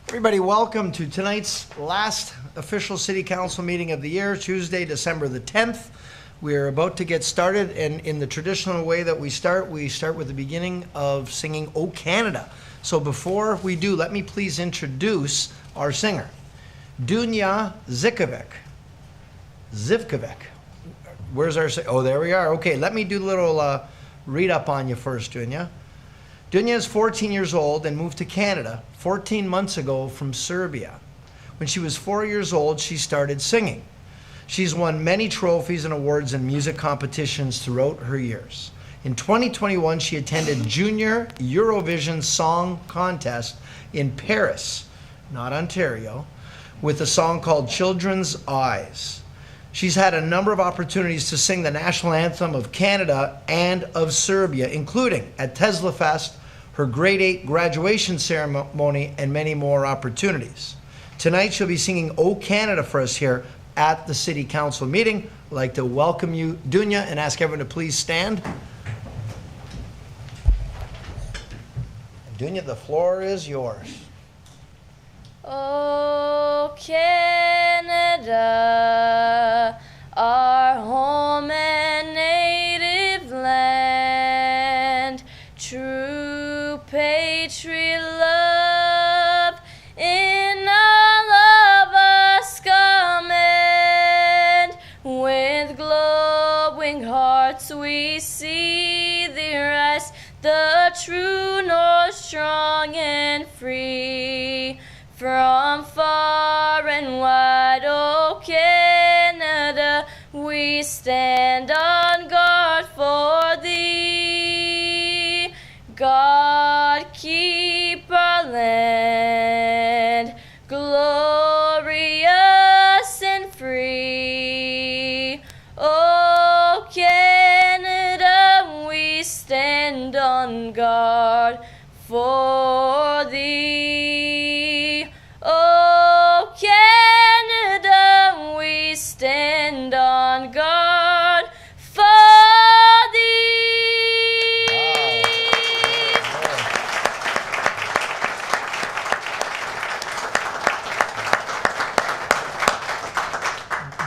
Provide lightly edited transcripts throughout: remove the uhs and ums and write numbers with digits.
Everybody, welcome to tonight's last official City Council meeting of the year, Tuesday, December the 10th. We're about to get started, and in the traditional way that we start with the beginning of singing "O Canada." So before we do, let me please introduce our singer, Dunya Zivkovic. Where's our singer? Oh, there we are. Okay, let me do a little read up on you first, Dunya. Dunya is 14 years old and moved to Canada 14 months ago from Serbia. When she was 4 years old, she started singing. She's won many trophies and awards in music competitions throughout her years. In 2021, she attended Junior Eurovision Song Contest in Paris, not Ontario, with a song called Children's Eyes. She's had a number of opportunities to sing the national anthem of Canada and of Serbia, including at Tesla Fest, her grade 8 graduation ceremony, and many more opportunities. Tonight she'll be singing "O Canada" for us here at the City Council meeting. I'd like to welcome you, Dunya, and ask everyone to please stand. Dunya, the floor is yours. O Canada, our home and native land, true patriot love, in all of us commend. With glowing hearts we see thee rise, the true north, strong and free. From far and wide, O Canada, we stand on guard for thee. God keep our land glorious and free. O Canada, we stand on guard for thee. O Canada, we stand on guard for thee.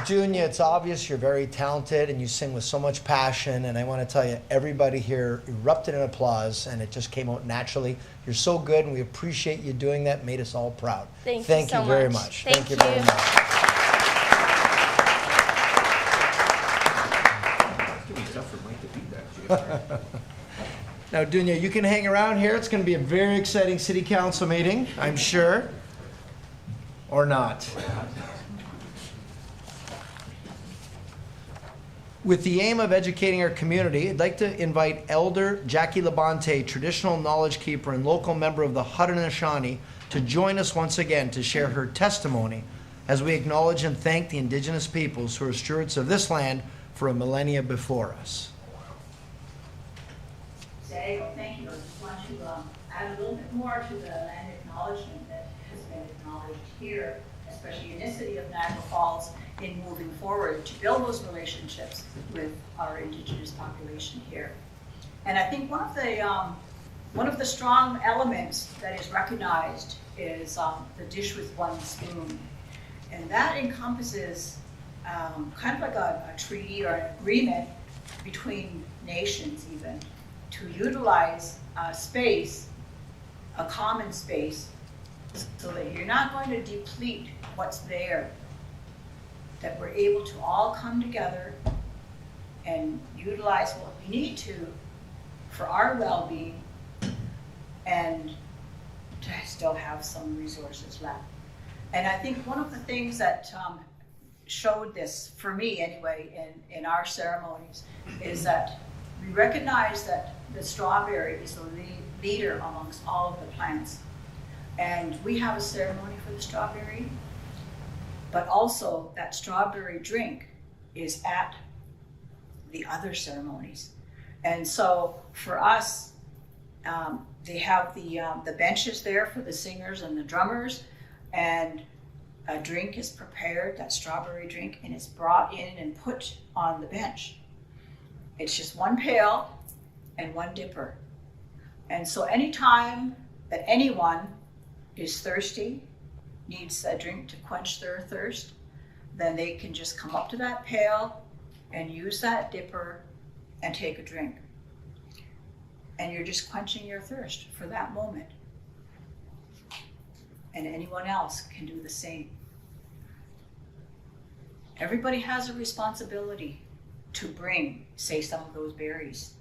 Dunya, it's obvious you're very talented and you sing with so much passion, and I want to tell you, everybody here erupted in applause and it just came out naturally. You're so good and we appreciate you doing that. Made us all proud. Thank you so very much. much. Thank you very much. Now, Dunya, you can hang around here. It's going to be a very exciting City Council meeting, I'm sure. Or not. With the aim of educating our community, I'd like to invite Elder Jackie Labonte, traditional knowledge keeper and local member of the Haudenosaunee, to join us once again to share her testimony as we acknowledge and thank the Indigenous peoples who are stewards of this land for a millennia before us. Thank you. I just want to add a little bit more to the land acknowledgement that has been acknowledged here, especially in this city of Niagara Falls, in moving forward to build those relationships with our Indigenous population here. And I think one of the strong elements that is recognized is the dish with one spoon. And that encompasses kind of like a treaty or an agreement between nations even, to utilize space, a common space, so that you're not going to deplete what's there, that we're able to all come together and utilize what we need to for our well-being and to still have some resources left. And I think one of the things that showed this, for me anyway, in our ceremonies, is that we recognize that the strawberry is the leader amongst all of the plants. And we have a ceremony for the strawberry, but also that strawberry drink is at the other ceremonies. And so for us, they have the benches there for the singers and the drummers, and a drink is prepared, that strawberry drink, and it's brought in and put on the bench. It's just one pail and one dipper. And so anytime that anyone is thirsty, needs a drink to quench their thirst, then they can just come up to that pail and use that dipper and take a drink. And you're just quenching your thirst for that moment. And anyone else can do the same. Everybody has a responsibility to bring, say, some of those berries.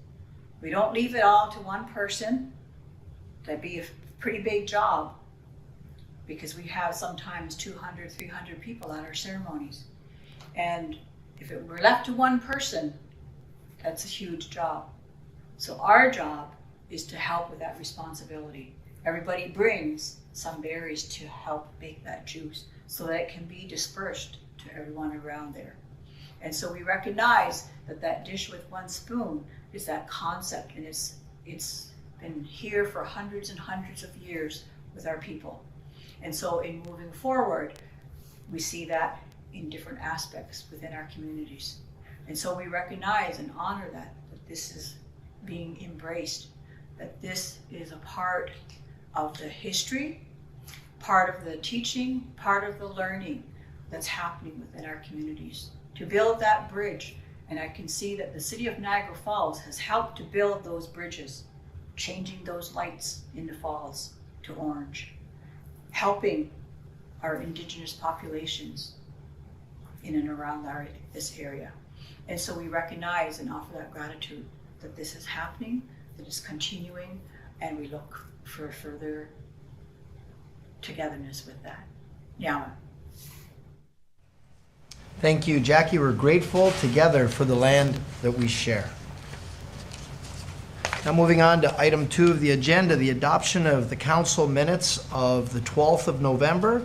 We don't leave it all to one person. That'd be a pretty big job, because we have sometimes 200, 300 people at our ceremonies. And if it were left to one person, that's a huge job. So our job is to help with that responsibility. Everybody brings some berries to help make that juice so that it can be dispersed to everyone around there. And so we recognize that that dish with one spoon is that concept, and it's been here for hundreds and hundreds of years with our people. And so in moving forward, we see that in different aspects within our communities. And so we recognize and honor that this is being embraced, that this is a part of the history, part of the teaching, part of the learning that's happening within our communities. To build that bridge, and I can see that the city of Niagara Falls has helped to build those bridges, changing those lights in the falls to orange, helping our Indigenous populations in and around this area. And so we recognize and offer that gratitude that this is happening, that it's continuing, and we look for further togetherness with that. Nyama. Thank you, Jackie. We're grateful together for the land that we share. Now moving on to item 2 of the agenda, the adoption of the council minutes of the 12th of November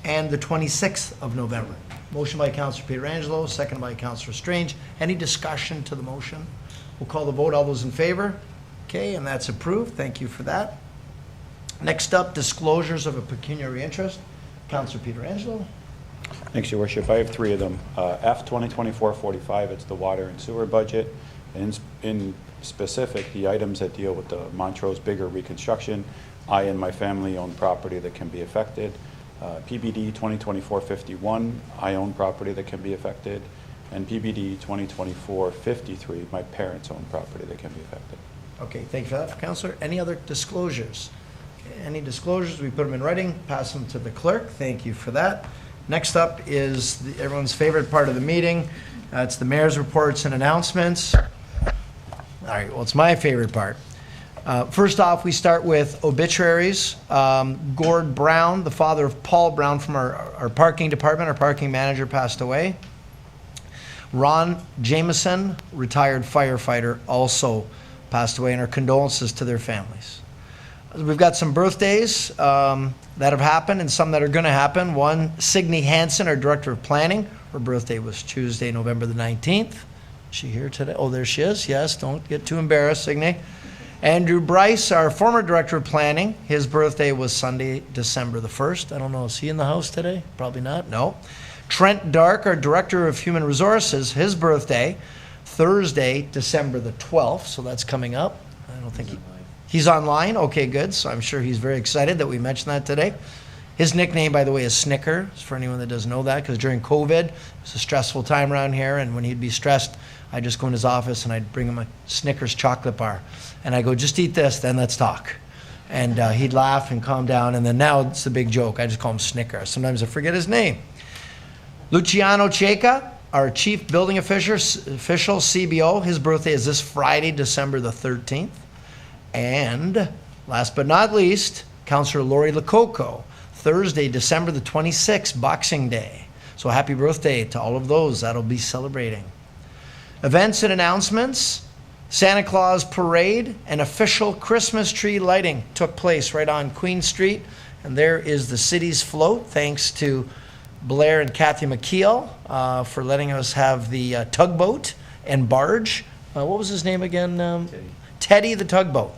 and the 26th of November. Motion by Councillor Pietrangelo, seconded by Councillor Strange. Any discussion to the motion? We'll call the vote. All those in favor? Okay, and that's approved. Thank you for that. Next up, disclosures of a pecuniary interest. Councillor Pietrangelo. Thanks, Your Worship. I have 3 of them. F 2024-45, it's the water and sewer budget. And in specific, the items that deal with the Montrose bigger reconstruction. I and my family own property that can be affected. PBD 2024-51, I own property that can be affected. And PBD 2024-53, my parents own property that can be affected. Okay, thank you for that, Councillor. Any other disclosures? Okay, any disclosures? We put them in writing, pass them to the clerk. Thank you for that. Next up is everyone's favorite part of the meeting. It's the mayor's reports and announcements. All right, well, it's my favorite part. First off, we start with obituaries. Gord Brown, the father of Paul Brown from our parking department, our parking manager, passed away. Ron Jameson, retired firefighter, also passed away, and our condolences to their families. We've got some birthdays that have happened and some that are going to happen. One, Signe Hansen, our Director of Planning. Her birthday was Tuesday, November the 19th. Is she here today? Oh, there she is. Yes, don't get too embarrassed, Signe. Andrew Bryce, our former Director of Planning. His birthday was Sunday, December the 1st. I don't know, is he in the house today? Probably not. No. Trent Dark, our Director of Human Resources. His birthday, Thursday, December the 12th. So that's coming up. I don't think he's online. Okay, good. So I'm sure he's very excited that we mentioned that today. His nickname, by the way, is Snicker, for anyone that doesn't know that, because during COVID, it was a stressful time around here, and when he'd be stressed, I'd just go in his office and I'd bring him a Snickers chocolate bar. And I go, just eat this, then let's talk. And he'd laugh and calm down, and then now it's a big joke. I just call him Snicker. Sometimes I forget his name. Luciano Checa, our Chief Building Official, CBO, his birthday is this Friday, December the 13th. And last but not least, Councillor Lori Lococo, Thursday, December the 26th, Boxing Day. So happy birthday to all of those that'll be celebrating. Events and announcements. Santa Claus Parade and official Christmas tree lighting took place right on Queen Street. And there is the city's float, thanks to Blair and Kathy McKeel for letting us have the tugboat and barge. What was his name again? Teddy the tugboat.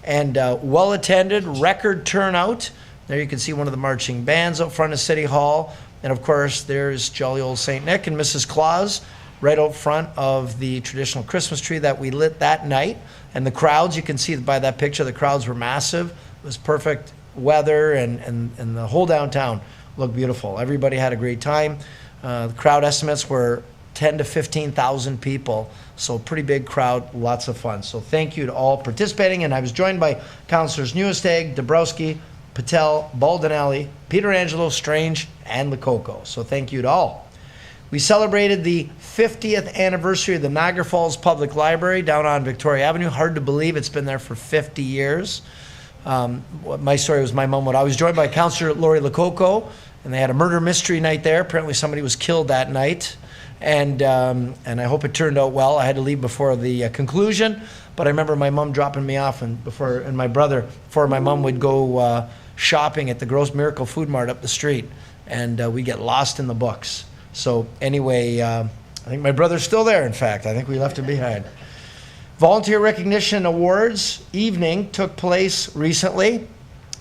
And well attended, record turnout. There you can see one of the marching bands out front of City Hall. And of course, there's jolly old St. Nick and Mrs. Claus right out front of the traditional Christmas tree that we lit that night. And the crowds, you can see by that picture, the crowds were massive. It was perfect weather, and the whole downtown looked beautiful. Everybody had a great time. The crowd estimates were 10 to 15,000 people, so pretty big crowd, lots of fun. So thank you to all participating, and I was joined by Councillors Newestag, Dabrowski, Patel, Bordenave, Pietrangelo, Strange, and Lococo. So thank you to all. We celebrated the 50th anniversary of the Niagara Falls Public Library down on Victoria Avenue. Hard to believe it's been there for 50 years. My story was my mom. I was joined by Councillor Lori Lococo, and they had a murder mystery night there. Apparently somebody was killed that night, and I hope it turned out well. I had to leave before the conclusion, but I remember my mom dropping me off, and my brother, before my mom would go shopping at the Gross Miracle Food Mart up the street, and we get lost in the books. So anyway, I think my brother's still there, in fact. I think we left him behind. Volunteer Recognition Awards evening took place recently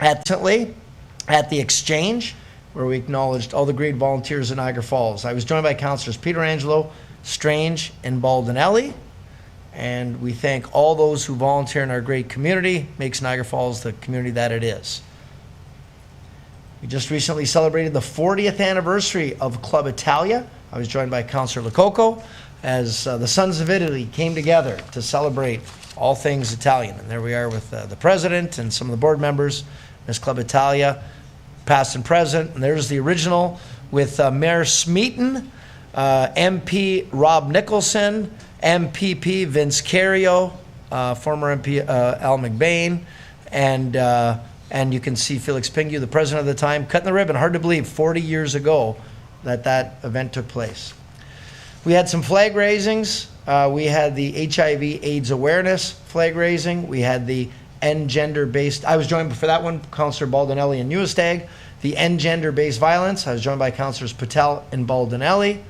at the Exchange, where we acknowledged all the great volunteers in Niagara Falls. I was joined by Councillors Pietrangelo, Strange, and Bordenave, and we thank all those who volunteer in our great community, makes Niagara Falls the community that it is. We just recently celebrated the 40th anniversary of Club Italia. I was joined by Councillor Lococo as the Sons of Italy came together to celebrate all things Italian. And there we are with the president and some of the board members, Miss Club Italia, past and present. And there's the original with Mayor Smeaton, MP Rob Nicholson, MPP Vince Cario, former MP Al McBain, and you can see Felix Pingu, the president of the time, cutting the ribbon. Hard to believe, 40 years ago that event took place. We had some flag raisings. We had the HIV/AIDS awareness flag raising. We had the end gender-based, I was joined for that one, Councillor Bordenave and Newestag. The end gender-based violence, I was joined by Councillors Patel and Bordenave.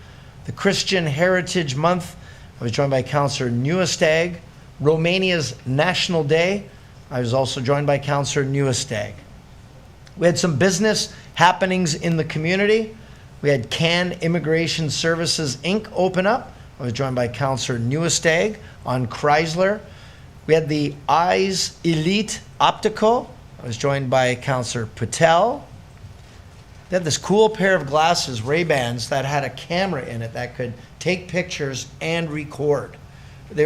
The Christian Heritage Month, I was joined by Councillor Newestag. Romania's National Day, I was also joined by Councillor Newestag. We had some business happenings in the community. We had CAN Immigration Services, Inc. open up. I was joined by Councillor Newestag on Chrysler. We had the Eyes Elite Optical. I was joined by Councillor Patel. They had this cool pair of glasses, Ray-Bans, that had a camera in it that could take pictures and record. They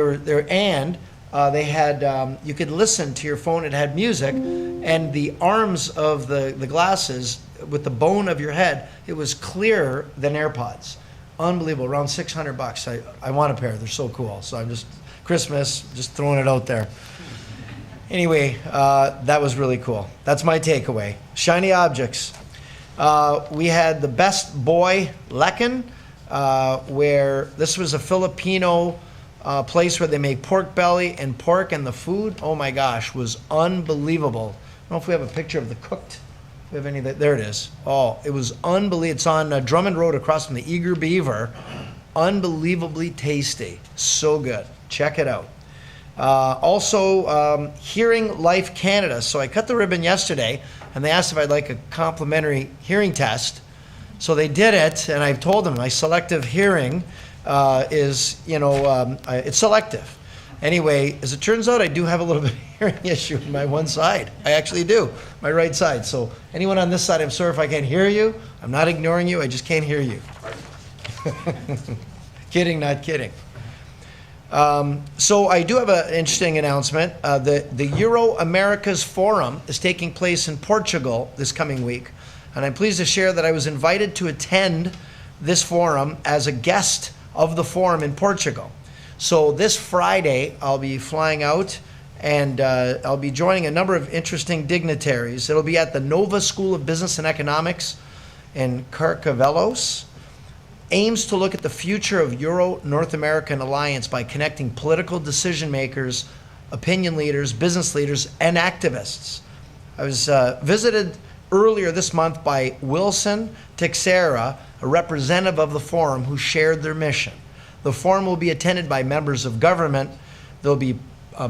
had, you could listen to your phone, it had music, and the arms of the glasses, with the bone of your head, it was clearer than AirPods. Unbelievable, around $600. I want a pair, they're so cool. So I'm just, Christmas, just throwing it out there. Anyway, that was really cool. That's my takeaway. Shiny objects. We had the Best Boy Lecken, where this was a Filipino place where they make pork belly and pork, and the food, oh my gosh, was unbelievable. I don't know if we have a picture of the cooked. We have any of that? There it is. Oh, it was unbelievable. It's on Drummond Road across from the Eager Beaver. Unbelievably tasty. So good. Check it out. Also, Hearing Life Canada. So I cut the ribbon yesterday, and they asked if I'd like a complimentary hearing test. So they did it, and I've told them my selective hearing is, it's selective. Anyway, as it turns out, I do have a little bit of hearing issue in my one side. I actually do, my right side. So anyone on this side, I'm sorry if I can't hear you. I'm not ignoring you, I just can't hear you. Kidding, not kidding. So I do have an interesting announcement. The Euro Americas Forum is taking place in Portugal this coming week. And I'm pleased to share that I was invited to attend this forum as a guest of the forum in Portugal. So this Friday, I'll be flying out, and I'll be joining a number of interesting dignitaries. It'll be at the Nova School of Business and Economics in Carcavelos. Aims to look at the future of Euro-North American alliance by connecting political decision makers, opinion leaders, business leaders, and activists. I was visited earlier this month by Wilson Teixeira, a representative of the forum who shared their mission. The forum will be attended by members of government. There'll be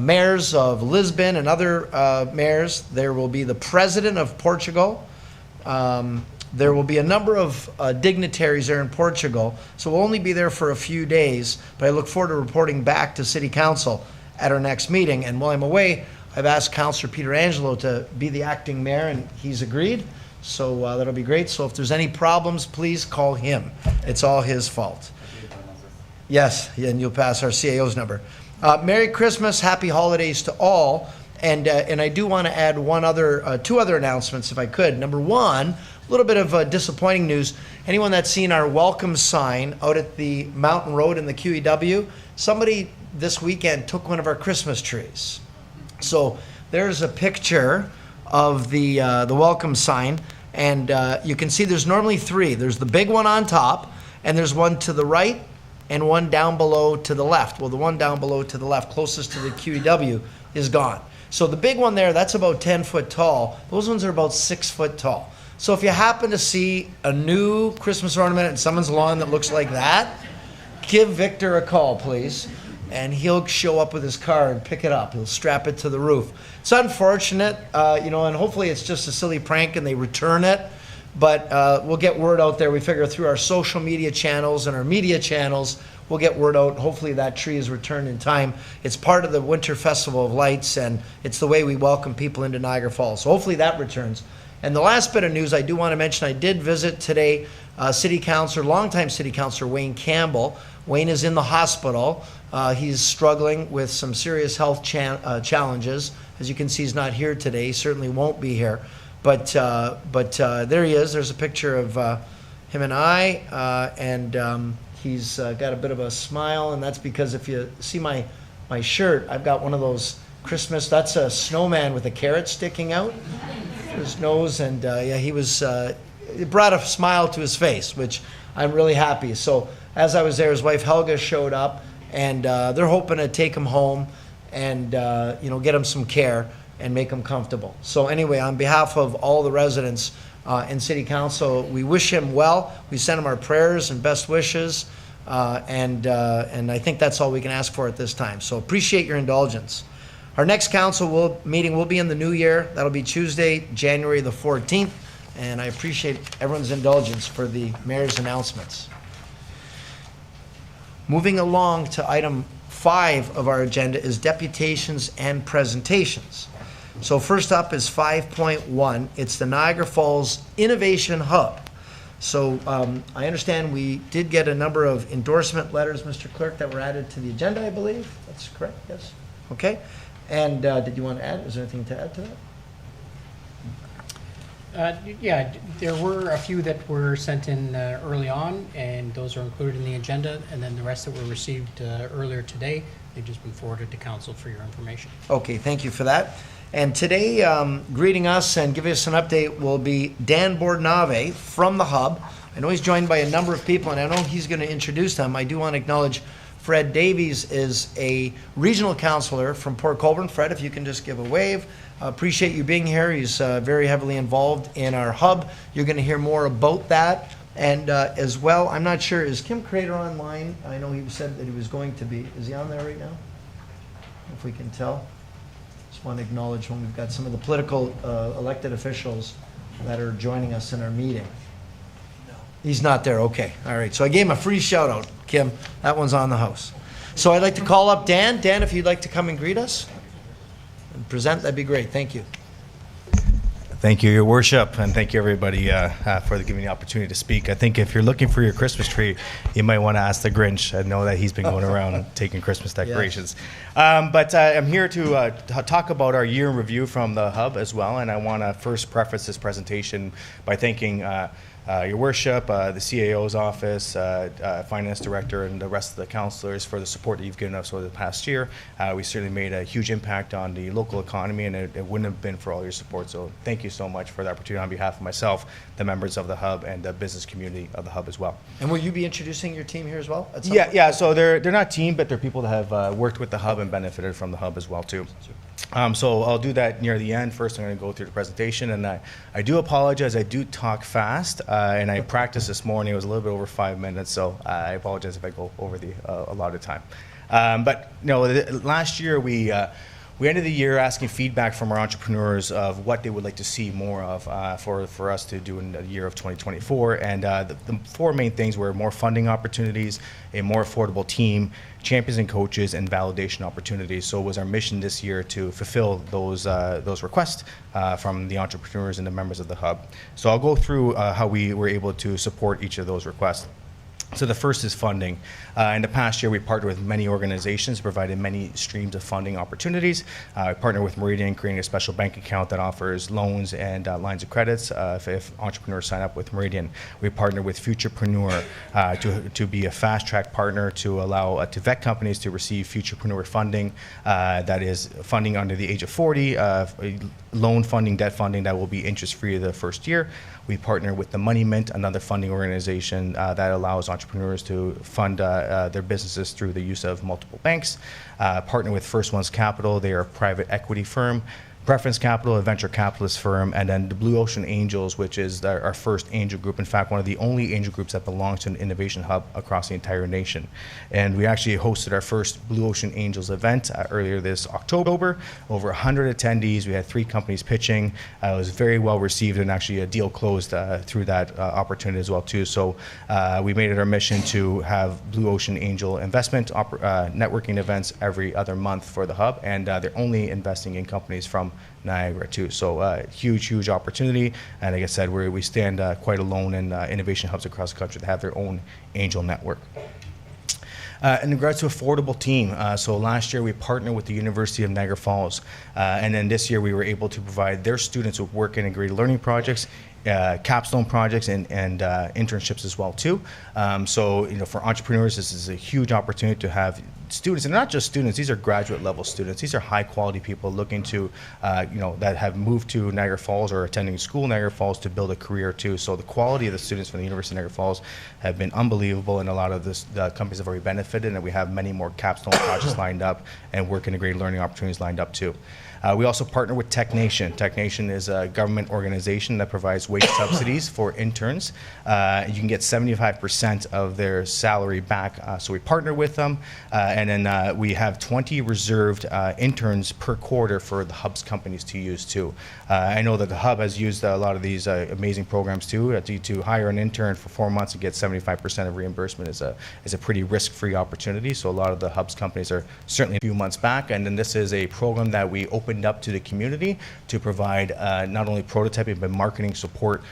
mayors of Lisbon and other mayors. There will be the president of Portugal. There will be a number of dignitaries there in Portugal. So we'll only be there for a few days, but I look forward to reporting back to City Council at our next meeting. And while I'm away, I've asked Councillor Pietrangelo to be the acting mayor, and he's agreed. So that'll be great. So if there's any problems, please call him. It's all his fault. Yes, and you'll pass our CAO's number. Merry Christmas, happy holidays to all. And I do want to add two other announcements, if I could. Number one, a little bit of disappointing news. Anyone that's seen our welcome sign out at the Mountain Road in the QEW, somebody this weekend took one of our Christmas trees. So there's a picture of the welcome sign, and you can see there's normally three. There's the big one on top, and there's one to the right and one down below to the left. Well, the one down below to the left, closest to the QEW, is gone. So the big one there, that's about 10 foot tall. Those ones are about 6 foot tall. So if you happen to see a new Christmas ornament in someone's lawn that looks like that, give Victor a call, please. And he'll show up with his car and pick it up. He'll strap it to the roof. It's unfortunate, and hopefully it's just a silly prank and they return it. But we'll get word out there. We figure through our social media channels and our media channels, we'll get word out. Hopefully that tree is returned in time. It's part of the Winter Festival of Lights, and it's the way we welcome people into Niagara Falls. So hopefully that returns. And the last bit of news I do want to mention, I did visit today longtime City Councillor Wayne Campbell. Wayne is in the hospital. He's struggling with some serious health challenges. As you can see, he's not here today. He certainly won't be here. But there he is. There's a picture of him and I, and he's got a bit of a smile, and that's because if you see my shirt, I've got one of those Christmas, that's a snowman with a carrot sticking out his nose, and it brought a smile to his face, which I'm really happy. So as I was there, his wife Helga showed up, and they're hoping to take him home and get him some care and make him comfortable. So anyway, on behalf of all the residents and City Council, we wish him well. We send him our prayers and best wishes, and I think that's all we can ask for at this time. So appreciate your indulgence. Our next council meeting will be in the new year. That'll be Tuesday, January the 14th, and I appreciate everyone's indulgence for the mayor's announcements. Moving along to item 5 of our agenda is deputations and presentations. So first up is 5.1. It's the Niagara Falls Innovation Hub. So I understand we did get a number of endorsement letters, Mr. Clerk, that were added to the agenda, I believe. That's correct, yes? Okay. And did you want to add? Is there anything to add to that? Yeah, there were a few that were sent in early on, and those are included in the agenda, and then the rest that were received earlier today, they've just been forwarded to council for your information. Okay, thank you for that. And today, greeting us and giving us an update will be Dan Bordenave from the Hub. I know he's joined by a number of people, and I know he's going to introduce them. I do want to acknowledge Fred Davies is a regional councillor from Port Colborne. Fred, if you can just give a wave. Appreciate you being here. He's very heavily involved in our hub. You're going to hear more about that. And as well, I'm not sure, is Kim Crater online? I know he said that he was going to be. Is he on there right now? If we can tell. Just want to acknowledge when we've got some of the political elected officials that are joining us in our meeting. He's not there, okay. All right, so I gave him a free shout out, Kim. That one's on the house. So I'd like to call up Dan. Dan, if you'd like to come and greet us and present, that'd be great. Thank you. Thank you, Your Worship, and thank you, everybody, for giving me the opportunity to speak. I think if you're looking for your Christmas tree, you might want to ask the Grinch. I know that he's been going around taking Christmas decorations. Yes. But I'm here to talk about our year in review from the Hub as well, and I want to first preface this presentation by thanking Your Worship, the CAO's office, Finance Director, and the rest of the councillors for the support that you've given us over the past year. We certainly made a huge impact on the local economy, and it wouldn't have been for all your support. So thank you so much for the opportunity on behalf of myself, the members of the Hub, and the business community of the Hub as well. And will you be introducing your team here as well? Yeah. So they're not team, but they're people that have worked with the Hub and benefited from the Hub as well too. So I'll do that near the end. First, I'm going to go through the presentation, and I do apologize. I do talk fast, and I practiced this morning. It was a little bit over 5 minutes, so I apologize if I go over the allotted time. But last year we We ended the year asking feedback from our entrepreneurs of what they would like to see more of for us to do in the year of 2024. And the 4 main things were more funding opportunities, a more affordable team, champions and coaches, and validation opportunities. So it was our mission this year to fulfill those requests from the entrepreneurs and the members of the hub. So I'll go through how we were able to support each of those requests. So the first is funding. In the past year, we partnered with many organizations, provided many streams of funding opportunities. We partnered with Meridian, creating a special bank account that offers loans and lines of credits if entrepreneurs sign up with Meridian. We partnered with Futurepreneur to be a fast-track partner to allow to vet companies to receive Futurepreneur funding. That is funding under the age of 40, loan funding, debt funding that will be interest-free the first year. We partner with the Money Mint, another funding organization that allows entrepreneurs to fund their businesses through the use of multiple banks. Partner with First Ones Capital. They are a private equity firm. Preference Capital, a venture capitalist firm, and then the Blue Ocean Angels, which is our first angel group. In fact, one of the only angel groups that belongs to an innovation hub across the entire nation. And we actually hosted our first Blue Ocean Angels event earlier this October. Over 100 attendees. We had 3 companies pitching. It was very well received, and actually a deal closed through that opportunity as well too. So we made it our mission to have Blue Ocean Angel investment networking events every other month for the hub, and they're only investing in companies from Niagara too. So huge opportunity. And like I said, we stand quite alone in innovation hubs across the country that have their own angel network. In regards to affordable team, so last year we partnered with the University of Niagara Falls, and then this year we were able to provide their students with work integrated learning projects, capstone projects, and internships as well too. So for entrepreneurs, this is a huge opportunity to have students, and not just students, these are graduate level students. These are high quality people looking to, that have moved to Niagara Falls or attending school in Niagara Falls to build a career too. So the quality of the students from the University of Niagara Falls have been unbelievable, and a lot of the companies have already benefited, and we have many more capstone projects lined up and work integrated learning opportunities lined up too. We also partner with TechNation. TechNation is a government organization that provides wage subsidies for interns. You can get 75% of their salary back, so we partner with them. And then we have 20 reserved interns per quarter for the hub's companies to use too. I know that the hub has used a lot of these amazing programs too. To hire an intern for 4 months and get 75% of reimbursement is a pretty risk-free opportunity. So a lot of the hub's companies are certainly a few months back. And then this is a program that we opened up to the community to provide not only prototyping but marketing support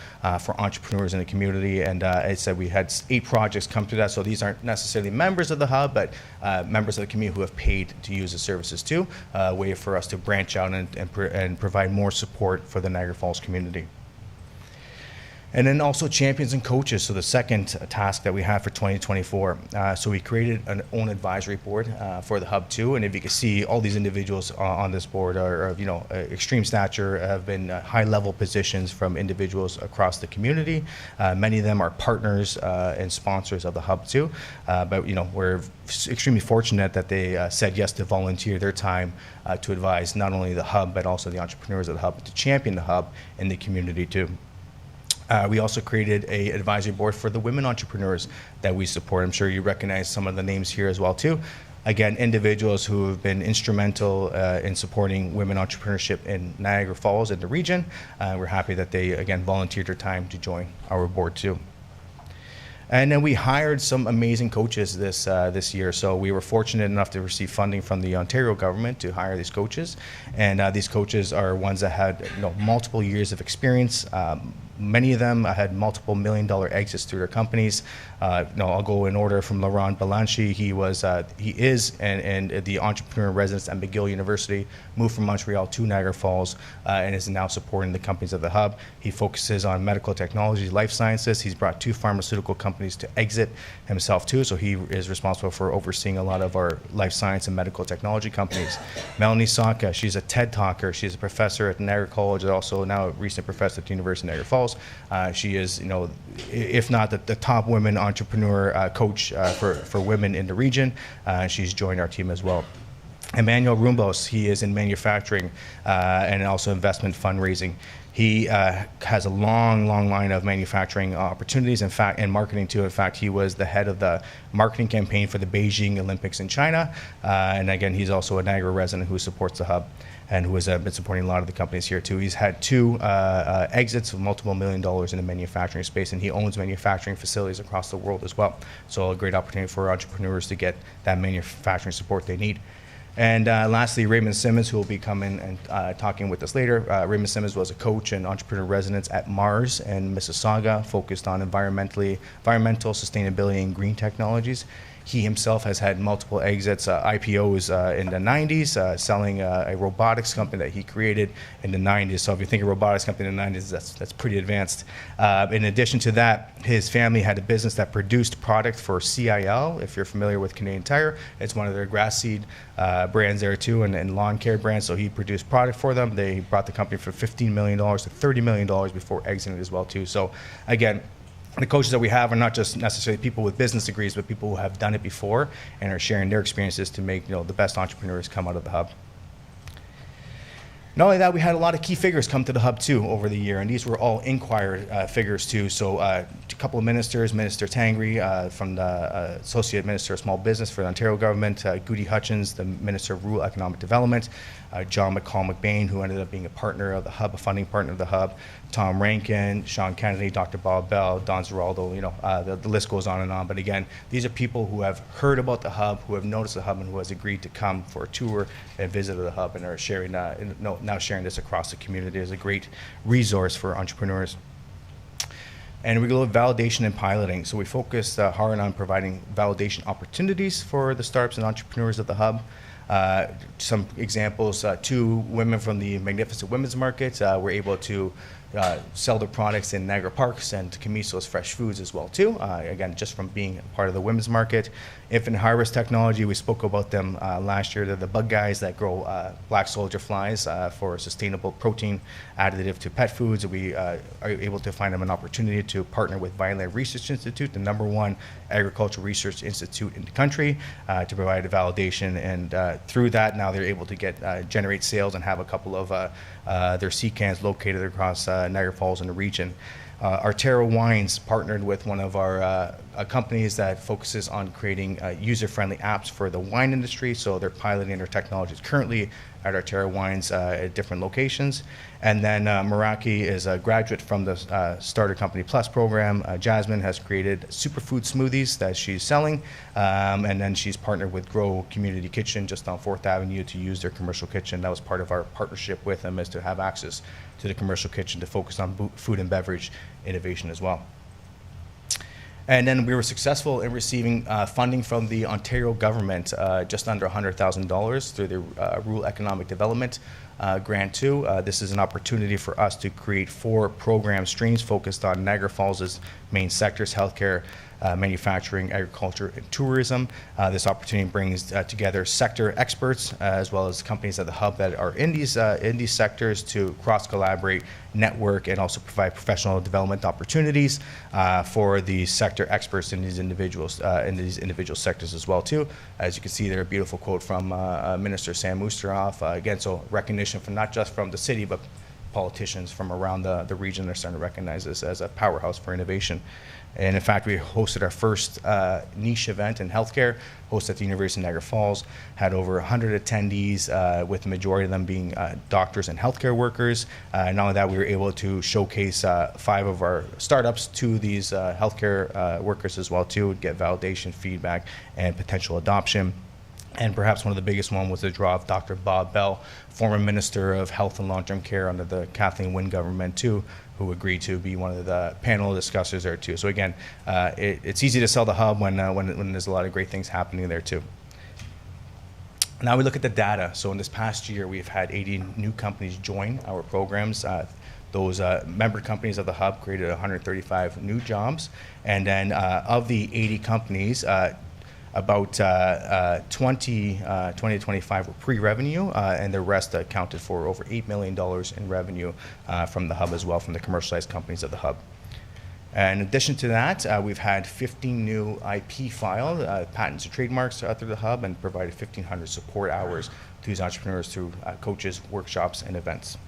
for entrepreneurs in the community. And I said we had 8 projects come through that, so these aren't necessarily members of the hub, but members of the community who have paid to use the services too. A way for us to branch out and provide more support for the Niagara Falls community. And then also champions and coaches. So the second task that we have for 2024. So we created an own advisory board for the hub too. And if you can see, all these individuals on this board are of extreme stature, have been high level positions from individuals across the community. Many of them are partners and sponsors of the hub too. But we're extremely fortunate that they said yes to volunteer their time to advise not only the hub but also the entrepreneurs of the hub, to champion the hub in the community too. We also created an advisory board for the women entrepreneurs that we support. I'm sure you recognize some of the names here as well too. Again, individuals who have been instrumental in supporting women entrepreneurship in Niagara Falls and the region. We're happy that they, again, volunteered their time to join our board too. And then we hired some amazing coaches this year. So we were fortunate enough to receive funding from the Ontario government to hire these coaches. And these coaches are ones that had multiple years of experience. Many of them had multiple million-dollar exits through their companies. I'll go in order from Laurent Balanchi. He is the entrepreneur in residence at McGill University, moved from Montreal to Niagara Falls, and is now supporting the companies of the hub. He focuses on medical technology, life sciences. He's brought 2 pharmaceutical companies to exit himself too, so he is responsible for overseeing a lot of our life science and medical technology companies. Melanie Saka, she's a TED talker. She's a professor at Niagara College, and also now a recent professor at the University of Niagara Falls. She is, if not the top women entrepreneur coach for women in the region. She's joined our team as well. Emmanuel Rumbos, he is in manufacturing and also investment fundraising. He has a long line of manufacturing opportunities, in fact, and marketing too. In fact, he was the head of the marketing campaign for the Beijing Olympics in China. And again, he's also a Niagara resident who supports the hub and who has been supporting a lot of the companies here too. He's had 2 exits of multiple $1 million in the manufacturing space, and he owns manufacturing facilities across the world as well. So a great opportunity for entrepreneurs to get that manufacturing support they need. And lastly, Raymond Simmons, who will be coming and talking with us later. Raymond Simmons was a coach and entrepreneur resident at Mars and Mississauga, focused on environmental sustainability and green technologies. He himself has had multiple exits, IPOs in the 90s, selling a robotics company that he created in the 90s. So if you think of robotics company in the 90s, that's pretty advanced. In addition to that, his family had a business that produced product for CIL. If you're familiar with Canadian Tire, it's one of their grass seed brands there too, and lawn care brands. So he produced product for them. They brought the company from $15 million to $30 million before exiting as well too. So again, the coaches that we have are not just necessarily people with business degrees, but people who have done it before and are sharing their experiences to make the best entrepreneurs come out of the hub. Not only that, we had a lot of key figures come to the hub too over the year, and these were all inquired figures too. So a couple of ministers, Minister Tangri from the Associate Minister of Small Business for the Ontario government, Goody Hutchins, the Minister of Rural Economic Development, John McCall-McBain, who ended up being a partner of the hub, a funding partner of the hub, Tom Rankin, Sean Kennedy, Dr. Bob Bell, Don Zeraldo, the list goes on and on. But again, these are people who have heard about the hub, who have noticed the hub, and who has agreed to come for a tour and visit the hub, and are sharing, now sharing this across the community as a great resource for entrepreneurs. And we go with validation and piloting. So we focused hard on providing validation opportunities for the startups and entrepreneurs of the hub. Some examples, 2 women from the Magnificent Women's Market were able to sell their products in Niagara Parks and Camiso's Fresh Foods as well too. Again, just from being part of the women's market. Infant Harvest Technology, we spoke about them last year. They're the bug guys that grow black soldier flies for sustainable protein additive to pet foods. We are able to find them an opportunity to partner with Vineland Research Institute, the #1 agricultural research institute in the country, to provide a validation. And through that, now they're able to generate sales and have a couple of their sea cans located across Niagara Falls and the region. Artero Wines partnered with one of our companies that focuses on creating user-friendly apps for the wine industry. So they're piloting their technologies currently at Artero Wines at different locations. And then Meraki is a graduate from the Starter Company Plus program. Jasmine has created superfood smoothies that she's selling. And then she's partnered with Grow Community Kitchen just on 4th Avenue to use their commercial kitchen. That was part of our partnership with them, is to have access to the commercial kitchen to focus on food and beverage innovation as well. And then we were successful in receiving funding from the Ontario government, just under $100,000 through the Rural Economic Development Grant 2. This is an opportunity for us to create 4 program streams focused on Niagara Falls' main sectors: healthcare, manufacturing, agriculture, and tourism. This opportunity brings together sector experts as well as companies at the hub that are in these sectors to cross-collaborate, network, and also provide professional development opportunities for the sector experts in these individual sectors as well too. As you can see there, a beautiful quote from Minister Sam Oosterhoff. Again, so recognition from not just from the city, but politicians from around the region are starting to recognize this as a powerhouse for innovation. And in fact, we hosted our first niche event in healthcare, hosted at the University of Niagara Falls, had over 100 attendees, with the majority of them being doctors and healthcare workers. Not only that, we were able to showcase 5 of our startups to these healthcare workers as well too, get validation, feedback, and potential adoption. And perhaps one of the biggest one was the draw of Dr. Bob Bell, former Minister of Health and Long-Term Care under the Kathleen Wynne government too, who agreed to be one of the panel discussers there too. So again, it's easy to sell the hub when there's a lot of great things happening there too. Now we look at the data. So in this past year, we've had 80 new companies join our programs. Those member companies of the hub created 135 new jobs. And then of the 80 companies, about 20 to 25 were pre-revenue, and the rest accounted for over $8 million in revenue from the hub as well, from the commercialized companies of the hub. In addition to that, we've had 15 new IP filed, patents and trademarks through the hub, and provided 1,500 support hours to these entrepreneurs through coaches, workshops, and events.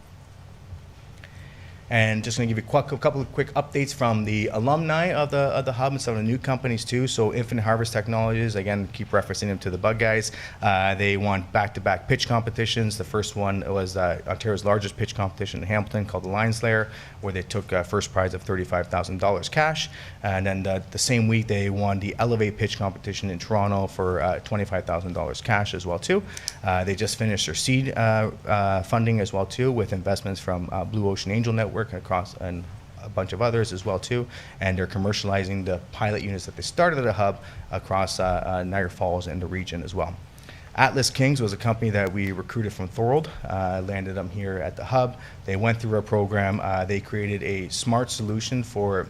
And just going to give you a couple of quick updates from the alumni of the hub and some of the new companies too. So Infinite Harvest Technologies, again, keep referencing them to the Bug Guys. They won back-to-back pitch competitions. The first one was Ontario's largest pitch competition in Hamilton called the Lion Slayer, where they took first prize of $35,000 cash. And then the same week they won the Elevate pitch competition in Toronto for $25,000 cash as well too. They just finished their seed funding as well too, with investments from Blue Ocean Angel Network across and a bunch of others as well too, and they're commercializing the pilot units that they started at the hub across Niagara Falls and the region as well. Atlas Kings was a company that we recruited from Thorold, landed them here at the hub. They went through our program. They created a smart solution for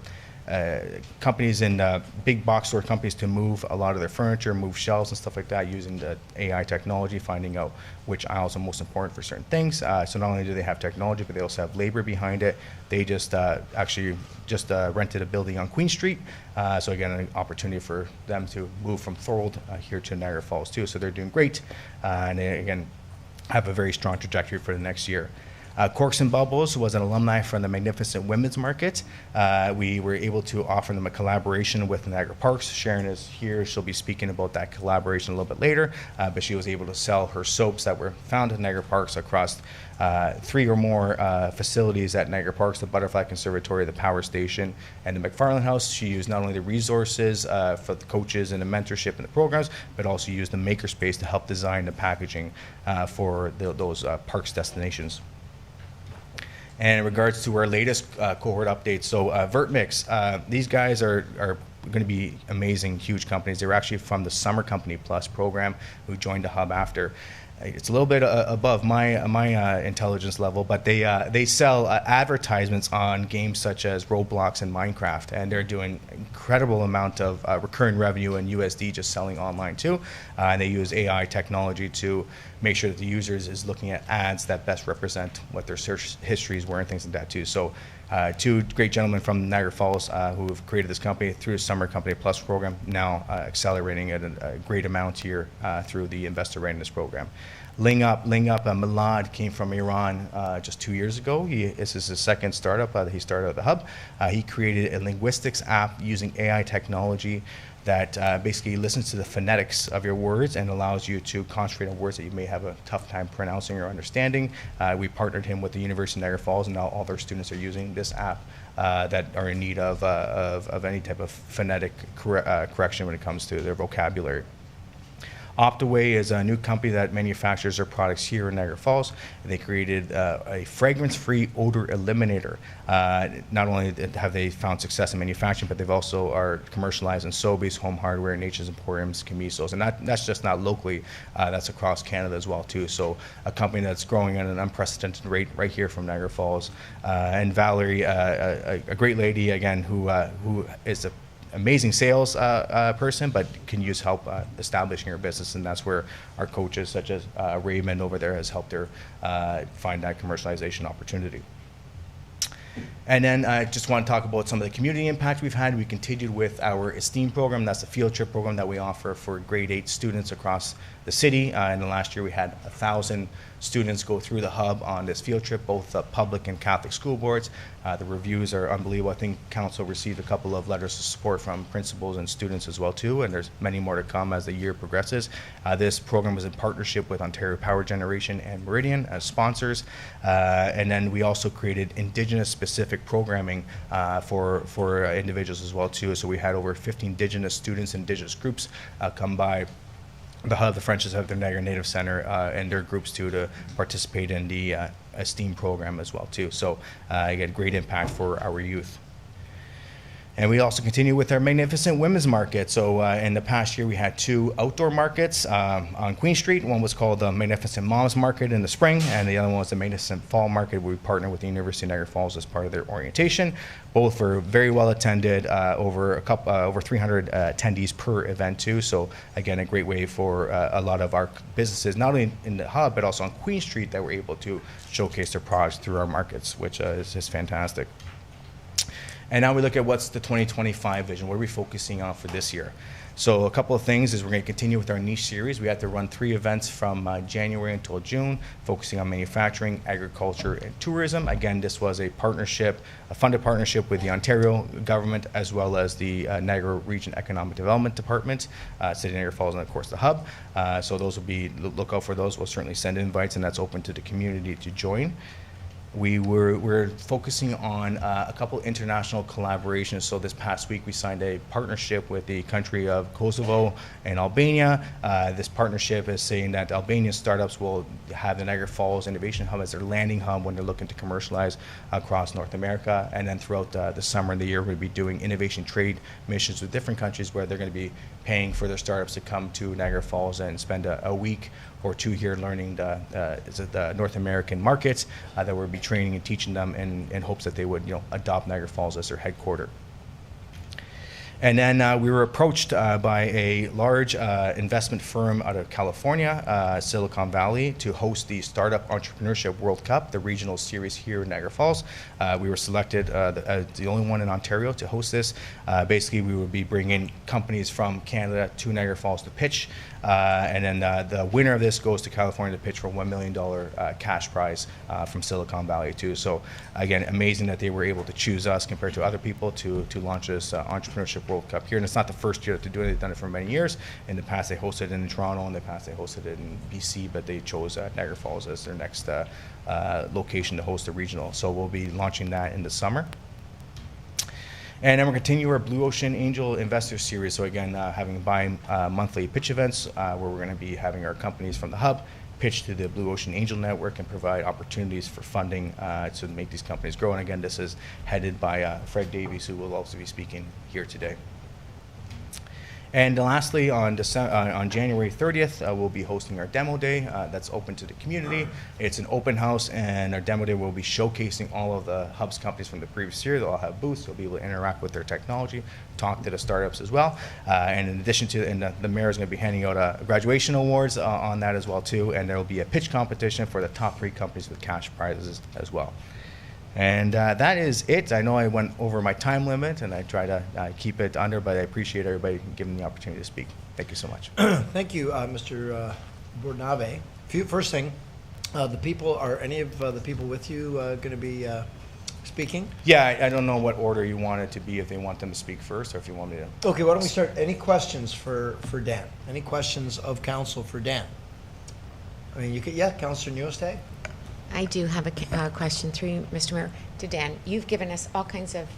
companies and big box store companies to move a lot of their furniture, move shelves and stuff like that using the AI technology, finding out which aisles are most important for certain things. So not only do they have technology, but they also have labor behind it. They just actually just rented a building on Queen Street. So again, an opportunity for them to move from Thorold here to Niagara Falls too. So they're doing great, and they, again, have a very strong trajectory for the next year. Corks and Bubbles was an alumni from the Magnificent Women's Market. We were able to offer them a collaboration with Niagara Parks. Sharon is here. She'll be speaking about that collaboration a little bit later, but she was able to sell her soaps that were found in Niagara Parks across 3 or more facilities at Niagara Parks, the Butterfly Conservatory, the Power Station, and the McFarland House. She used not only the resources for the coaches and the mentorship and the programs, but also used the makerspace to help design the packaging for those parks destinations. And in regards to our latest cohort updates, so VertMix, these guys are going to be amazing, huge companies. They were actually from the Summer Company Plus program, who joined the hub after. It's a little bit above my intelligence level, but they sell advertisements on games such as Roblox and Minecraft, and they're doing incredible amount of recurring revenue in USD just selling online too. And they use AI technology to make sure that the users is looking at ads that best represent what their search histories were and things like that too. So 2 great gentlemen from Niagara Falls who have created this company through the Summer Company Plus program, now accelerating at a great amount here through the Investor Readiness program. Ling Up, Milad came from Iran just 2 years ago. This is his second startup that he started at the hub. He created a linguistics app using AI technology that basically listens to the phonetics of your words and allows you to concentrate on words that you may have a tough time pronouncing or understanding. We partnered him with the University of Niagara Falls, and now all their students are using this app that are in need of any type of phonetic correction when it comes to their vocabulary. Optaway is a new company that manufactures their products here in Niagara Falls. They created a fragrance-free odor eliminator. Not only have they found success in manufacturing, but they've also are commercialized in Sobeys, Home Hardware, Nature's Emporiums, Camisos, and that's just not locally. That's across Canada as well too. So a company that's growing at an unprecedented rate right here from Niagara Falls. And Valerie, a great lady again, who is a amazing sales person, but can use help establishing her business, and that's where our coaches such as Raymond over there has helped her find that commercialization opportunity. And then I just want to talk about some of the community impact we've had. We continued with our Esteem program. That's a field trip program that we offer for grade 8 students across the city. In the last year, we had 1,000 students go through the hub on this field trip, both public and Catholic school boards. The reviews are unbelievable. I think council received a couple of letters of support from principals and students as well too, and there's many more to come as the year progresses. This program was in partnership with Ontario Power Generation and Meridian as sponsors. And then we also created Indigenous specific programming for individuals as well too. So we had over 50 Indigenous students, Indigenous groups come by the hub. The Frenches have their Niagara Native Center and their groups too to participate in the Esteem program as well too. So again, great impact for our youth. And we also continue with our Magnificent Women's Market. So in the past year, we had 2 outdoor markets on Queen Street. One was called the Magnificent Moms Market in the spring, and the other one was the Magnificent Fall Market, where we partnered with the University of Niagara Falls as part of their orientation. Both were very well attended, over 300 attendees per event too. So again, a great way for a lot of our businesses, not only in the hub, but also on Queen Street, that were able to showcase their products through our markets, which is just fantastic. And now we look at what's the 2025 vision. What are we focusing on for this year? So a couple of things is we're going to continue with our niche series. We had to run 3 events from January until June, focusing on manufacturing, agriculture, and tourism. Again, this was a partnership, a funded partnership with the Ontario government as well as the Niagara Region Economic Development Department, City of Niagara Falls, and of course the hub. So those will be, look out for those. We'll certainly send invites, and that's open to the community to join. We're focusing on a couple international collaborations. So this past week we signed a partnership with the country of Kosovo and Albania. This partnership is saying that Albanian startups will have the Niagara Falls Innovation Hub as their landing hub when they're looking to commercialize across North America. And then throughout the summer and the year, we'll be doing innovation trade missions with different countries where they're going to be paying for their startups to come to Niagara Falls and spend a week or 2 here learning the North American markets that we'll be training and teaching them in hopes that they would adopt Niagara Falls as their headquarter. And then we were approached by a large investment firm out of California, Silicon Valley, to host the Startup Entrepreneurship World Cup, the regional series here in Niagara Falls. We were selected as the only one in Ontario to host this. Basically, we would be bringing companies from Canada to Niagara Falls to pitch. And then the winner of this goes to California to pitch for $1 million cash prize from Silicon Valley too. So again, amazing that they were able to choose us compared to other people to launch this Entrepreneurship World Cup here. And it's not the first year to do it. They've done it for many years. In the past, they hosted it in Toronto. In the past, they hosted it in BC, but they chose Niagara Falls as their next location to host a regional. So we'll be launching that in the summer. And then we're continuing our Blue Ocean Angel Investor Series. So again, having bi-monthly pitch events where we're going to be having our companies from the hub pitch to the Blue Ocean Angel Network and provide opportunities for funding to make these companies grow. And again, this is headed by Fred Davies, who will also be speaking here today. And lastly, on January 30th, we'll be hosting our demo day that's open to the community. It's an open house, and our demo day will be showcasing all of the Hub's companies from the previous year. They'll all have booths. They'll be able to interact with their technology, talk to the startups as well. And in addition to, the mayor is going to be handing out graduation awards on that as well too. And there will be a pitch competition for the top 3 companies with cash prizes as well. And that is it. I know I went over my time limit, and I try to keep it under, but I appreciate everybody giving me the opportunity to speak. Thank you so much. Thank you, Mr. Bordenave. First thing, are any of the people with you going to be speaking? Yeah, I don't know what order you want it to be, if they want them to speak first or if you want me to. Okay, why don't we start? Any questions for Dan? Any questions of council for Dan? I mean, you could, yeah, Councillor Newestag? I do have a question through you, Mr. Mayor, to Dan. You've given us all kinds of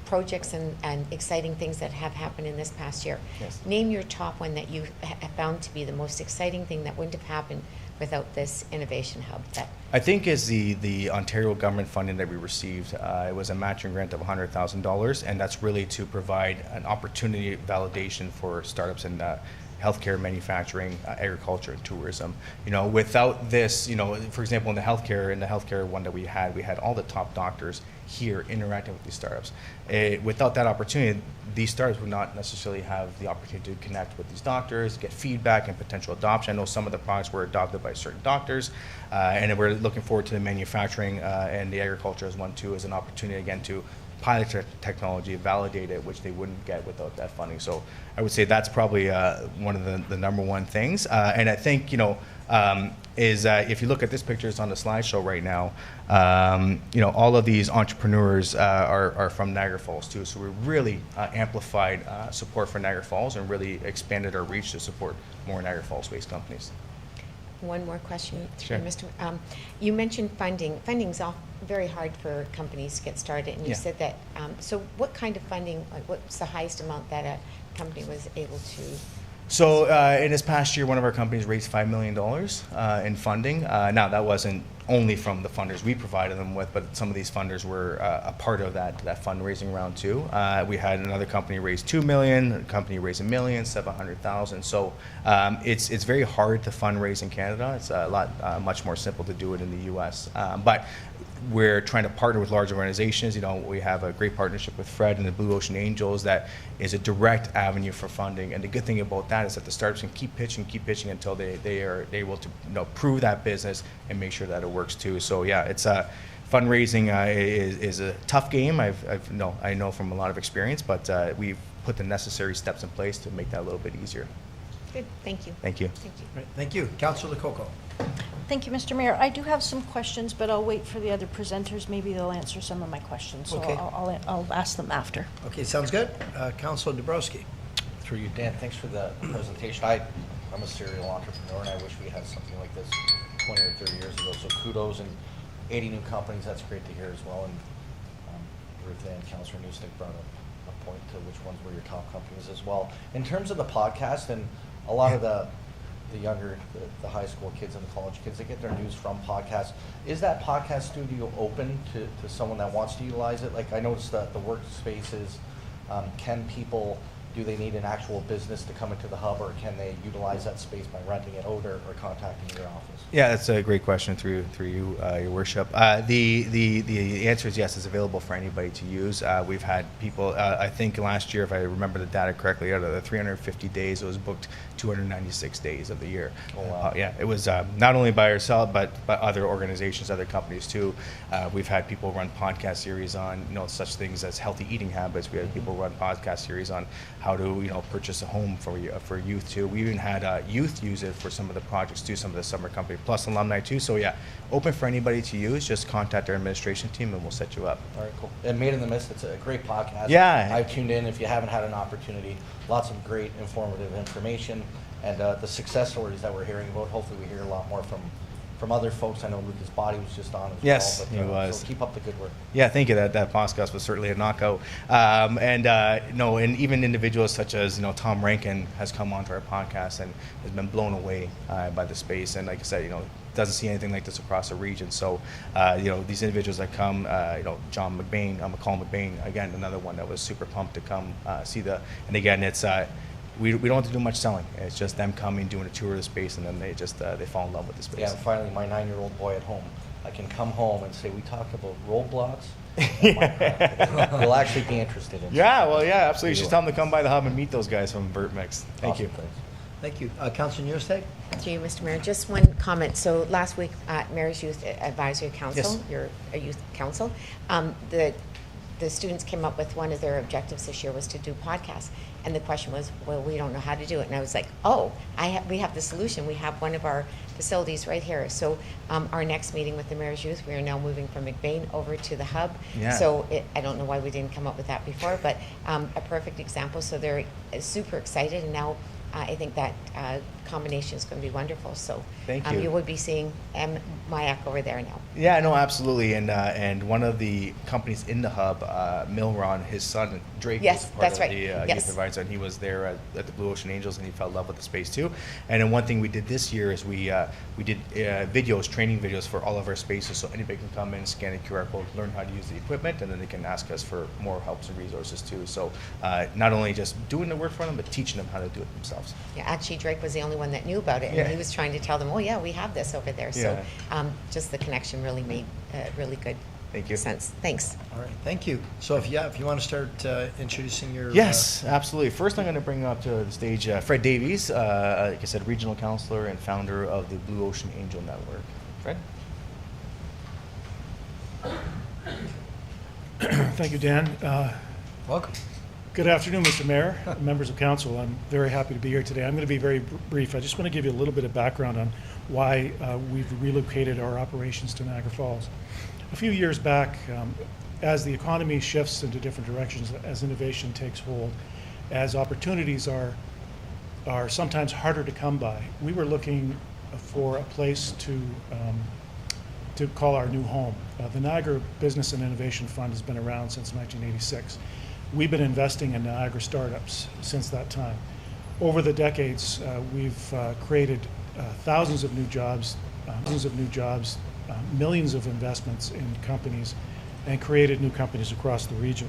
projects and exciting things that have happened in this past year. Yes. Name your top one that you have found to be the most exciting thing that wouldn't have happened without this innovation hub. That I think is the Ontario government funding that we received. It was a matching grant of $100,000, and that's really to provide an opportunity validation for startups in healthcare, manufacturing, agriculture, and tourism. Without this, for example, in the healthcare one that we had all the top doctors here interacting with these startups. Without that opportunity, these startups would not necessarily have the opportunity to connect with these doctors, get feedback and potential adoption. I know some of the products were adopted by certain doctors, and we're looking forward to the manufacturing and the agriculture as one too, as an opportunity again to pilot technology, validate it, which they wouldn't get without that funding. So I would say that's probably one of the number one things. And I think, is if you look at this picture, it's on the slideshow right now, all of these entrepreneurs are from Niagara Falls too. So we really amplified support for Niagara Falls and really expanded our reach to support more Niagara Falls-based companies. one more question, Sure. Mr. You mentioned funding. Funding's very hard for companies to get started, and you Yeah. said that. So, what kind of funding? Like, what's the highest amount that a company was able to? So in this past year, one of our companies raised $5 million in funding. Now, that wasn't only from the funders we provided them with, but some of these funders were a part of that fundraising round too. We had another company raise $2 million, a company raised $1 million, $700,000. So it's very hard to fundraise in Canada. It's a lot much more simple to do it in the U.S. But we're trying to partner with large organizations. We have a great partnership with Fred and the Blue Ocean Angels that is a direct avenue for funding. And the good thing about that is that the startups can keep pitching until they are able to prove that business and make sure that it works too. So yeah, it's fundraising is a tough game. I know from a lot of experience, but we've put the necessary steps in place to make that a little bit easier. Good, thank you. Thank you. Thank you. Right, thank you. Councillor Lococo. Thank you, Mr. Mayor. I do have some questions, but I'll wait for the other presenters. Maybe they'll answer some of my questions, so Okay. I'll ask them after. Okay, sounds good. Councillor Dabrowski. Through you, Dan, thanks for the presentation. I'm a serial entrepreneur, and I wish we had something like this 20 or 30 years ago. So kudos, and 80 new companies, that's great to hear as well. And Ruth and Councillor Newstick brought up a point to which ones were your top companies as well. In terms of the podcast, and a lot of the younger, the high school kids and the college kids, they get their news from podcasts. Is that podcast studio open to someone that wants to utilize it? Like, I noticed that the workspaces, can people, do they need an actual business to come into the hub, or can they utilize that space by renting it out or contacting your office? Yeah, that's a great question through you, Your Worship. The answer is yes, it's available for anybody to use. We've had people, I think last year, if I remember the data correctly, out of the 350 days, it was booked 296 days of the year. Oh, wow. Yeah, it was not only by ourselves, but by other organizations, other companies too. We've had people run podcast series on, such things as healthy eating habits. We had people run podcast series on how to, purchase a home for youth too. We even had youth use it for some of the projects too, some of the summer company, plus alumni too. So yeah, open for anybody to use. Just contact our administration team and we'll set you up. All right, cool. And Made in the Mist, it's a great podcast. Yeah. I've tuned in. If you haven't had an opportunity, lots of great informative information, and the success stories that we're hearing about. Hopefully we hear a lot more from other folks. I know Lucas Body was just on as yes, well. He was. So keep up the good work. Yeah, thank you. That podcast was certainly a knockout. And even individuals such as Tom Rankin has come onto our podcast and has been blown away by the space. And like I said, doesn't see anything like this across the region. So these individuals that come, John McBain, McCall McBain, again another one that was super pumped to come see the. And again, it's. We don't have to do much selling. It's just them coming, doing a tour of the space, and then they just they fall in love with the space. Yeah, and finally, my 9-year-old boy at home, I can come home and say, we talked about roadblocks. We'll actually be interested in. Yeah, well, yeah, absolutely. You should tell them to come by the hub and meet those guys from BurtMix. Thank Awesome, you. thanks. Thank you. Councillor Newstead? To you, Mr. Mayor. Just one comment. So last week at Mayor's Youth Advisory Council, Yes. your youth council, the students came up with one of their objectives this year was to do podcasts. And the question was, well, we don't know how to do it. And I was like, we have the solution. We have one of our facilities right here. So our next meeting with the Mayor's Youth, we are now moving from McBain over to the hub. Yeah. So I don't know why we didn't come up with that before, but a perfect example. So they're super excited, and now I think that combination is going to be wonderful. So Thank you. You will be seeing Mayak over there now. Yeah, no, absolutely. And one of the companies in the hub, Milron, his son Drake, Yes, was part that's of right. the Yes. youth advisor, and he was there at the Blue Ocean Angels, and he fell in love with the space too. And then one thing we did this year is we did videos, training videos for all of our spaces, so anybody can come in, scan a QR code, learn how to use the equipment, and then they can ask us for more helps and resources too. So not only just doing the work for them, but teaching them how to do it themselves. Yeah, actually, Drake was the only one that knew about it, and Yeah. he was trying to tell them, oh yeah, we have this over there. So Yeah. just the connection really made really good Thank you. sense. Thanks. All right, thank you. So if you want to start introducing your... Yes, absolutely. First, I'm going to bring up to the stage Fred Davies, like I said, regional counselor and founder of the Blue Ocean Angel Network. Fred? Thank you, Dan. Welcome. Good afternoon, Mr. Mayor, members of council. I'm very happy to be here today. I'm going to be very brief. I just want to give you a little bit of background on why we've relocated our operations to Niagara Falls. A few years back, as the economy shifts into different directions, as innovation takes hold, as opportunities are sometimes harder to come by, we were looking for a place to call our new home. The Niagara Business and Innovation Fund has been around since 1986. We've been investing in Niagara startups since that time. Over the decades, we've created thousands of new jobs, millions of investments in companies, and created new companies across the region.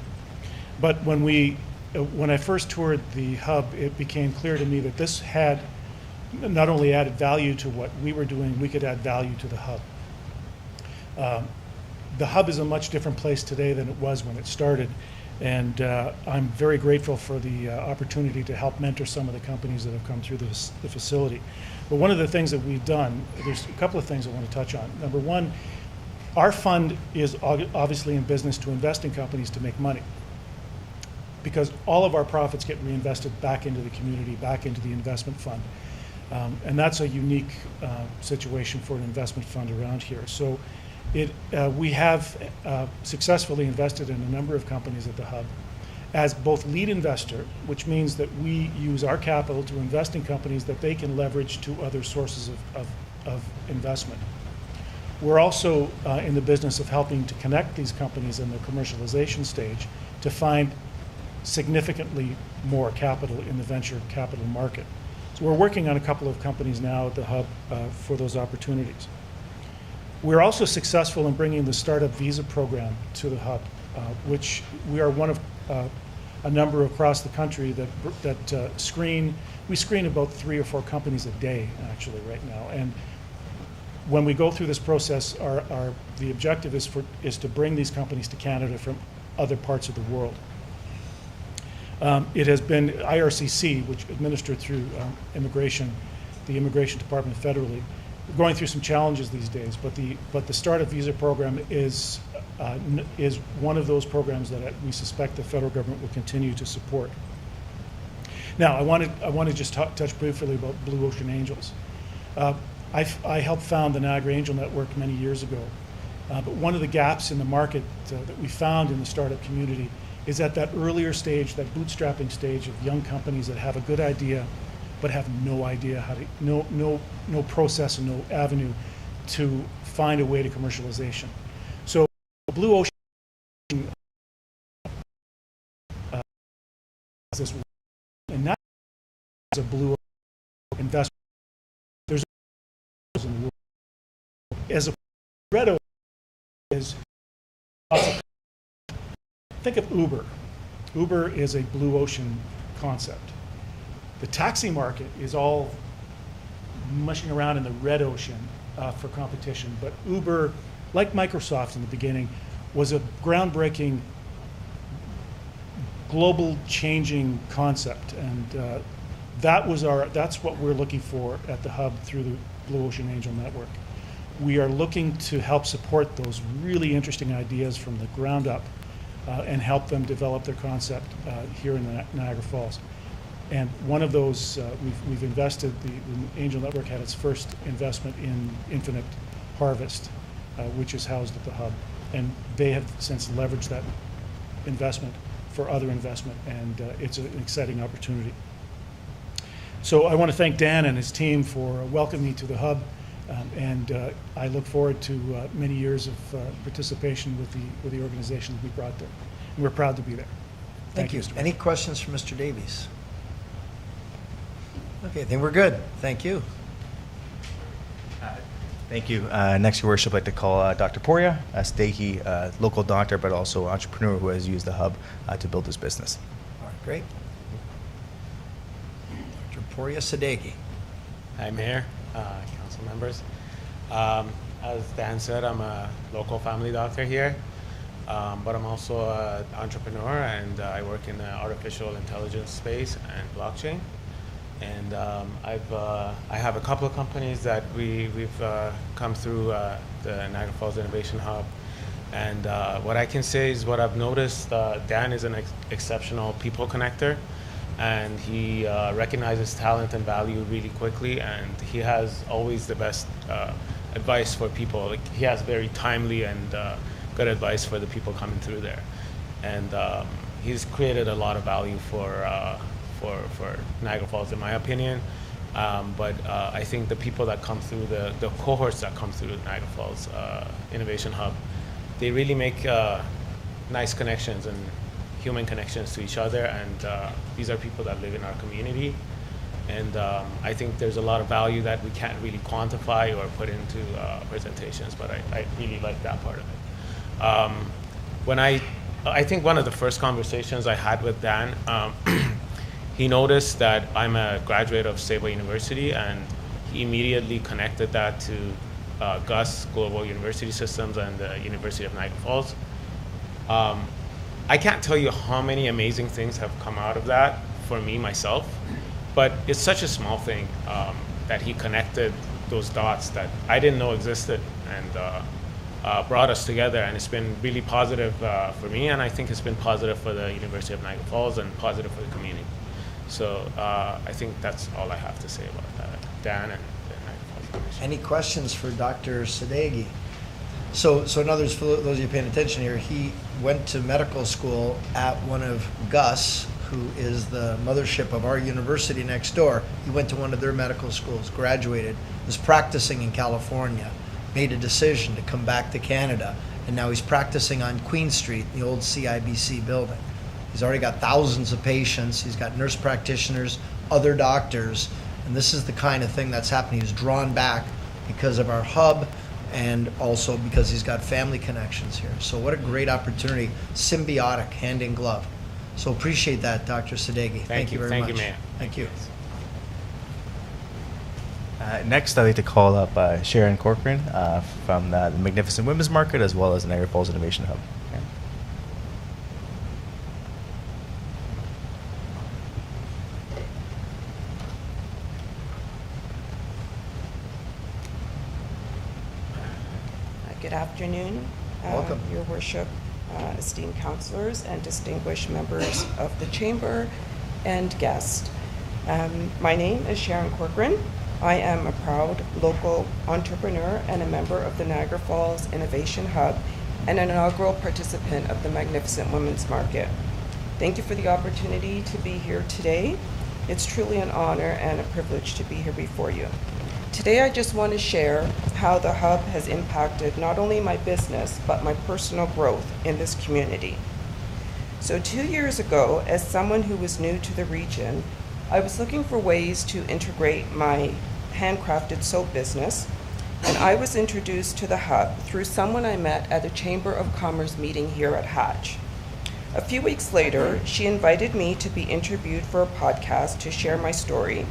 But when I first toured the hub, it became clear to me that this had not only added value to what we were doing, we could add value to the hub. The hub is a much different place today than it was when it started, and I'm very grateful for the opportunity to help mentor some of the companies that have come through the facility. But one of the things that we've done, there's a couple of things I want to touch on. Number one, Our fund is obviously in business to invest in companies to make money, because all of our profits get reinvested back into the community, back into the investment fund. And that's a unique situation for an investment fund around here. So we have successfully invested in a number of companies at the Hub as both lead investor, which means that we use our capital to invest in companies that they can leverage to other sources of investment. We're also in the business of helping to connect these companies in the commercialization stage to find significantly more capital in the venture capital market. So we're working on a couple of companies now at the Hub for those opportunities. We're also successful in bringing the startup visa program to the Hub, which we are one of a number across the country that screen. We screen about 3 or 4 companies a day actually right now. And when we go through this process, the objective is to bring these companies to Canada from other parts of the world. It has been IRCC, which administered through immigration, the Immigration Department federally, going through some challenges these days. But the Startup Visa program is one of those programs that we suspect the federal government will continue to support. Now, I want to just touch briefly about Blue Ocean Angels. I helped found the Niagara Angel Network many years ago. But one of the gaps in the market that we found in the startup community is at that earlier stage, that bootstrapping stage of young companies that have a good idea, but have no idea how to, no process and no avenue to find a way to commercialization. So Blue Ocean this, and that is a Blue Ocean investment. There's in the world as a red ocean is. Think of Uber. Uber is a blue ocean concept. The taxi market is all mushing around in the red ocean for competition, but Uber, like Microsoft in the beginning, was a groundbreaking, global changing concept, and that's what we're looking for at the Hub through the Blue Ocean Angel Network. We are looking to help support those really interesting ideas from the ground up. And help them develop their concept here in the Niagara Falls. And one of those, we've invested, the Angel Network had its first investment in Infinite Harvest, which is housed at the Hub. And they have since leveraged that investment for other investment, and it's an exciting opportunity. So I want to thank Dan and his team for welcoming me to the Hub. And I look forward to many years of participation with the organization that we brought there. And we're proud to be there. Thank you. Mr. Mayor. Any questions for Mr. Davies? Okay, I think we're good. Thank you. Thank you. Next, Your Worship, I'd like to call Dr. Poria Sadeghi, local doctor, but also entrepreneur who has used the Hub to build his business. All right, great. Dr. Poria Sadeghi. Hi, Mayor, council members. As Dan said, I'm a local family doctor here, but I'm also an entrepreneur, and I work in the artificial intelligence space and blockchain. And I have a couple of companies that we've come through the Niagara Falls Innovation Hub. And what I can say is what I've noticed, Dan is an exceptional people connector, and he recognizes talent and value really quickly, and he has always the best advice for people. Like, he has very timely and good advice for the people coming through there. And he's created a lot of value for Niagara Falls, in my opinion. But I think the people that come through, the cohorts that come through the Niagara Falls Innovation Hub, they really make nice connections and human connections to each other. And these are people that live in our community. And I think there's a lot of value that we can't really quantify or put into presentations, but I really like that part of it. I think one of the first conversations I had with Dan, he noticed that I'm a graduate of Sable University, and he immediately connected that to GUS, Global University Systems, and the University of Niagara Falls. I can't tell you how many amazing things have come out of that for me, myself, but it's such a small thing that he connected those dots that I didn't know existed. And brought us together, and it's been really positive for me, and I think it's been positive for the University of Niagara Falls and positive for the community. So I think that's all I have to say about that, Dan and the Niagara Falls Innovation. Any questions for Dr. Sadeghi? So in others, for those of you paying attention here, he went to medical school at one of Gus, who is the mothership of our university next door. He went to one of their medical schools, graduated, was practicing in California, made a decision to come back to Canada, and now he's practicing on Queen Street, the old CIBC building. He's already got thousands of patients. He's got nurse practitioners, other doctors, and this is the kind of thing that's happening. He's drawn back because of our hub and also because he's got family connections here. So what a great opportunity, symbiotic, hand in glove. So appreciate that, Dr. Sadeghi. Thank you very much. Thank you, Mayor. Thank you. Next, I'd like to call up Sharon Corcoran from the Magnificent Women's Market as well as the Niagara Falls Innovation Hub. Okay. Good afternoon, Welcome. Your Worship, esteemed councillors and distinguished members of the Chamber and guests. My name is Sharon Corcoran. I am a proud local entrepreneur and a member of the Niagara Falls Innovation Hub and an inaugural participant of the Magnificent Women's Market. Thank you for the opportunity to be here today. It's truly an honor and a privilege to be here before you. Today I just want to share how the Hub has impacted not only my business, but my personal growth in this community. So 2 years ago, as someone who was new to the region, I was looking for ways to integrate my handcrafted soap business, and I was introduced to the Hub through someone I met at a Chamber of Commerce meeting here at Hatch. A few weeks later, she invited me to be interviewed for a podcast to share my story,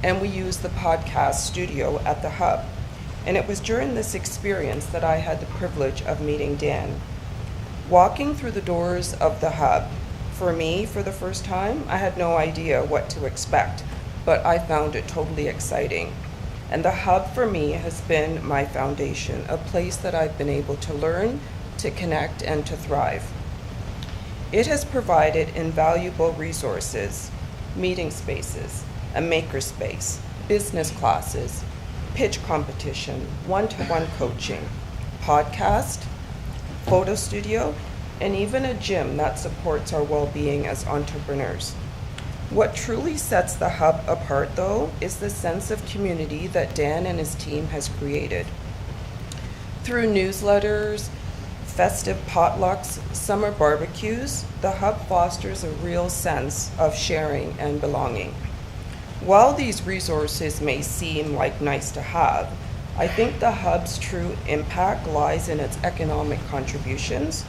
and we used the podcast studio at the Hub. And it was during this experience that I had the privilege of meeting Dan. Walking through the doors of the Hub, for me, for the first time, I had no idea what to expect, but I found it totally exciting. And the Hub for me has been my foundation, a place that I've been able to learn, to connect, and to thrive. It has provided invaluable resources, meeting spaces, a makerspace, business classes, pitch competition, one-to-one coaching, podcast, photo studio, and even a gym that supports our well-being as entrepreneurs. What truly sets the Hub apart, though, is the sense of community that Dan and his team has created. Through newsletters, festive potlucks, summer barbecues, the Hub fosters a real sense of sharing and belonging. While these resources may seem like nice to have, I think the Hub's true impact lies in its economic contributions,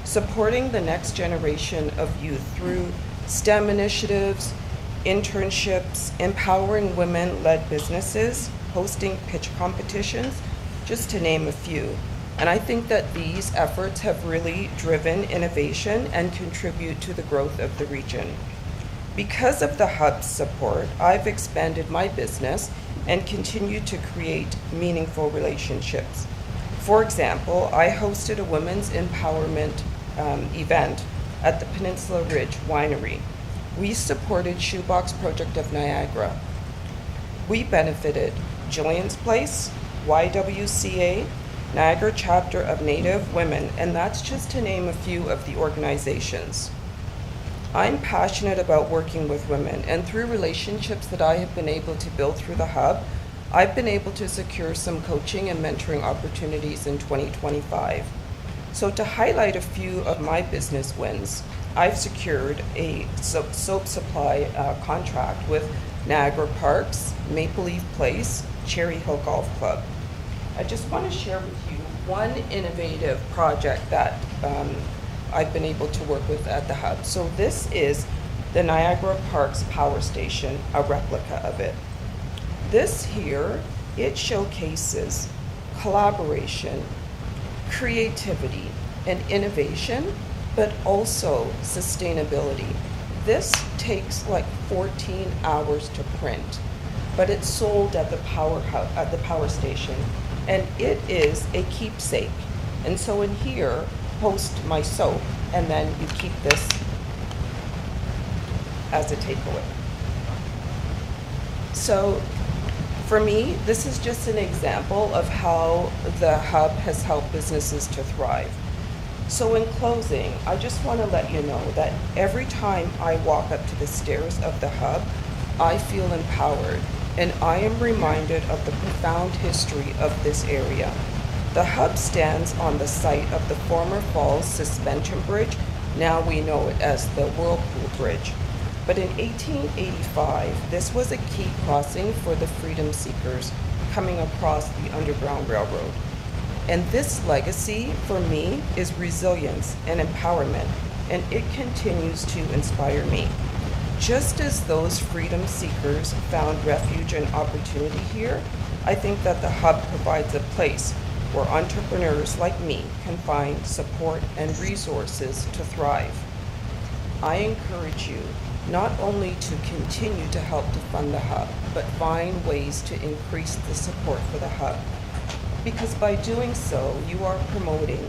supporting the next generation of youth through STEM initiatives, internships, empowering women-led businesses, hosting pitch competitions, just to name a few. And I think that these efforts have really driven innovation and contribute to the growth of the region. Because of the Hub's support, I've expanded my business and continue to create meaningful relationships. For example, I hosted a women's empowerment event at the Peninsula Ridge Winery. We supported Shoebox Project of Niagara. We benefited Jillian's Place, YWCA, Niagara Chapter of Native Women, and that's just to name a few of the organizations. I'm passionate about working with women, and through relationships that I have been able to build through the Hub, I've been able to secure some coaching and mentoring opportunities in 2025. So to highlight a few of my business wins, I've secured a soap supply contract with Niagara Parks, Maple Leaf Place, Cherry Hill Golf Club. I just want to share with you one innovative project that I've been able to work with at the Hub. So this is the Niagara Parks Power Station, a replica of it. This here, it showcases collaboration, creativity, and innovation, but also sustainability. This takes like 14 hours to print, but it's sold at the power station, and it is a keepsake. And so in here, host my soap, and then you keep this as a takeaway. So for me, this is just an example of how the hub has helped businesses to thrive. So in closing, I just want to let you know that every time I walk up to the stairs of the hub, I feel empowered, and I am reminded of the profound history of this area. The hub stands on the site of the former Falls Suspension Bridge. Now we know it as the Whirlpool Bridge. But in 1885, this was a key crossing for the freedom seekers coming across the Underground Railroad. And this legacy, for me, is resilience and empowerment, and it continues to inspire me. Just as those freedom seekers found refuge and opportunity here, I think that the hub provides a place where entrepreneurs like me can find support and resources to thrive. I encourage you not only to continue to help to fund the hub, but find ways to increase the support for the hub. Because by doing so, you are promoting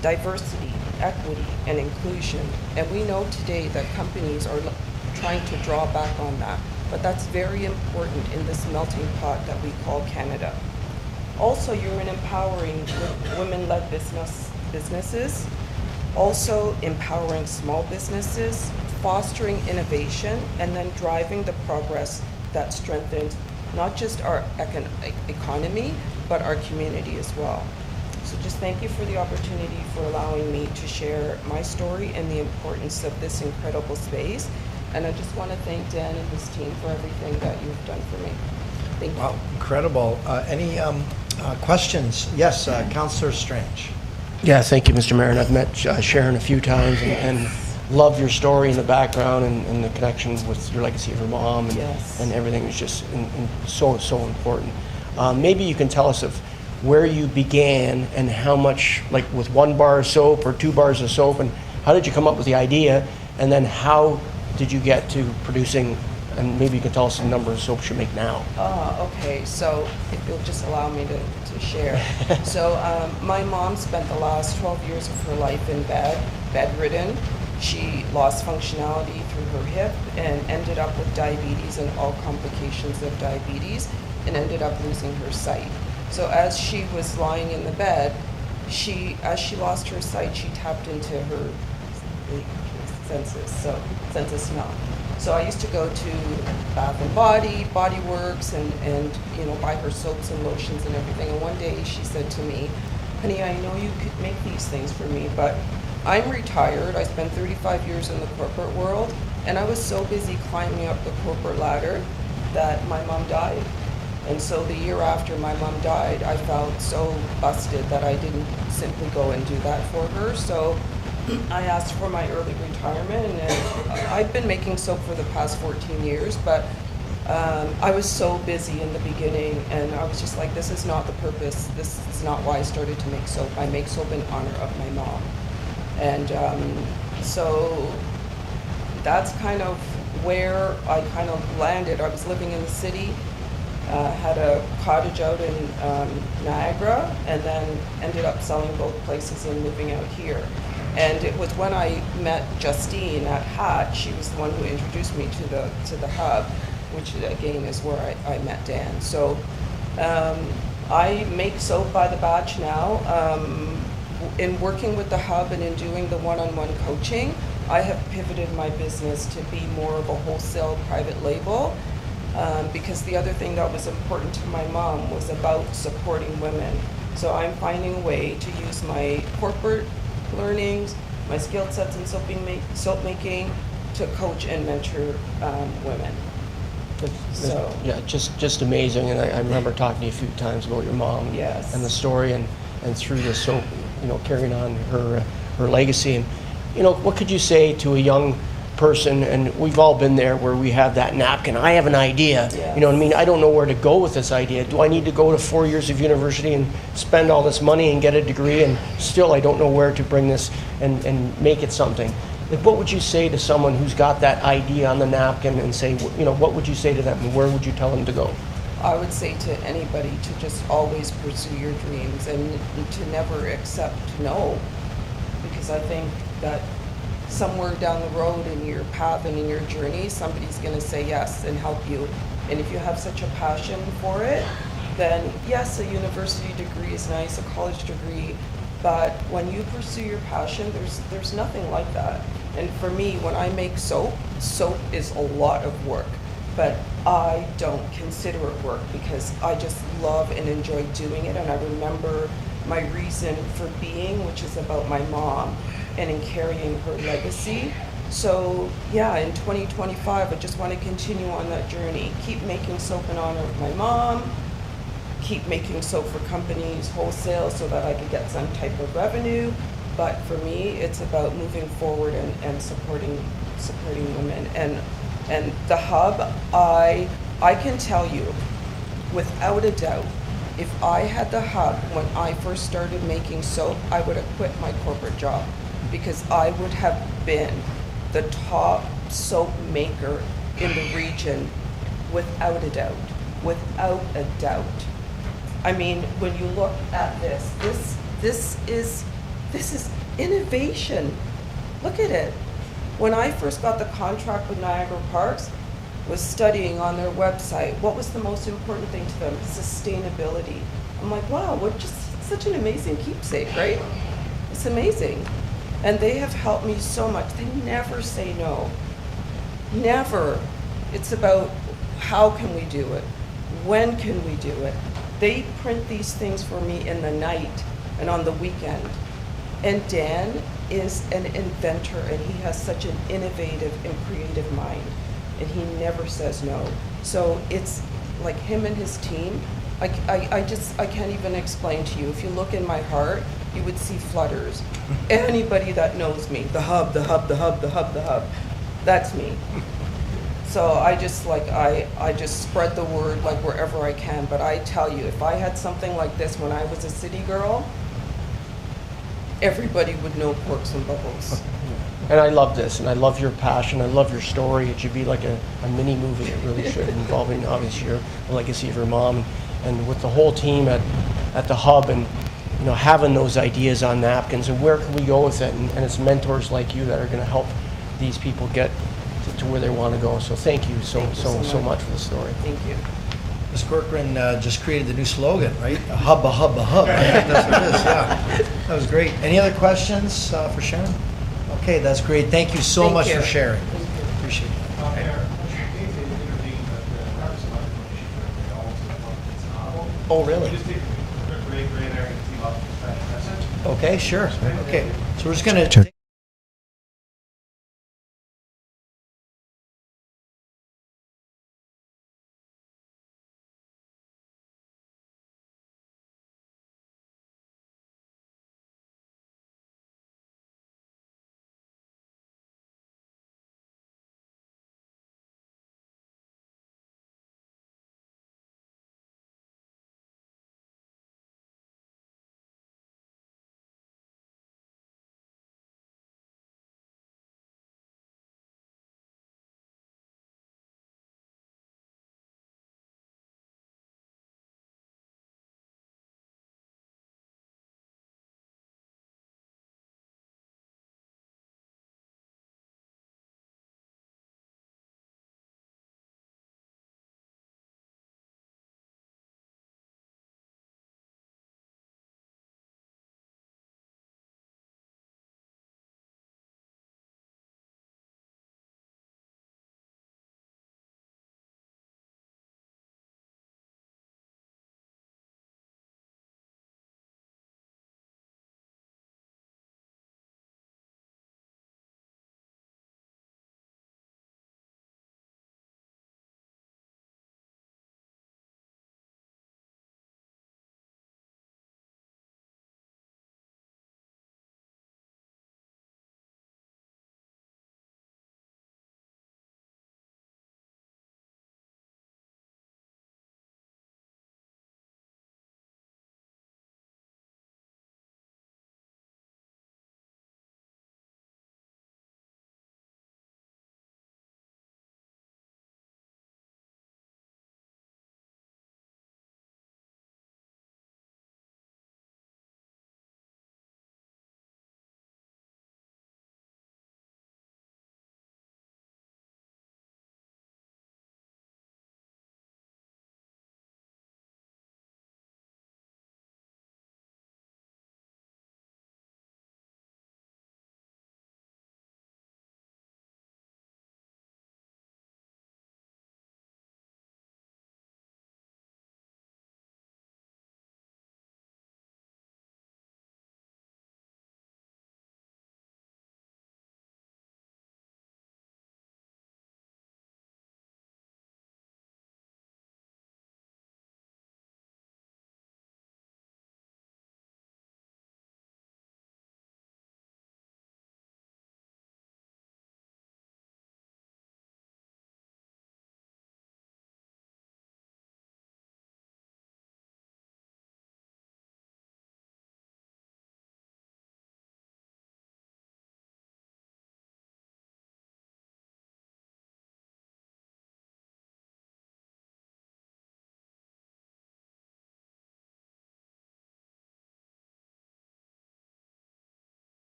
diversity, equity, and inclusion. And we know today that companies are trying to draw back on that. But that's very important in this melting pot that we call Canada. Also, you're empowering women-led businesses, also empowering small businesses, fostering innovation, and then driving the progress that strengthens not just our economy, but our community as well. So just thank you for the opportunity for allowing me to share my story and the importance of this incredible space. And I just want to thank Dan and his team for everything that you've done for me. Thank you. Wow, incredible. Any questions? Yes, Councillor Strange. Yeah, thank you, Mr. Mayor. And I've met Sharon a few times and love your story and the background and the connection with your legacy of your mom and everything is just so important. Maybe you can tell us of where you began and how much, like with 1 bar of soap or 2 bars of soap, and how did you come up with the idea, and then how did you get to producing, and maybe you can tell us the number of soaps you make now. Okay, so if you'll just allow me to share. So my mom spent the last 12 years of her life in bedridden. She lost functionality through her hip and ended up with diabetes and all complications of diabetes, and ended up losing her sight. So as she was lying in the bed, as she lost her sight, she tapped into her senses smell. So I used to go to Bath and Body, Body Works, and buy her soaps and lotions and everything. And one day she said to me, "Honey, I know you could make these things for me, but I'm retired. I spent 35 years in the corporate world, and I was so busy climbing up the corporate ladder that my mom died. And so the year after my mom died, I felt so busted that I didn't simply go and do that for her. So I asked for my early retirement, and I've been making soap for the past 14 years, but I was so busy in the beginning, and I was just like, this is not the purpose. This is not why I started to make soap. I make soap in honor of my mom. And so that's kind of where I kind of landed. I was living in the city, had a cottage out in Niagara, and then ended up selling both places and moving out here. And it was when I met Justine at HAT, she was the one who introduced me to the hub, which again is where I met Dan. So I make soap by the batch now. In working with the hub and in doing the one-on-one coaching, I have pivoted my business to be more of a wholesale private label, because the other thing that was important to my mom was about supporting women. So I'm finding a way to use my corporate learnings, my skill sets in soap making to coach and mentor women. So yeah, just amazing. And I remember talking to you a few times about your mom and the story, and through the soap, carrying on her legacy. And what could you say to a young person, and we've all been there, where we have that napkin, I have an idea, you know what I mean, I don't know where to go with this idea. Do I need to go to 4 years of university and spend all this money and get a degree, and still I don't know where to bring this and make it something? Like, what would you say to someone who's got that idea on the napkin, and say, what would you say to them, and where would you tell them to go? I would say to anybody to just always pursue your dreams and to never accept no, because I think that somewhere down the road in your path and in your journey, somebody's going to say yes and help you. And if you have such a passion for it, then yes, a university degree is nice, a college degree, but when you pursue your passion, there's nothing like that. And for me, when I make soap, soap is a lot of work, but I don't consider it work because I just love and enjoy doing it. And I remember my reason for being, which is about my mom and in carrying her legacy. So yeah, in 2025, I just want to continue on that journey. Keep making soap in honor of my mom, keep making soap for companies wholesale so that I could get some type of revenue. But for me, it's about moving forward and supporting women. And the hub, I can tell you, without a doubt, if I had the hub when I first started making soap, I would have quit my corporate job because I would have been the top soap maker in the region without a doubt. Without a doubt. I mean, when you look at this is innovation. Look at it. When I first got the contract with Niagara Parks, was studying on their website, what was the most important thing to them? Sustainability. I'm like, wow, what just such an amazing keepsake, right? It's amazing. And they have helped me so much. They never say no. Never. It's about how can we do it? When can we do it? They print these things for me in the night and on the weekend. And Dan is an inventor and he has such an innovative and creative mind. And he never says no. So it's like him and his team. I can't even explain to you. If you look in my heart, you would see flutters. Anybody that knows me, the hub, that's me. So I just spread the word like wherever I can. But I tell you, if I had something like this when I was a city girl, everybody would know Corks and Bubbles. And I love this, and I love your passion, I love your story. It should be like a mini movie, it really should, involving obviously the legacy of your mom, and with the whole team at the hub, and having those ideas on napkins, and where can we go with it, and it's mentors like you that are going to help these people get to where they want to go. So thank you so much for the story. Thank you. Ms. Corcoran just created the new slogan, right? A hub, a hub, a hub. I think that's what it is, yeah. That was great. Any other questions for Sharon? Okay, that's great. Thank you so much for sharing. Appreciate it. Oh, really? Okay, sure. Okay, so we're just going to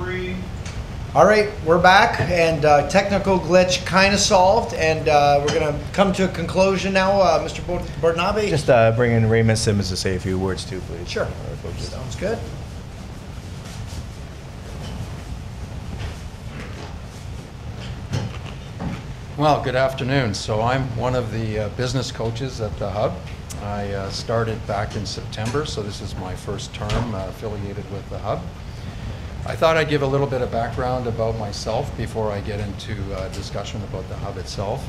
3. All right, we're back, and technical glitch kind of solved, and we're going to come to a conclusion now. Mr. Bordenave? Just bring in Raymond Simmons to say a few words too, please. Sure. Sounds good. Well, good afternoon. So I'm one of the business coaches at the Hub. I started back in September, so this is my first term affiliated with the Hub. I thought I'd give a little bit of background about myself before I get into discussion about the Hub itself.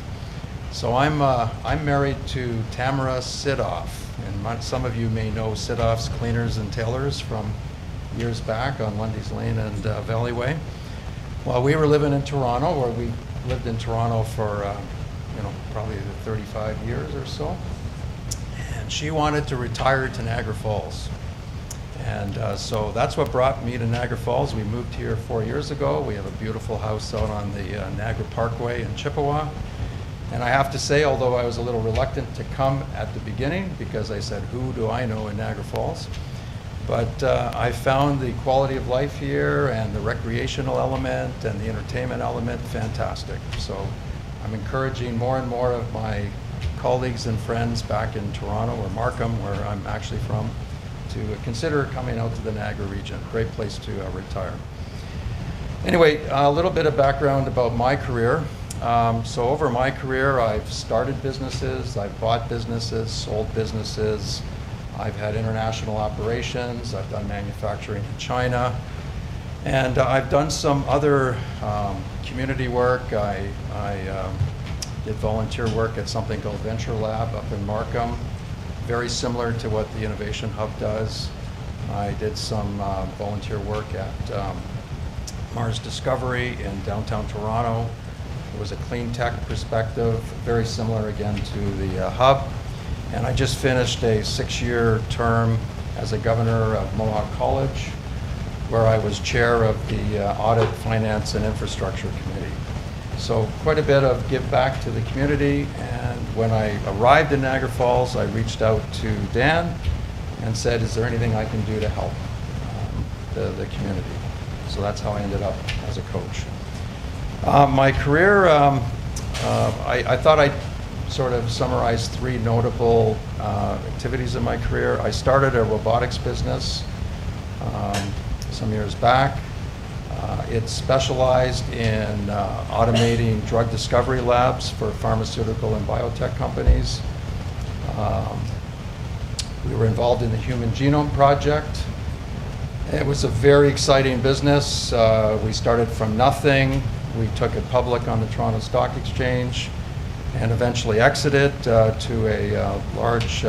So I'm married to Tamara Sidoff, and some of you may know Sidoff's Cleaners and Tailors from years back on Lundy's Lane and Valley Way. Well, we were living in Toronto, where we lived in Toronto for probably 35 years or so, and she wanted to retire to Niagara Falls. And so that's what brought me to Niagara Falls. We moved here 4 years ago. We have a beautiful house out on the Niagara Parkway in Chippewa. And I have to say, although I was a little reluctant to come at the beginning, because I said, who do I know in Niagara Falls? But I found the quality of life here and the recreational element and the entertainment element fantastic. So I'm encouraging more and more of my colleagues and friends back in Toronto or Markham, where I'm actually from, to consider coming out to the Niagara region. Great place to retire. Anyway, a little bit of background about my career. So over my career, I've started businesses, I've bought businesses, sold businesses. I've had international operations. I've done manufacturing in China. And I've done some other community work. I did volunteer work at something called Venture Lab up in Markham, very similar to what the Innovation Hub does. I did some volunteer work at Mars Discovery in downtown Toronto. It was a clean tech perspective, very similar again to the Hub. And I just finished a 6-year term as a governor of Mohawk College, where I was chair of the Audit, Finance, and Infrastructure Committee. So quite a bit of give back to the community. And when I arrived in Niagara Falls, I reached out to Dan and said, is there anything I can do to help the community? So that's how I ended up as a coach. My career, I thought I'd sort of summarize 3 notable activities in my career. I started a robotics business some years back. It specialized in automating drug discovery labs for pharmaceutical and biotech companies. We were involved in the Human Genome Project. It was a very exciting business. We started from nothing. We took it public on the Toronto Stock Exchange and eventually exited to a large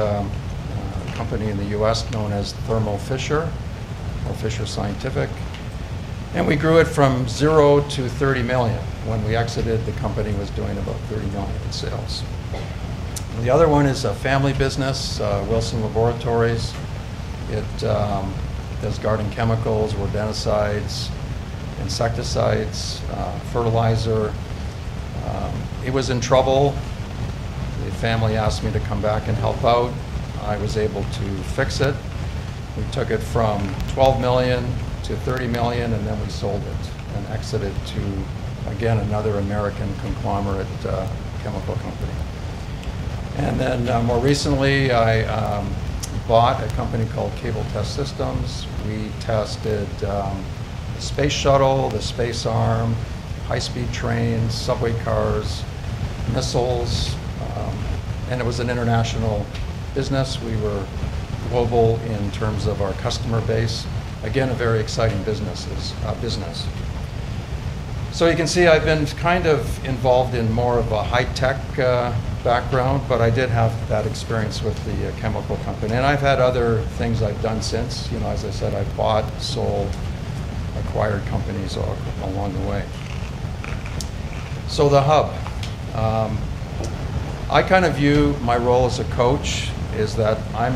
company in the US known as Thermo Fisher, or Fisher Scientific. And we grew it from 0 to 30 million. When we exited, the company was doing about 30 million in sales. And the other one is a family business, Wilson Laboratories. It does garden chemicals, rodenticides, insecticides, fertilizer. It was in trouble. The family asked me to come back and help out. I was able to fix it. We took it from 12 million to 30 million, and then we sold it and exited to, again, another American conglomerate chemical company. And then more recently, I bought a company called Cable Test Systems. We tested the space shuttle, the space arm, high-speed trains, subway cars, missiles, and it was an international business. We were global in terms of our customer base. Again, a very exciting business. So you can see I've been kind of involved in more of a high-tech background, but I did have that experience with the chemical company. And I've had other things I've done since. You know, as I said, I've bought, sold, acquired companies along the way. So the Hub. I kind of view my role as a coach is that I'm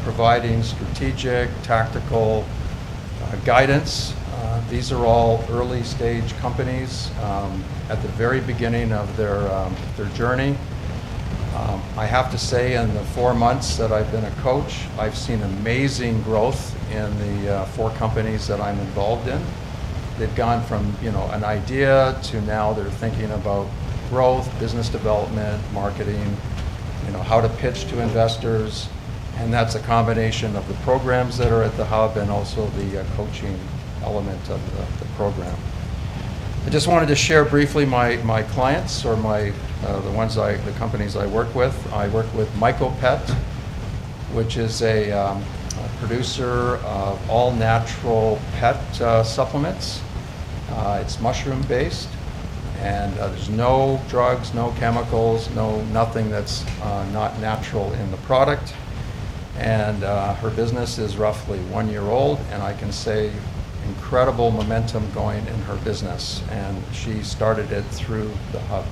providing strategic, tactical guidance. These are all early stage companies at the very beginning of their journey. I have to say, in the 4 months that I've been a coach, I've seen amazing growth in the 4 companies that I'm involved in. They've gone from, an idea to now they're thinking about growth, business development, marketing, how to pitch to investors. And that's a combination of the programs that are at the Hub and also the coaching element of the program. I just wanted to share briefly my clients, or the companies I work with. I work with MycoPet, which is a producer of all natural pet supplements. It's mushroom based, and there's no drugs, no chemicals, nothing that's not natural in the product. And her business is roughly 1 year old, and I can say incredible momentum going in her business, and she started it through the Hub.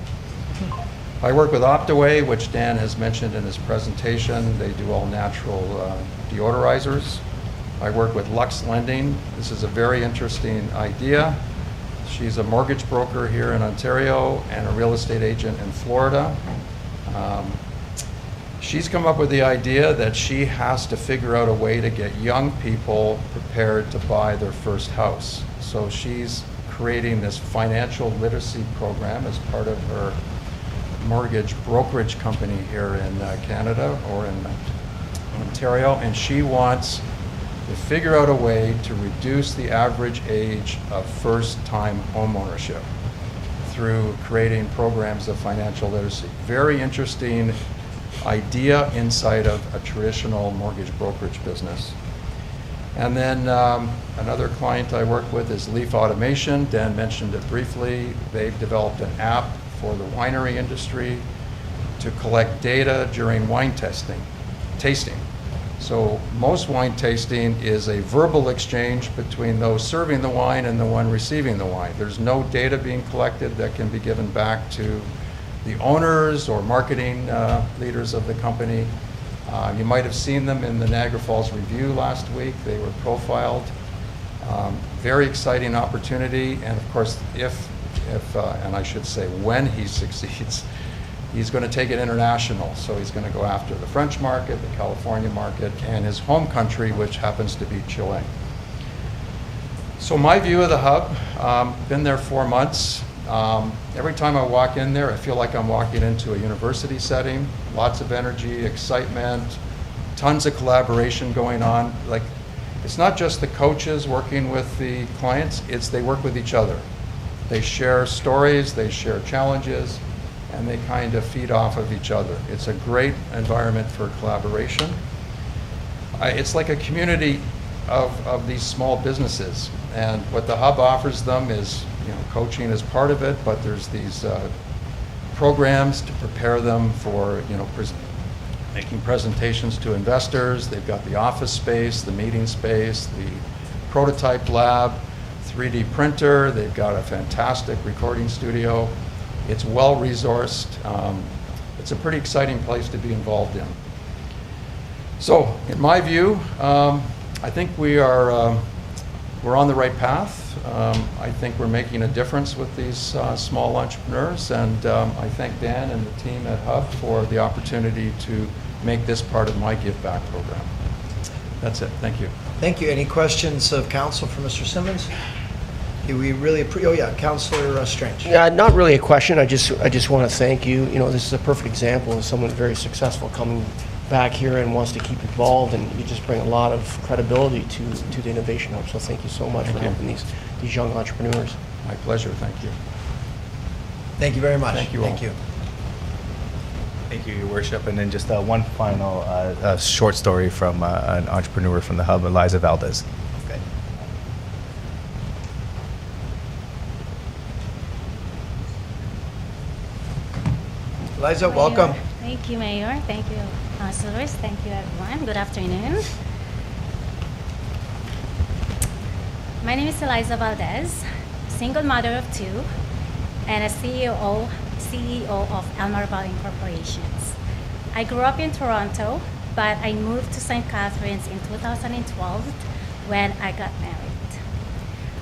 I work with Optaway, which Dan has mentioned in his presentation. They do all natural deodorizers. I work with Lux Lending. This is a very interesting idea. She's a mortgage broker here in Ontario and a real estate agent in Florida. She's come up with the idea that she has to figure out a way to get young people prepared to buy their first house. So she's creating this financial literacy program as part of her mortgage brokerage company here in Canada, or in Ontario, and she wants to figure out a way to reduce the average age of first-time homeownership through creating programs of financial literacy. Very interesting idea inside of a traditional mortgage brokerage business. And then another client I work with is Leaf Automation. Dan mentioned it briefly. They've developed an app for the winery industry to collect data during wine tasting. So most wine tasting is a verbal exchange between those serving the wine and the one receiving the wine. There's no data being collected that can be given back to the owners or marketing leaders of the company. You might have seen them in the Niagara Falls Review last week. They were profiled. Very exciting opportunity, and of course, and I should say when he succeeds, he's going to take it international. So he's going to go after the French market, the California market, and his home country, which happens to be Chile. So my view of the Hub, been there 4 months. Every time I walk in there, I feel like I'm walking into a university setting. Lots of energy, excitement, tons of collaboration going on. Like, it's not just the coaches working with the clients, they work with each other. They share stories, they share challenges, and they kind of feed off of each other. It's a great environment for collaboration. It's like a community of these small businesses, and what the Hub offers them is, coaching is part of it, but there's these programs to prepare them for, making presentations to investors. They've got the office space, the meeting space, the prototype lab, 3D printer. They've got a fantastic recording studio. It's well resourced. It's a pretty exciting place to be involved in. So, in my view, I think we're on the right path. I think we're making a difference with these small entrepreneurs, and I thank Dan and the team at Hub for the opportunity to make this part of my Give Back program. That's it. Thank you. Thank you. Any questions of council for Mr. Simmons? We really Councillor Strange. Yeah, not really a question. I just want to thank you. This is a perfect example of someone very successful coming back here and wants to keep involved, and you just bring a lot of credibility to the Innovation Hub. So thank you so much for helping these young entrepreneurs. My pleasure. Thank you. Thank you very much. Thank you all. Thank you. Thank you, Your Worship. And then just one final short story from an entrepreneur from the Hub, Eliza Valdez. Okay. Eliza, welcome. Thank you, Mayor. Thank you, councillors. Thank you, everyone. Good afternoon. My name is Eliza Valdez, single mother of two, and a CEO of Elmer Valley Corporations. I grew up in Toronto, but I moved to St. Catharines in 2012 when I got married.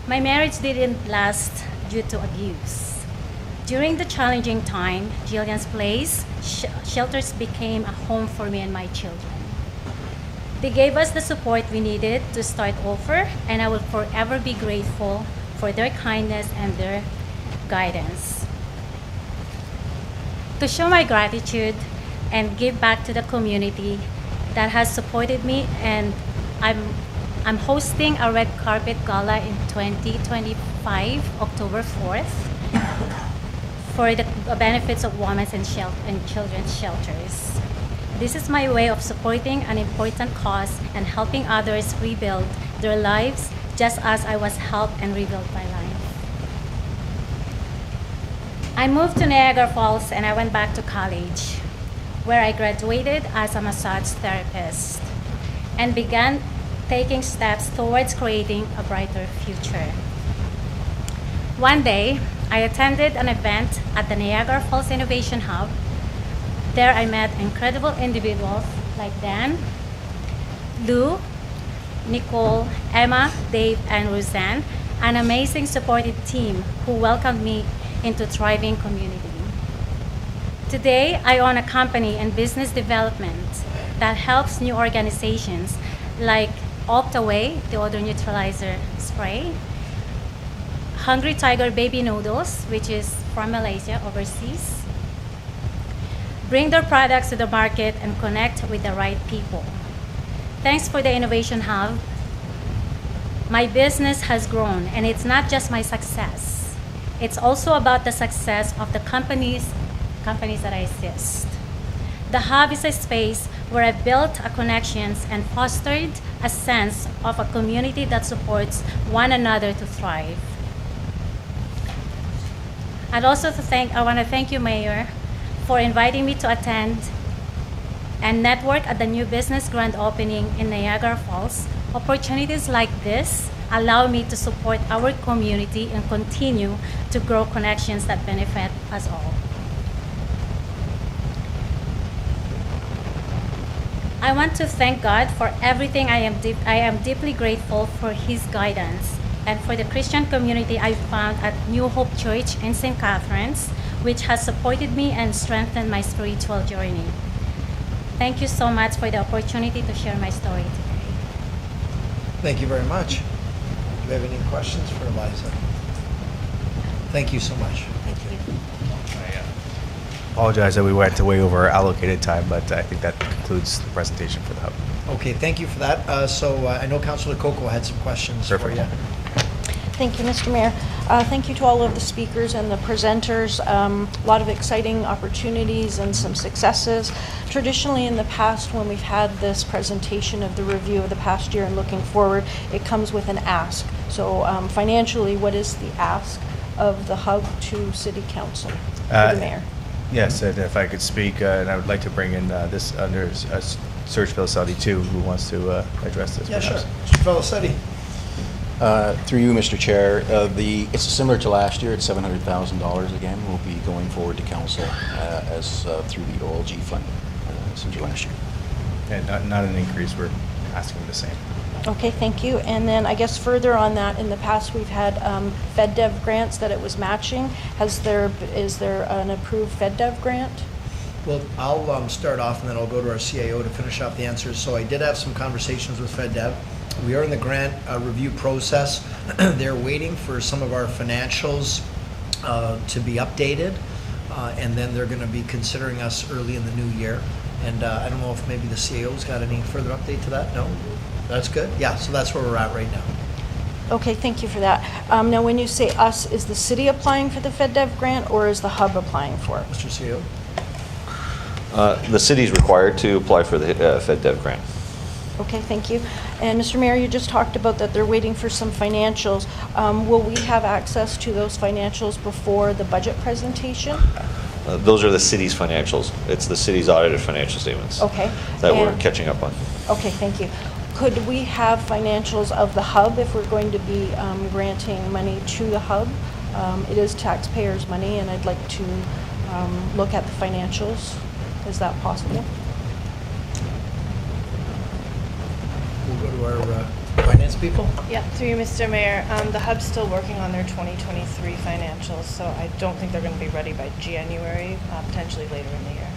My marriage didn't last due to abuse. During the challenging time, Jillian's Place shelters became a home for me and my children. They gave us the support we needed to start over, and I will forever be grateful for their kindness and their guidance. To show my gratitude and give back to the community that has supported me, and I'm hosting a red carpet gala in 2025, October 4th, for the benefits of women's and children's shelters. This is my way of supporting an important cause and helping others rebuild their lives just as I was helped and rebuilt my life. I moved to Niagara Falls and I went back to college, where I graduated as a massage therapist and began taking steps towards creating a brighter future. One day, I attended an event at the Niagara Falls Innovation Hub. There I met incredible individuals like Dan, Lou, Nicole, Emma, Dave, and Roseanne, an amazing supportive team who welcomed me into a thriving community. Today, I own a company in business development that helps new organizations like Optaway, the odor neutralizer spray, Hungry Tiger Baby Noodles, which is from Malaysia overseas, bring their products to the market and connect with the right people. Thanks for the Innovation Hub, my business has grown, and it's not just my success. It's also about the success of the companies that I assist. The Hub is a space where I built a connections and fostered a sense of a community that supports one another to thrive. I want to thank you, Mayor, for inviting me to attend and network at the new business grand opening in Niagara Falls. Opportunities like this allow me to support our community and continue to grow connections that benefit us all. I want to thank God for everything. I am deeply grateful for His guidance and for the Christian community I found at New Hope Church in St. Catharines, which has supported me and strengthened my spiritual journey. Thank you so much for the opportunity to share my story today. Thank you very much. Do you have any questions for Eliza? Thank you so much. Thank you. Apologize that we went way over our allocated time, but I think that concludes the presentation for the Hub. Okay, thank you for that. I know Councillor Coco had some questions for you. Thank you, Mr. Mayor. Thank you to all of the speakers and the presenters. A lot of exciting opportunities and some successes. Traditionally in the past, when we've had this presentation of the review of the past year and looking forward, it comes with an ask. So financially, what is the ask of the Hub to City Council, to the Mayor? Yes, and if I could speak, and I would like to bring in this under Serge Felicetti too, who wants to address this. Yeah, perhaps. sure. Mr. Felicetti. Through you, Mr. Chair, it's similar to last year. It's $700,000 again. We'll be going forward to council as through the OLG fund since last year. And not an increase. We're asking the same. Okay, thank you. And then I guess further on that, in the past we've had FedDev grants that it was matching. Is there an approved FedDev grant? Well, I'll start off and then I'll go to our CAO to finish off the answers. So I did have some conversations with FedDev. We are in the grant review process. They're waiting for some of our financials to be updated, and then they're going to be considering us early in the new year. And I don't know if maybe the CAO's got any further update to that. No? That's good? Yeah, so that's where we're at right now. Okay, thank you for that. Now, when you say us, is the city applying for the FedDev grant or is the Hub applying for it? Mr. CEO? The city's required to apply for the FedDev grant. Okay, thank you. And Mr. Mayor, you just talked about that they're waiting for some financials. Will we have access to those financials before the budget presentation? Those are the city's financials. It's the city's audited financial statements. Okay. That we're catching up on. Okay, thank you. Could we have financials of the Hub if we're going to be granting money to the Hub? It is taxpayers' money, and I'd like to look at the financials. Is that possible? We'll go to our finance people. Yeah, through you, Mr. Mayor. The Hub's still working on their 2023 financials, so I don't think they're going to be ready by January, potentially later in the year.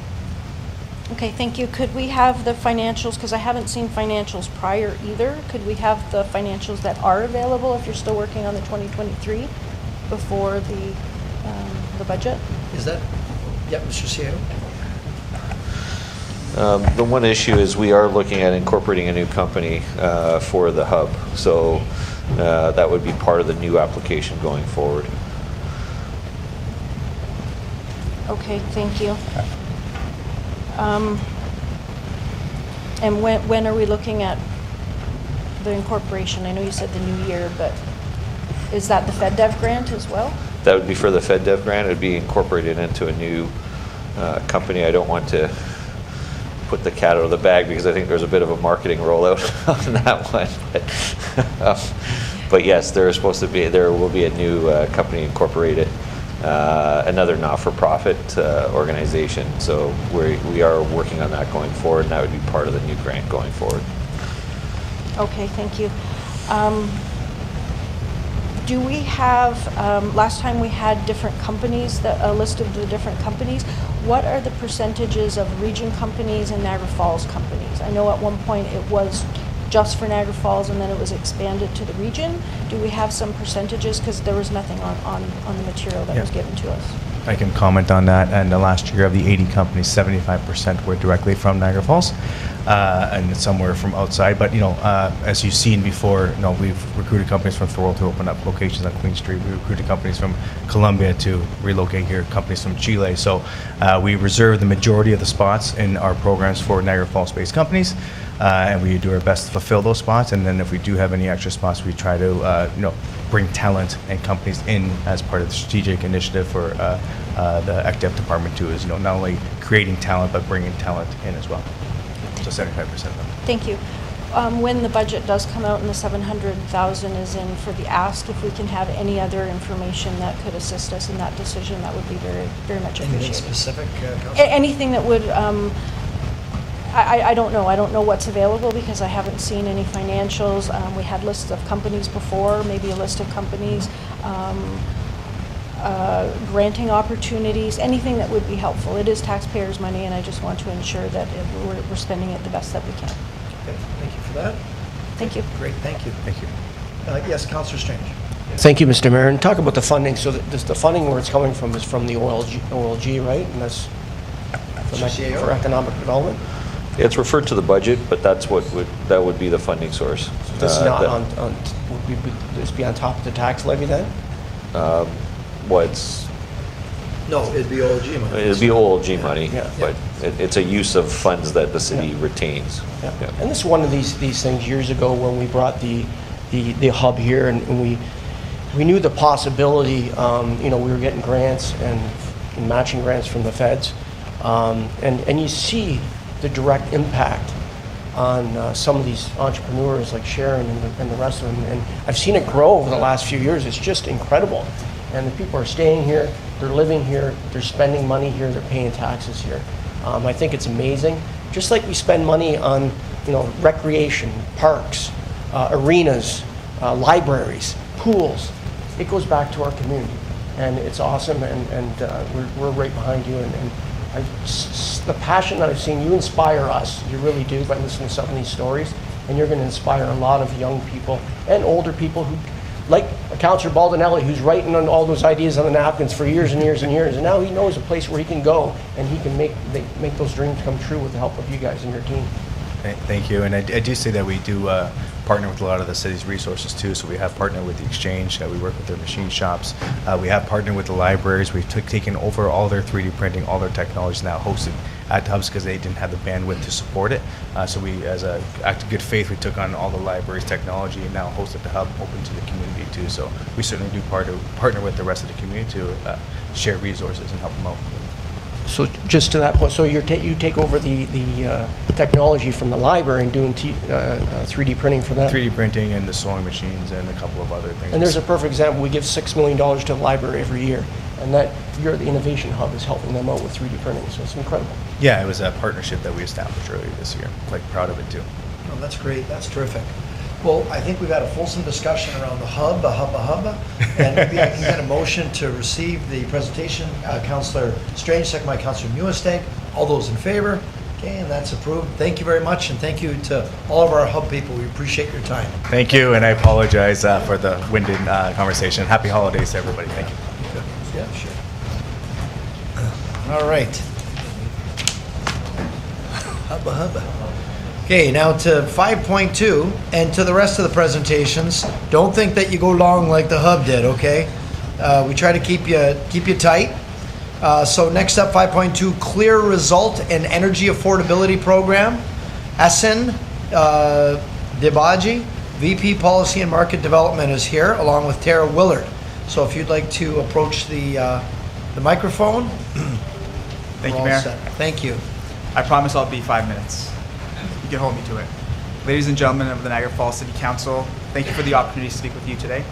Okay, thank you. Could we have the financials, because I haven't seen financials prior either. Could we have the financials that are available if you're still working on the 2023 before the budget? Is that, yep, Mr. Cielo? The one issue is we are looking at incorporating a new company for the hub. So that would be part of the new application going forward. Okay, thank you. And when are we looking at the incorporation? I know you said the new year, but is that the FedDev grant as well? That would be for the FedDev grant. It would be incorporated into a new company. I don't want to put the cat out of the bag because I think there's a bit of a marketing rollout on that one. But yes, there will be a new company incorporated, another not-for-profit organization. So we are working on that going forward, and that would be part of the new grant going forward. Okay, thank you. Do we have, last time we had different companies, a list of the different companies. What are the percentages of region companies and Niagara Falls companies? I know at one point it was just for Niagara Falls and then it was expanded to the region. Do we have some percentages? Because there was nothing on the material that was given to us. I can comment on that. And the last year of the 80 companies, 75% were directly from Niagara Falls, and some were from outside. But as you've seen before, we've recruited companies from Thorold to open up locations on Queen Street. We recruited companies from Colombia to relocate here, companies from Chile. So we reserve the majority of the spots in our programs for Niagara Falls-based companies, and we do our best to fulfill those spots. And then if we do have any extra spots, we try to bring talent and companies in as part of the strategic initiative for the ECDEP department too, is not only creating talent but bringing talent in as well. So 75% of them. Thank you. When the budget does come out and the $700,000 is in for the ask, if we can have any other information that could assist us in that decision, that would be very, very much appreciated. Anything specific, Councillor? Anything that would, I don't know. I don't know what's available because I haven't seen any financials. We had lists of companies before, maybe a list of companies, granting opportunities, anything that would be helpful. It is taxpayers' money, and I just want to ensure that we're spending it the best that we can. Okay, thank you for that. Thank you. Great, thank you. Thank you. Yes, Councillor Strange. Thank you, Mr. Mayor. And talk about the funding. So the funding where it's coming from is from the OLG, right? And that's for economic development? It's referred to the budget, but that would be the funding source. So this is not would this be on top of the tax levy then? No, it'd be OLG money. It'd be OLG money, Yeah. but it's a use of funds that the city retains. Yeah. And this is one of these things years ago when we brought the hub here, and we knew the possibility. We were getting grants and matching grants from the feds, and you see the direct impact on some of these entrepreneurs like Sharon and the rest of them. And I've seen it grow over the last few years. It's just incredible. And the people are staying here, they're living here, they're spending money here, they're paying taxes here. I think it's amazing. Just like we spend money on recreation, parks, arenas, libraries, pools, it goes back to our community. And it's awesome, and we're right behind you. And the passion that I've seen, you inspire us, you really do, by listening to some of these stories, and you're going to inspire a lot of young people and older people who, like Councillor Bordenave, who's writing on all those ideas on the napkins for years and years and years, and now he knows a place where he can go and he can make those dreams come true with the help of you guys and your team. Thank you. And I do say that we do partner with a lot of the city's resources too. So we have partnered with the Exchange. We work with their machine shops. We have partnered with the libraries. We've taken over all their 3D printing, all their technologies now hosted at hubs because they didn't have the bandwidth to support it. So we, as an act of good faith, we took on all the libraries' technology and now hosted the hub open to the community too. So we certainly do partner with the rest of the community to share resources and help them out. So just to that point, so you take over the technology from the library and doing 3D printing for that? 3D printing and the sewing machines and a couple of other things. And there's a perfect example. We give $6 million to the library every year, and that the Innovation Hub is helping them out with 3D printing, so it's incredible. Yeah, it was a partnership that we established earlier this year. Quite proud of it too. Oh, that's great. That's terrific. Well, I think we've had a fulsome discussion around the hub, and maybe I can get a motion to receive the presentation. Councillor Strange, second by Councillor Muisteg. All those in favor? Okay, and that's approved. Thank you very much, and thank you to all of our hub people. We appreciate your time. Thank you, and I apologize for the winded conversation. Happy holidays to everybody. Thank you. Yeah, sure. All right. Hubba hubba. Okay, now to 5.2, and to the rest of the presentations. Don't think that you go long like the hub did, okay? We try to keep you tight. So next up, 5.2, CLEAResult and Energy Affordability Program. Ehsan Dibaji, VP Policy and Market Development, is here, along with Tara Willard. So if you'd like to approach the microphone. Thank you, we're all Mayor. set. Thank you. I promise I'll be 5 minutes. You can hold me to it. Ladies and gentlemen of the Niagara Falls City Council, thank you for the opportunity to speak with you today.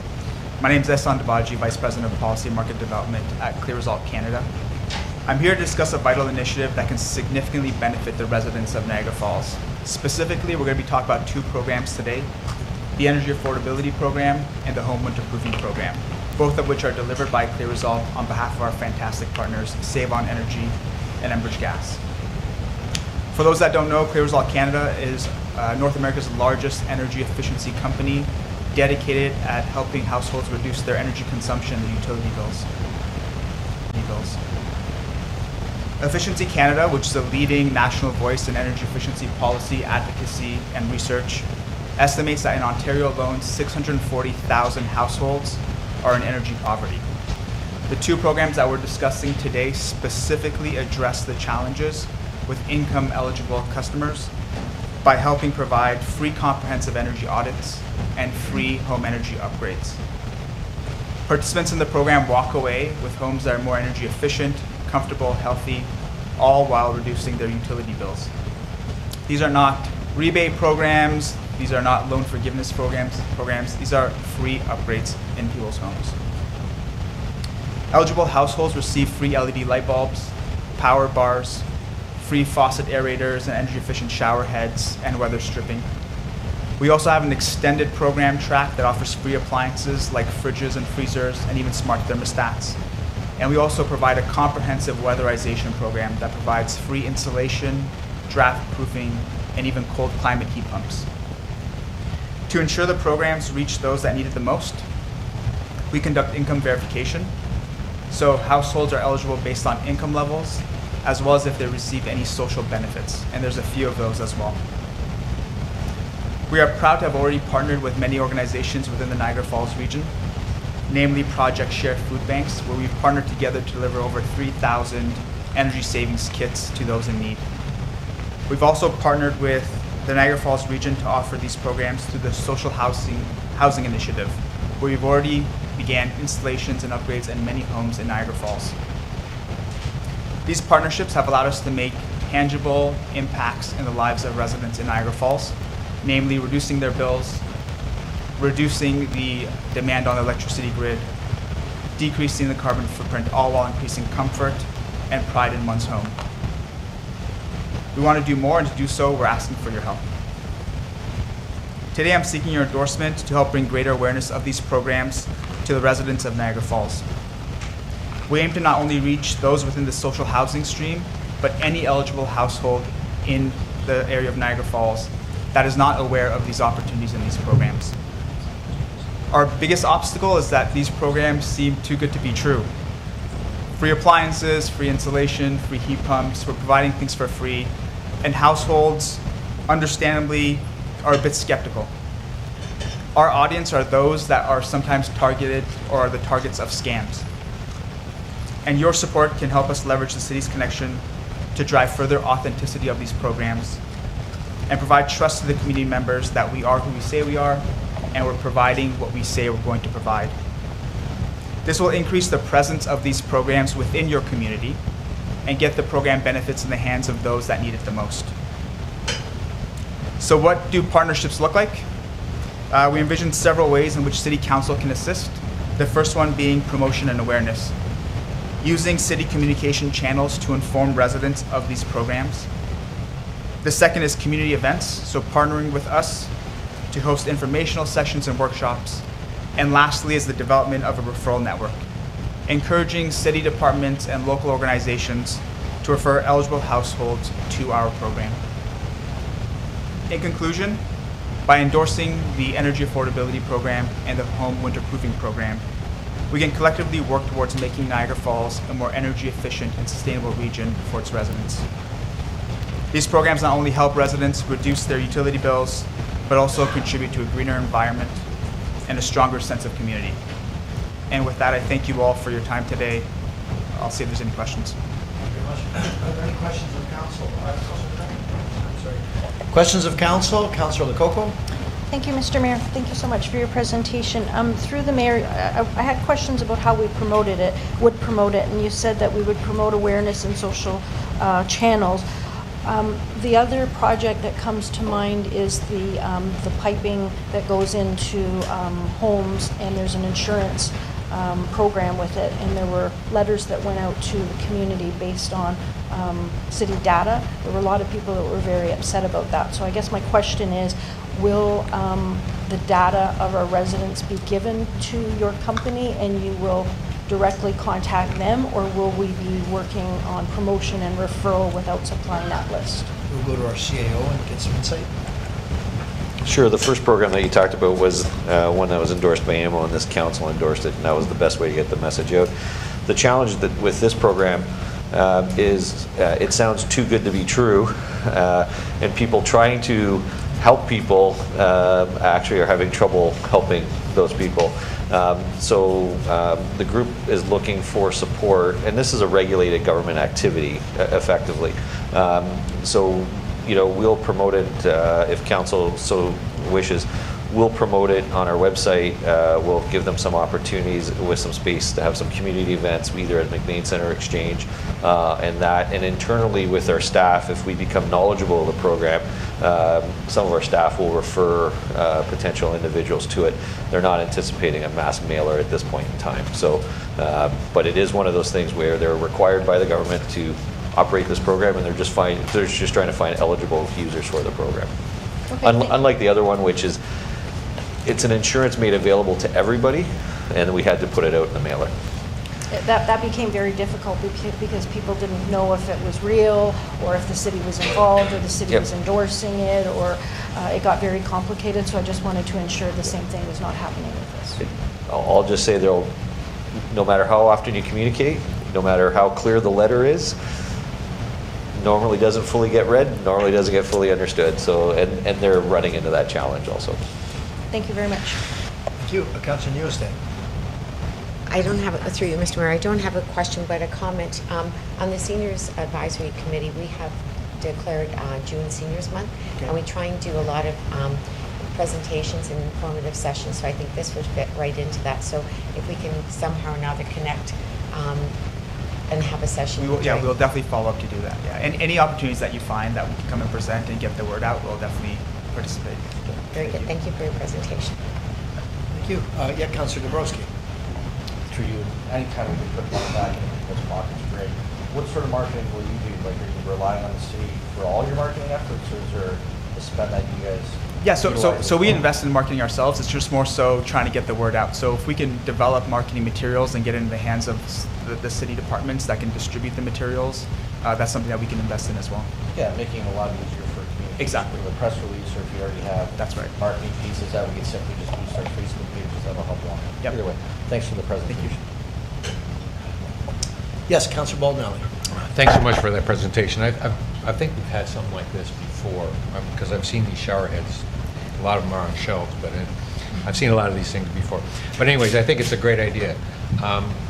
My name is Ehsan Dibaji, Vice President of Policy and Market Development at CLEAResult Canada. I'm here to discuss a vital initiative that can significantly benefit the residents of Niagara Falls. Specifically, we're going to be talking about two programs today, the Energy Affordability Program and the Home Winterproofing Program, both of which are delivered by CLEAResult on behalf of our fantastic partners, Save On Energy and Enbridge Gas. For those that don't know, CLEAResult Canada is North America's largest energy efficiency company, dedicated at helping households reduce their energy consumption and utility bills. Efficiency Canada, which is a leading national voice in energy efficiency policy, advocacy, and research, estimates that in Ontario alone, 640,000 households are in energy poverty. The two programs that we're discussing today specifically address the challenges with income-eligible customers by helping provide free comprehensive energy audits and free home energy upgrades. Participants in the program walk away with homes that are more energy efficient, comfortable, healthy, all while reducing their utility bills. These are not rebate programs, these are not loan forgiveness programs, these are free upgrades in people's homes. Eligible households receive free LED light bulbs, power bars, free faucet aerators and energy efficient shower heads and weather stripping. We also have an extended program track that offers free appliances like fridges and freezers and even smart thermostats. And we also provide a comprehensive weatherization program that provides free insulation, draft proofing, and even cold climate heat pumps. To ensure the programs reach those that need it the most, we conduct income verification. So households are eligible based on income levels, as well as if they received any social benefits, and there's a few of those as well. We are proud to have already partnered with many organizations within the Niagara Falls region, namely Project Share Food Banks, where we've partnered together to deliver over 3,000 energy savings kits to those in need. We've also partnered with the Niagara Falls region to offer these programs through the Social Housing Initiative, where we've already began installations and upgrades in many homes in Niagara Falls. These partnerships have allowed us to make tangible impacts in the lives of residents in Niagara Falls, namely reducing their bills, reducing the demand on the electricity grid, decreasing the carbon footprint, all while increasing comfort and pride in one's home. We want to do more, and to do so, we're asking for your help. Today, I'm seeking your endorsement to help bring greater awareness of these programs to the residents of Niagara Falls. We aim to not only reach those within the social housing stream, but any eligible household in the area of Niagara Falls that is not aware of these opportunities in these programs. Our biggest obstacle is that these programs seem too good to be true. Free appliances, free insulation, free heat pumps, we're providing things for free, and households, understandably, are a bit skeptical. Our audience are those that are sometimes targeted or are the targets of scams. And your support can help us leverage the city's connection to drive further authenticity of these programs and provide trust to the community members that we are who we say we are, and we're providing what we say we're going to provide. This will increase the presence of these programs within your community and get the program benefits in the hands of those that need it the most. So what do partnerships look like? We envision several ways in which City Council can assist. The first one being promotion and awareness, using city communication channels to inform residents of these programs. The second is community events, so partnering with us to host informational sessions and workshops. And lastly is the development of a referral network, encouraging city departments and local organizations to refer eligible households to our program. In conclusion, by endorsing the Energy Affordability Program and the Home Winterproofing Program, we can collectively work towards making Niagara Falls a more energy efficient and sustainable region for its residents. These programs not only help residents reduce their utility bills, but also contribute to a greener environment and a stronger sense of community. And with that, I thank you all for your time today. I'll see if there's any questions. Thank you very much. Are there any questions of council? I'm sorry. Questions of council? Councillor Lococo? Thank you, Mr. Mayor. Thank you so much for your presentation. Through the mayor, I had questions about how we would promote it, and you said that we would promote awareness in social channels. The other project that comes to mind is the piping that goes into homes, and there's an insurance program with it, and there were letters that went out to the community based on city data. There were a lot of people that were very upset about that. So I guess my question is, will the data of our residents be given to your company and you will directly contact them, or will we be working on promotion and referral without supplying that list? We'll go to our CAO and get some insight. Sure. The first program that you talked about was one that was endorsed by AMO, and this council endorsed it, and that was the best way to get the message out. The challenge that with this program is it sounds too good to be true, and people trying to help people actually are having trouble helping those people. So the group is looking for support, and this is a regulated government activity, effectively. So, you know, we'll promote it if council so wishes. We'll promote it on our website. We'll give them some opportunities with some space to have some community events, either at McBain Center Exchange and internally with our staff. If we become knowledgeable of the program, some of our staff will refer potential individuals to it. They're not anticipating a mass mailer at this point in time. So, but it is one of those things where they're required by the government to operate this program, and they're just trying to find eligible users for the program. Okay, unlike the other one, which is it's an insurance made available to everybody, and we had to put it out in the mailer. That became very difficult because people didn't know if it was real, or if the city was involved, or the city was endorsing it, or it got very complicated. So I just wanted to ensure the same thing was not happening with this. I'll just say no matter how often you communicate, no matter how clear the letter is, normally doesn't fully get read, normally doesn't get fully understood. So, and they're running into that challenge also. Thank you very much. Thank you. Councillor Newstead. I don't have it through you, Mr. Mayor. I don't have a question, but a comment. On the Seniors Advisory Committee, we have declared June Seniors Month, and we try and do a lot of presentations and informative sessions. So I think this would fit right into that. So if we can somehow or another connect and have a session. We'll definitely follow up to do that. Yeah, and any opportunities that you find that we can come and present and get the word out, we'll definitely participate. Very good. Thank you for your presentation. Thank you. Councillor Dabrowski. For you, anytime we can put money back into people's pockets, great. What sort of marketing will you do? Like, are you relying on the city for all your marketing efforts, or is there a spend that you guys? Yeah, so we invest in marketing ourselves. It's just more so trying to get the word out. So if we can develop marketing materials and get it in the hands of the city departments that can distribute the materials, that's something that we can invest in as well. Yeah, making it a lot easier for communication. Exactly. The press release, or if you already have marketing pieces that we can simply just boost our Facebook pages, that'll help along. Yep. Either way, thanks for the presentation. Yes, Councillor Bordenave. Thanks so much for that presentation. I think we've had something like this before, because I've seen these shower heads. A lot of them are on shelves, but I've seen a lot of these things before. But anyways, I think it's a great idea.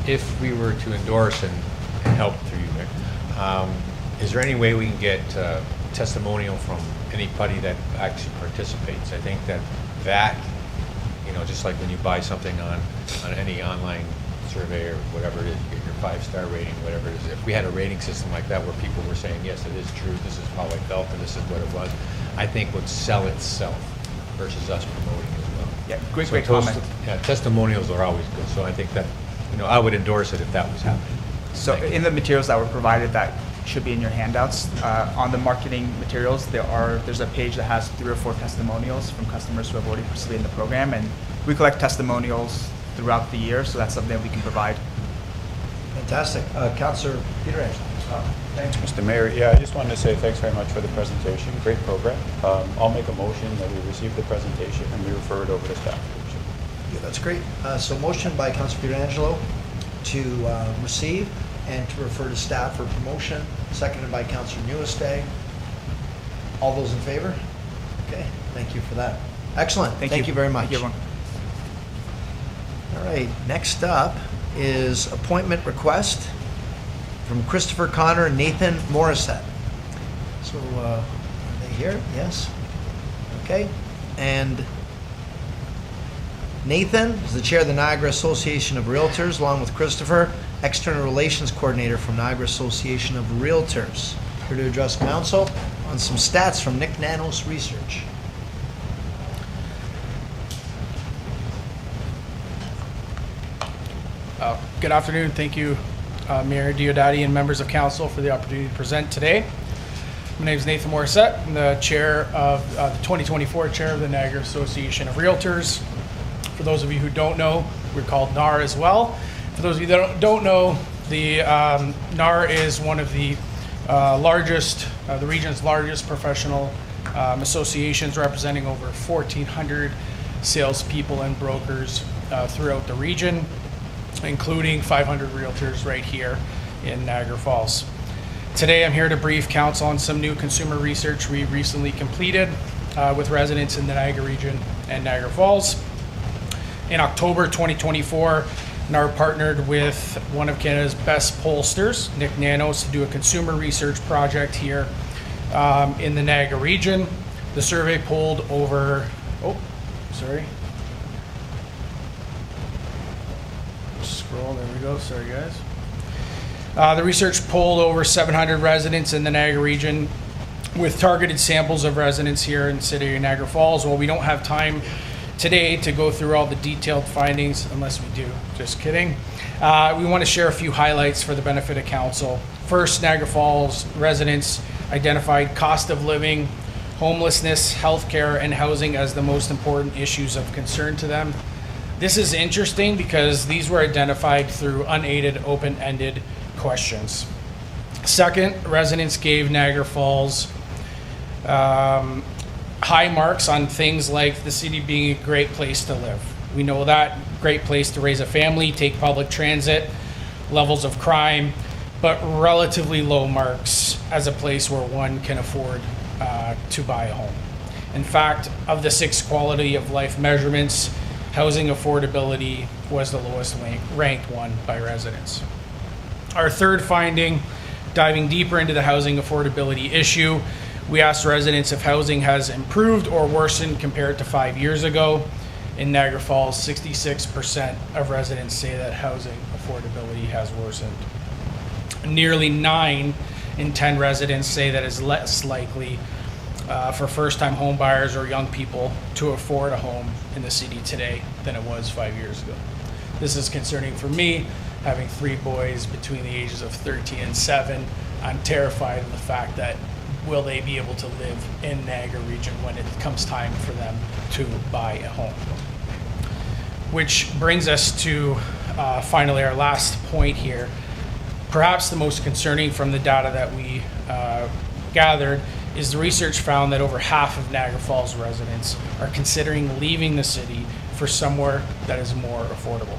If we were to endorse and help through you, Nick, is there any way we can get testimonial from anybody that actually participates? I think that you know, just like when you buy something on any online survey or whatever it is, you get your 5-star rating, whatever it is. If we had a rating system like that where people were saying, yes, it is true, this is how I felt, and this is what it was, I think would sell itself versus us promoting as well. Yeah, great comment. Yeah, testimonials are always good, so I think that, you know, I would endorse it if that was happening. So in the materials that were provided, that should be in your handouts. On the marketing materials, there's a page that has 3 or 4 testimonials from customers who have already participated in the program, and we collect testimonials throughout the year, so that's something that we can provide. Fantastic. Councillor Pietrangelo. Mr. Mayor, yeah, I just wanted to say thanks very much for the presentation. Great program. I'll make a motion that we receive the presentation and we refer it over to staff. Yeah, that's great. So motion by Councillor Pietrangelo to receive and to refer to staff for promotion, seconded by Councillor Newestay. All those in favor? Okay, thank you for that. Excellent. Thank you very much. Thank you, everyone. All right, next up is appointment request from Christopher Connor and Nathan Morissette. So, are they here? Yes. Okay. And Nathan is the chair of the Niagara Association of Realtors, along with Christopher, External Relations Coordinator from Niagara Association of Realtors. Here to address council on some stats from Nick Nanos research. Good afternoon. Thank you, Mayor Diodati and members of council for the opportunity to present today. My name is Nathan Morissette. I'm the chair of the 2024 chair of the Niagara Association of Realtors. For those of you who don't know, we're called NAR as well. For those of you that don't know, the NAR is one of the the region's largest professional associations, representing over 1,400 salespeople and brokers throughout the region, including 500 realtors right here in Niagara Falls. Today I'm here to brief council on some new consumer research we recently completed with residents in the Niagara region and Niagara Falls. In October 2024, NAR partnered with one of Canada's best pollsters, Nick Nanos, to do a consumer research project here in the Niagara region. The survey polled over, scroll, there we go, sorry guys. The research polled over 700 residents in the Niagara region with targeted samples of residents here in the city of Niagara Falls. Well, we don't have time today to go through all the detailed findings, unless we do, just kidding. We want to share a few highlights for the benefit of council. First, Niagara Falls residents identified cost of living, homelessness, healthcare, and housing as the most important issues of concern to them. This is interesting because these were identified through unaided, open-ended questions. Second, residents gave Niagara Falls high marks on things like the city being a great place to live. We know that, great place to raise a family, take public transit, levels of crime, but relatively low marks as a place where one can afford to buy a home. In fact, of the 6 quality of life measurements, housing affordability was the lowest ranked one by residents. Our third finding, diving deeper into the housing affordability issue, we asked residents if housing has improved or worsened compared to 5 years ago. In Niagara Falls, 66% of residents say that housing affordability has worsened. Nearly 9 in 10 residents say that it's less likely for first-time home buyers or young people to afford a home in the city today than it was 5 years ago. This is concerning for me, having 3 boys between the ages of 13 and 7. I'm terrified of the fact that will they be able to live in Niagara region when it comes time for them to buy a home. Which brings us to finally our last point here. Perhaps the most concerning from the data that we gathered is the research found that over half of Niagara Falls residents are considering leaving the city for somewhere that is more affordable.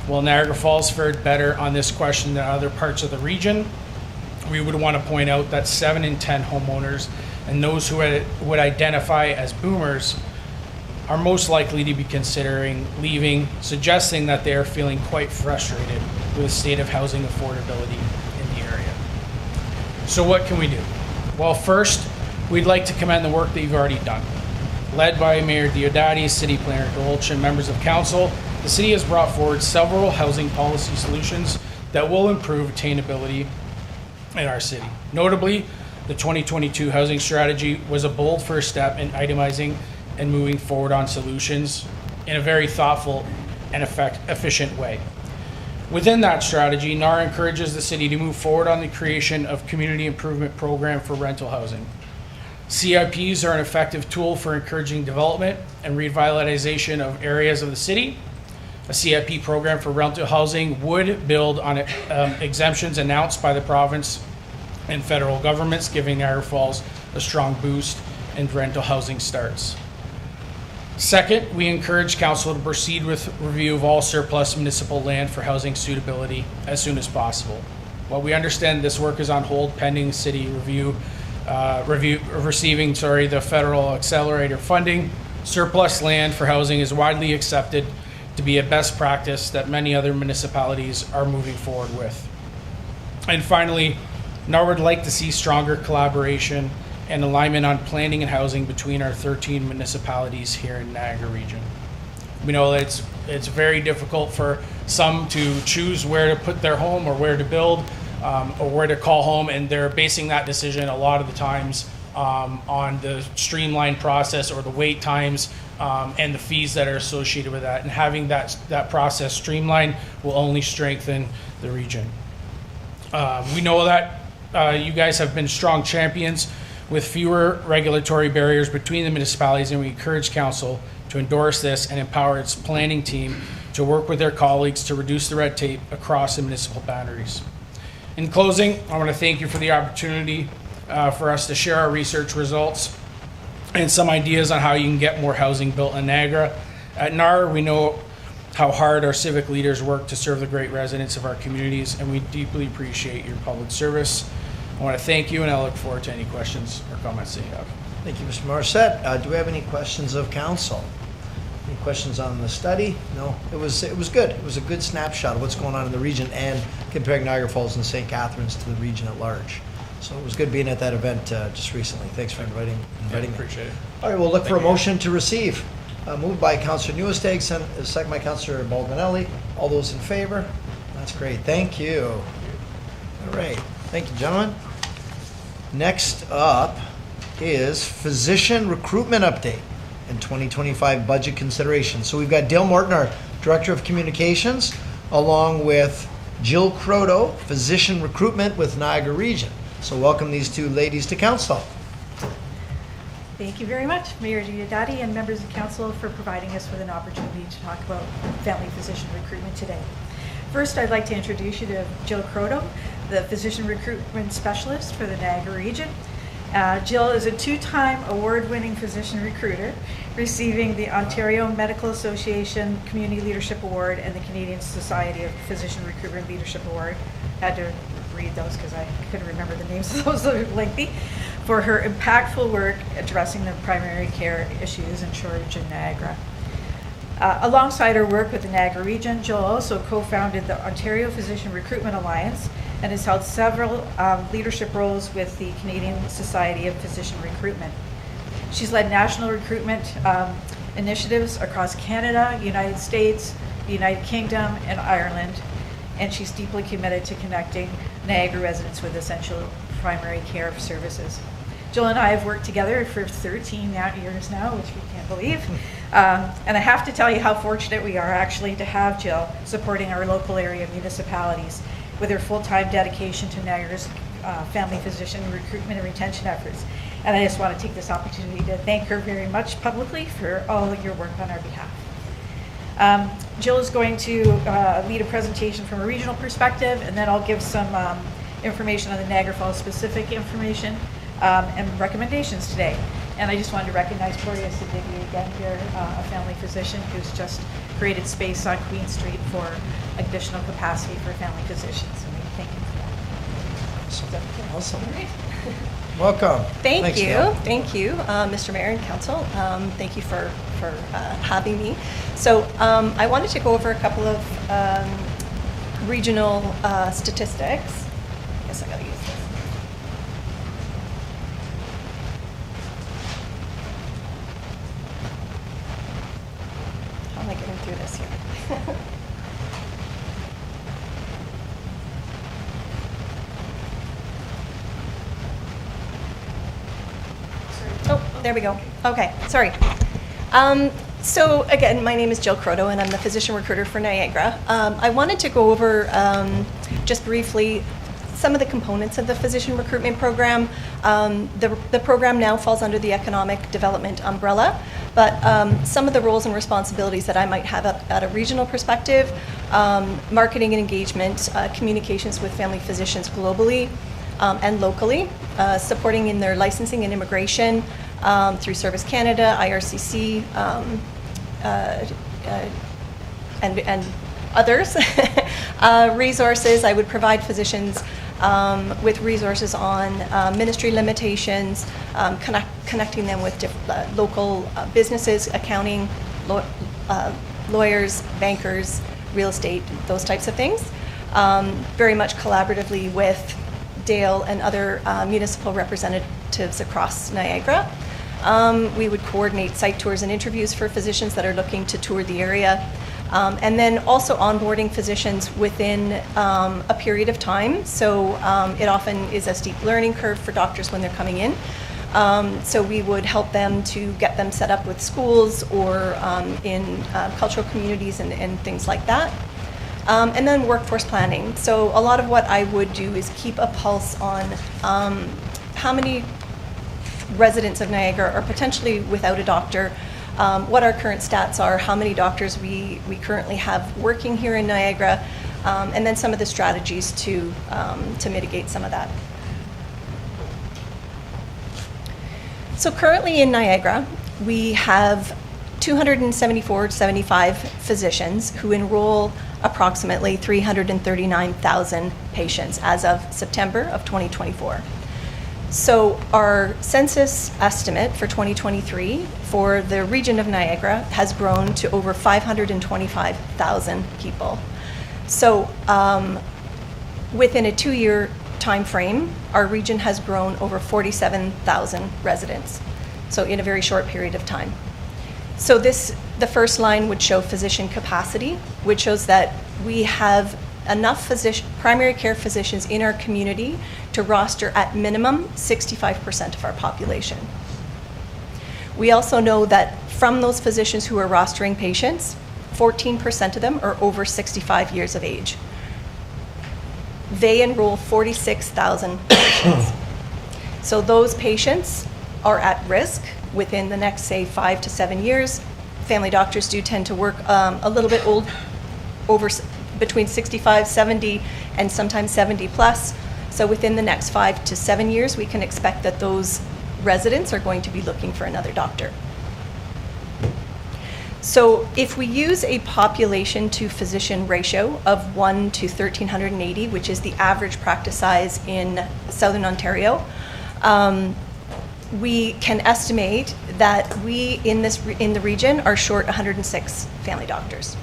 While Niagara Falls fared better on this question than other parts of the region, we would want to point out that 7 in 10 homeowners and those who would identify as boomers are most likely to be considering leaving, suggesting that they are feeling quite frustrated with the state of housing affordability in the area. So what can we do? Well, first, we'd like to commend the work that you've already done. Led by Mayor Diodati, City Planner Dolch, and members of council, the city has brought forward several housing policy solutions that will improve attainability in our city. Notably, the 2022 housing strategy was a bold first step in itemizing and moving forward on solutions in a very thoughtful and efficient way. Within that strategy, NAR encourages the city to move forward on the creation of community improvement program for rental housing. CIPs are an effective tool for encouraging development and revitalization of areas of the city. A CIP program for rental housing would build on exemptions announced by the province and federal governments, giving Niagara Falls a strong boost in rental housing starts. Second, we encourage council to proceed with review of all surplus municipal land for housing suitability as soon as possible. While we understand this work is on hold pending city receiving the federal accelerator funding, surplus land for housing is widely accepted to be a best practice that many other municipalities are moving forward with. And finally, NAR would like to see stronger collaboration and alignment on planning and housing between our 13 municipalities here in Niagara region. We know that it's very difficult for some to choose where to put their home or where to build or where to call home, and they're basing that decision a lot of the times on the streamlined process or the wait times and the fees that are associated with that. And having that process streamlined will only strengthen the region. We know that you guys have been strong champions with fewer regulatory barriers between the municipalities, and we encourage council to endorse this and empower its planning team to work with their colleagues to reduce the red tape across the municipal boundaries. In closing, I want to thank you for the opportunity for us to share our research results and some ideas on how you can get more housing built in Niagara. At NAR, we know how hard our civic leaders work to serve the great residents of our communities, and we deeply appreciate your public service. I want to thank you, and I look forward to any questions or comments that you have. Thank you, Mr. Morissette. Do we have any questions of council? Any questions on the study? No, it was good. It was a good snapshot of what's going on in the region and comparing Niagara Falls and St. Catharines to the region at large. So it was good being at that event just recently. Thanks for inviting me. Appreciate it. All right, we'll look for a motion to receive. Moved by Councillor Newesteg, second by Councillor Baldwinelli. All those in favor? That's great. Thank you. All right. Thank you, gentlemen. Next up is physician recruitment update and 2025 budget considerations. So we've got Dale Morton, our Director of Communications, along with Jill Croto, physician recruitment with Niagara Region. So welcome these two ladies to council. Thank you very much, Mayor Dibaji and members of council, for providing us with an opportunity to talk about family physician recruitment today. First, I'd like to introduce you to Jill Croto, the physician recruitment specialist for the Niagara region. Jill is a two-time award-winning physician recruiter, receiving the Ontario Medical Association Community Leadership Award and the Canadian Society of Physician Recruitment Leadership Award. Had to read those because I couldn't remember the names of those, they're lengthy. For her impactful work addressing the primary care issues and shortage in Niagara. Alongside her work with the Niagara region, Jill also co-founded the Ontario Physician Recruitment Alliance and has held several leadership roles with the Canadian Society of Physician Recruitment. She's led national recruitment initiatives across Canada, United States, the United Kingdom, and Ireland, and she's deeply committed to connecting Niagara residents with essential primary care services. Jill and I have worked together for 13 years now, which we can't believe. And I have to tell you how fortunate we are actually to have Jill supporting our local area municipalities with her full-time dedication to Niagara's family physician recruitment and retention efforts. And I just want to take this opportunity to thank her very much publicly for all of your work on our behalf. Jill is going to lead a presentation from a regional perspective, and then I'll give some information on the Niagara Falls specific information and recommendations today. And I just wanted to recognize Gloria Siddigui again here, a family physician who's just created space on Queen Street for additional capacity for family physicians. And we thank you for that. Awesome. Welcome. Thank you. Dale. Thank you, Mr. Mayor and Council. Thank you for having me. So I wanted to go over a couple of regional statistics. I guess I gotta use this. How am I getting through this here? Oh, there we go. Okay, sorry. So again, my name is Jill Croto, and I'm the physician recruiter for Niagara. I wanted to go over just briefly some of the components of the physician recruitment program. The program now falls under the economic development umbrella, but some of the roles and responsibilities that I might have at a regional perspective, marketing and engagement, communications with family physicians globally, and locally, supporting in their licensing and immigration through Service Canada, IRCC, and others. Resources, I would provide physicians with resources on ministry limitations, connecting them with local businesses, accounting, lawyers, bankers, real estate, those types of things. Very much collaboratively with Dale and other municipal representatives across Niagara. We would coordinate site tours and interviews for physicians that are looking to tour the area. And then also onboarding physicians within a period of time. So it often is a steep learning curve for doctors when they're coming in. So we would help them to get them set up with schools or in cultural communities and things like that. And then workforce planning. So a lot of what I would do is keep a pulse on how many residents of Niagara are potentially without a doctor, what our current stats are, how many doctors we currently have working here in Niagara, and then some of the strategies to mitigate some of that. So currently in Niagara, we have 274-75 physicians who enroll approximately 339,000 patients as of September of 2024. So our census estimate for 2023 for the region of Niagara has grown to over 525,000 people. So within a 2-year time frame, our region has grown over 47,000 residents. So in a very short period of time. So the first line would show physician capacity, which shows that we have enough primary care physicians in our community to roster at minimum 65% of our population. We also know that from those physicians who are rostering patients, 14% of them are over 65 years of age. They enroll 46,000 patients. So those patients are at risk within the next, say, 5 to 7 years. Family doctors do tend to work a little bit between 65, 70, and sometimes 70 plus. So within the next 5 to 7 years, we can expect that those residents are going to be looking for another doctor. So if we use a population to physician ratio of 1 to 1,380, which is the average practice size in Southern Ontario, we can estimate that we in the region are short 106 family doctors.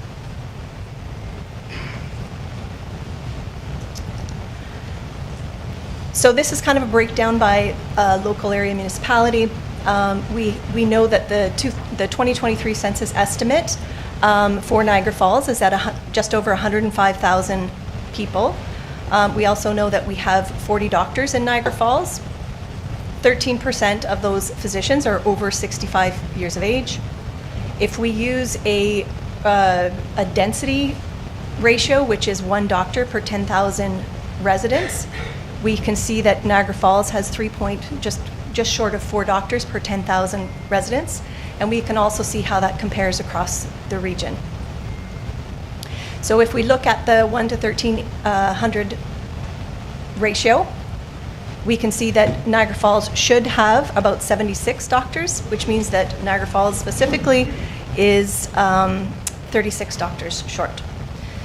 So this is kind of a breakdown by local area municipality. We know that the 2023 census estimate for Niagara Falls is at just over 105,000 people. We also know that we have 40 doctors in Niagara Falls. 13% of those physicians are over 65 years of age. If we use a density ratio, which is 1 doctor per 10,000 residents, we can see that Niagara Falls has just short of 4 doctors per 10,000 residents, and we can also see how that compares across the region. So if we look at the 1 to 1,300 ratio, we can see that Niagara Falls should have about 76 doctors, which means that Niagara Falls specifically is 36 doctors short.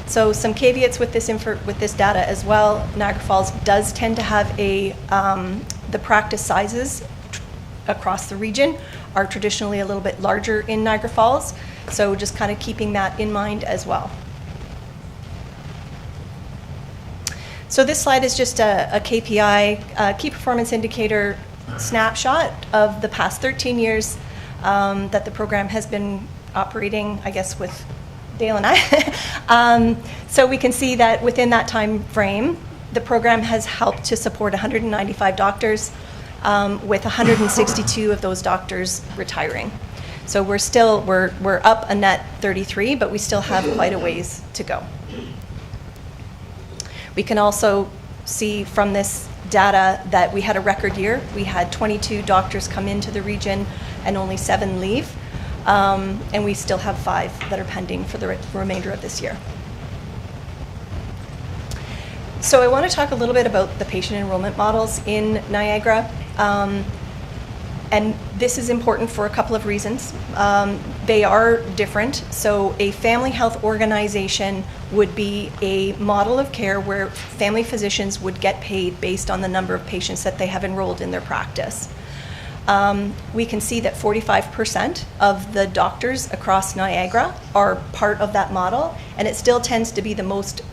So some caveats with this data as well. Niagara Falls does tend to have the practice sizes across the region are traditionally a little bit larger in Niagara Falls. So just kind of keeping that in mind as well. So this slide is just a KPI, key performance indicator snapshot of the past 13 years that the program has been operating, I guess, with Dale and I. So we can see that within that time frame, the program has helped to support 195 doctors, with 162 of those doctors retiring. So we're up a net 33, but we still have quite a ways to go. We can also see from this data that we had a record year. We had 22 doctors come into the region and only 7 leave. And we still have 5 that are pending for the remainder of this year. So I want to talk a little bit about the patient enrollment models in Niagara. And this is important for a couple of reasons. They are different. So a family health organization would be a model of care where family physicians would get paid based on the number of patients that they have enrolled in their practice. We can see that 45% of the doctors across Niagara are part of that model, and it still tends to be the most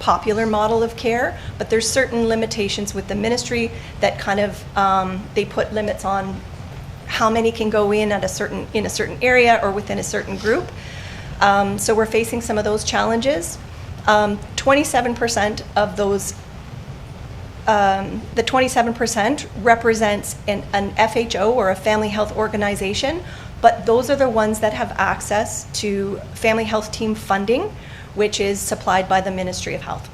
popular model of care, but there's certain limitations with the ministry that kind of, they put limits on how many can go in at a certain area or within a certain group. So we're facing some of those challenges. 27% of those, the 27% represents an FHO or a family health organization, but those are the ones that have access to family health team funding, which is supplied by the Ministry of Health.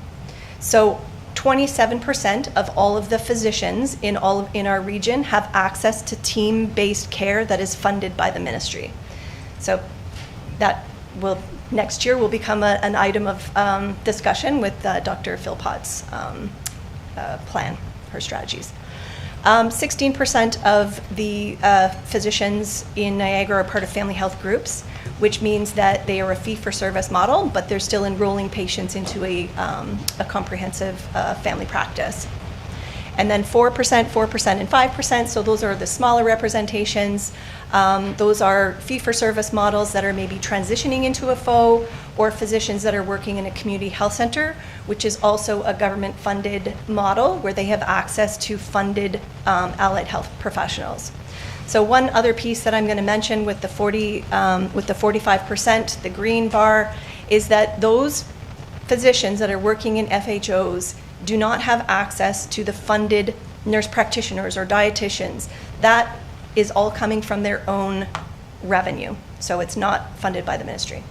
So 27% of all of the physicians in our region have access to team-based care that is funded by the ministry. So that will next year will become an item of discussion with Dr. Philpott's plan, her strategies. 16% of the physicians in Niagara are part of family health groups, which means that they are a fee-for-service model, but they're still enrolling patients into a comprehensive family practice. And then 4%, 4%, and 5%, so those are the smaller representations. Those are fee-for-service models that are maybe transitioning into a FO, or physicians that are working in a community health center, which is also a government-funded model where they have access to funded allied health professionals. So one other piece that I'm going to mention with the 45%, the green bar, is that those physicians that are working in FHOs do not have access to the funded nurse practitioners or dietitians. That is all coming from their own revenue, so it's not funded by the ministry.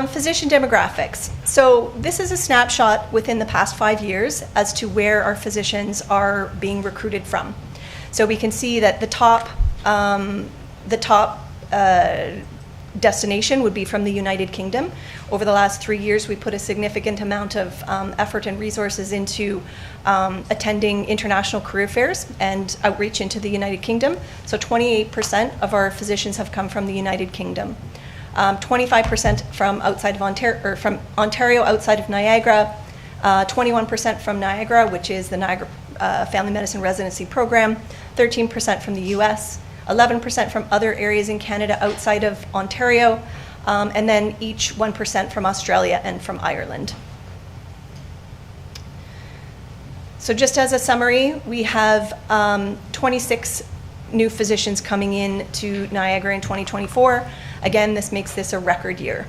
Physician demographics. So this is a snapshot within the past 5 years as to where our physicians are being recruited from. So we can see that the top destination would be from the United Kingdom. Over the last 3 years, we put a significant amount of effort and resources into attending international career fairs and outreach into the United Kingdom. So 28% of our physicians have come from the United Kingdom. 25% from outside of Ontario, or from Ontario outside of Niagara, 21% from Niagara, which is the Niagara Family Medicine Residency Program, 13% from the US, 11% from other areas in Canada outside of Ontario, and then each 1% from Australia and from Ireland. So just as a summary, we have 26 new physicians coming in to Niagara in 2024. Again, this makes this a record year.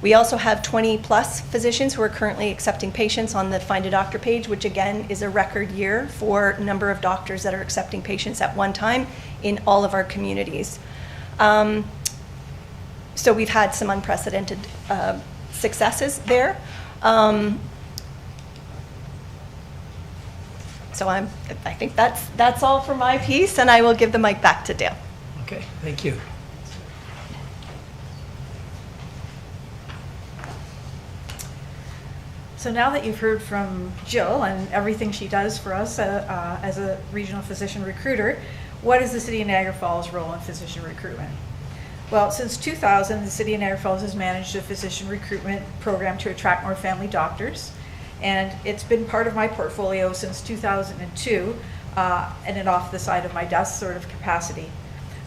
We also have 20 plus physicians who are currently accepting patients on the Find a Doctor page, which again is a record year for number of doctors that are accepting patients at one time in all of our communities. So we've had some unprecedented successes there. So I think that's all for my piece, and I will give the mic back to Dale. Okay, thank you. So now that you've heard from Jill and everything she does for us as a regional physician recruiter, what is the City of Niagara Falls' role in physician recruitment? Well, since 2000, the City of Niagara Falls has managed a physician recruitment program to attract more family doctors. And it's been part of my portfolio since 2002, and an off the side of my desk sort of capacity.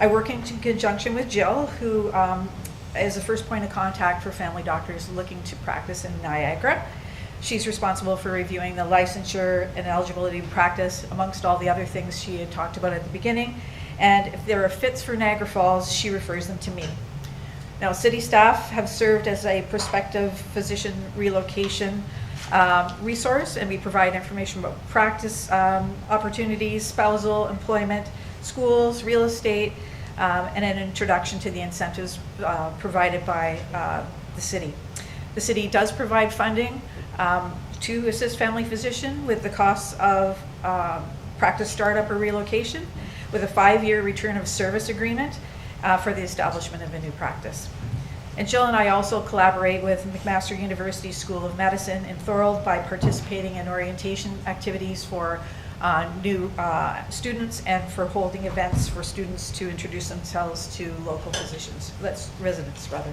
I work in conjunction with Jill, who is the first point of contact for family doctors looking to practice in Niagara. She's responsible for reviewing the licensure and eligibility to practice, amongst all the other things she had talked about at the beginning. And if there are fits for Niagara Falls, she refers them to me. Now, city staff have served as a prospective physician relocation resource, and we provide information about practice opportunities, spousal employment, schools, real estate, and an introduction to the incentives provided by the city. The city does provide funding to assist family physician with the costs of practice startup or relocation, with a 5-year return of service agreement for the establishment of a new practice. And Jill and I also collaborate with McMaster University School of Medicine in Thorold by participating in orientation activities for new students and for holding events for students to introduce themselves to local physicians, residents rather.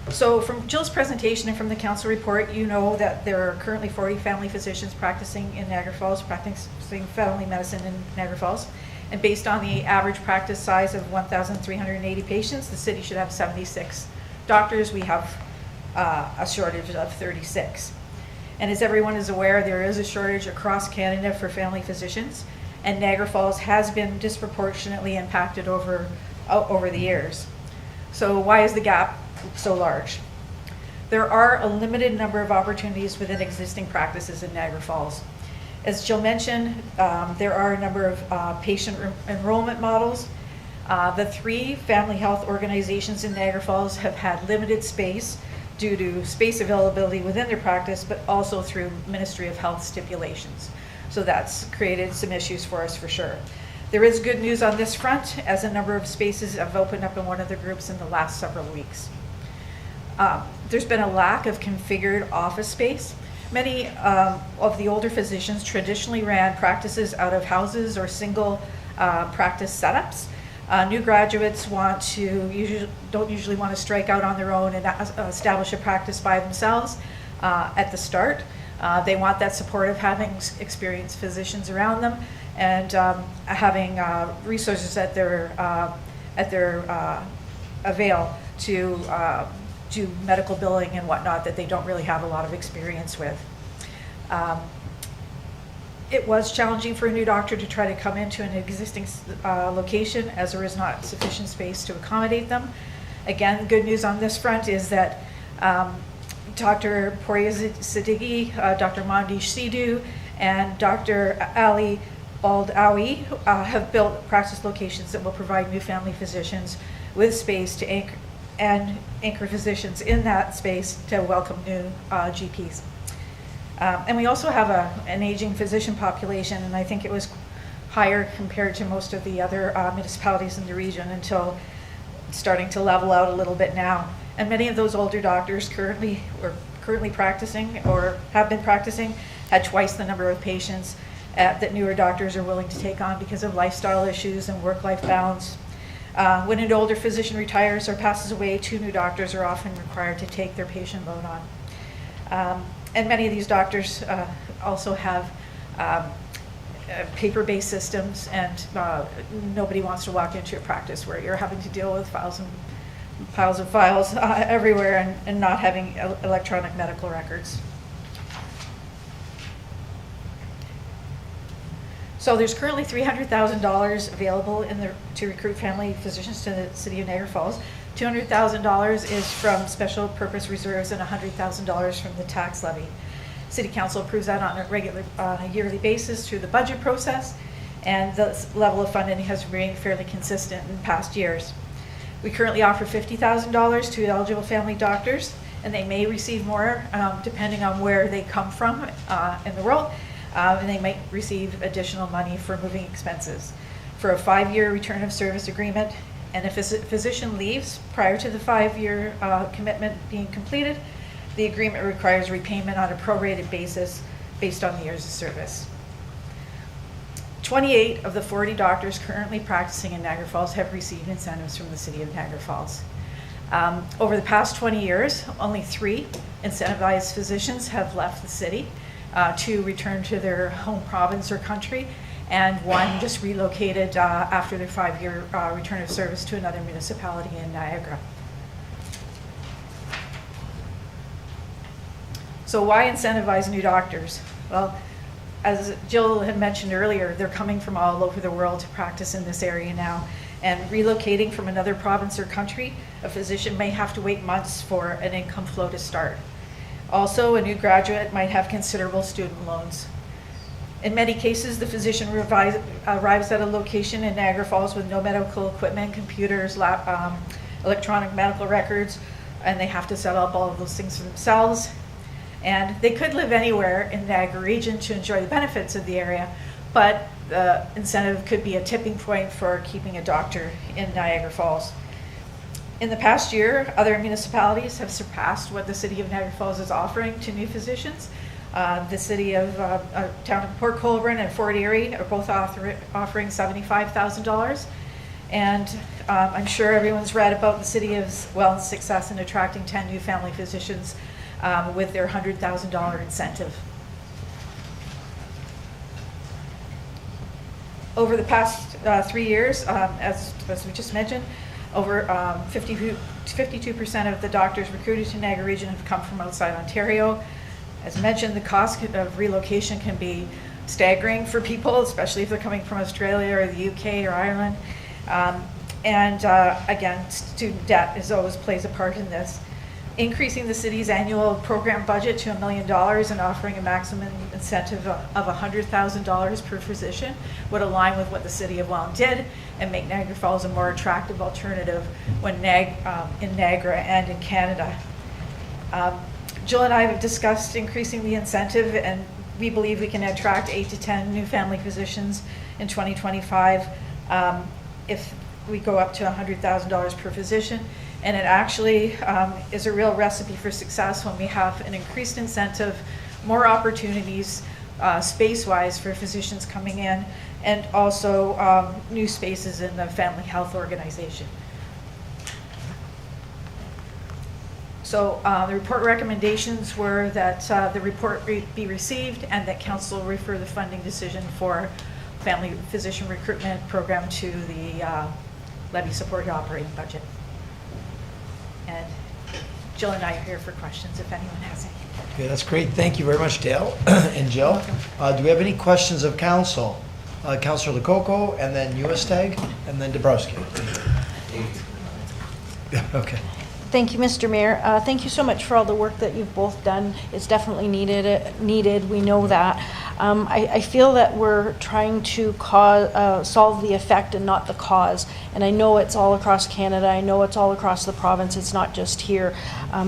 So from Jill's presentation and from the council report, you know that there are currently 40 family physicians practicing in Niagara Falls, practicing family medicine in Niagara Falls. And based on the average practice size of 1,380 patients, the city should have 76 doctors. We have a shortage of 36. And as everyone is aware, there is a shortage across Canada for family physicians, and Niagara Falls has been disproportionately impacted over the years. So why is the gap so large? There are a limited number of opportunities within existing practices in Niagara Falls. As Jill mentioned, there are a number of patient enrollment models. The 3 family health organizations in Niagara Falls have had limited space due to space availability within their practice, but also through Ministry of Health stipulations. So that's created some issues for us for sure. There is good news on this front, as a number of spaces have opened up in one of the groups in the last several weeks. There's been a lack of configured office space. Many of the older physicians traditionally ran practices out of houses or single practice setups. New graduates don't usually want to strike out on their own and establish a practice by themselves at the start. They want that support of having experienced physicians around them and having resources at their avail to do medical billing and whatnot that they don't really have a lot of experience with. It was challenging for a new doctor to try to come into an existing location, as there is not sufficient space to accommodate them. Again, good news on this front is that Dr. Poria Siddiqui, Dr. Mandish Sidhu, and Dr. Ali Baldawi have built practice locations that will provide new family physicians with space to anchor physicians in that space to welcome new GPs. And we also have an aging physician population, and I think it was higher compared to most of the other municipalities in the region until starting to level out a little bit now. And many of those older doctors currently practicing or have been practicing had twice the number of patients that newer doctors are willing to take on because of lifestyle issues and work-life balance. When an older physician retires or passes away, 2 new doctors are often required to take their patient load on. And many of these doctors also have paper-based systems, and nobody wants to walk into a practice where you're having to deal with files and piles of files everywhere and not having electronic medical records. So there's currently $300,000 available to recruit family physicians to the city of Niagara Falls. $200,000 is from special purpose reserves and $100,000 from the tax levy. City Council approves that on a yearly basis through the budget process, and the level of funding has remained fairly consistent in past years. We currently offer $50,000 to eligible family doctors, and they may receive more depending on where they come from in the world, and they might receive additional money for moving expenses. For a 5-year return of service agreement, and if a physician leaves prior to the 5-year commitment being completed, the agreement requires repayment on a prorated basis based on the years of service. 28 of the 40 doctors currently practicing in Niagara Falls have received incentives from the city of Niagara Falls. Over the past 20 years, only 3 incentivized physicians have left the city to return to their home province or country, and 1 just relocated after their 5-year return of service to another municipality in Niagara. So why incentivize new doctors? Well, as Jill had mentioned earlier, they're coming from all over the world to practice in this area now. And relocating from another province or country, a physician may have to wait months for an income flow to start. Also, a new graduate might have considerable student loans. In many cases, the physician arrives at a location in Niagara Falls with no medical equipment, computers, electronic medical records, and they have to set up all of those things for themselves. And they could live anywhere in the Niagara region to enjoy the benefits of the area, but the incentive could be a tipping point for keeping a doctor in Niagara Falls. In the past year, other municipalities have surpassed what the City of Niagara Falls is offering to new physicians. The City of Town of Port Colborne and Fort Erie are both offering $75,000. And I'm sure everyone's read about the City's success in attracting 10 new family physicians with their $100,000 incentive. Over the past 3 years, as we just mentioned, over 52% of the doctors recruited to Niagara Region have come from outside Ontario. As mentioned, the cost of relocation can be staggering for people, especially if they're coming from Australia or the UK or Ireland. Again, student debt always plays a part in this. Increasing the city's annual program budget to $1 million and offering a maximum incentive of $100,000 per physician would align with what the City of Welland did and make Niagara Falls a more attractive alternative when in Niagara and in Canada. Jill and I have discussed increasing the incentive, and we believe we can attract 8 to 10 new family physicians in 2025 if we go up to $100,000 per physician. And it actually is a real recipe for success when we have an increased incentive, more opportunities space-wise for physicians coming in, and also new spaces in the family health organization. So the report recommendations were that the report be received and that council refer the funding decision for family physician recruitment program to the levy supported operating budget. And Jill and I are here for questions if anyone has any. Okay, that's great. Thank you very much, Dale and Jill. Do we have any questions of council? Councillor Lococo, and then Uestag, and then Dabrowski. Okay. Thank you, Mr. Mayor. Thank you so much for all the work that you've both done. It's definitely needed. We know that. I feel that we're trying to solve the effect and not the cause. And I know it's all across Canada. I know it's all across the province. It's not just here.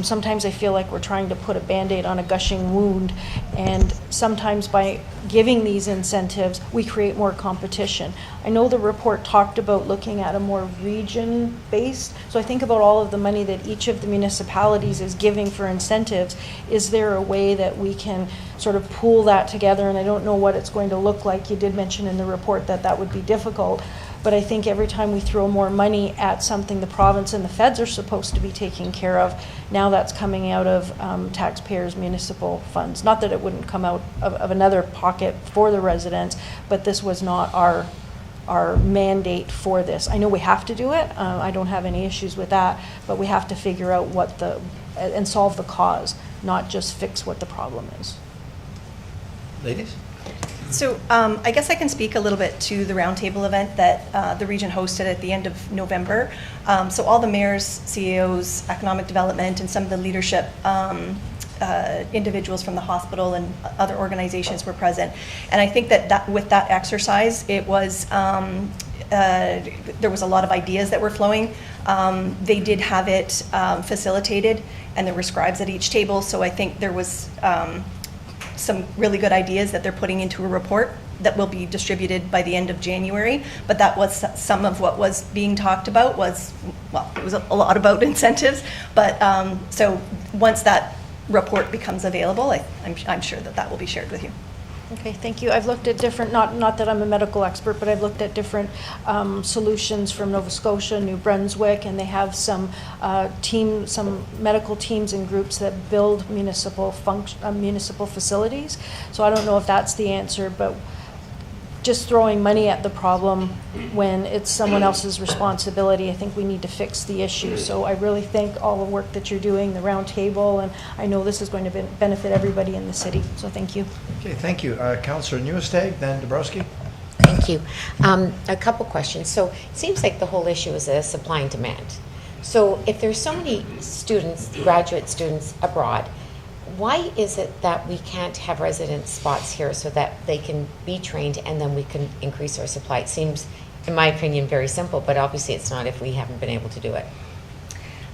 Sometimes I feel like we're trying to put a Band-Aid on a gushing wound. And sometimes by giving these incentives, we create more competition. I know the report talked about looking at a more region-based. So I think about all of the money that each of the municipalities is giving for incentives. Is there a way that we can sort of pool that together? And I don't know what it's going to look like. You did mention in the report that that would be difficult. But I think every time we throw more money at something the province and the feds are supposed to be taking care of, now that's coming out of taxpayers' municipal funds. Not that it wouldn't come out of another pocket for the residents, but this was not our mandate for this. I know we have to do it. I don't have any issues with that, but we have to figure out and solve the cause, not just fix what the problem is. Ladies? So I guess I can speak a little bit to the roundtable event that the region hosted at the end of November. So all the mayors, CEOs, economic development, and some of the leadership individuals from the hospital and other organizations were present. And I think that with that exercise, it was there was a lot of ideas that were flowing. They did have it facilitated, and there were scribes at each table. So I think there was some really good ideas that they're putting into a report that will be distributed by the end of January. But that was some of what was being talked about it was a lot about incentives. But so once that report becomes available, I'm sure that will be shared with you. Okay, thank you. I've looked at different, not that I'm a medical expert, but I've looked at different solutions from Nova Scotia, New Brunswick, and they have some medical teams and groups that build municipal facilities. So I don't know if that's the answer, but just throwing money at the problem when it's someone else's responsibility, I think we need to fix the issue. So I really thank all the work that you're doing, the round table, and I know this is going to benefit everybody in the city. So thank you. Okay, thank you. Councillor Newestag, then Dabrowski. Thank you. A couple questions. So it seems like the whole issue is a supply and demand. So if there's so many students, graduate students abroad, why is it that we can't have resident spots here so that they can be trained and then we can increase our supply? It seems, in my opinion, very simple, but obviously it's not if we haven't been able to do it.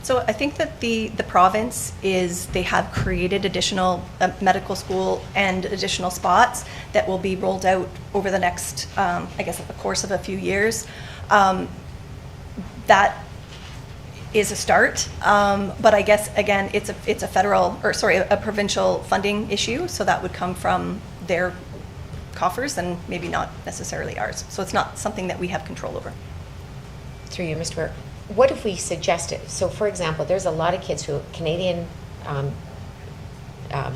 So I think that the province they have created additional medical school and additional spots that will be rolled out over the next, I guess, the course of a few years. That is a start, but I guess, again, it's a federal, or sorry, a provincial funding issue, so that would come from their coffers and maybe not necessarily ours. So it's not something that we have control over. Through you, Mr. Mayor. What if we suggested, so for example, there's a lot of kids who are Canadian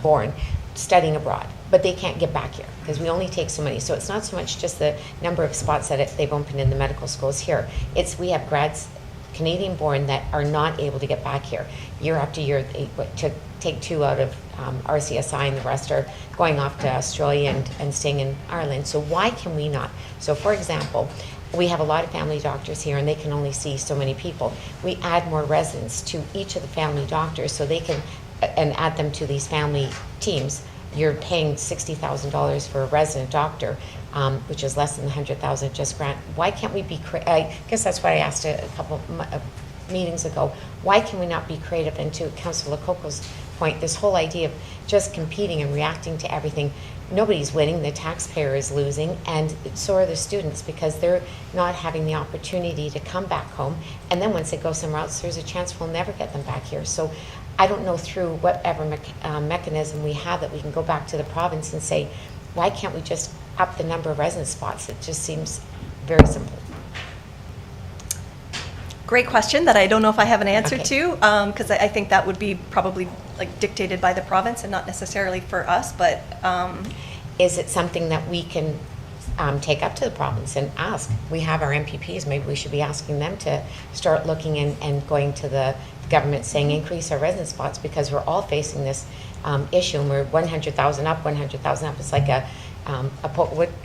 born studying abroad, but they can't get back here because we only take so many. So it's not so much just the number of spots that they've opened in the medical schools here. We have grads, Canadian born, that are not able to get back here year after year. To take 2 out of RCSI, and the rest are going off to Australia and staying in Ireland. So why can we not? So for example, we have a lot of family doctors here and they can only see so many people. We add more residents to each of the family doctors so they can, and add them to these family teams. You're paying $60,000 for a resident doctor, which is less than the $100,000 just grant. Why can't we be, I guess that's what I asked a couple meetings ago. Why can we not be creative? And to Councillor Lococo's point, this whole idea of just competing and reacting to everything, nobody's winning, the taxpayer is losing, and so are the students because they're not having the opportunity to come back home. And then once they go somewhere else, there's a chance we'll never get them back here. So I don't know, through whatever mechanism we have, that we can go back to the province and say, why can't we just up the number of resident spots? It just seems very simple. Great question that I don't know if I have an answer Okay. to, because I think that would be probably like dictated by the province and not necessarily for us, but. Is it something that we can take up to the province and ask? We have our MPPs, maybe we should be asking them to start looking and going to the government saying increase our resident spots, because we're all facing this issue and we're 100,000 up, 100,000 up. It's like a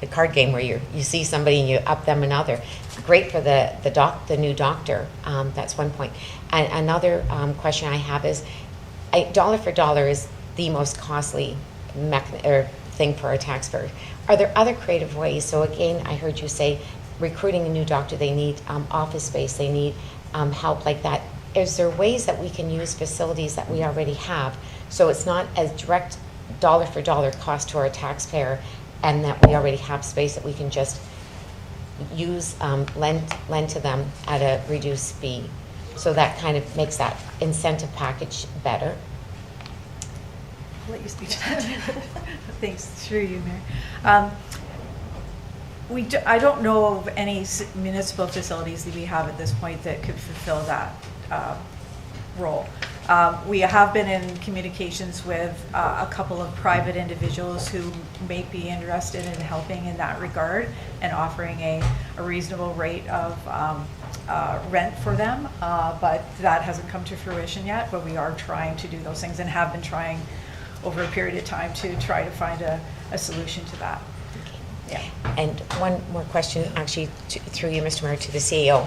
card game where you see somebody and you up them another. Great for the new doctor. That's one point. And another question I have is, dollar for dollar is the most costly thing for our taxpayers. Are there other creative ways? So again, I heard you say recruiting a new doctor, they need office space, they need help like that. Is there ways that we can use facilities that we already have so it's not as direct dollar for dollar cost to our taxpayer, and that we already have space that we can just use, lend to them at a reduced fee? So that kind of makes that incentive package better. I'll let you speak to that. Thanks, through you, Mayor. I don't know of any municipal facilities that we have at this point that could fulfill that role. We have been in communications with a couple of private individuals who may be interested in helping in that regard and offering a reasonable rate of rent for them, but that hasn't come to fruition yet. But we are trying to do those things and have been trying over a period of time to try to find a solution to that. Yeah. And one more question, actually, through you, Mr. Mayor, to the CEO.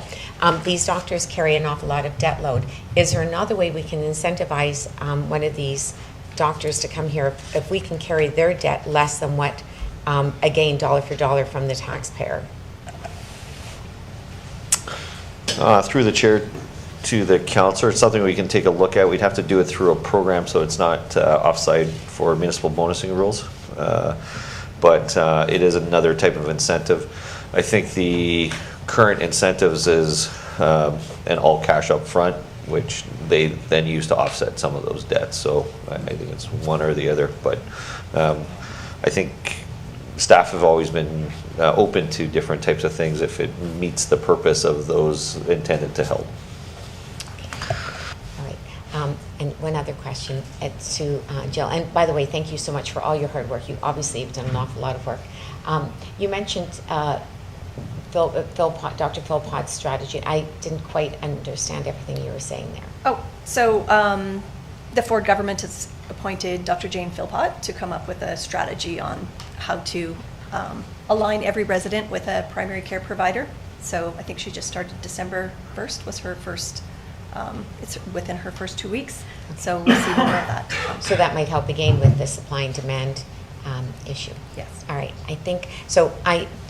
These doctors carry an awful lot of debt load. Is there another way we can incentivize one of these doctors to come here if we can carry their debt less than what, again, dollar for dollar from the taxpayer? Through the chair to the councillor, it's something we can take a look at. We'd have to do it through a program, so it's not offside for municipal bonusing rules. But it is another type of incentive. I think the current incentives is an all cash up front, which they then use to offset some of those debts. So I think it's one or the other. But I think staff have always been open to different types of things if it meets the purpose of those intended to help. And one other question to Jill. And by the way, thank you so much for all your hard work. You obviously have done an awful lot of work. You mentioned Dr. Philpott's strategy. I didn't quite understand everything you were saying there. Oh, so the Ford government has appointed Dr. Jane Philpott to come up with a strategy on how to align every resident with a primary care provider. So I think she just started December 1st was her first. It's within her first 2 weeks, so we'll see more of that. So that might help again with the supply and demand issue. Yes. All right. I think so.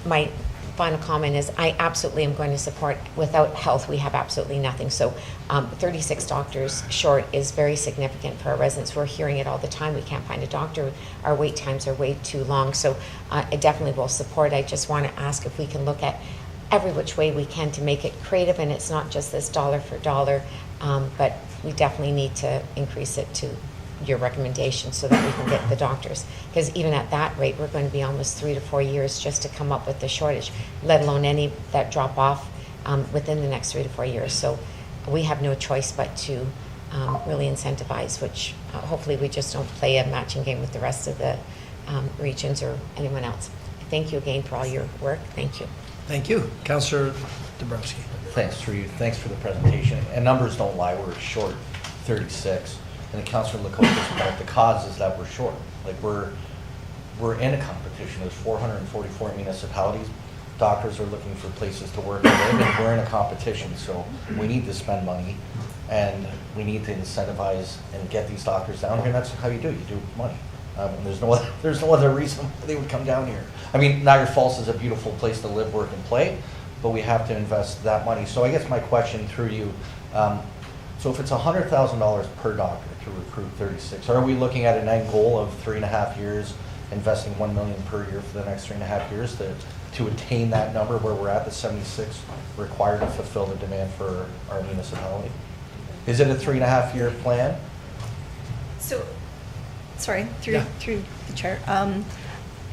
My final comment is I absolutely am going to support. Without health, we have absolutely nothing. So 36 doctors short is very significant for our residents. We're hearing it all the time. We can't find a doctor. Our wait times are way too long. So I definitely will support. I just want to ask if we can look at every which way we can to make it creative, and it's not just this dollar for dollar, but we definitely need to increase it to your recommendation so that we can get the doctors. Because even at that rate, we're going to be almost 3 to 4 years just to come up with the shortage, let alone any that drop off within the next 3 to 4 years. So we have no choice but to really incentivize, which hopefully we just don't play a matching game with the rest of the regions or anyone else. Thank you again for all your work. Thank you. Thank you. Councillor Dibaji. Thanks for the presentation. And numbers don't lie, we're short 36. And Councillor Lococo's point, the cause is that we're short. Like we're in a competition. There's 444 municipalities. Doctors are looking for places to work and live, and we're in a competition. So we need to spend money, and we need to incentivize and get these doctors down here. And that's how you do it. You do money. There's no other reason they would come down here. I mean, Niagara Falls is a beautiful place to live, work, and play, but we have to invest that money. So I guess my question through you, so if it's $100,000 per doctor to recruit 36, are we looking at an end goal of 3.5 years, investing $1 million per year for the next 3.5 years to attain that number where we're at, the 76 required to fulfill the demand for our municipality? Is it a 3.5 year plan? So, sorry, through the chair.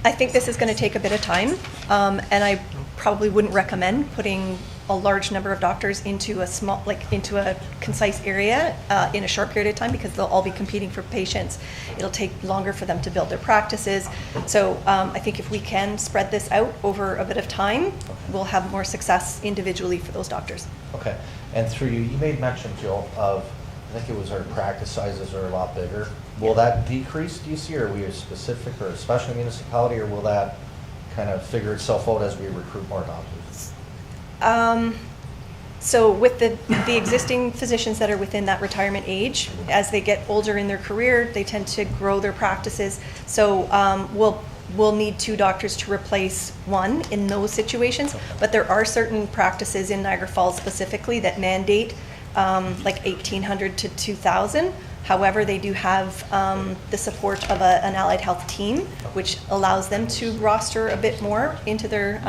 I think this is going to take a bit of time, and I probably wouldn't recommend putting a large number of doctors into a concise area in a short period of time, because they'll all be competing for patients. It'll take longer for them to build their practices. So I think if we can spread this out over a bit of time, we'll have more success individually for those doctors. Okay, and through you made mention, Jill, of I think it was our practice sizes are a lot bigger. Will that decrease, do you see, or are we a specific or a special municipality, or will that kind of figure itself out as we recruit more doctors? So with the existing physicians that are within that retirement age, as they get older in their career, they tend to grow their practices. So we'll need 2 doctors to replace 1 in those situations. But there are certain practices in Niagara Falls specifically that mandate like 1,800 to 2,000. However, they do have the support of an allied health team, which allows them to roster a bit more into their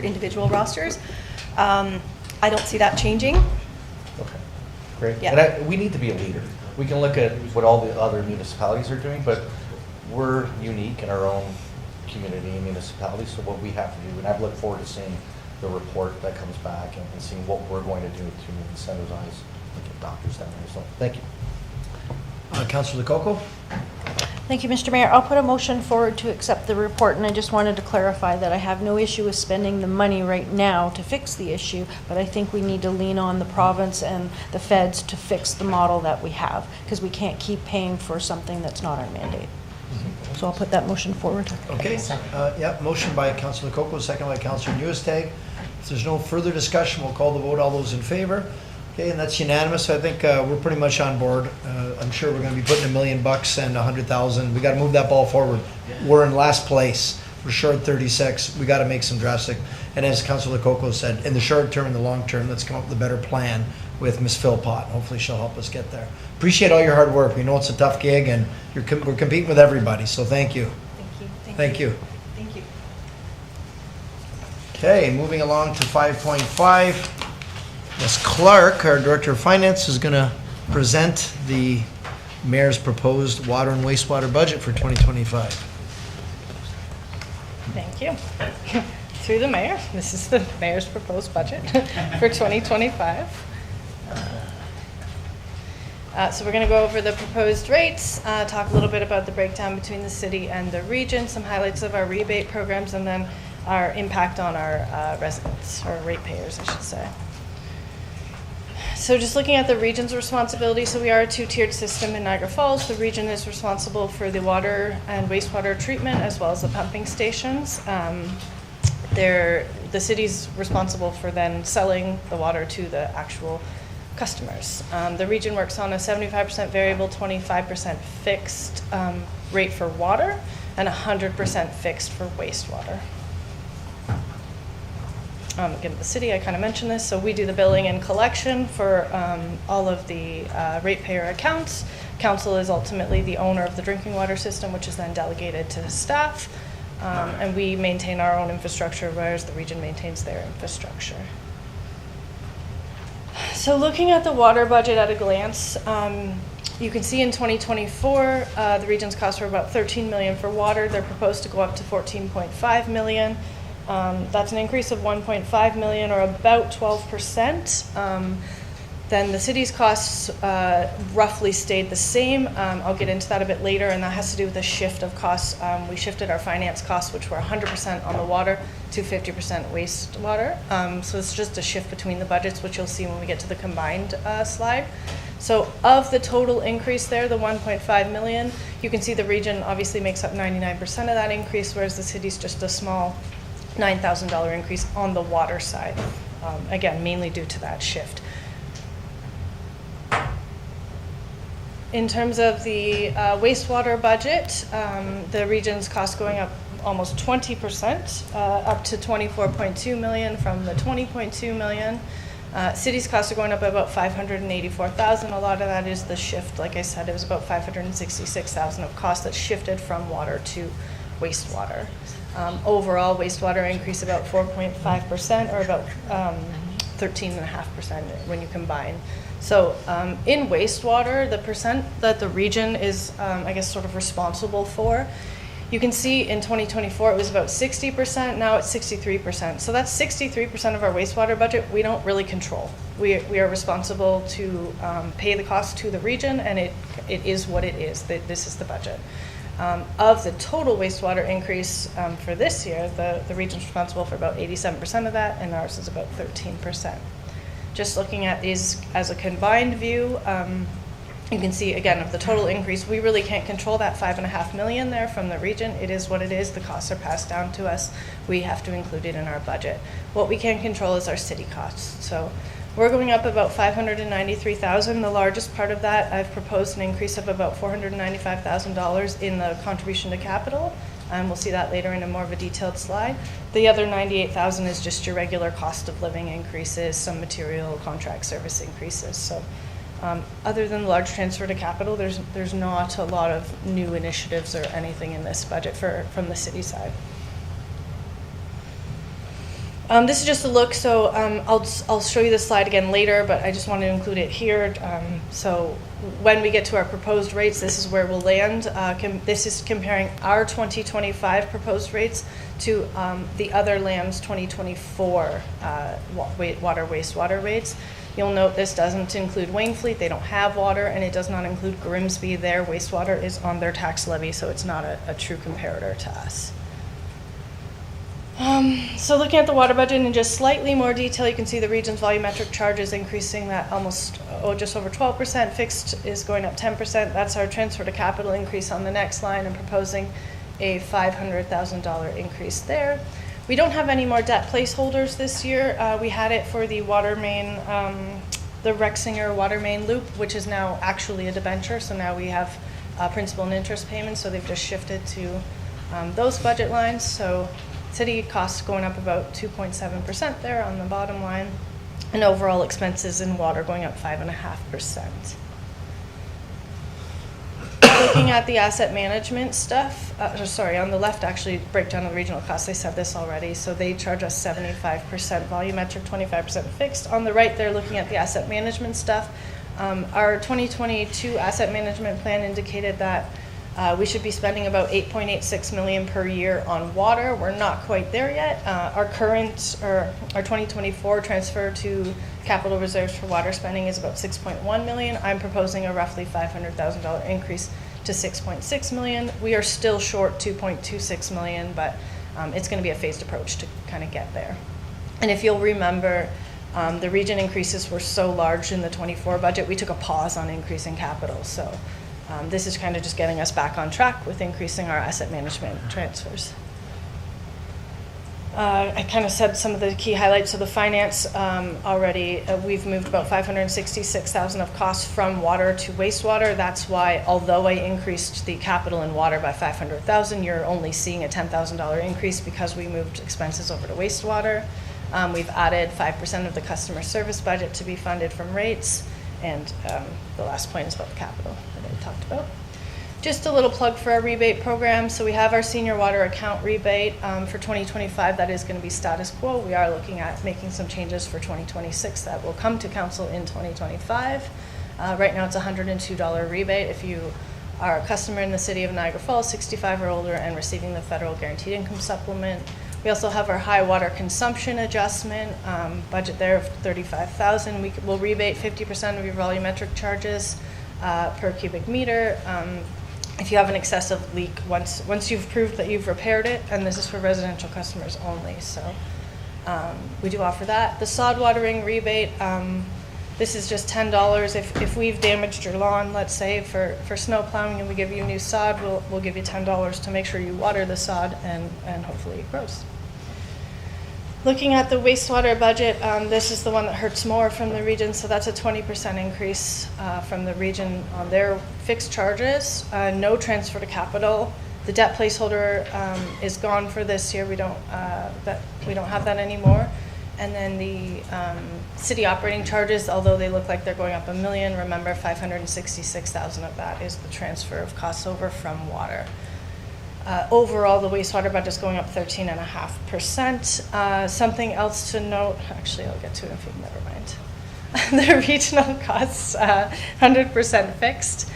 individual rosters. I don't see that changing. Okay, great. Yeah. And we need to be a leader. We can look at what all the other municipalities are doing, but we're unique in our own community and municipality, so what we have to do, and I've looked forward to seeing the report that comes back and seeing what we're going to do to incentivize and get doctors down there. So thank you. Councillor Lococo. Thank you, Mr. Mayor. I'll put a motion forward to accept the report, and I just wanted to clarify that I have no issue with spending the money right now to fix the issue, but I think we need to lean on the province and the feds to fix the model that we have, because we can't keep paying for something that's not our mandate. So I'll put that motion forward. Okay, motion by Councillor Lococo, second by Councillor Newestag. If there's no further discussion, we'll call the vote. All those in favor? Okay, and that's unanimous. I think we're pretty much on board. I'm sure we're going to be putting $1 million and 100,000. We got to move that ball forward. We're in last place. We're short 36. We got to make some drastic. And as Councillor Lococo said, in the short term and the long term, let's come up with a better plan with Ms. Philpott. Hopefully, she'll help us get there. Appreciate all your hard work. We know it's a tough gig, and we're competing with everybody. So thank you. Thank you. Thank you. Okay, moving along to 5.5. Ms. Clark, our Director of Finance, is going to present the Mayor's proposed water and wastewater budget for 2025. Thank you. Through the Mayor, this is the Mayor's proposed budget for 2025. So we're going to go over the proposed rates, talk a little bit about the breakdown between the city and the region, some highlights of our rebate programs, and then our impact on our residents, or ratepayers, I should say. So just looking at the region's responsibility, so we are a 2-tiered system in Niagara Falls. The region is responsible for the water and wastewater treatment as well as the pumping stations. The city's responsible for then selling the water to the actual customers. The region works on a 75% variable, 25% fixed rate for water, and 100% fixed for wastewater. Again, the city, I kind of mentioned this, so we do the billing and collection for all of the ratepayer accounts. Council is ultimately the owner of the drinking water system, which is then delegated to staff. And we maintain our own infrastructure, whereas the region maintains their infrastructure. So looking at the water budget at a glance, you can see in 2024, the region's costs were about $13 million for water. They're proposed to go up to $14.5 million. That's an increase of $1.5 million, or about 12%. Then the city's costs roughly stayed the same. I'll get into that a bit later, and that has to do with a shift of costs. We shifted our finance costs, which were 100% on the water, to 50% wastewater. So it's just a shift between the budgets, which you'll see when we get to the combined slide. So of the total increase there, the 1.5 million, you can see the region obviously makes up 99% of that increase, whereas the city's just a small $9,000 increase on the water side. Again, mainly due to that shift. In terms of the wastewater budget, the region's cost going up almost 20%, up to 24.2 million from the 20.2 million. City's costs are going up by about 584,000. A lot of that is the shift. Like I said, it was about 566,000 of costs that shifted from water to wastewater. Overall, wastewater increased about 4.5%, or about 13.5% when you combine. So in wastewater, the percent that the region is, I guess, sort of responsible for, you can see in 2024 it was about 60%, now it's 63%. So that's 63% of our wastewater budget we don't really control. We are responsible to pay the cost to the region, and it is what it is. This is the budget. Of the total wastewater increase for this year, the region's responsible for about 87% of that, and ours is about 13%. Just looking at these as a combined view, you can see, again, of the total increase, we really can't control that $5.5 million there from the region. It is what it is. The costs are passed down to us. We have to include it in our budget. What we can control is our city costs. So we're going up about $593,000. The largest part of that, I've proposed an increase of about $495,000 in the contribution to capital. And we'll see that later in a more of a detailed slide. The other $98,000 is just your regular cost of living increases, some material contract service increases. So other than the large transfer to capital, there's not a lot of new initiatives or anything in this budget from the city side. This is just a look, so I'll show you this slide again later, but I just wanted to include it here. So when we get to our proposed rates, this is where we'll land. This is comparing our 2025 proposed rates to the other LAM's 2024 water wastewater rates. You'll note this doesn't include Waynfleet. They don't have water, and it does not include Grimsby. Their wastewater is on their tax levy, so it's not a true comparator to us. So looking at the water budget in just slightly more detail, you can see the region's volumetric charges increasing that almost, just over 12%. Fixed is going up 10%. That's our transfer to capital increase on the next line. I'm proposing a $500,000 increase there. We don't have any more debt placeholders this year. We had it for the water main, the Rexinger water main loop, which is now actually a debenture. So now we have principal and interest payments. So they've just shifted to those budget lines. So city costs going up about 2.7% there on the bottom line, and overall expenses in water going up 5.5%. Looking at the asset management stuff, on the left actually breakdown of the regional costs, I said this already, so they charge us 75% volumetric, 25% fixed. On the right, they're looking at the asset management stuff. Our 2022 asset management plan indicated that we should be spending about $8.86 million per year on water. We're not quite there yet. Our 2024 transfer to capital reserves for water spending is about $6.1 million. I'm proposing a roughly $500,000 increase to $6.6 million. We are still short $2.26 million, but it's going to be a phased approach to kind of get there. And if you'll remember, the region increases were so large in the 24 budget, we took a pause on increasing capital. So this is kind of just getting us back on track with increasing our asset management transfers. I kind of said some of the key highlights of the finance already. We've moved about $566,000 of costs from water to wastewater. That's why, although I increased the capital in water by $500,000, you're only seeing a $10,000 increase because we moved expenses over to wastewater. We've added 5% of the customer service budget to be funded from rates, and the last point is about the capital that I talked about. Just a little plug for our rebate program. So we have our senior water account rebate for 2025. That is going to be status quo. We are looking at making some changes for 2026 that will come to council in 2025. Right now it's a $102 rebate if you are a customer in the city of Niagara Falls, 65 or older, and receiving the federal guaranteed income supplement. We also have our high water consumption adjustment, budget there of $35,000. We'll rebate 50% of your volumetric charges per cubic meter. If you have an excessive leak, once you've proved that you've repaired it, and this is for residential customers only, so we do offer that. The sod watering rebate, this is just $10. If we've damaged your lawn, let's say for snow plowing, and we give you new sod, we'll give you $10 to make sure you water the sod and hopefully it grows. Looking at the wastewater budget, this is the one that hurts more from the region, so that's a 20% increase from the region on their fixed charges. No transfer to capital. The debt placeholder is gone for this year. We don't have that anymore. And then the city operating charges, although they look like they're going up $1 million, remember $566,000 of that is the transfer of costs over from water. Overall, the wastewater budget is going up 13.5%. Something else to note, actually I'll get to it if you never mind. The regional costs, 100% fixed.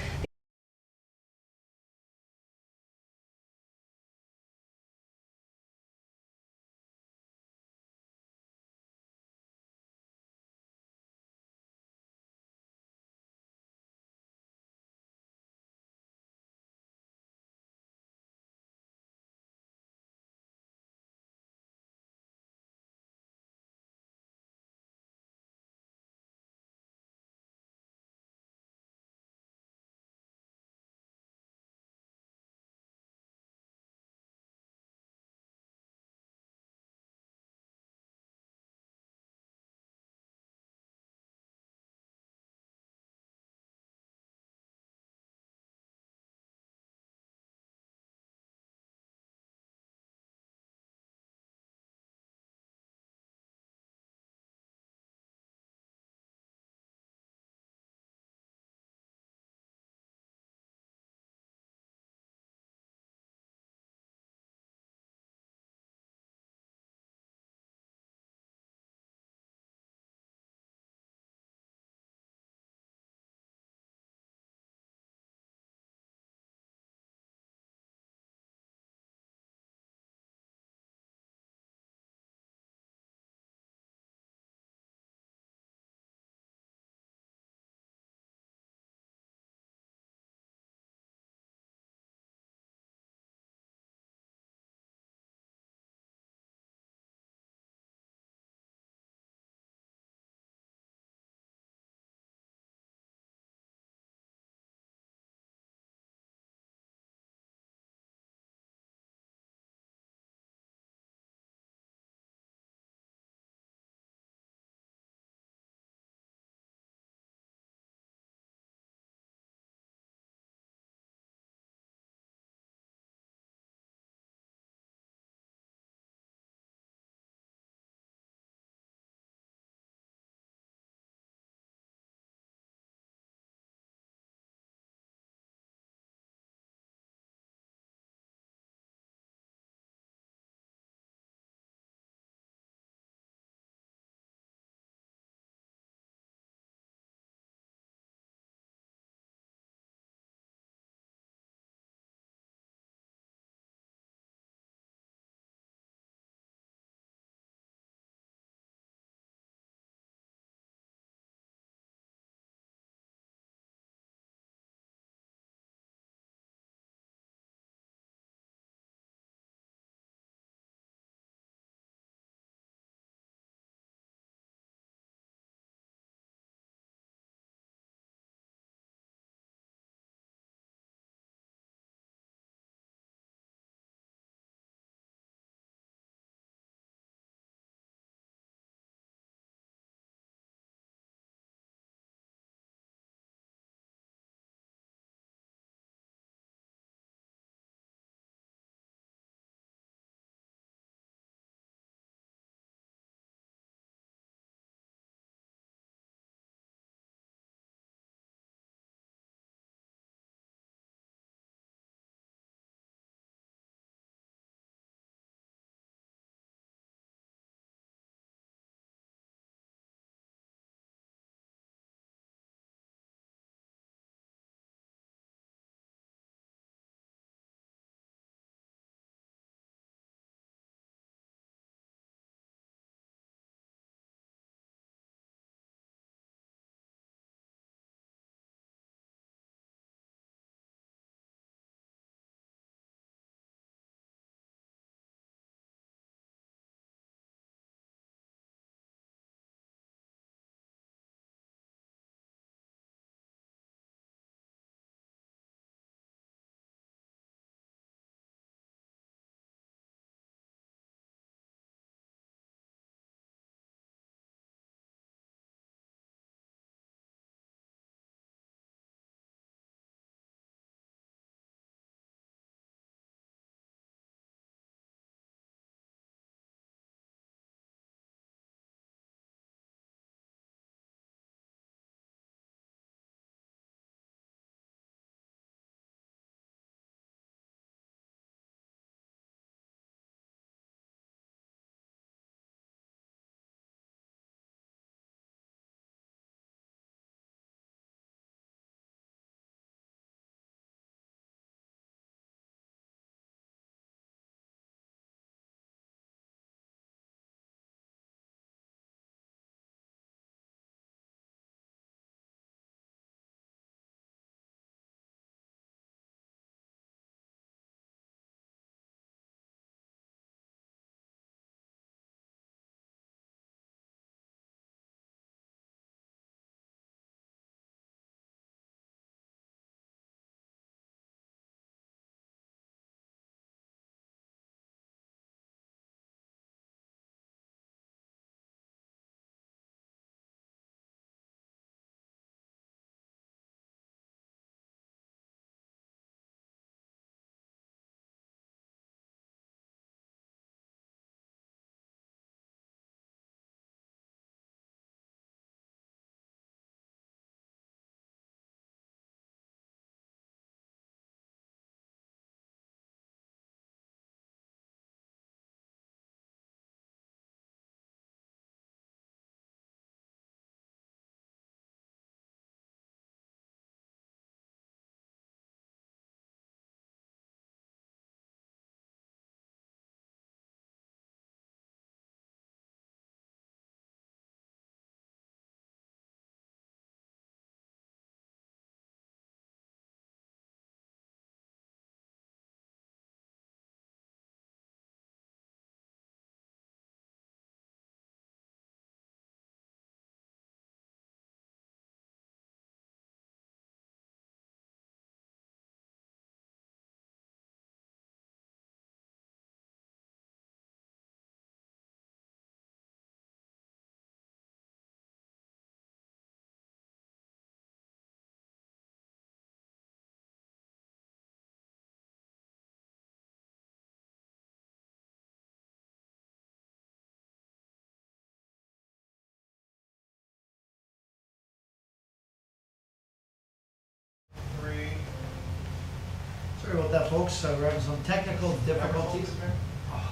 about that, folks. We're having some technical difficulties.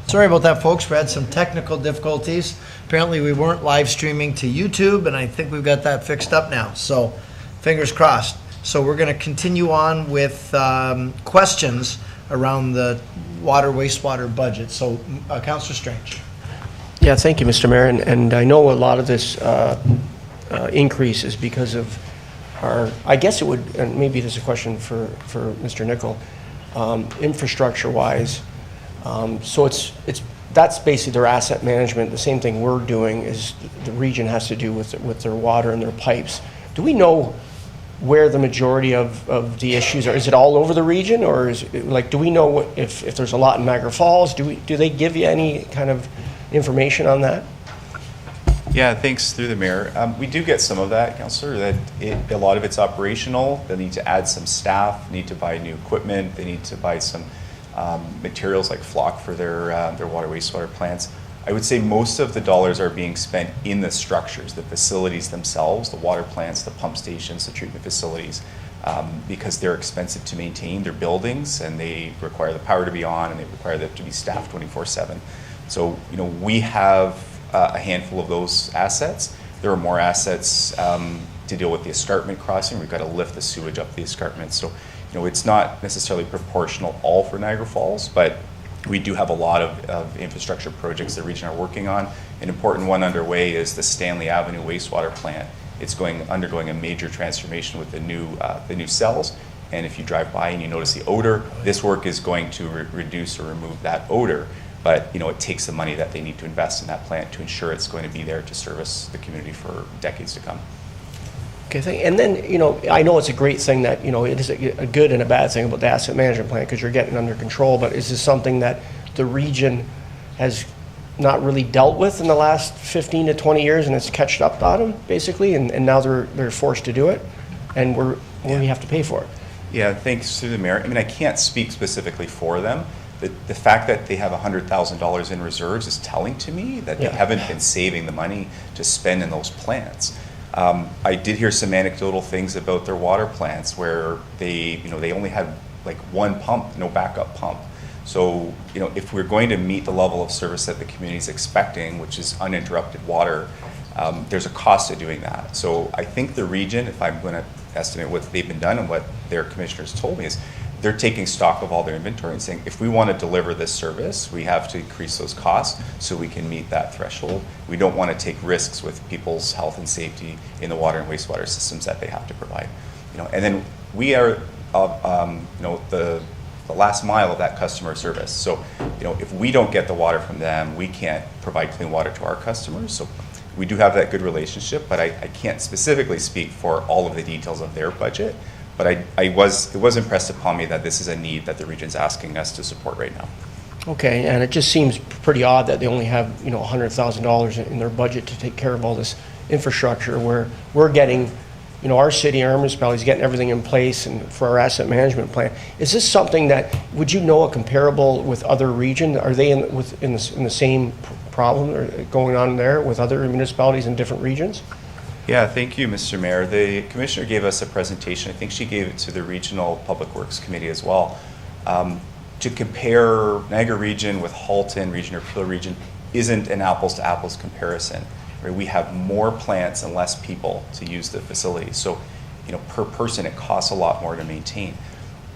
Sorry about that, folks. We had some technical difficulties. Apparently, we weren't live streaming to YouTube, and I think we've got that fixed up now. So, fingers crossed. So, we're going to continue on with questions around the water wastewater budget. So, Councillor Strange. Yeah, thank you, Mr. Mayor. And I know a lot of this increase is because of our, I guess it would, and maybe this is a question for Mr. Nicol, infrastructure-wise. So that's basically their asset management. The same thing we're doing is the region has to do with their water and their pipes. Do we know where the majority of the issues are? Is it all over the region, or is it, like, do we know what, if there's a lot in Niagara Falls? Do they give you any kind of information on that? Yeah, thanks through the mayor. We do get some of that, Councillor, that a lot of it's operational. They need to add some staff, need to buy new equipment, they need to buy some materials like flock for their water wastewater plants. I would say most of the dollars are being spent in the structures, the facilities themselves, the water plants, the pump stations, the treatment facilities, because they're expensive to maintain. Their buildings, and they require the power to be on, and they require them to be staffed 24/7. So, we have a handful of those assets. There are more assets to deal with the escarpment crossing. We've got to lift the sewage up the escarpment. So, it's not necessarily proportional all for Niagara Falls, but we do have a lot of infrastructure projects the region are working on. An important one underway is the Stanley Avenue wastewater plant. It's undergoing a major transformation with the new cells. And if you drive by and you notice the odor, this work is going to reduce or remove that odor. But it takes the money that they need to invest in that plant to ensure it's going to be there to service the community for decades to come. Okay, and then, I know it's a great thing that, it is a good and a bad thing about the asset management plan because you're getting under control, but is this something that the region has not really dealt with in the last 15 to 20 years and it's catched up on them, basically, and now they're forced to do it, and we have to pay for it? Yeah, thanks to the mayor. I can't speak specifically for them. The fact that they have $100,000 in reserves is telling to me that they haven't been saving the money to spend in those plants. I did hear some anecdotal things about their water plants where they only had like one pump, no backup pump. So, if we're going to meet the level of service that the community is expecting, which is uninterrupted water, there's a cost to doing that. So I think the region, if I'm going to estimate what they've been done and what their commissioners told me, is they're taking stock of all their inventory and saying, if we want to deliver this service, we have to increase those costs so we can meet that threshold. We don't want to take risks with people's health and safety in the water and wastewater systems that they have to provide. And then we are, the last mile of that customer service. So, if we don't get the water from them, we can't provide clean water to our customers. So we do have that good relationship, but I can't specifically speak for all of the details of their budget. But it was impressed upon me that this is a need that the region's asking us to support right now. Okay, and it just seems pretty odd that they only have, $100,000 in their budget to take care of all this infrastructure, where we're getting, our city, our municipality is getting everything in place and for our asset management plan. Is this something that, would you know a comparable with other regions? Are they in the same problem or going on there with other municipalities in different regions? Yeah, thank you, Mr. Mayor. The commissioner gave us a presentation. I think she gave it to the Regional Public Works Committee as well. To compare Niagara region with Halton region or Peel region isn't an apples to apples comparison. Right? We have more plants and less people to use the facility. So, per person, it costs a lot more to maintain.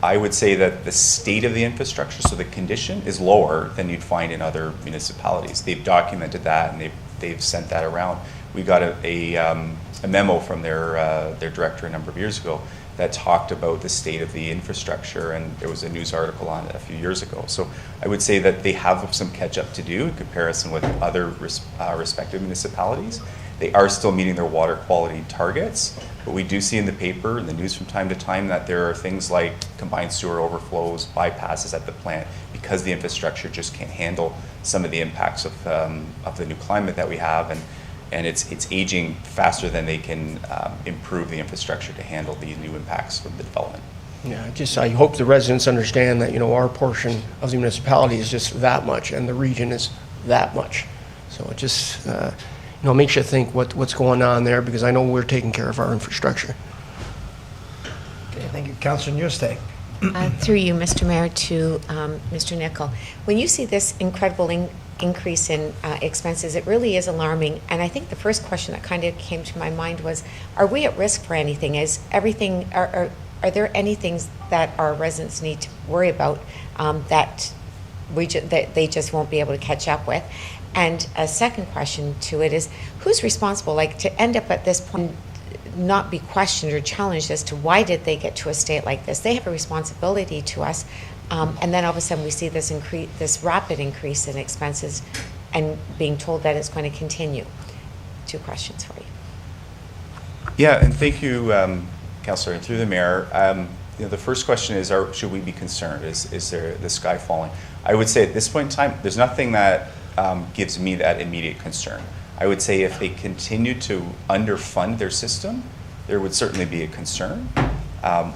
I would say that the state of the infrastructure, so the condition, is lower than you'd find in other municipalities. They've documented that and they've sent that around. We got a memo from their director a number of years ago that talked about the state of the infrastructure, and there was a news article on it a few years ago. So I would say that they have some catch up to do in comparison with other respective municipalities. They are still meeting their water quality targets, but we do see in the paper and the news from time to time that there are things like combined sewer overflows, bypasses at the plant, because the infrastructure just can't handle some of the impacts of the new climate that we have, and it's aging faster than they can improve the infrastructure to handle the new impacts of the development. Yeah, I hope the residents understand that, our portion of the municipality is just that much and the region is that much. So it just, makes you think what's going on there, because I know we're taking care of our infrastructure. Okay, thank you. Councillor Newstead. Through you, Mr. Mayor, to Mr. Nicol. When you see this incredible increase in expenses, it really is alarming. And I think the first question that kind of came to my mind was, are we at risk for anything? Is everything, are there any things that our residents need to worry about that they just won't be able to catch up with? And a second question to it is, who's responsible? Like, to end up at this point, not be questioned or challenged as to why did they get to a state like this? They have a responsibility to us, and then all of a sudden we see this rapid increase in expenses, and being told that it's going to continue. Two questions for you. Yeah, and thank you, Councillor, and through the Mayor. The first question is, should we be concerned? Is there the sky falling? I would say at this point in time, there's nothing that gives me that immediate concern. I would say if they continue to underfund their system, there would certainly be a concern.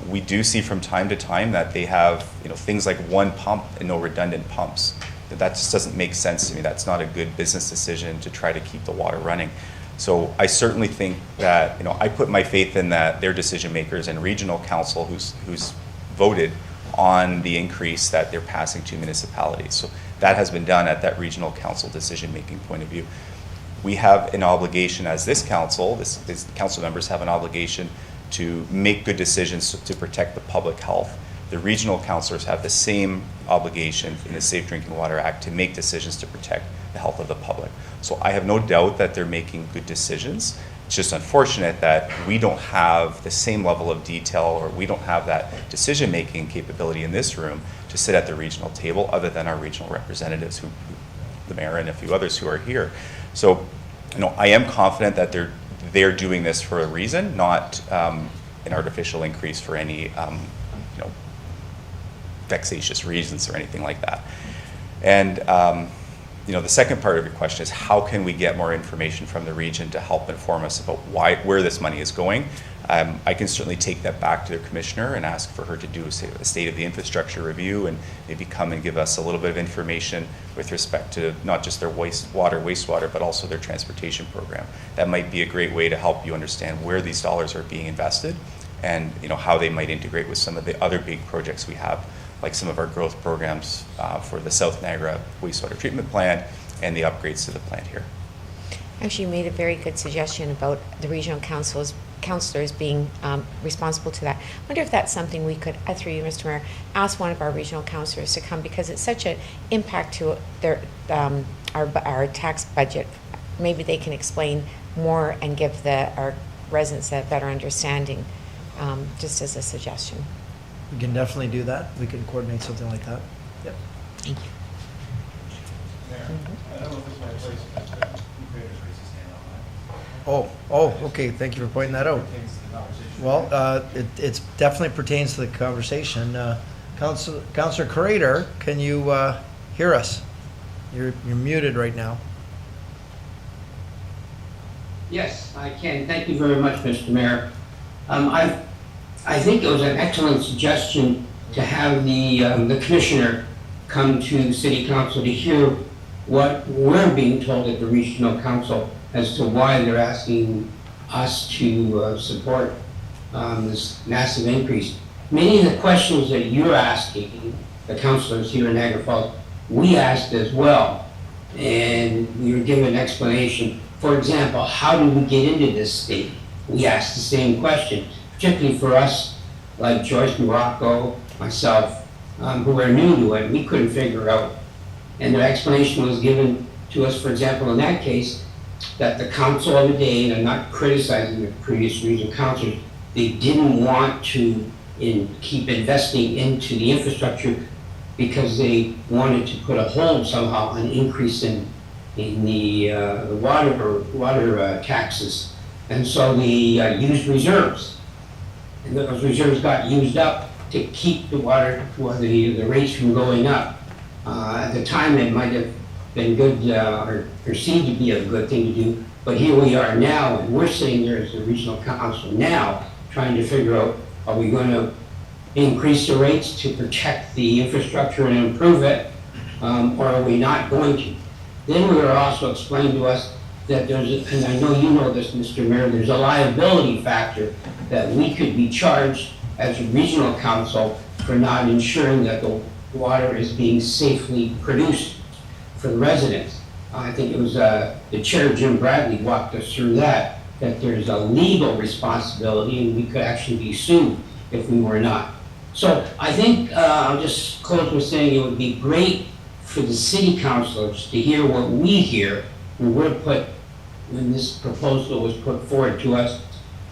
We do see from time to time that they have things like one pump and no redundant pumps. That just doesn't make sense to me. That's not a good business decision to try to keep the water running. So I certainly think that I put my faith in that their decision makers and regional council who's voted on the increase that they're passing to municipalities. So that has been done at that regional council decision making point of view. We have an obligation as this council, this council members have an obligation to make good decisions to protect the public health. The regional councillors have the same obligation in the Safe Drinking Water Act to make decisions to protect the health of the public. So I have no doubt that they're making good decisions. It's just unfortunate that we don't have the same level of detail, or we don't have that decision-making capability in this room to sit at the regional table, other than our regional representatives, who the mayor and a few others who are here. So, I am confident that they're doing this for a reason, not an artificial increase for any vexatious reasons or anything like that. And the second part of your question is, how can we get more information from the region to help inform us about where this money is going? I can certainly take that back to the commissioner and ask for her to do a state of the infrastructure review, and maybe come and give us a little bit of information with respect to not just their wastewater, but also their transportation program. That might be a great way to help you understand where these dollars are being invested, and how they might integrate with some of the other big projects we have, like some of our growth programs for the South Niagara wastewater treatment plant and the upgrades to the plant here. Actually, you made a very good suggestion about the regional councillors being responsible to that. I wonder if that's something we could, through you, Mr. Mayor, ask one of our regional councillors to come, because it's such an impact to their our tax budget. Maybe they can explain more and give our residents a better understanding, just as a suggestion. We can definitely do that. We can coordinate something like that. Yep. Thank you. I don't know if it's my place, but who created raised his hand on that? Oh, okay. Thank you for pointing that out. Well, it definitely pertains to the conversation. Councillor Crater, can you hear us? You're muted right now. Yes, I can. Thank you very much, Mr. Mayor. I think it was an excellent suggestion to have the commissioner come to City Council to hear what we're being told at the Regional Council as to why they're asking us to support this massive increase. Many of the questions that you're asking, the councillors here in Niagara Falls, we asked as well, and we were given an explanation. For example, how did we get into this state? We asked the same question, particularly for us, like Joyce Morocco, myself, who are new to it. We couldn't figure out. And the explanation was given to us, for example, in that case, that the council of the day, and I'm not criticizing the previous regional councils, they didn't want to keep investing into the infrastructure because they wanted to put a hold somehow on increase in the water taxes. And so they used reserves. And those reserves got used up to keep the the rates from going up. At the time, it might have been good or perceived to be a good thing to do, but here we are now, and we're sitting there as the regional council now, trying to figure out, are we going to increase the rates to protect the infrastructure and improve it, or are we not going to? Then we were also explained to us that there's, and I know you know this, Mr. Mayor, there's a liability factor that we could be charged as a regional council for not ensuring that the water is being safely produced for the residents. I think it was the chair, Jim Bradley, walked us through that there's a legal responsibility and we could actually be sued if we were not. So I think I'll just close with saying it would be great for the city councilors to hear what we hear when this proposal was put forward to us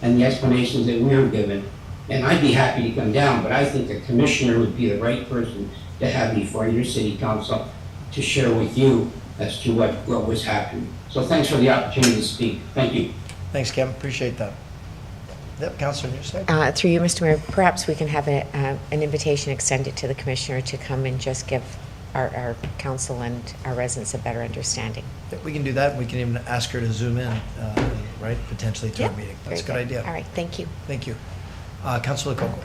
and the explanations that we were given. And I'd be happy to come down, but I think the commissioner would be the right person to have before your city council to share with you as to what was happening. So thanks for the opportunity to speak. Thank you. Thanks, Kim. Appreciate that. Yep, Councillor, your side. Through you, Mr. Mayor, perhaps we can have an invitation extended to the commissioner to come and just give our council and our residents a better understanding. We can do that. We can even ask her to zoom in, right, potentially to our meeting. That's a good idea. All right, thank you. Thank you. Councillor Coco.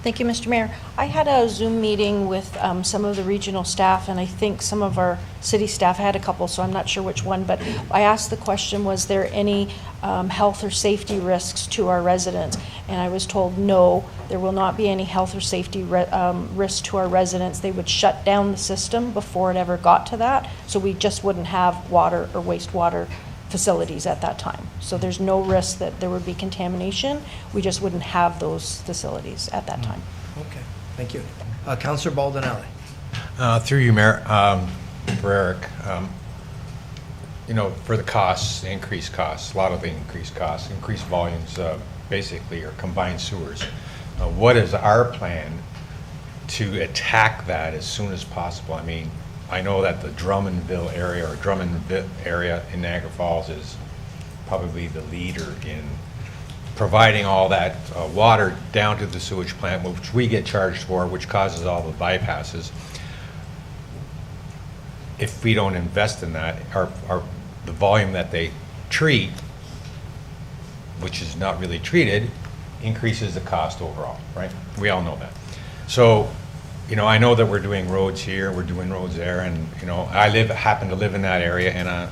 Thank you, Mr. Mayor. I had a Zoom meeting with some of the regional staff, and I think some of our city staff had a couple, so I'm not sure which one, but I asked the question, was there any health or safety risks to our residents? And I was told, no, there will not be any health or safety risks to our residents. They would shut down the system before it ever got to that, so we just wouldn't have water or wastewater facilities at that time. So there's no risk that there would be contamination. We just wouldn't have those facilities at that time. Okay, thank you. Councillor Bordenave. Through you, Mayor, for Eric, you know, for the costs, the increased costs, a lot of the increased costs, increased volumes, basically, are combined sewers. What is our plan to attack that as soon as possible? I mean, I know that the Drummond area in Niagara Falls is probably the leader in providing all that water down to the sewage plant, which we get charged for, which causes all the bypasses. If we don't invest in that, the volume that they treat, which is not really treated, increases the cost overall, right? We all know that. So, you know, I know that we're doing roads here, we're doing roads there, and, you know, I happen to live in that area, and,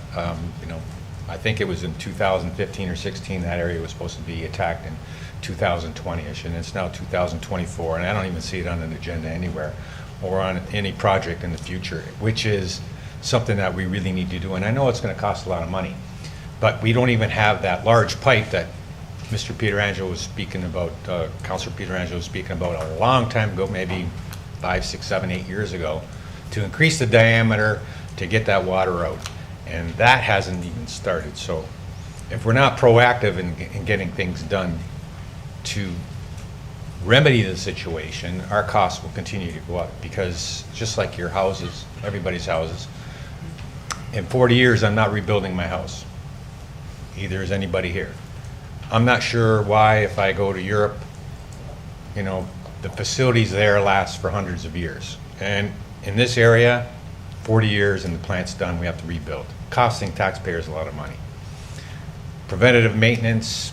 you know, I think it was in 2015 or 16 that area was supposed to be attacked in 2020-ish, and it's now 2024, and I don't even see it on an agenda anywhere or on any project in the future, which is something that we really need to do. And I know it's going to cost a lot of money, but we don't even have that large pipe that Mr. Pietrangelo was speaking about, Councillor Pietrangelo was speaking about a long time ago, maybe 5, 6, 7, 8 years ago, to increase the diameter to get that water out. And that hasn't even started. So if we're not proactive in getting things done to remedy the situation, our costs will continue to go up, because just like your houses, everybody's houses, in 40 years I'm not rebuilding my house. Either is anybody here. I'm not sure why, if I go to Europe, you know, the facilities there last for hundreds of years. And in this area, 40 years and the plant's done, we have to rebuild, costing taxpayers a lot of money. Preventative maintenance,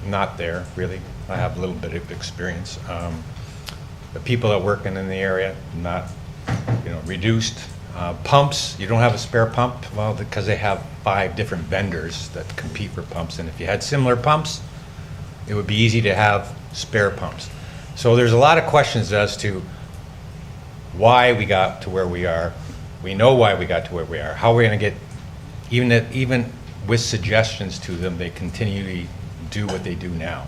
not there, really. I have a little bit of experience. The people that work in the area, not, you know, reduced. Pumps, you don't have a spare pump? Well, because they have 5 different vendors that compete for pumps, and if you had similar pumps, it would be easy to have spare pumps. So there's a lot of questions as to why we got to where we are. We know why we got to where we are. How are we going to get, even with suggestions to them, they continually do what they do now.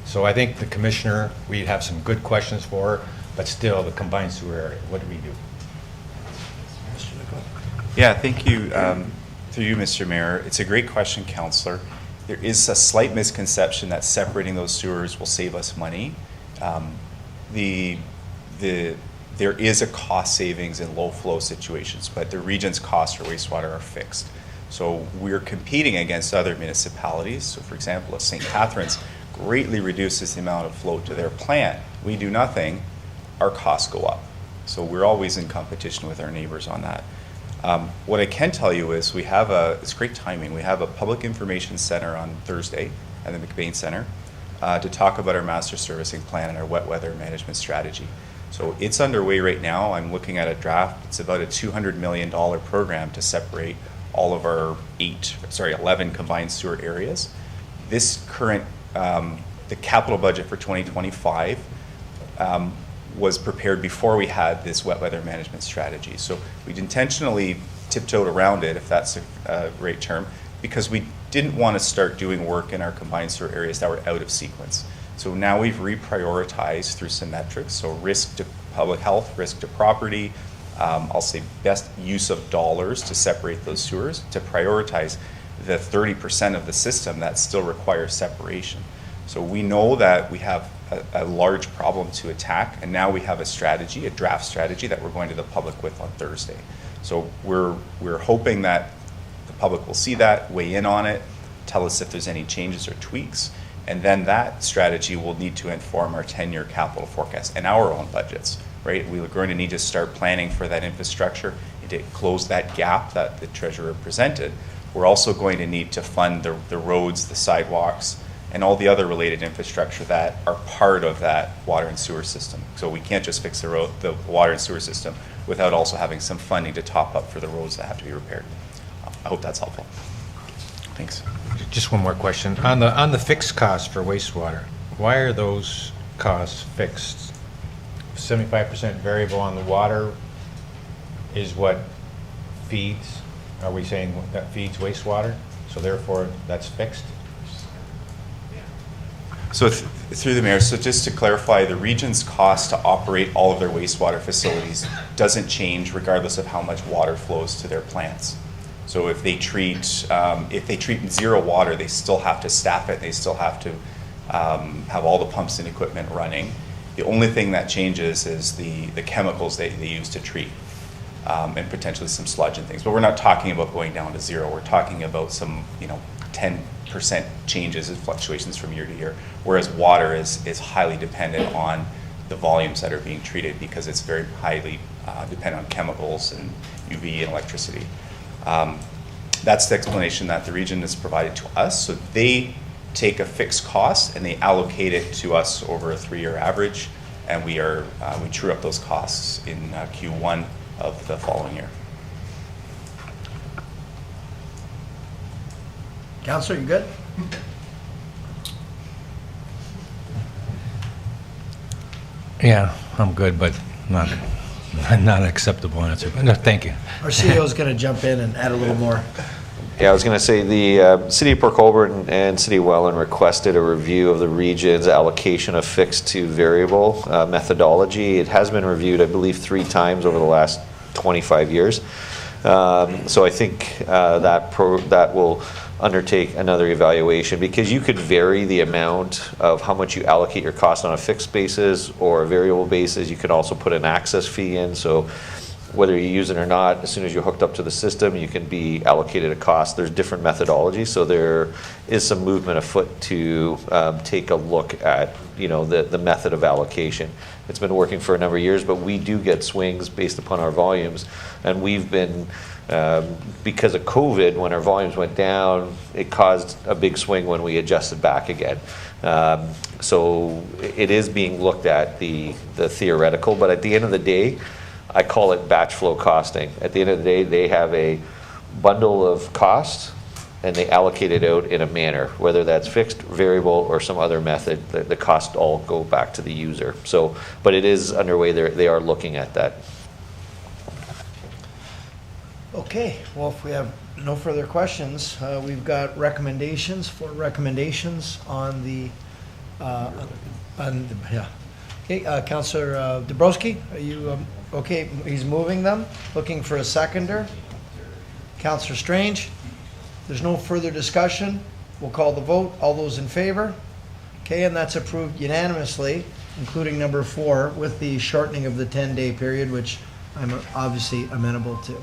So I think the commissioner, we have some good questions for her, but still, the combined sewer area, what do we do? Yeah, thank you. Through you, Mr. Mayor. It's a great question, Councillor. There is a slight misconception that separating those sewers will save us money. There is a cost savings in low flow situations, but the region's costs for wastewater are fixed. So we're competing against other municipalities. So for example, if St. Catharines greatly reduces the amount of flow to their plant, we do nothing, our costs go up. So we're always in competition with our neighbors on that. What I can tell you is it's great timing. We have a public information center on Thursday at the McBain Center to talk about our master servicing plan and our wet weather management strategy. So it's underway right now. I'm looking at a draft. It's about a $200 million program to separate all of our 11 combined sewer areas. This current, the capital budget for 2025 was prepared before we had this wet weather management strategy. So we'd intentionally tiptoed around it, if that's a right term, because we didn't want to start doing work in our combined sewer areas that were out of sequence. So now we've reprioritized through some metrics, so risk to public health, risk to property, I'll say best use of dollars to separate those sewers, to prioritize the 30% of the system that still requires separation. So we know that we have a large problem to attack, and now we have a strategy, a draft strategy that we're going to the public with on Thursday. So we're hoping that the public will see that, weigh in on it, tell us if there's any changes or tweaks, and then that strategy will need to inform our 10-year capital forecast and our own budgets, right? We're going to need to start planning for that infrastructure and to close that gap that the Treasurer presented. We're also going to need to fund the roads, the sidewalks, and all the other related infrastructure that are part of that water and sewer system. So we can't just fix the water and sewer system without also having some funding to top up for the roads that have to be repaired. I hope that's helpful. Thanks. Just one more question. On the fixed costs for wastewater, why are those costs fixed? 75% variable on the water is what feeds, are we saying that feeds wastewater? So therefore that's fixed? So through the mayor, so just to clarify, the region's cost to operate all of their wastewater facilities doesn't change regardless of how much water flows to their plants. So if they treat zero water, they still have to staff it. They still have to have all the pumps and equipment running. The only thing that changes is the chemicals they use to treat, and potentially some sludge and things. But we're not talking about going down to zero. We're talking about some 10% changes and fluctuations from year to year, whereas water is highly dependent on the volumes that are being treated because it's very highly dependent on chemicals and UV and electricity. That's the explanation that the region has provided to us. So they take a fixed cost and they allocate it to us over a 3-year average, and we true up those costs in Q1 of the following year. Councillor, you good? Yeah, I'm good, but not an acceptable answer. But no, thank you. Our CEO is going to jump in and add a little more. Yeah, I was going to say the City of Port Colborne and City of Welland requested a review of the region's allocation of fixed to variable methodology. It has been reviewed, I believe, 3 times over the last 25 years. So I think that will undertake another evaluation, because you could vary the amount of how much you allocate your cost on a fixed basis or a variable basis. You could also put an access fee in, so whether you use it or not, as soon as you're hooked up to the system, you can be allocated a cost. There's different methodologies, so there is some movement afoot to take a look at the method of allocation. It's been working for a number of years, but we do get swings based upon our volumes, and we've been because of COVID, when our volumes went down, it caused a big swing when we adjusted back again. So it is being looked at, the theoretical, but at the end of the day, I call it batch flow costing. At the end of the day, they have a bundle of costs and they allocate it out in a manner, whether that's fixed, variable, or some other method. The costs all go back to the user. So, but it is underway. They are looking at that. Okay, well, if we have no further questions, we've got recommendations on the, Okay, Councillor Dabrowski, are you, okay, he's moving them, looking for a seconder. Councillor Strange, there's no further discussion, we'll call the vote. All those in favor? Okay, and that's approved unanimously, including number 4, with the shortening of the 10-day period, which I'm obviously amenable to.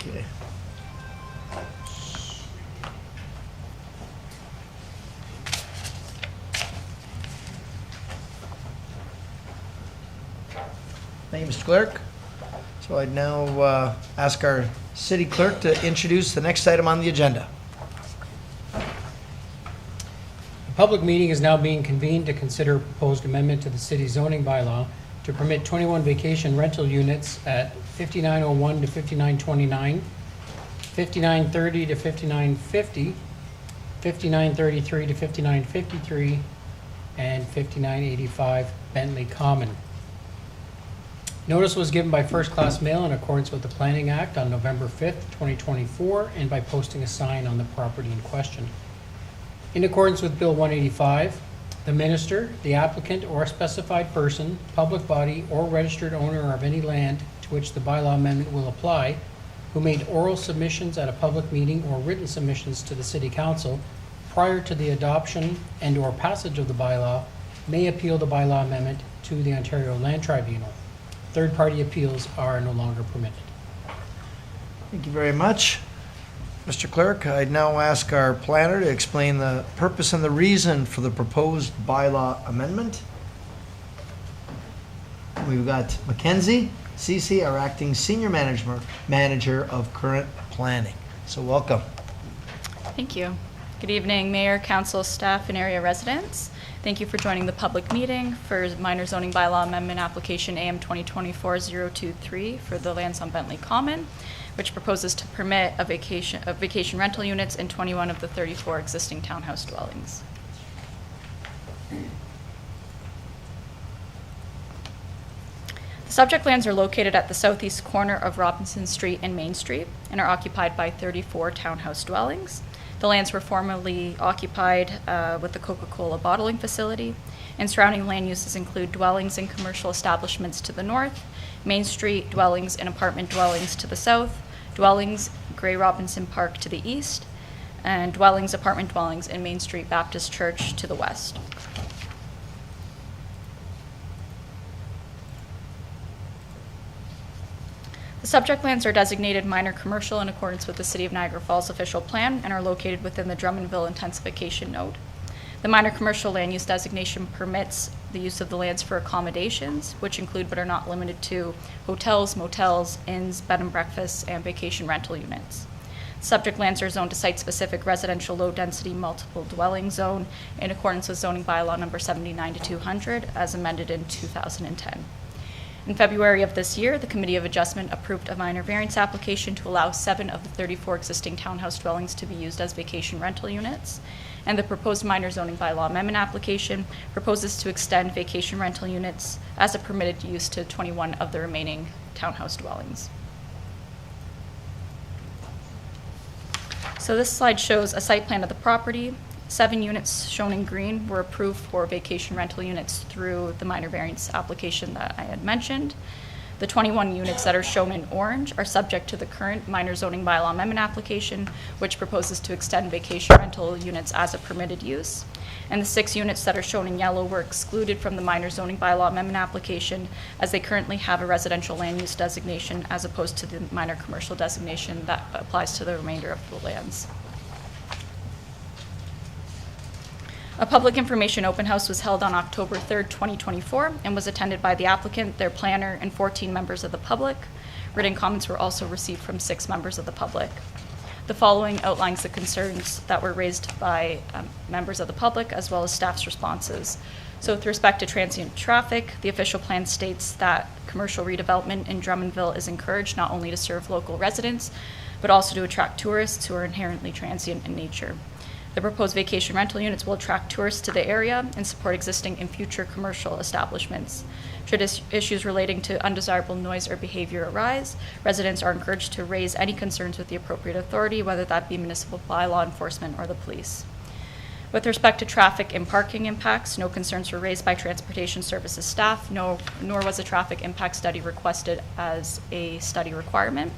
Okay. Thank you, Mr. Clerk. So I'd now ask our city clerk to introduce the next item on the agenda. The public meeting is now being convened to consider a proposed amendment to the city zoning bylaw to permit 21 vacation rental units at 5901 to 5929, 5930 to 5950, 5933 to 5953, and 5985 Bentley Common. Notice was given by first-class mail in accordance with the Planning Act on November 5th, 2024, and by posting a sign on the property in question. In accordance with Bill 185, the minister, the applicant, or a specified person, public body, or registered owner of any land to which the bylaw amendment will apply, who made oral submissions at a public meeting or written submissions to the City Council prior to the adoption and/or passage of the bylaw, may appeal the bylaw amendment to the Ontario Land Tribunal. Third-party appeals are no longer permitted. Thank you very much. Mr. Clerk, I'd now ask our planner to explain the purpose and the reason for the proposed bylaw amendment. We've got Mackenzie Cece, our acting senior manager of current planning. So welcome. Thank you. Good evening, Mayor, Council, staff, and area residents. Thank you for joining the public meeting for minor zoning bylaw amendment application AM 2024-023 for the lands on Bentley Common, which proposes to permit a vacation rental units in 21 of the 34 existing townhouse dwellings. The subject lands are located at the southeast corner of Robinson Street and Main Street and are occupied by 34 townhouse dwellings. The lands were formerly occupied with the Coca-Cola bottling facility, and surrounding land uses include dwellings and commercial establishments to the north, Main Street dwellings and apartment dwellings to the south, dwellings, Grey Robinson Park to the east, and dwellings, apartment dwellings, and Main Street Baptist Church to the west. The subject lands are designated minor commercial in accordance with the City of Niagara Falls official plan and are located within the Drummondville intensification node. The minor commercial land use designation permits the use of the lands for accommodations, which include but are not limited to hotels, motels, inns, bed and breakfasts, and vacation rental units. Subject lands are zoned to site-specific residential low-density multiple dwelling zone in accordance with zoning bylaw number 79-200 as amended in 2010. In February of this year, the Committee of Adjustment approved a minor variance application to allow 7 of the 34 existing townhouse dwellings to be used as vacation rental units. And the proposed minor zoning bylaw amendment application proposes to extend vacation rental units as a permitted use to 21 of the remaining townhouse dwellings. So this slide shows a site plan of the property. 7 units shown in green were approved for vacation rental units through the minor variance application that I had mentioned. The 21 units that are shown in orange are subject to the current minor zoning bylaw amendment application, which proposes to extend vacation rental units as a permitted use. And the 6 units that are shown in yellow were excluded from the minor zoning bylaw amendment application as they currently have a residential land use designation as opposed to the minor commercial designation that applies to the remainder of the lands. A public information open house was held on October 3rd, 2024, and was attended by the applicant, their planner, and 14 members of the public. Written comments were also received from 6 members of the public. The following outlines the concerns that were raised by members of the public as well as staff's responses. So with respect to transient traffic, the official plan states that commercial redevelopment in Drummondville is encouraged not only to serve local residents, but also to attract tourists who are inherently transient in nature. The proposed vacation rental units will attract tourists to the area and support existing and future commercial establishments. Should issues relating to undesirable noise or behavior arise, residents are encouraged to raise any concerns with the appropriate authority, whether that be municipal law enforcement or the police. With respect to traffic and parking impacts, no concerns were raised by Transportation Services staff, nor was a traffic impact study requested as a study requirement.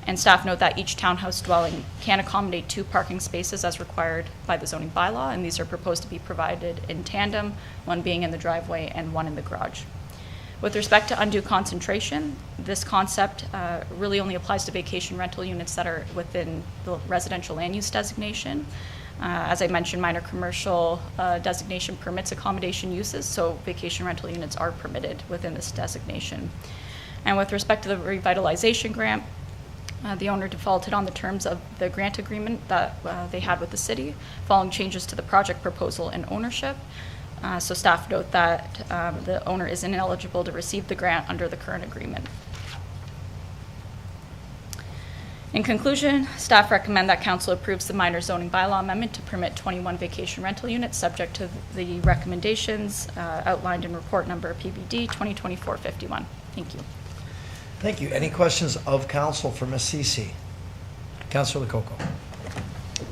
And staff note that each townhouse dwelling can accommodate 2 parking spaces as required by the zoning bylaw, and these are proposed to be provided in tandem, one being in the driveway and one in the garage. With respect to undue concentration, this concept really only applies to vacation rental units that are within the residential land use designation. As I mentioned, minor commercial designation permits accommodation uses, so vacation rental units are permitted within this designation. And with respect to the revitalization grant, the owner defaulted on the terms of the grant agreement that they had with the city following changes to the project proposal and ownership. So staff note that the owner is ineligible to receive the grant under the current agreement. In conclusion, staff recommend that council approves the minor zoning bylaw amendment to permit 21 vacation rental units subject to the recommendations outlined in report number PBD 2024-51. Thank you. Thank you. Any questions of council for Ms. Ceci? Councillor Lococo.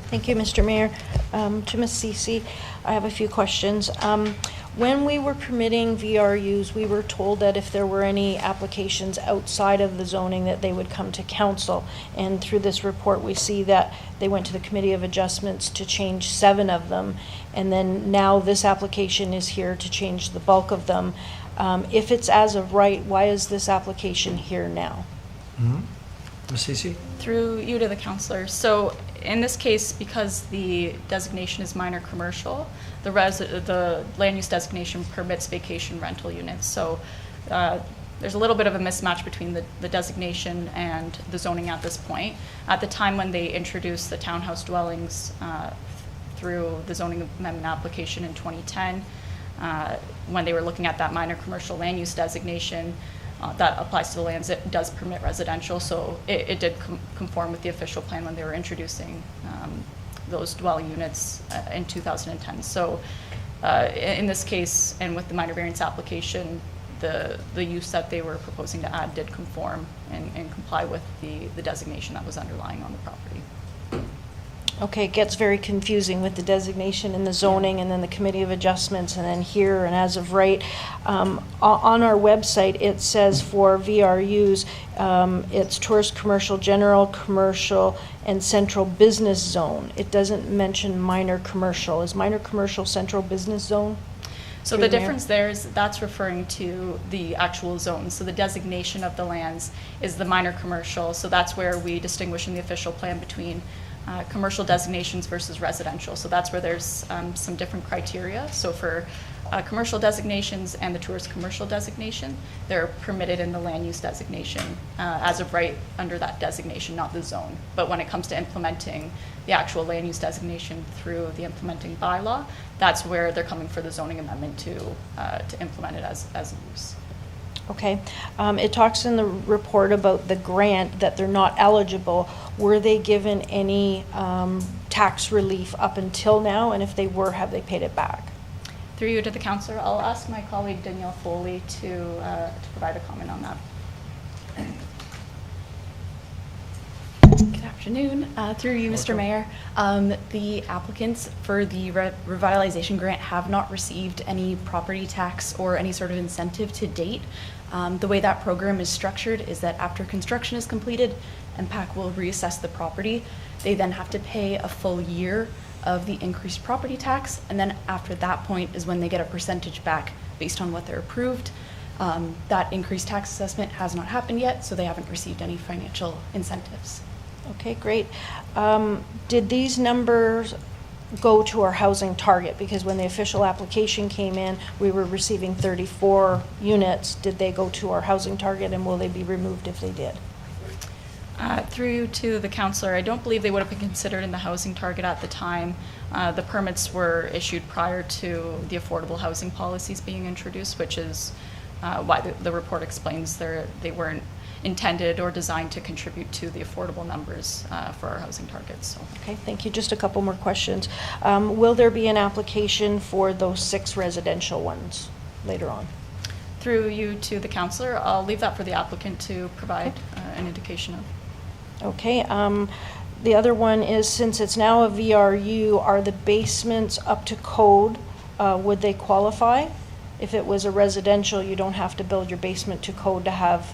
Thank you, Mr. Mayor. To Ms. Ceci, I have a few questions. When we were permitting VRUs, we were told that if there were any applications outside of the zoning that they would come to council. And through this report, we see that they went to the Committee of Adjustments to change 7 of them. And then now this application is here to change the bulk of them. If it's as of right, why is this application here now? Ms. Ceci? Through you to the councillor. So in this case, because the designation is minor commercial, the land use designation permits vacation rental units. So there's a little bit of a mismatch between the designation and the zoning at this point. At the time when they introduced the townhouse dwellings through the zoning amendment application in 2010, when they were looking at that minor commercial land use designation, that applies to the lands, it does permit residential, so it did conform with the official plan when they were introducing those dwelling units in 2010. So in this case, and with the minor variance application, the use that they were proposing to add did conform and comply with the designation that was underlying on the property. Okay, it gets very confusing with the designation and the zoning and then the Committee of Adjustments and then here and as of right. On our website, it says for VRUs, it's tourist commercial, general commercial, and central business zone. It doesn't mention minor commercial. Is minor commercial central business zone? So the difference there is that's referring to the actual zones. So the designation of the lands is the minor commercial. So that's where we distinguish in the official plan between commercial designations versus residential. So that's where there's some different criteria. So for commercial designations and the tourist commercial designation, they're permitted in the land use designation as of right under that designation, not the zone. But when it comes to implementing the actual land use designation through the implementing bylaw, that's where they're coming for the zoning amendment to implement it as a use. Okay. It talks in the report about the grant that they're not eligible. Were they given any tax relief up until now? And if they were, have they paid it back? Through you to the councillor, I'll ask my colleague Danielle Foley to provide a comment on that. Good afternoon. Through you, Mr. Mayor. The applicants for the revitalization grant have not received any property tax or any sort of incentive to date. The way that program is structured is that after construction is completed, MPAC will reassess the property. They then have to pay a full year of the increased property tax, and then after that point is when they get a percentage back based on what they're approved. That increased tax assessment has not happened yet, so they haven't received any financial incentives. Okay, great. Did these numbers go to our housing target? Because when the official application came in, we were receiving 34 units. Did they go to our housing target, and will they be removed if they did? Through to the councillor, I don't believe they would have been considered in the housing target at the time. The permits were issued prior to the affordable housing policies being introduced, which is why the report explains they weren't intended or designed to contribute to the affordable numbers for our housing targets. So. Okay, thank you. Just a couple more questions. Will there be an application for those 6 residential ones later on? Through you to the councillor, I'll leave that for the applicant to provide an indication of. Okay, the other one is, since it's now a VRU, are the basements up to code? Would they qualify? If it was a residential, you don't have to build your basement to code to have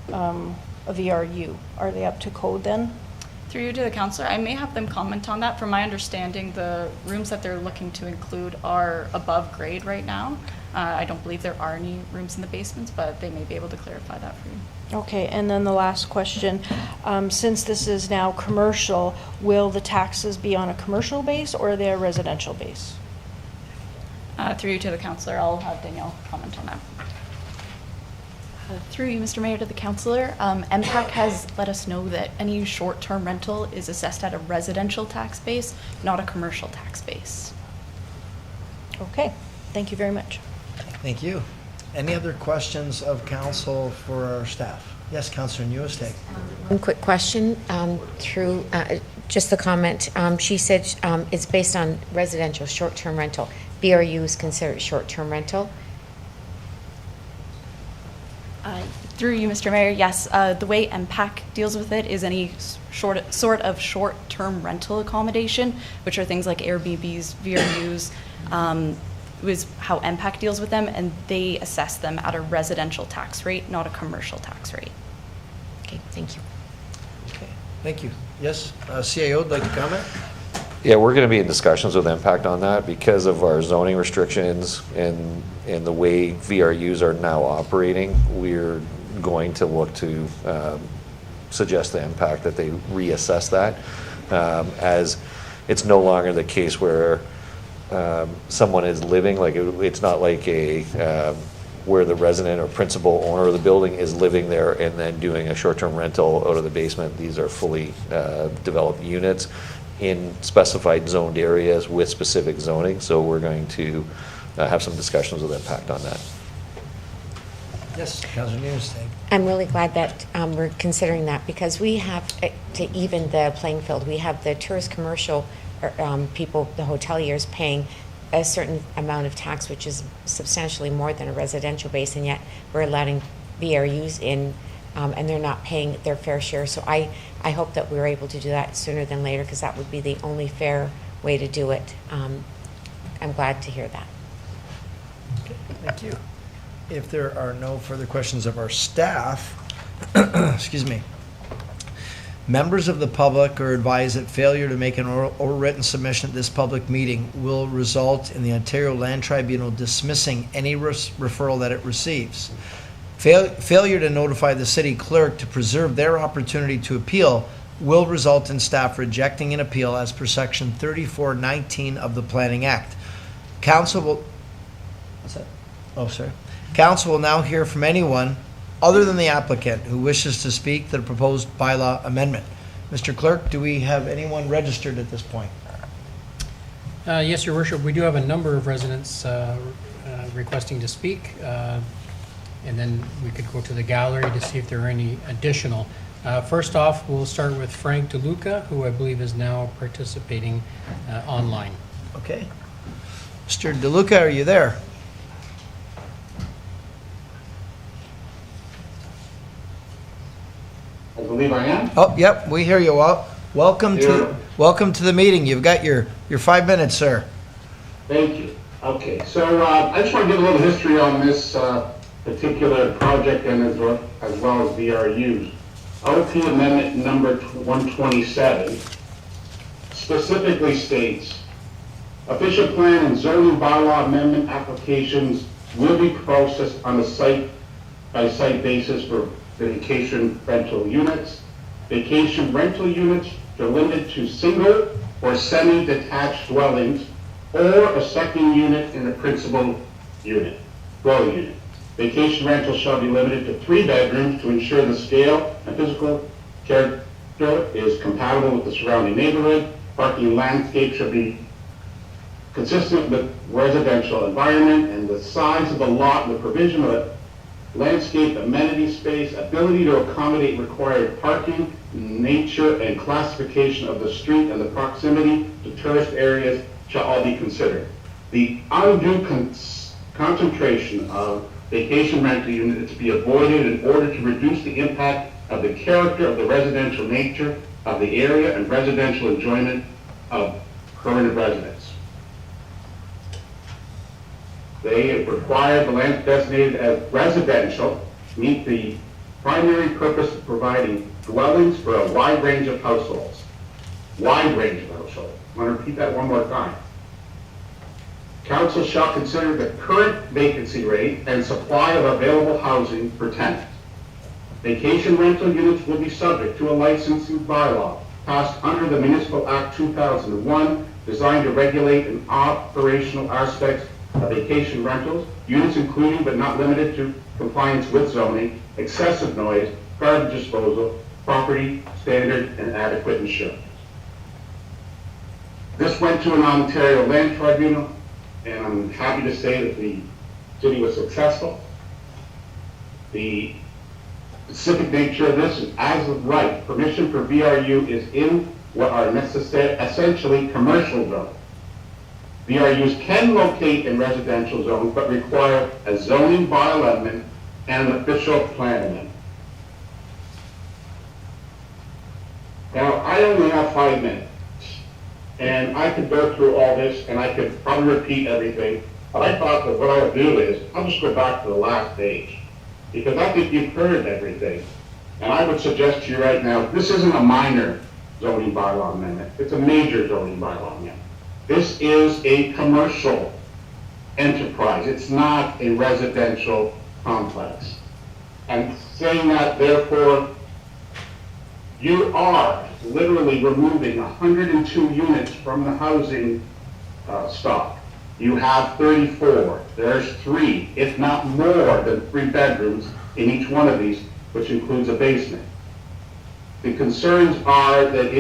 a VRU. Are they up to code then? Through you to the councillor, I may have them comment on that. From my understanding, the rooms that they're looking to include are above grade right now. I don't believe there are any rooms in the basements, but they may be able to clarify that for you. Okay, and then the last question, since this is now commercial, will the taxes be on a commercial base or are they a residential base? Through you to the councillor, I'll have Danielle comment on that. Through you, Mr. Mayor, to the councillor, MPAC has let us know that any short-term rental is assessed at a residential tax base, not a commercial tax base. Okay, thank you very much. Thank you. Any other questions of council for our staff? Yes, Councillor Newesteg. One quick question through just the comment. She said it's based on residential short-term rental. BRU is considered short-term rental. Through you, Mr. Mayor, yes, the way MPAC deals with it is any sort of short-term rental accommodation, which are things like Airbnbs, VRUs, is how MPAC deals with them, and they assess them at a residential tax rate, not a commercial tax rate. Okay, thank you. Okay, thank you. Yes, CAO would like to comment? Yeah, we're going to be in discussions with Impact on that because of our zoning restrictions and the way VRUs are now operating. We're going to look to suggest to Impact that they reassess that, as it's no longer the case where someone is living, like it's not like a where the resident or principal owner of the building is living there and then doing a short-term rental out of the basement. These are fully developed units in specified zoned areas with specific zoning. So we're going to have some discussions with Impact on that. Yes, Councillor Newesteg. I'm really glad that we're considering that, because we have to even the playing field. We have the tourist commercial people, the hoteliers, paying a certain amount of tax, which is substantially more than a residential base, and yet we're letting VRUs in, and they're not paying their fair share. So I hope that we're able to do that sooner than later, because that would be the only fair way to do it. I'm glad to hear that. Okay, thank you. If there are no further questions of our staff, excuse me, members of the public are advised that failure to make an oral or written submission at this public meeting will result in the Ontario Land Tribunal dismissing any referral that it receives. Failure to notify the city clerk to preserve their opportunity to appeal will result in staff rejecting an appeal as per section 3419 of the Planning Act. Council will, what's that? Oh, sorry. Council will now hear from anyone other than the applicant who wishes to speak to the proposed bylaw amendment. Mr. Clerk, do we have anyone registered at this point? Yes, Your Worship, we do have a number of residents requesting to speak, and then we could go to the gallery to see if there are any additional. First off, we'll start with Frank DeLuca, who I believe is now participating online. Okay. Mr. DeLuca, are you there? I believe I am. Oh, yep, we hear you. Well, welcome to the meeting. You've got your 5 minutes, sir. Thank you. Okay, so I just want to give a little history on this particular project, and as well as VRUs. OP Amendment number 127 specifically states, official plan and zoning bylaw amendment applications will be processed on a site-by-site basis for vacation rental units. Vacation rental units are limited to single or semi-detached dwellings or a second unit in a principal unit, dwelling unit. Vacation rental shall be limited to 3 bedrooms to ensure the scale and physical character is compatible with the surrounding neighborhood. Parking landscape should be consistent with residential environment, and the size of the lot and the provision of a landscape amenity space, ability to accommodate required parking, nature and classification of the street, and the proximity to tourist areas shall all be considered. The undue concentration of vacation rental unit is to be avoided in order to reduce the impact of the character of the residential nature of the area and residential enjoyment of permanent residents. They require the land designated as residential meet the primary purpose of providing dwellings for a wide range of households. Wide range of households. I want to repeat that one more time. Council shall consider the current vacancy rate and supply of available housing per tenant. Vacation rental units will be subject to a licensing bylaw passed under the Municipal Act 2001, designed to regulate an operational aspects of vacation rentals, units including but not limited to compliance with zoning, excessive noise, garbage disposal, property standard, and adequate insurance. This went to an Ontario Land Tribunal, and I'm happy to say that the city was successful. The specific nature of this is as of right, permission for VRU is in what are essentially commercial zones. VRUs can locate in residential zones, but require a zoning bylaw amendment and an official plan amendment. Now, I only have 5 minutes, and I could go through all this, and I could probably repeat everything, but I thought that what I would do is, I'll just go back to the last page, because I think you've heard everything. And I would suggest to you right now, this isn't a minor zoning bylaw amendment, it's a major zoning bylaw amendment. This is a commercial enterprise, it's not a residential complex. I'm saying that, therefore, you are literally removing 102 units from the housing stock. You have 34. There's 3, if not more than 3 bedrooms in each one of these, which includes a basement. The concerns are that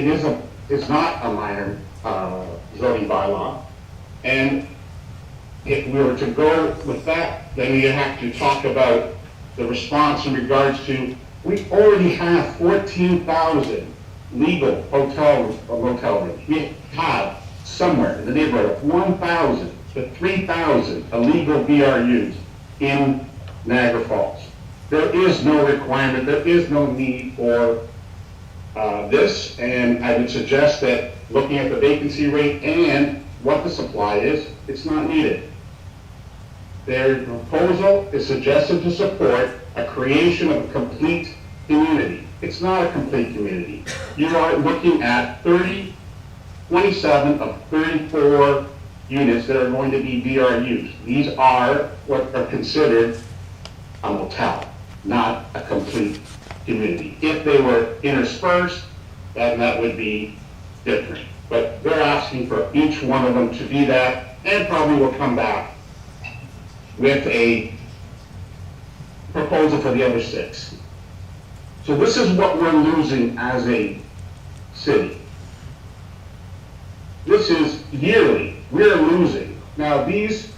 it's not a minor zoning bylaw, and if we were to go with that, then you have to talk about the response in regards to, we already have 14,000 legal hotel rooms. We have somewhere in the neighborhood of 1,000 to 3,000 illegal VRUs in Niagara Falls. There is no requirement, there is no need for this, and I would suggest that looking at the vacancy rate and what the supply is, it's not needed. Their proposal is suggested to support a creation of a complete community. It's not a complete community. You are looking at 27 of 34 units that are going to be VRUs. These are what are considered a motel, not a complete community. If they were interspersed, then that would be different. But they're asking for each one of them to be that, and probably will come back with a proposal for the other 6. So this is what we're losing as a city. This is yearly, we're losing. Now these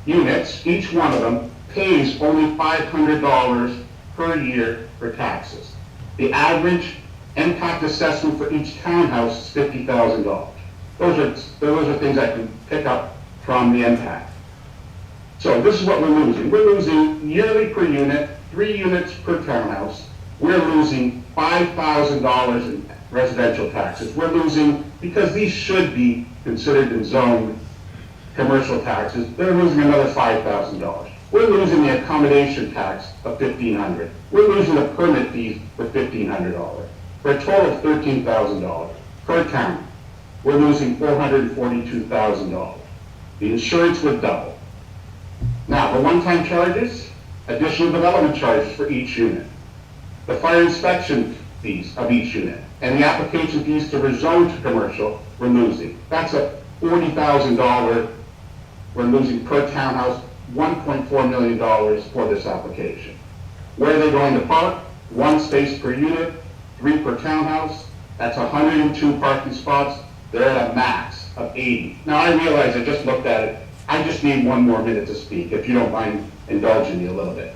units, each one of them, pays only $500 per year for taxes. The impact assessment for each townhouse is $50,000. Those are things I can pick up from the impact. So this is what we're losing. We're losing yearly per unit, 3 units per townhouse. We're losing $5,000 in residential taxes. We're losing, because these should be considered in zone commercial taxes, they're losing another $5,000. We're losing the accommodation tax of $1,500. We're losing the permit fees for $1,500, for a total of $13,000 per town. We're losing $442,000. The insurance would double. Now, the one-time charges, additional development charges for each unit, the fire inspection fees of each unit, and the application fees to rezone to commercial, we're losing. That's a $40,000 we're losing per townhouse, $1.4 million for this application. Where are they going to park? 1 space per unit, 3 per townhouse. That's 102 parking spots. They're at a max of 80. Now I realize I just looked at it. I just need 1 more minute to speak, if you don't mind indulging me a little bit.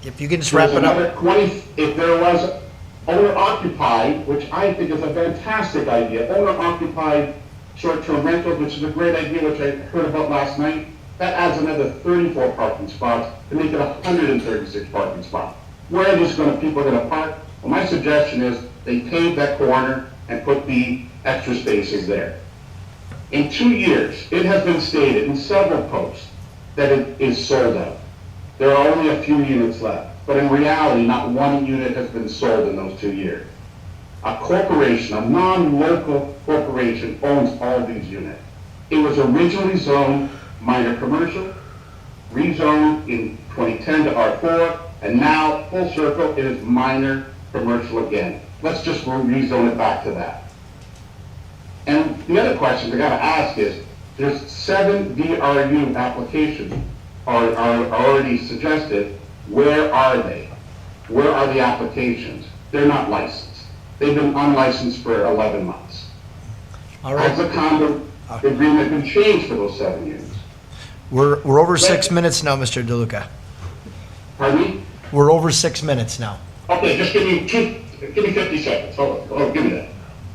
If you can just wrap it up. 20, if there was owner-occupied, which I think is a fantastic idea, owner-occupied short-term rentals, which is a great idea, which I heard about last night, that adds another 34 parking spots to make it 136 parking spots. Where are these people going to park? Well, my suggestion is they pave that corner and put the extra spaces there. In 2 years, it has been stated in several posts that it is sold out. There are only a few units left, but in reality, not 1 unit has been sold in those 2 years. A corporation, a non-local corporation, owns all these units. It was originally zoned minor commercial, rezoned in 2010 to R4, and now, full circle, it is minor commercial again. Let's just rezone it back to that. And the other question I gotta ask is, there's 7 VRU applications are already suggested. Where are they? Where are the applications? They're not licensed. They've been unlicensed for 11 months. All right. Has the condo agreement been changed for those 7 units? We're over 6 minutes now, Mr. DeLuca. Pardon me? We're over 6 minutes now. Okay, just give me 50 seconds. Give me that.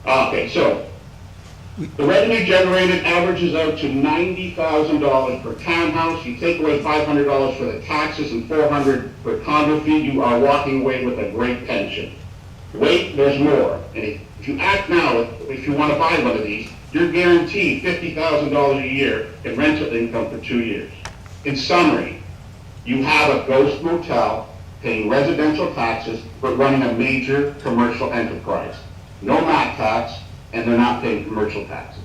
Okay, so the revenue generated averages out to $90,000 per townhouse. You take away $500 for the taxes and $400 for condo fee, you are walking away with a great pension. Wait, there's more. And if you act now, if you want to buy one of these, you're guaranteed $50,000 a year in rental income for 2 years. In summary, you have a ghost motel paying residential taxes but running a major commercial enterprise. No MAT tax, and they're not paying commercial taxes.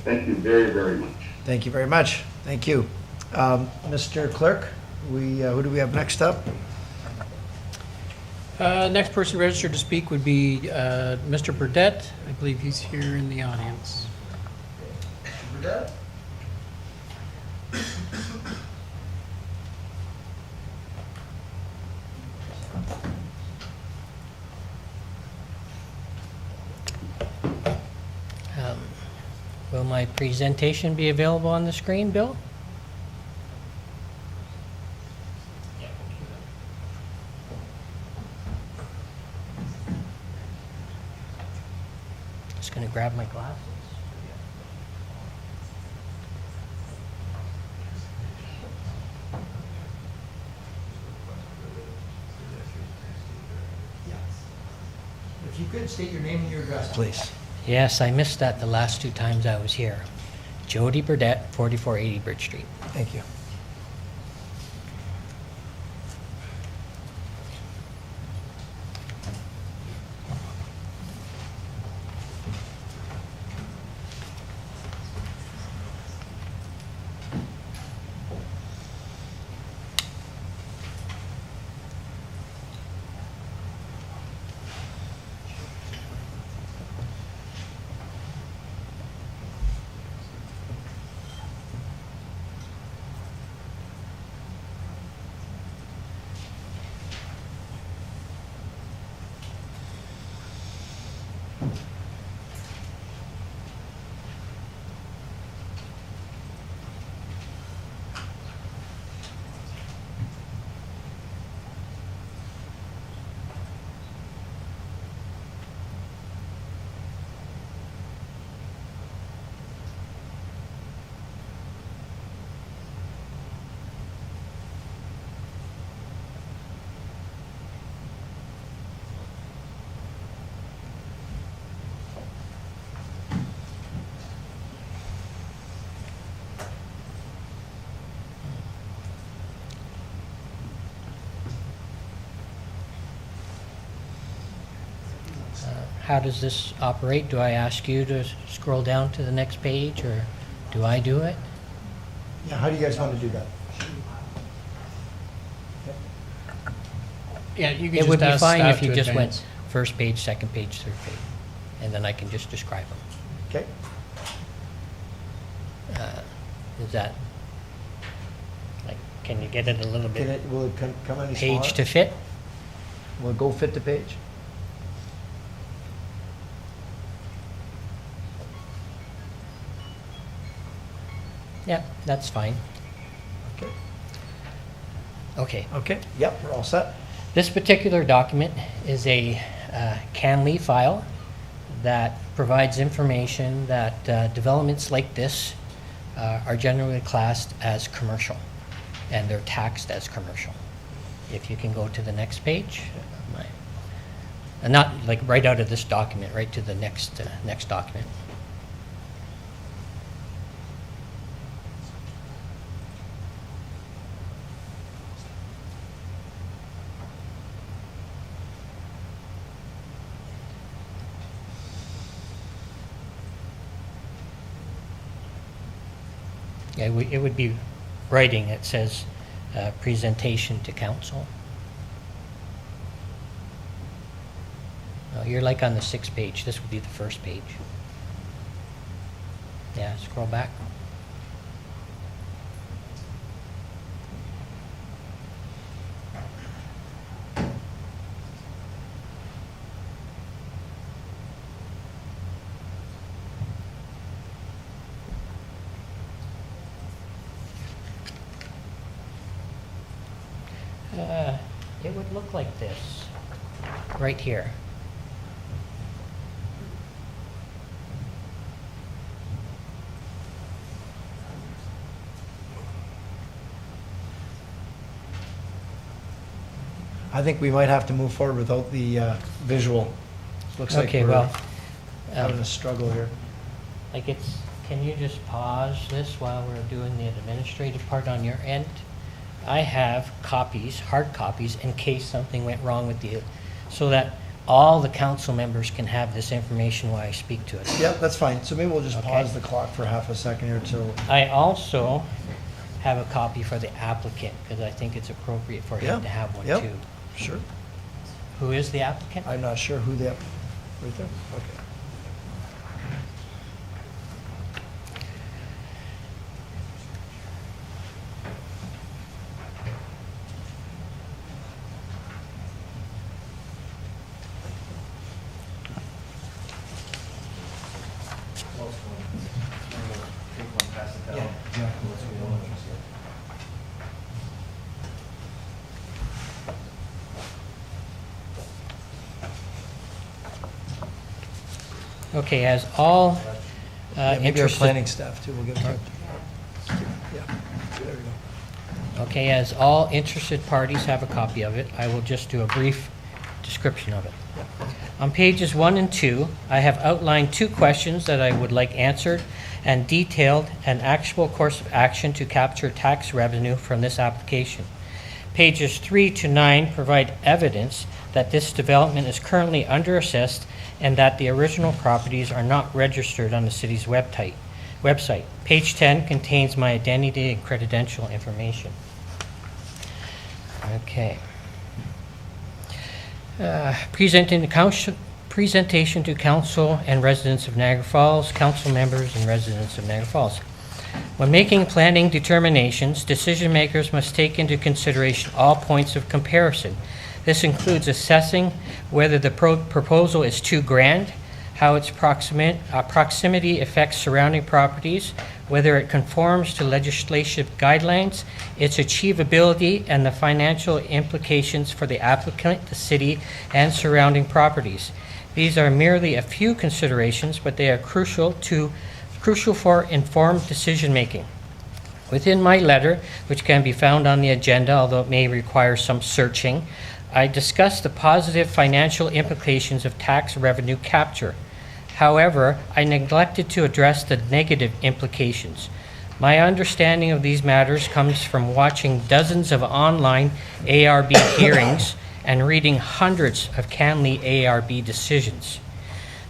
Thank you very, very much. Thank you very much. Thank you. Mr. Clerk, who do we have next up? Next person registered to speak would be Mr. Burdette. I believe he's here in the audience. Mr. Burdette? Will my presentation be available on the screen, Bill? Just going to grab my glasses. If you could state your name and your address, please. Yes, I missed that the last 2 times I was here. Jody Burdette, 4480 Bridge Street. Thank you. How does this operate? Do I ask you to scroll down to the next page, or do I do it? Yeah, how do you guys want to do that? Yeah, you can It just would be ask fine staff if you to just advance. went first page, second page, third page, and then I can just describe them. Okay. Is that, like, can you get it a little bit? Will it come any smaller? Page to fit? Will it go fit the page? Yeah, that's fine. Okay. Okay. Okay, yep, we're all set. This particular document is a CANLE file that provides information that developments like this are generally classed as commercial, and they're taxed as commercial. If you can go to the next page. And not like right out of this document, right to the next document. Yeah, it would be writing. It says presentation to council. No, you're like on the 6th page. This would be the first page. Yeah, scroll back. It would look like this. right here. I think we might have to move forward without the visual. Looks like Okay, we're well, having a struggle here. Like it's, can you just pause this while we're doing the administrative part on your end? I have copies, hard copies, in case something went wrong with you, so that all the council members can have this information while I speak to it. Yeah, that's fine. So maybe we'll just Okay. pause the clock for half a second here till. I also have a copy for the applicant, because I think it's appropriate for him to have one Yep. too. Sure. Who is the applicant? I'm not sure who the, right there? Okay. Okay, as all Yeah, maybe our interested... planning staff too, we'll get them. Yeah, there we go. Okay, as all interested parties have a copy of it, I will just do a brief description of it. On pages 1 and 2, I have outlined 2 questions that I would like answered and detailed an actual course of action to capture tax revenue from this application. Pages 3 to 9 provide evidence that this development is currently underassessed and that the original properties are not registered on the city's website. Page 10 contains my identity and credential information. Okay. Presentation to council and residents of Niagara Falls, council members and residents of Niagara Falls. When making planning determinations, decision makers must take into consideration all points of comparison. This includes assessing whether the proposal is too grand, how its proximity affects surrounding properties, whether it conforms to legislative guidelines, its achievability, and the financial implications for the applicant, the city, and surrounding properties. These are merely a few considerations, but they are crucial for informed decision-making. Within my letter, which can be found on the agenda, although it may require some searching, I discussed the positive financial implications of tax revenue capture. However, I neglected to address the negative implications. My understanding of these matters comes from watching dozens of online ARB hearings and reading hundreds of CanLEA ARB decisions.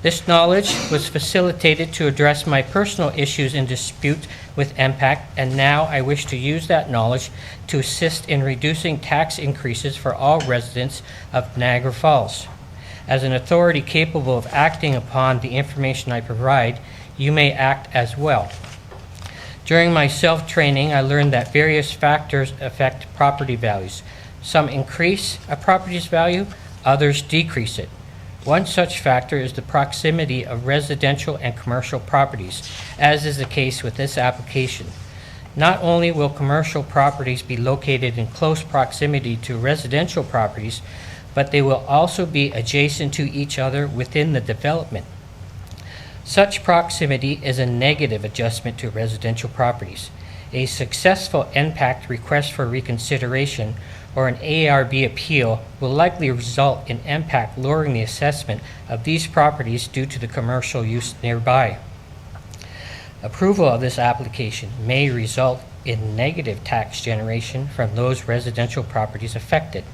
This knowledge was facilitated to address my personal issues in dispute with MPAC, and now I wish to use that knowledge to assist in reducing tax increases for all residents of Niagara Falls. As an authority capable of acting upon the information I provide, you may act as well. During my self-training, I learned that various factors affect property values. Some increase a property's value, others decrease it. One such factor is the proximity of residential and commercial properties, as is the case with this application. Not only will commercial properties be located in close proximity to residential properties, but they will also be adjacent to each other within the development. Such proximity is a negative adjustment to residential properties. A successful NPAC request for reconsideration or an ARB appeal will likely result in NPAC lowering the assessment of these properties due to the commercial use nearby. Approval of this application may result in negative tax generation from those residential properties affected.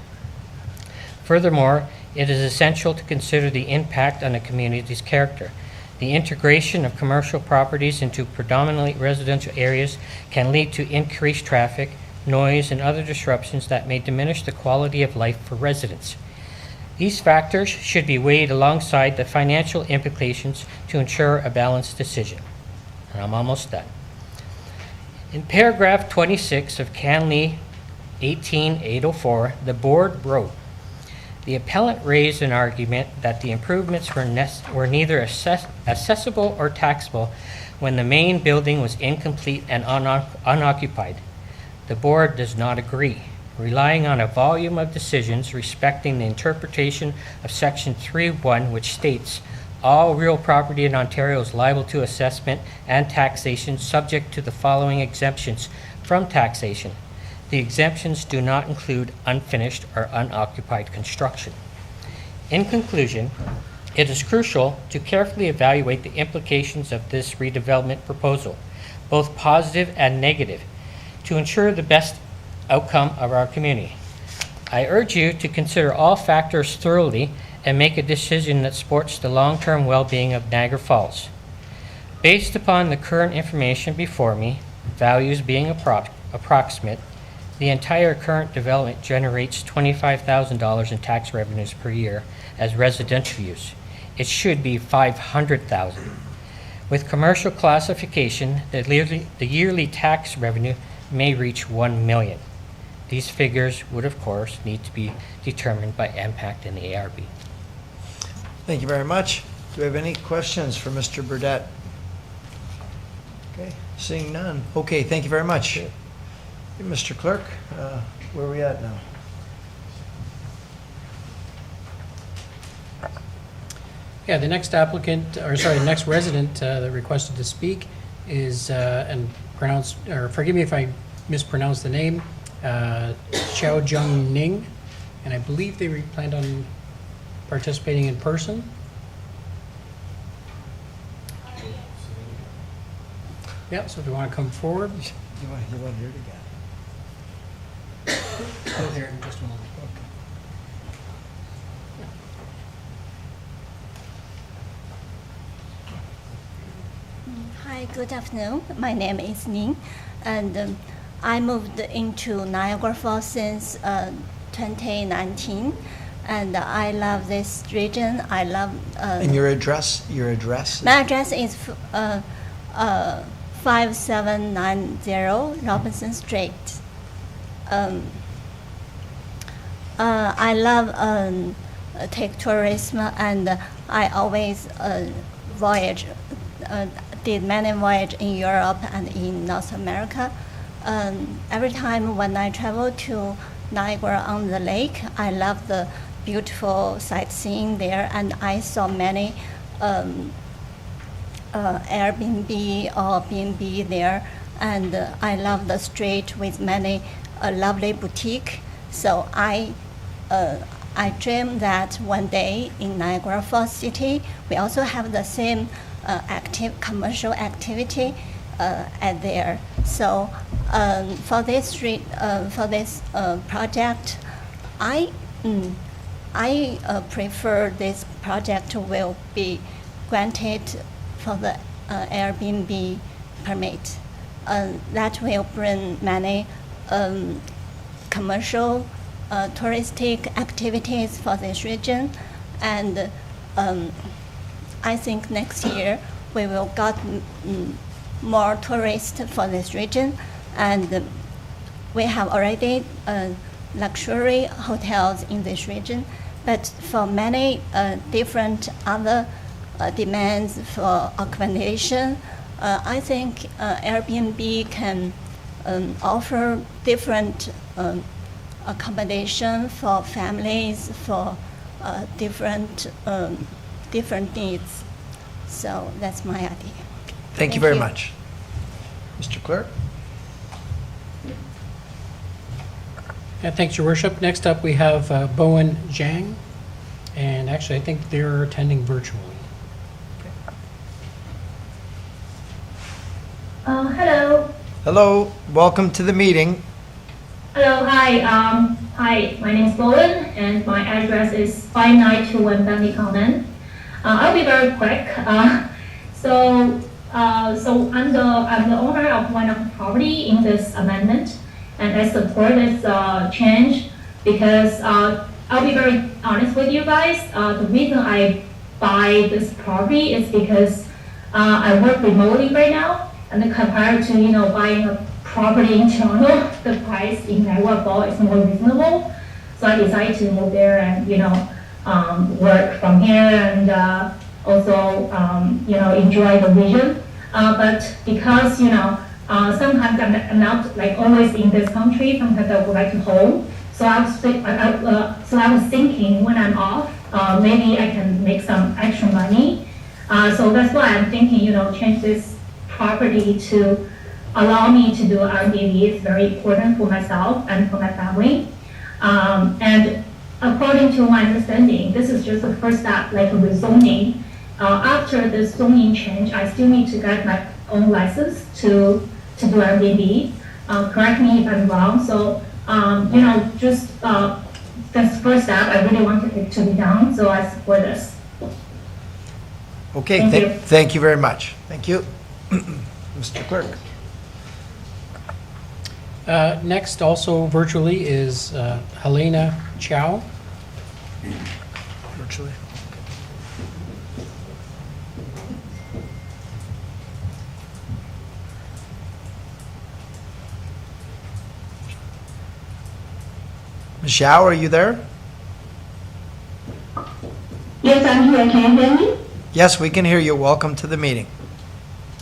Furthermore, it is essential to consider the impact on the community's character. The integration of commercial properties into predominantly residential areas can lead to increased traffic, noise, and other disruptions that may diminish the quality of life for residents. These factors should be weighed alongside the financial implications to ensure a balanced decision. And I'm almost done. In paragraph 26 of CanLEA 18804, the board wrote, "The appellant raised an argument that the improvements were neither accessible or taxable when the main building was incomplete and unoccupied. The board does not agree. relying on a volume of decisions respecting the interpretation of Section 3.1, which states, all real property in Ontario is liable to assessment and taxation subject to the following exemptions from taxation. The exemptions do not include unfinished or unoccupied construction. In conclusion, it is crucial to carefully evaluate the implications of this redevelopment proposal, both positive and negative, to ensure the best outcome of our community. I urge you to consider all factors thoroughly and make a decision that supports the long-term well-being of Niagara Falls. Based upon the current information before me, values being approximate, the entire current development generates $25,000 in tax revenues per year as residential use. It should be $500,000. With commercial classification, the yearly tax revenue may reach $1 million. These figures would, of course, need to be determined by impact in the ARB. Thank you very much. Do we have any questions for Mr. Burdette? Okay, seeing none. Okay, thank you very much. Okay, Mr. Clerk, where are we at now? Yeah, the next applicant, or sorry, the next resident that requested to speak is, and pronounce, or forgive me if I mispronounce the name, Xiao Zheng Ning, and I believe they planned on participating in person. Yeah, so if you want to come forward. You want here to get? Go there in just a moment. Hi, good afternoon. My name is Ning, and I moved into Niagara Falls since 2019, and I love this region. I love. And your address? Your address? My address is 5790 Robinson Street. I love take tourism, and I always voyage. Did many voyages in Europe and in North America. Every time when I travel to Niagara on the lake, I love the beautiful sightseeing there, and I saw many Airbnb or B&B there, and I love the street with many lovely boutique. So I dream that one day in Niagara Falls City, we also have the same active commercial activity at there. So for this street, for this project, I prefer this project will be granted for the Airbnb permit. That will bring many commercial touristic activities for this region, and I think next year we will get more tourists for this region, and we have already luxury hotels in this region, but for many different other demands for accommodation, I think Airbnb can offer different accommodation for families, for different needs. So that's my idea. Thank you very much. Mr. Clerk? Yeah, thanks, Your Worship. Next up, we have Bowen Zhang, and actually, I think they're attending virtually. Hello. Hello, welcome to the meeting. Hello, hi. Hi, my name is Bowen, and my address is 5921 Bentley Common. I'll be very quick. So I'm the owner of one of the property in this amendment, and I support this change because I'll be very honest with you guys. The reason I buy this property is because I work remotely right now, and compared to buying a property in Toronto, the price in Niagara Falls is more reasonable. So I decided to move there and work from here and also enjoy the region. But because Sometimes I'm not like always in this country. Sometimes I go back to home. So I was thinking when I'm off, maybe I can make some extra money. So that's why I'm thinking, change this property to allow me to do Airbnb is very important for myself and for my family. And according to my understanding, this is just the first step, like rezoning. After the zoning change, I still need to get my own license to do Airbnb. Correct me if I'm wrong. So, just that's the first step. I really wanted it to be done, so I support this. Okay, Thank you. thank you very much. Thank you. Mr. Clerk. Next, also virtually, is Helena Chow. Virtually. Ms. Xiao, are you there? Yes, I'm here. Can you hear me? Yes, we can hear you. Welcome to the meeting.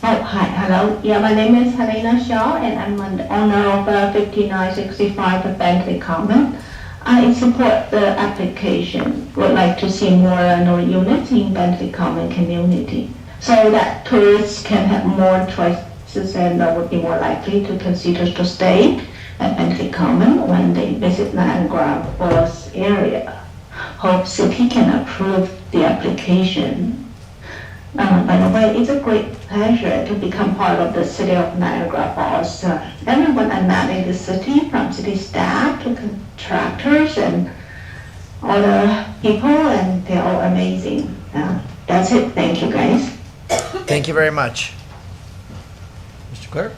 Oh, hi. Hello. Yeah, my name is Helena Shaw, and I'm the owner of 5965 Bentley Common. I support the application. Would like to see more units in Bentley Common community, so that tourists can have more choices and would be more likely to consider to stay at Bentley Common when they visit Niagara Falls area. Hope City can approve the application. By the way, it's a great pleasure to become part of the city of Niagara Falls. Everyone I met in the city, from city staff to contractors and other people, and they're all amazing. That's it. Thank you, guys. Thank you very much. Mr. Clerk?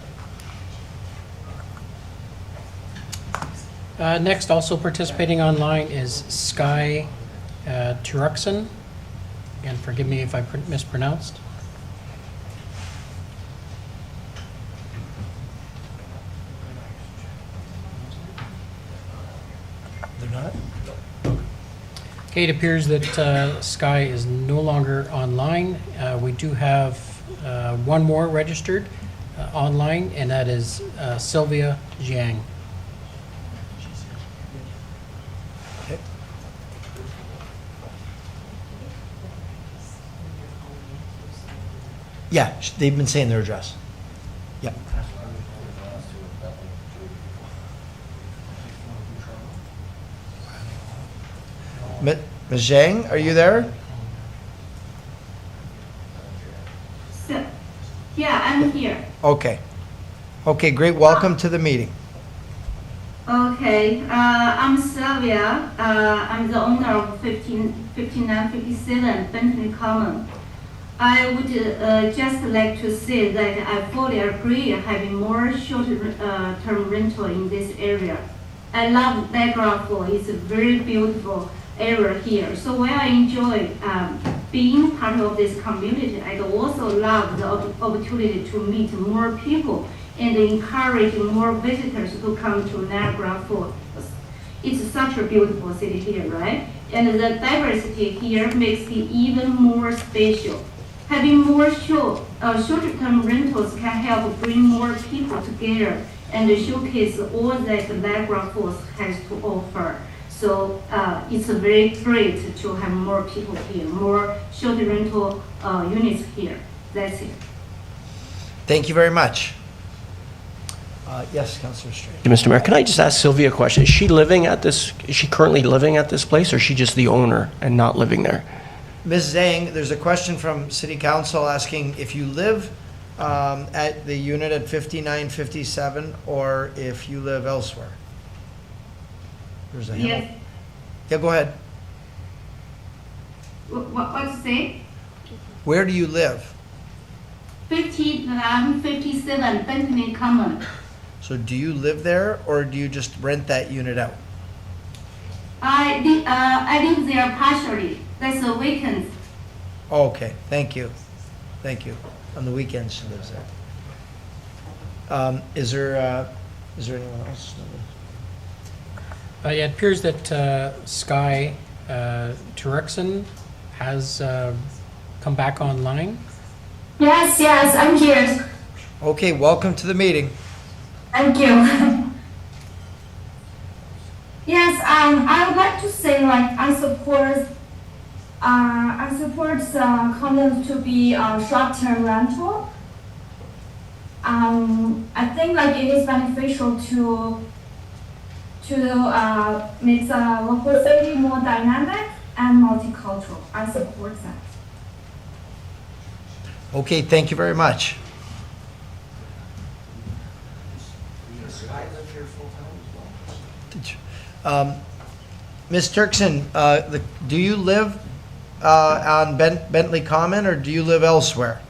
Next, also participating online is Sky Turuxin. And forgive me if I mispronounced. They're not? Okay, it appears that Sky is no longer online. We do have one more registered online, and that is Sylvia Jiang. Yeah, they've been saying their address. Yeah. Ms. Zhang, are you there? Yeah, I'm here. Okay. Okay, great. Welcome to the meeting. Okay, I'm Sylvia. I'm the owner of 5957 Bentley Common. I would just like to say that I fully agree having more short-term rental in this area. I love Niagara Falls. It's a very beautiful area here. So while I enjoy being part of this community, I also love the opportunity to meet more people and encourage more visitors to come to Niagara Falls. It's such a beautiful city here, right? And the diversity here makes it even more special. Having more short-term rentals can help bring more people together and showcase all that Niagara Falls has to offer. So it's very great to have more people here, more short rental units here. That's it. Thank you very much. Yes, Councillor Strange. Mr. Mayor, can I just ask Sylvia a question? Is she currently living at this place, or is she just the owner and not living there? Ms. Zhang, there's a question from City Council asking if you live at the unit at 5957 or if you live elsewhere. There's a Yes. Yeah, go ahead. What to say? Where do you live? 57 Bentley Common. So do you live there or do you just rent that unit out? I live there partially. That's a weekend. Oh, okay, thank you. Thank you. On the weekends she lives there. Is there anyone else? Yeah, it appears that Sky Turuxin has come back online. Yes, I'm here. Okay, welcome to the meeting. Thank you. Yes, I would like to say, like, I support condos to be short-term rental. I think like it is beneficial to make the local city more dynamic and multicultural. I support that. Okay, thank you very much. Ms. Turkson, do you live on Bentley Common or do you live elsewhere?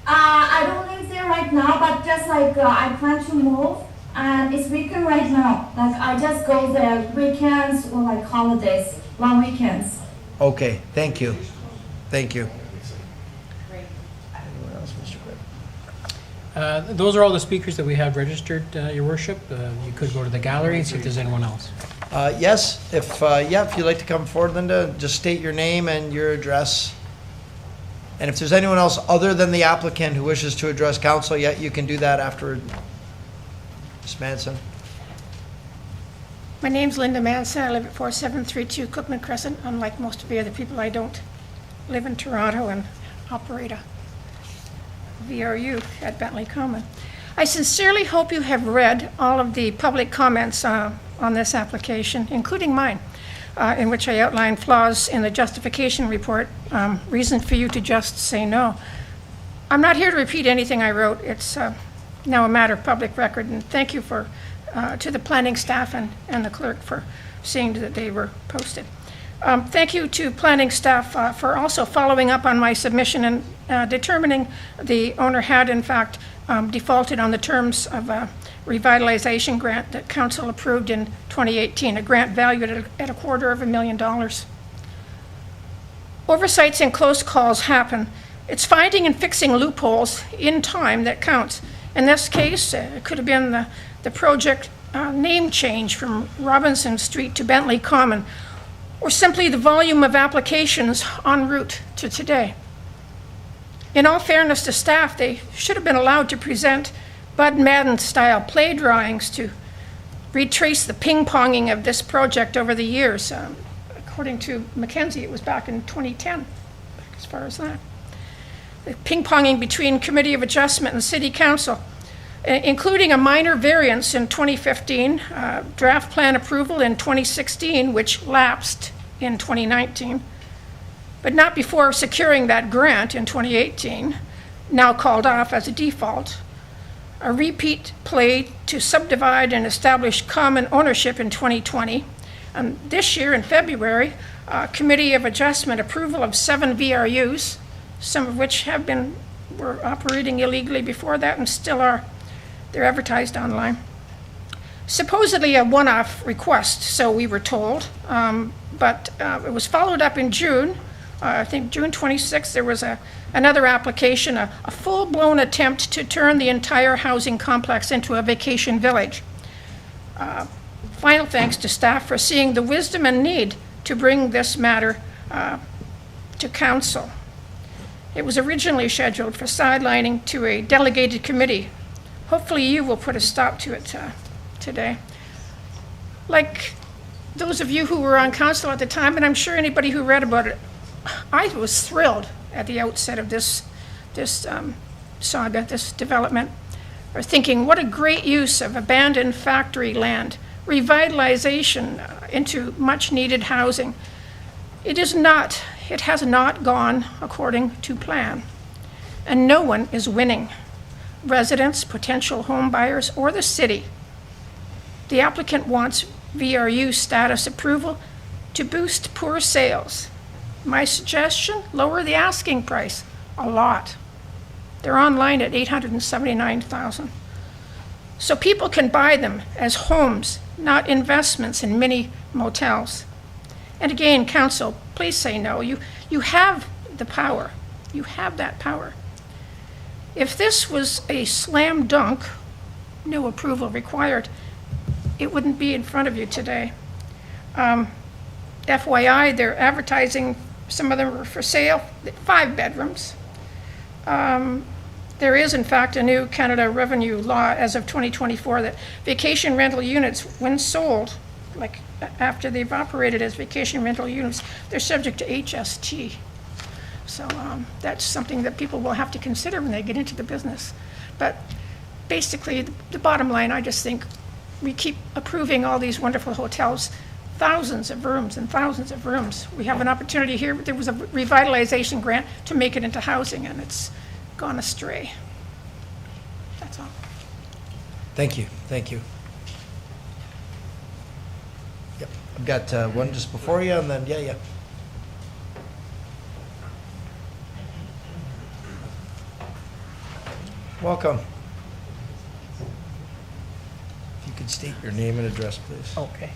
I don't live there right now, but just like I plan to move, and it's weekend right now. Like I just go there weekends or like holidays, long weekends. Okay, thank you. Thank you. Anyone else, Mr. Craig? Those are all the speakers that we have registered, Your Worship. You could go to the gallery and see if there's anyone else. Yes, if you'd like to come forward, Linda, just state your name and your address. And if there's anyone else other than the applicant who wishes to address council, you can do that afterward. Ms. Manson. My name's Linda Manson. I live at 4732 Cookman Crescent. Unlike most of the other people, I don't live in Toronto and operate a VRU at Bentley Common. I sincerely hope you have read all of the public comments on this application, including mine, in which I outline flaws in the justification report, reason for you to just say no. I'm not here to repeat anything I wrote. It's now a matter of public record, and thank you to the planning staff and the clerk for seeing that they were posted. Thank you to planning staff for also following up on my submission and determining the owner had in fact defaulted on the terms of a revitalization grant that council approved in 2018, a grant valued at $250,000. Oversights and close calls happen. It's finding and fixing loopholes in time that counts. In this case, it could have been the project name change from Robinson Street to Bentley Common, or simply the volume of applications en route to today. In all fairness to staff, they should have been allowed to present Bud Madden-style play drawings to retrace the ping-ponging of this project over the years. According to Mackenzie, it was back in 2010, as far as that. The ping-ponging between Committee of Adjustment and City Council, including a minor variance in 2015, draft plan approval in 2016, which lapsed in 2019, but not before securing that grant in 2018, now called off as a default. A repeat play to subdivide and establish common ownership in 2020. And this year in February, Committee of Adjustment approval of 7 VRUs, some of which were operating illegally before that and still are. They're advertised online. Supposedly a one-off request, so we were told, but it was followed up in June. I think June 26th, there was another application, a full-blown attempt to turn the entire housing complex into a vacation village. Final thanks to staff for seeing the wisdom and need to bring this matter to council. It was originally scheduled for sidelining to a delegated committee. Hopefully you will put a stop to it today. Like those of you who were on council at the time, and I'm sure anybody who read about it, I was thrilled at the outset of this saga, this development, or thinking what a great use of abandoned factory land, revitalization into much needed housing. It has not gone according to plan, and no one is winning. Residents, potential home buyers, or the city. The applicant wants VRU status approval to boost poor sales. My suggestion, lower the asking price a lot. They're online at $879,000. So people can buy them as homes, not investments in mini motels. And again, council, please say no. You have the power. You have that power. If this was a slam dunk, no approval required, it wouldn't be in front of you today. FYI, they're advertising, some of them are for sale, 5 bedrooms. there is in fact a new Canada revenue law as of 2024 that vacation rental units, when sold, like after they've operated as vacation rental units, they're subject to HST. So that's something that people will have to consider when they get into the business. But basically, the bottom line, I just think we keep approving all these wonderful hotels, thousands of rooms and thousands of rooms. We have an opportunity here. There was a revitalization grant to make it into housing, and it's gone astray. That's all. Thank you, thank you. Yep, I've got one just before you, and then, yeah. Welcome. If you could state your name and address, please. Okay.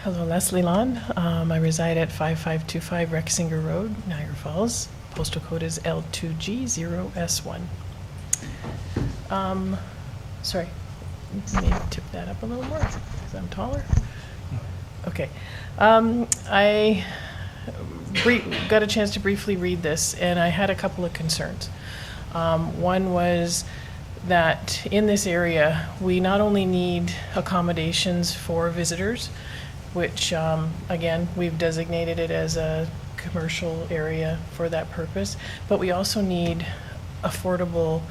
Hello, Leslie Lon. I reside at 5525 Rexinger Road, Niagara Falls. Postal code is L2G0S1. Sorry, maybe tip that up a little more because I'm taller. Okay. I got a chance to briefly read this, and I had a couple of concerns. One was that in this area, we not only need accommodations for visitors, which, again, we've designated it as a commercial area for that purpose, but we also need affordable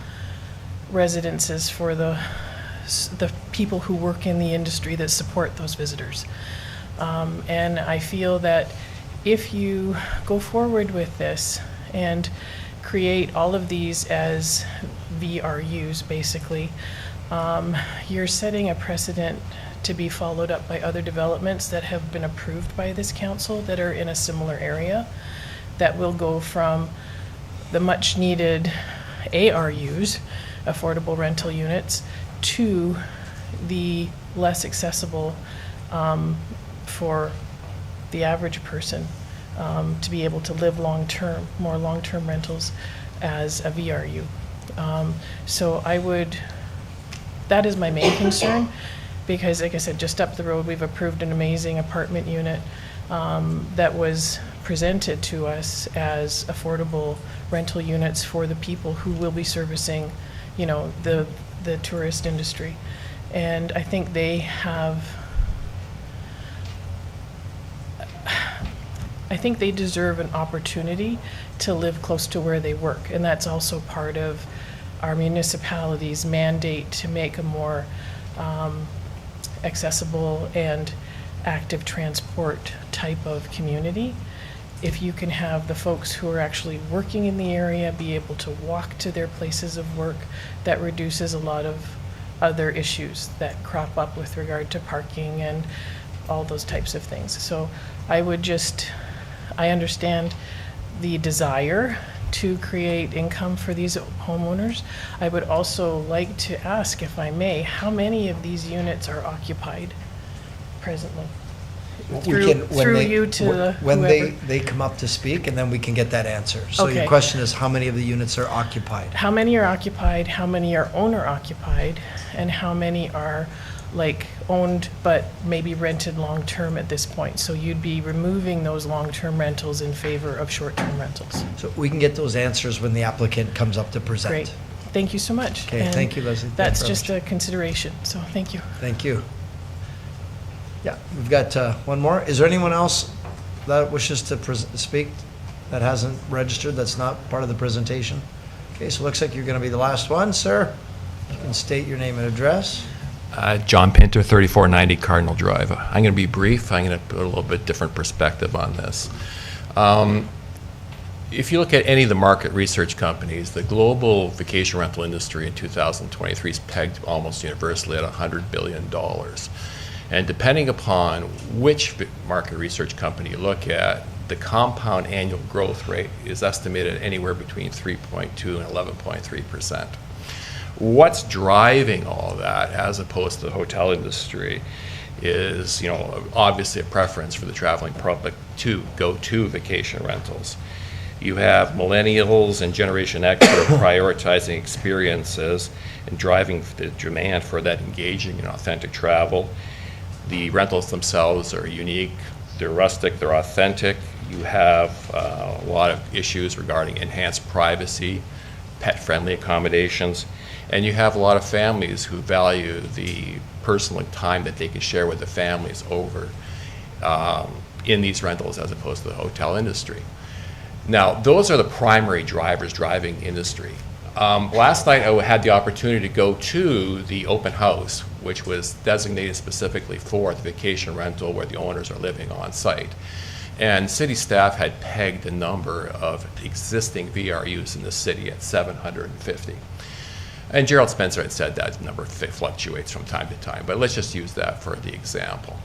residences for the people who work in the industry that support those visitors. And I feel that if you go forward with this and create all of these as VRUs, basically, you're setting a precedent to be followed up by other developments that have been approved by this council that are in a similar area, that will go from the much needed ARUs, affordable rental units, to the less accessible for the average person to be able to live long-term, more long-term rentals as a VRU. So that is my main concern, because like I said, just up the road, we've approved an amazing apartment unit that was presented to us as affordable rental units for the people who will be servicing, you know, the tourist industry. And I think they deserve an opportunity to live close to where they work. And that's also part of our municipality's mandate to make a more accessible and active transport type of community. If you can have the folks who are actually working in the area be able to walk to their places of work, that reduces a lot of other issues that crop up with regard to parking and all those types of things. So I understand the desire to create income for these homeowners. I would also like to ask, if I may, how many of these units are occupied presently? When they come up to speak, and then we can get that answer. So Okay. Your question is, how many of the units are occupied? How many are occupied, how many are owner occupied, and how many are like owned but maybe rented long-term at this point? So you'd be removing those long-term rentals in favor of short-term rentals. So we can get those answers when the applicant comes up to present. Great. Thank you so much. Okay, And thank you, Leslie. Thank you That's very just much. a consideration, so thank you. Thank you. Yeah, we've got one more. Is there anyone else that wishes to speak that hasn't registered, that's not part of the presentation? Okay, so it looks like you're going to be the last one, sir. You can state your name and address. John Pinter, 3490 Cardinal Drive. I'm going to be brief. I'm going to put a little bit different perspective on this. If you look at any of the market research companies, the global vacation rental industry in 2023 is pegged almost universally at $100 billion. And depending upon which market research company you look at, the compound annual growth rate is estimated anywhere between 3.2 and 11.3%. What's driving all that, as opposed to the hotel industry, is, you know, obviously a preference for the traveling public to go to vacation rentals. You have millennials and Generation X that are prioritizing experiences and driving the demand for that engaging and authentic travel. The rentals themselves are unique, they're rustic, they're authentic. You have a lot of issues regarding enhanced privacy, pet-friendly accommodations, and you have a lot of families who value the personal time that they can share with the families over in these rentals as opposed to the hotel industry. Now, those are the primary drivers driving the industry. Last night I had the opportunity to go to the open house, which was designated specifically for the vacation rental where the owners are living on site. And city staff had pegged the number of existing VRUs in the city at 750. And Gerald Spencer had said that number fluctuates from time to time, but let's just use that for the example.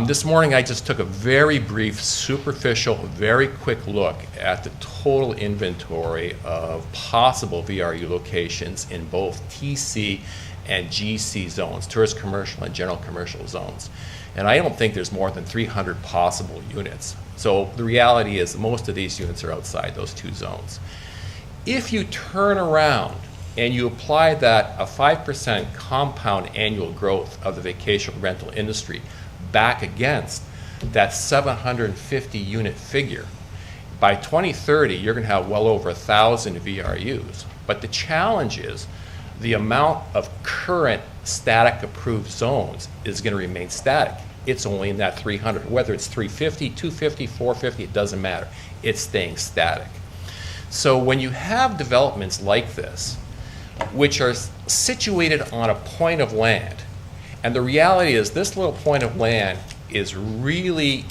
This morning I just took a very brief, superficial, very quick look at the total inventory of possible VRU locations in both TC and GC zones, tourist commercial and general commercial zones. And I don't think there's more than 300 possible units. So the reality is most of these units are outside those two zones. If you turn around and you apply that a 5% compound annual growth of the vacation rental industry back against that 750 unit figure, by 2030 you're going to have well over 1,000 VRUs. But the challenge is the amount of current static approved zones is going to remain static. It's only in that 300. Whether it's 350, 250, 450, it doesn't matter. It's staying static. So when you have developments like this, which are situated on a point of land, and the reality is this little point of land is really,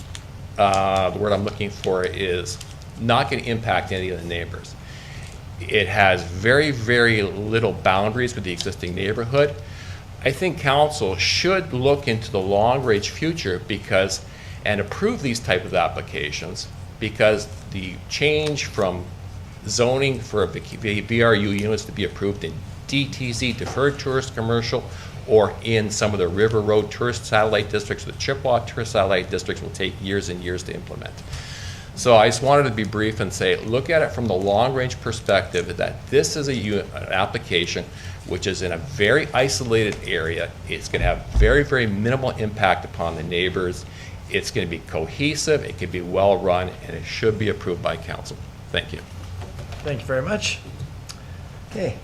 the word I'm looking for is not going to impact any of the neighbors. It has very, very little boundaries with the existing neighborhood. I think council should look into the long-range future and approve these type of applications, because the change from zoning for VRU units to be approved in DTZ, deferred tourist commercial, or in some of the River Road tourist satellite districts, the Chippewa tourist satellite districts will take years and years to implement. So I just wanted to be brief and say, look at it from the long-range perspective that this is an application which is in a very isolated area. It's going to have very, very minimal impact upon the neighbors. It's going to be cohesive, it can be well-run, and it should be approved by council. Thank you. Thank you very much. Okay,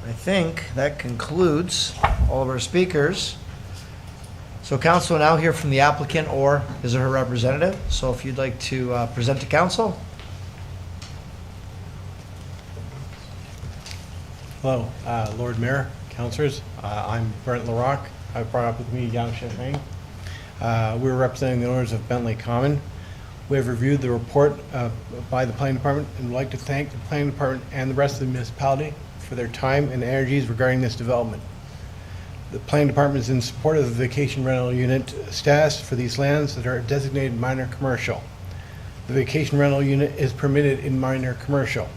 I think that concludes all of our speakers. So council will now hear from the applicant or his or her representative. So if you'd like to present to council. Hello, Lord Mayor, councillors. I'm Brent LaRocque. I brought up with me Yang Champagne. We're representing the owners of Bentley Common. We have reviewed the report by the Planning Department and would like to thank the Planning Department and the rest of the municipality for their time and energies regarding this development. The Planning Department is in support of the vacation rental unit status for these lands that are designated minor commercial. The vacation rental unit is permitted in minor commercial.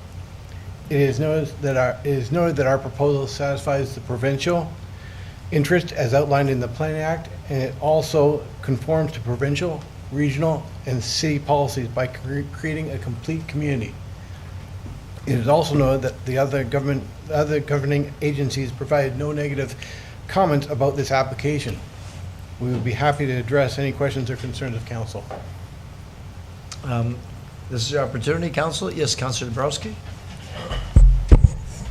It is noted that our proposal satisfies the provincial interest as outlined in the Planning Act, and it also conforms to provincial, regional, and city policies by creating a complete community. It is also noted that the other governing agencies provided no negative comments about this application. We would be happy to address any questions or concerns of council. This is your opportunity, council. Yes, Councillor Dabrowski.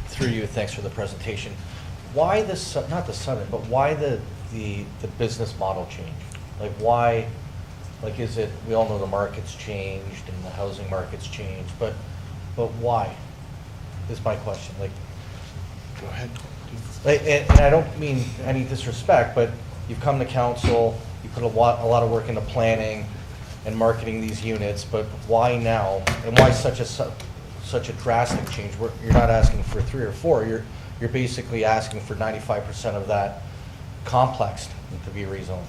Through you, thanks for the presentation. Why this, not the sudden, but why the business model change? Like why, like is it, we all know the market's changed and the housing market's changed, but why is my question. Like, go ahead. Like, and I don't mean any disrespect, but you've come to council, you put a lot of work into planning and marketing these units, but why now? And why such a drastic change? You're not asking for 3 or 4. You're basically asking for 95% of that complex to be rezoned.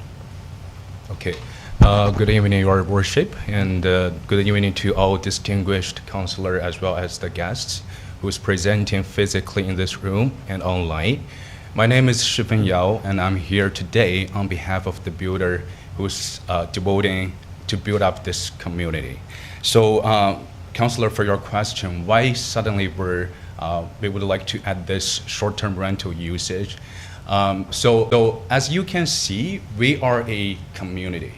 Okay. Good evening, Your Worship, and good evening to all distinguished councillors as well as the guests who's presenting physically in this room and online. My name is Shifen Yao, and I'm here today on behalf of the builder who's devoting to build up this community. So, Councillor, for your question, why suddenly we would like to add this short-term rental usage? So as you can see, we are a community,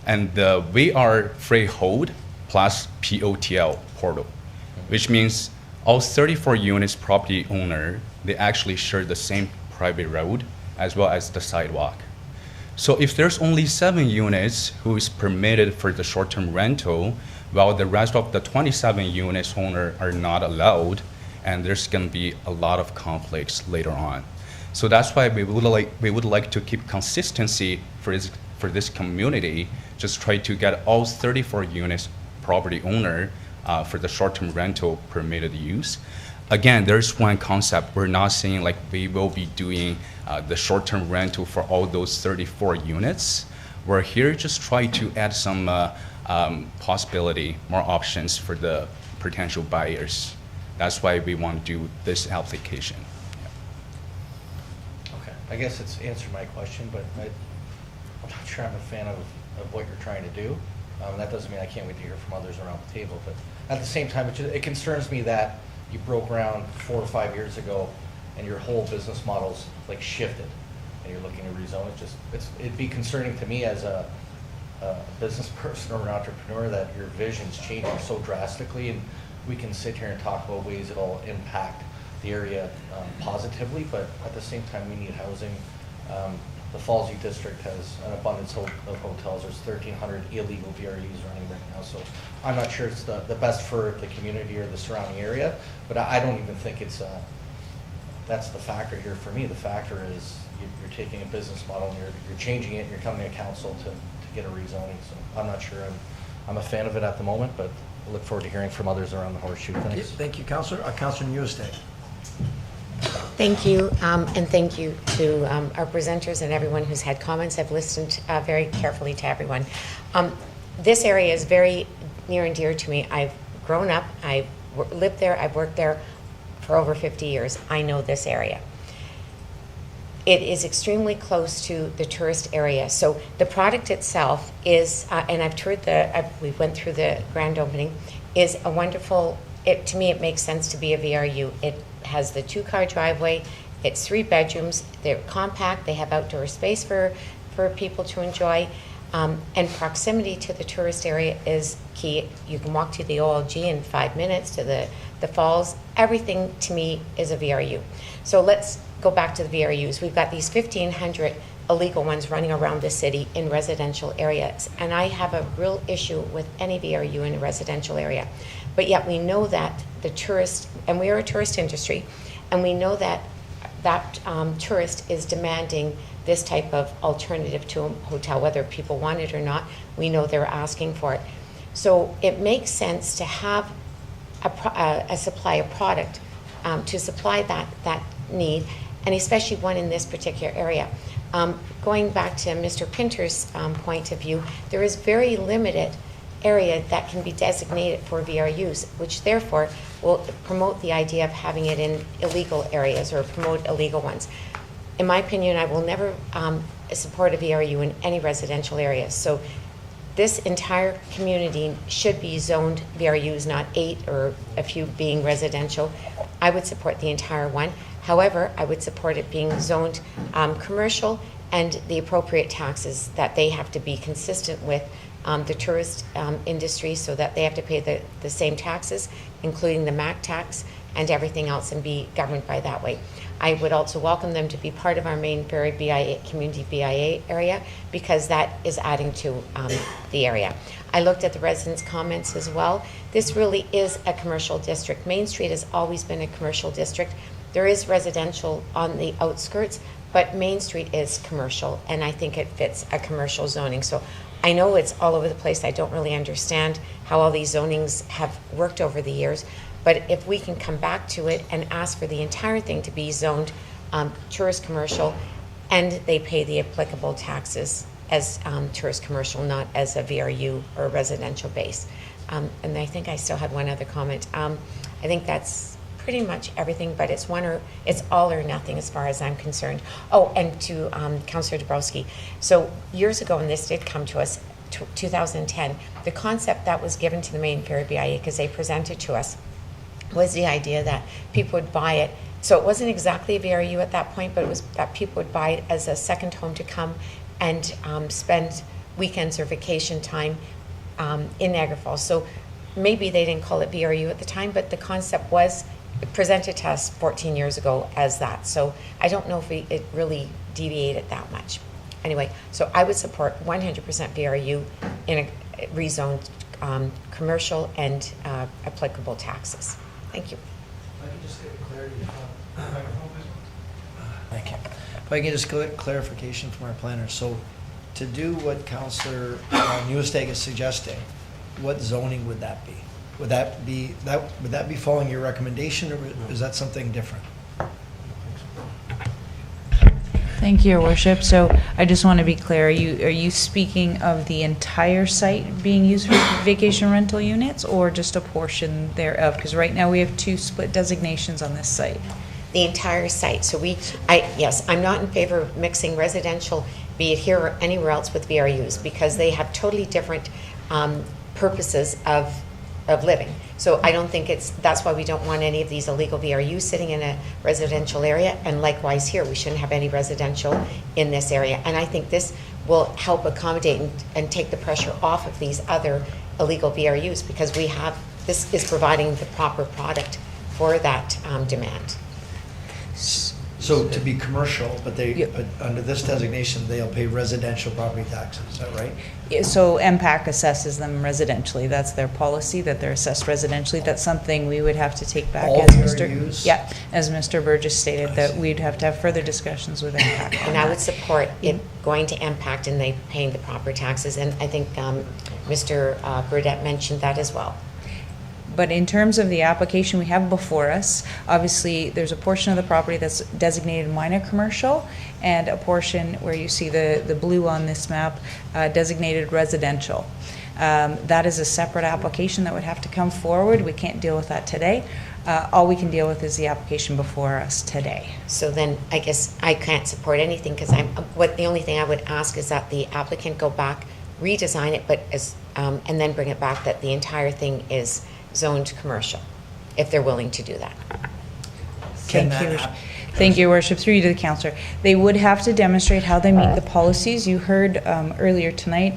and we are freehold plus POTL portal, which means all 34 units property owner, they actually share the same private road as well as the sidewalk. So if there's only 7 units who is permitted for the short-term rental, while the rest of the 27 units owner are not allowed, and there's going to be a lot of conflicts later on. So that's why we would like to keep consistency for this community, just try to get all 34 units property owner for the short-term rental permitted use. Again, there's one concept. We're not saying like we will be doing the short-term rental for all those 34 units. We're here just try to add some possibility, more options for the potential buyers. That's why we want to do this application. Okay, I guess it's answered my question, but I'm not sure I'm a fan of what you're trying to do. That doesn't mean I can't wait to hear from others around the table, but at the same time, it concerns me that you broke ground 4 or 5 years ago and your whole business model's like shifted and you're looking to rezone it. It'd be concerning to me as a business person or an entrepreneur that your vision's changing so drastically, and we can sit here and talk about ways it'll impact the area positively, but at the same time we need housing. The Falls U District has an abundance of hotels. There's 1,300 illegal VRUs running right now, so I'm not sure it's the best for the community or the surrounding area, but I don't even think it's that's the factor here for me. The factor is you're taking a business model and you're changing it and you're coming to council to get a rezoning, so I'm not sure I'm a fan of it at the moment, but I look forward to hearing from others around the horseshoe. Thanks. Thank you, Councillor. Councillor Newstead. Thank you, and thank you to our presenters and everyone who's had comments. I've listened very carefully to everyone. This area is very near and dear to me. I've grown up, I've lived there, I've worked there for over 50 years. I know this area. It is extremely close to the tourist area. So the product itself is, and I've toured we went through the grand opening, is a wonderful, to me it makes sense to be a VRU. It has the 2-car driveway, it's 3 bedrooms, they're compact, they have outdoor space for people to enjoy, and proximity to the tourist area is key. You can walk to the OLG in 5 minutes, to the falls. Everything to me is a VRU. So let's go back to the VRUs. We've got these 1,500 illegal ones running around the city in residential areas, and I have a real issue with any VRU in a residential area. But yet we know that the tourist, and we are a tourist industry, and we know that tourist is demanding this type of alternative to a hotel, whether people want it or not. We know they're asking for it. So it makes sense to have a supply of product to supply that need, and especially one in this particular area. Going back to Mr. Pinter's point of view, there is very limited area that can be designated for VRUs, which therefore will promote the idea of having it in illegal areas or promote illegal ones. In my opinion, I will never support a VRU in any residential areas. So this entire community should be zoned VRUs, not 8 or a few being residential. I would support the entire one. However, I would support it being zoned commercial, and the appropriate taxes that they have to be consistent with the tourist industry, so that they have to pay the same taxes, including the MAC tax and everything else, and be governed by that way. I would also welcome them to be part of our main Ferry BIA, community BIA area, because that is adding to the area. I looked at the residents' comments as well. This really is a commercial district. Main Street has always been a commercial district. There is residential on the outskirts, but Main Street is commercial, and I think it fits a commercial zoning. So I know it's all over the place. I don't really understand how all these zonings have worked over the years, but if we can come back to it and ask for the entire thing to be zoned tourist commercial, and they pay the applicable taxes as tourist commercial, not as a VRU or a residential base. And I think I still had one other comment. I think that's pretty much everything, but it's all or nothing as far as I'm concerned. Oh, and to Councillor Dabrowski. So years ago, and this did come to us, 2010, the concept that was given to the main Ferry BIA, because they presented to us, was the idea that people would buy it. So it wasn't exactly a VRU at that point, but it was that people would buy it as a second home to come and spend weekends or vacation time in Niagara Falls. So maybe they didn't call it VRU at the time, but the concept was presented to us 14 years ago as that. So I don't know if it really deviated that much. Anyway, so I would support 100% VRU in a rezoned commercial and applicable taxes. Thank you. If I can just get clarity. Thank you. If I can just get clarification from our planners. So to do what Councillor Newesteg is suggesting, what zoning would that be? Would that be following your recommendation, or is that something different? Thank you, Your Worship. So I just want to be clear, are you speaking of the entire site being used for vacation rental units, or just a portion thereof? Because right now we have 2 split designations on this site. The entire site. So yes, I'm not in favor of mixing residential, be it here or anywhere else, with VRUs, because they have totally different purposes of living. So I don't think that's why we don't want any of these illegal VRUs sitting in a residential area, and likewise here, we shouldn't have any residential in this area. And I think this will help accommodate and take the pressure off of these other illegal VRUs, because this is providing the proper product for that demand. So to be commercial, but under this designation, they'll pay residential property taxes, is that right? So MPAC assesses them residentially. That's their policy, that they're assessed residentially. That's something we would have to take back All as VRUs? as Mr. Burgess stated, that we'd have to have further discussions with MPAC. And I would support it going to impact and they paying the proper taxes. And I think Mr. Burdette mentioned that as well. But in terms of the application we have before us, obviously there's a portion of the property that's designated minor commercial, and a portion where you see the blue on this map designated residential. That is a separate application that would have to come forward. We can't deal with that today. All we can deal with is the application before us today. So then I guess I can't support anything, because the only thing I would ask is that the applicant go back, redesign it, but and then bring it back that the entire thing is zoned commercial, if they're willing to do that. Thank you, Your Worship. Through you to the councillor. They would have to demonstrate how they meet the policies. You heard earlier tonight,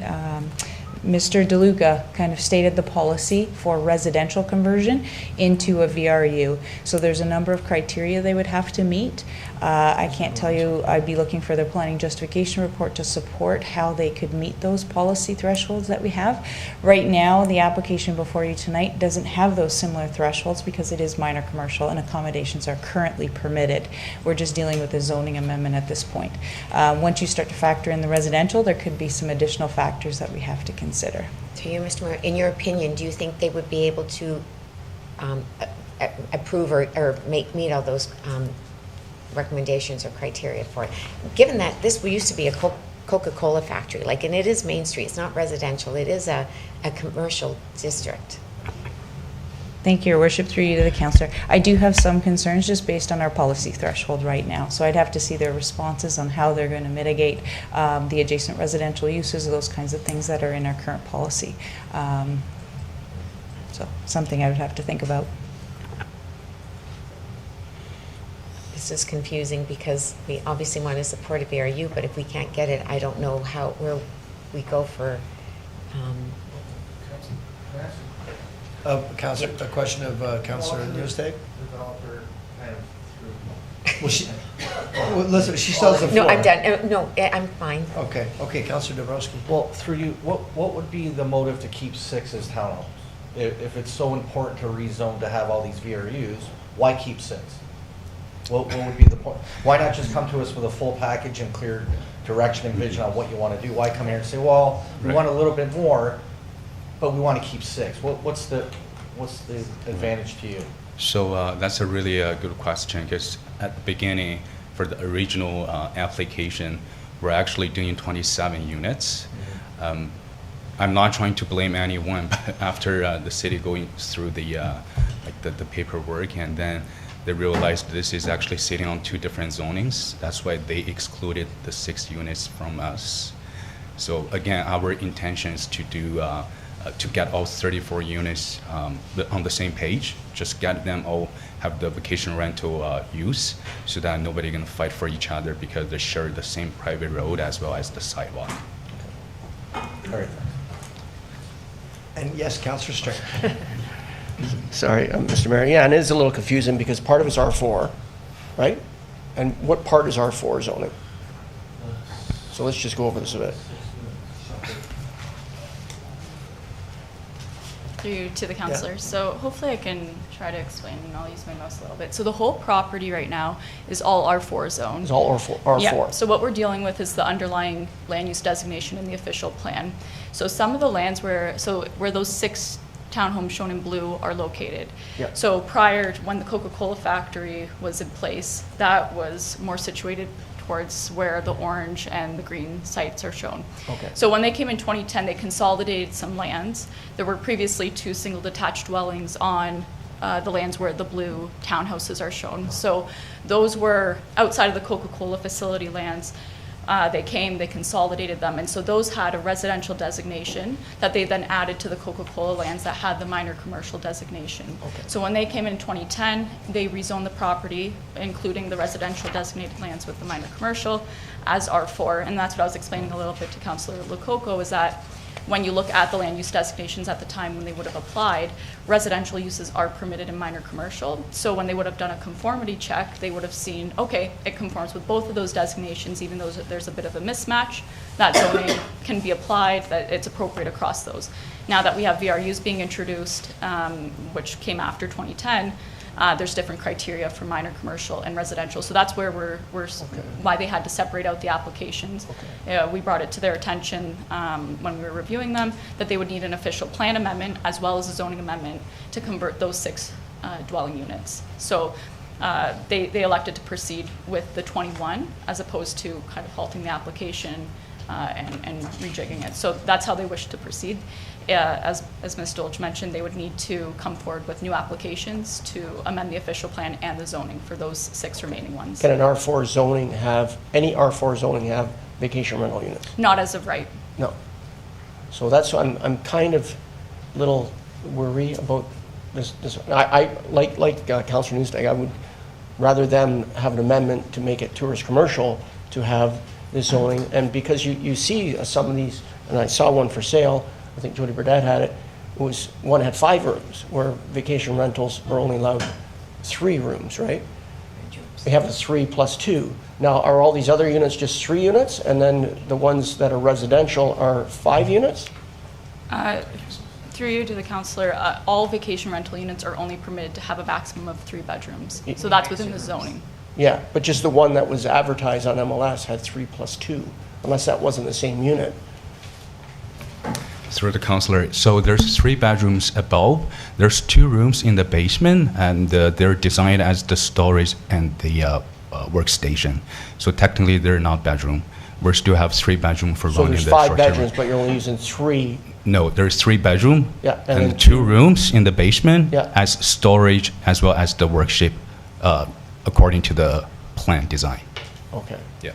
Mr. DeLuca kind of stated the policy for residential conversion into a VRU. So there's a number of criteria they would have to meet. I can't tell you, I'd be looking for their planning justification report to support how they could meet those policy thresholds that we have. Right now, the application before you tonight doesn't have those similar thresholds because it is minor commercial and accommodations are currently permitted. We're just dealing with a zoning amendment at this point. Once you start to factor in the residential, there could be some additional factors that we have to consider. To you, Mr. Mayor, in your opinion, do you think they would be able to approve or meet all those recommendations or criteria for it? Given that we used to be a Coca-Cola factory, and it is Main Street, it's not residential, it is a commercial district. Thank you, Your Worship. Through you to the councillor. I do have some concerns just based on our policy threshold right now. So I'd have to see their responses on how they're going to mitigate the adjacent residential uses, those kinds of things that are in our current policy. So something I would have to think about. This is confusing because we obviously want to support a VRU, but if we can't get it, I don't know where we go for. Councillor, a question of Councillor Newesteg? Well, listen, she still has the floor. No, I'm done. No, I'm fine. Okay, Councillor Dabrowski. Well, through you, what would be the motive to keep 6 as townhomes? If it's so important to rezone to have all these VRUs, why keep 6? What would be the point? Why not just come to us with a full package and clear direction and vision on what you want to do? Why come here and say, well, we want a little bit more, but we want to keep 6? What's the advantage to you? So that's a really good question, because at the beginning, for the original application, we're actually doing 27 units. I'm not trying to blame anyone, but after the city going through the paperwork, and then they realized this is actually sitting on 2 different zonings. That's why they excluded the 6 units from us. So again, our intention is to do to get all 34 units on the same page, just get them all have the vacation rental use, so that nobody gonna fight for each other because they share the same private road as well as the sidewalk. All right. And yes, Councillor Strange. Sorry, Mr. Mayor. Yeah, and it is a little confusing because part of it's R4, right? And what part is R4 zoning? So let's just go over this a bit. Through to the councillor. So hopefully I can try to explain, and I'll use my mouse a little bit. So the whole property right now is all R4 zone. It's all R4. Yeah. So what we're dealing with is the underlying land use designation in the official plan. So some of the lands where those 6 townhomes shown in blue are located. Yeah. So prior to when the Coca-Cola factory was in place, that was more situated towards where the orange and the green sites are shown. Okay. So when they came in 2010, they consolidated some lands. There were previously 2 single detached dwellings on the lands where the blue townhouses are shown. So those were outside of the Coca-Cola facility lands. They consolidated them, and so those had a residential designation that they then added to the Coca-Cola lands that had the minor commercial designation. Okay. So when they came in 2010, they rezoned the property, including the residential designated lands with the minor commercial, as R4, and that's what I was explaining a little bit to Councillor Lococo, is that when you look at the land use designations at the time when they would have applied, residential uses are permitted in minor commercial. So when they would have done a conformity check, they would have seen, okay, it conforms with both of those designations, even though there's a bit of a mismatch. That zoning can be applied, that it's appropriate across those. Now that we have VRUs being introduced, which came after 2010, there's different criteria for minor commercial and residential. So that's where why they had to separate out the applications. Okay. We brought it to their attention when we were reviewing them that they would need an official plan amendment as well as a zoning amendment to convert those 6 dwelling units. So they elected to proceed with the 21 as opposed to kind of halting the application and rejigging it. So that's how they wish to proceed. As Ms. Dolch mentioned, they would need to come forward with new applications to amend the official plan and the zoning for those 6 remaining ones. Can any R4 zoning have vacation rental units? Not as of right. No. So that's, I'm kind of little worried about this. I like Councillor Newstag, I would rather them have an amendment to make it tourist commercial to have this zoning. And because you see some of these, and I saw one for sale, I think Jody Burdett had it, one had 5 rooms, where vacation rentals are only allowed 3 rooms, right? We have the 3 plus 2. Now, are all these other units just 3 units, and then the ones that are residential are 5 units? Through you to the councillor, all vacation rental units are only permitted to have a maximum of 3 bedrooms. So that's within the zoning. Yeah, but just the one that was advertised on MLS had 3 plus 2, unless that wasn't the same unit. Through the councillor, so there's 3 bedrooms above. There's 2 rooms in the basement, and they're designed as the storage and the workstation. So technically, they're not bedroom. We still have 3 bedroom for So running there's the 5 short-term bedrooms, but you're only using 3. No, there's 3 bedroom. Yeah, and then 2 rooms in the basement Yeah. as storage as well as the workshop, according to the plan design. Okay. Yeah.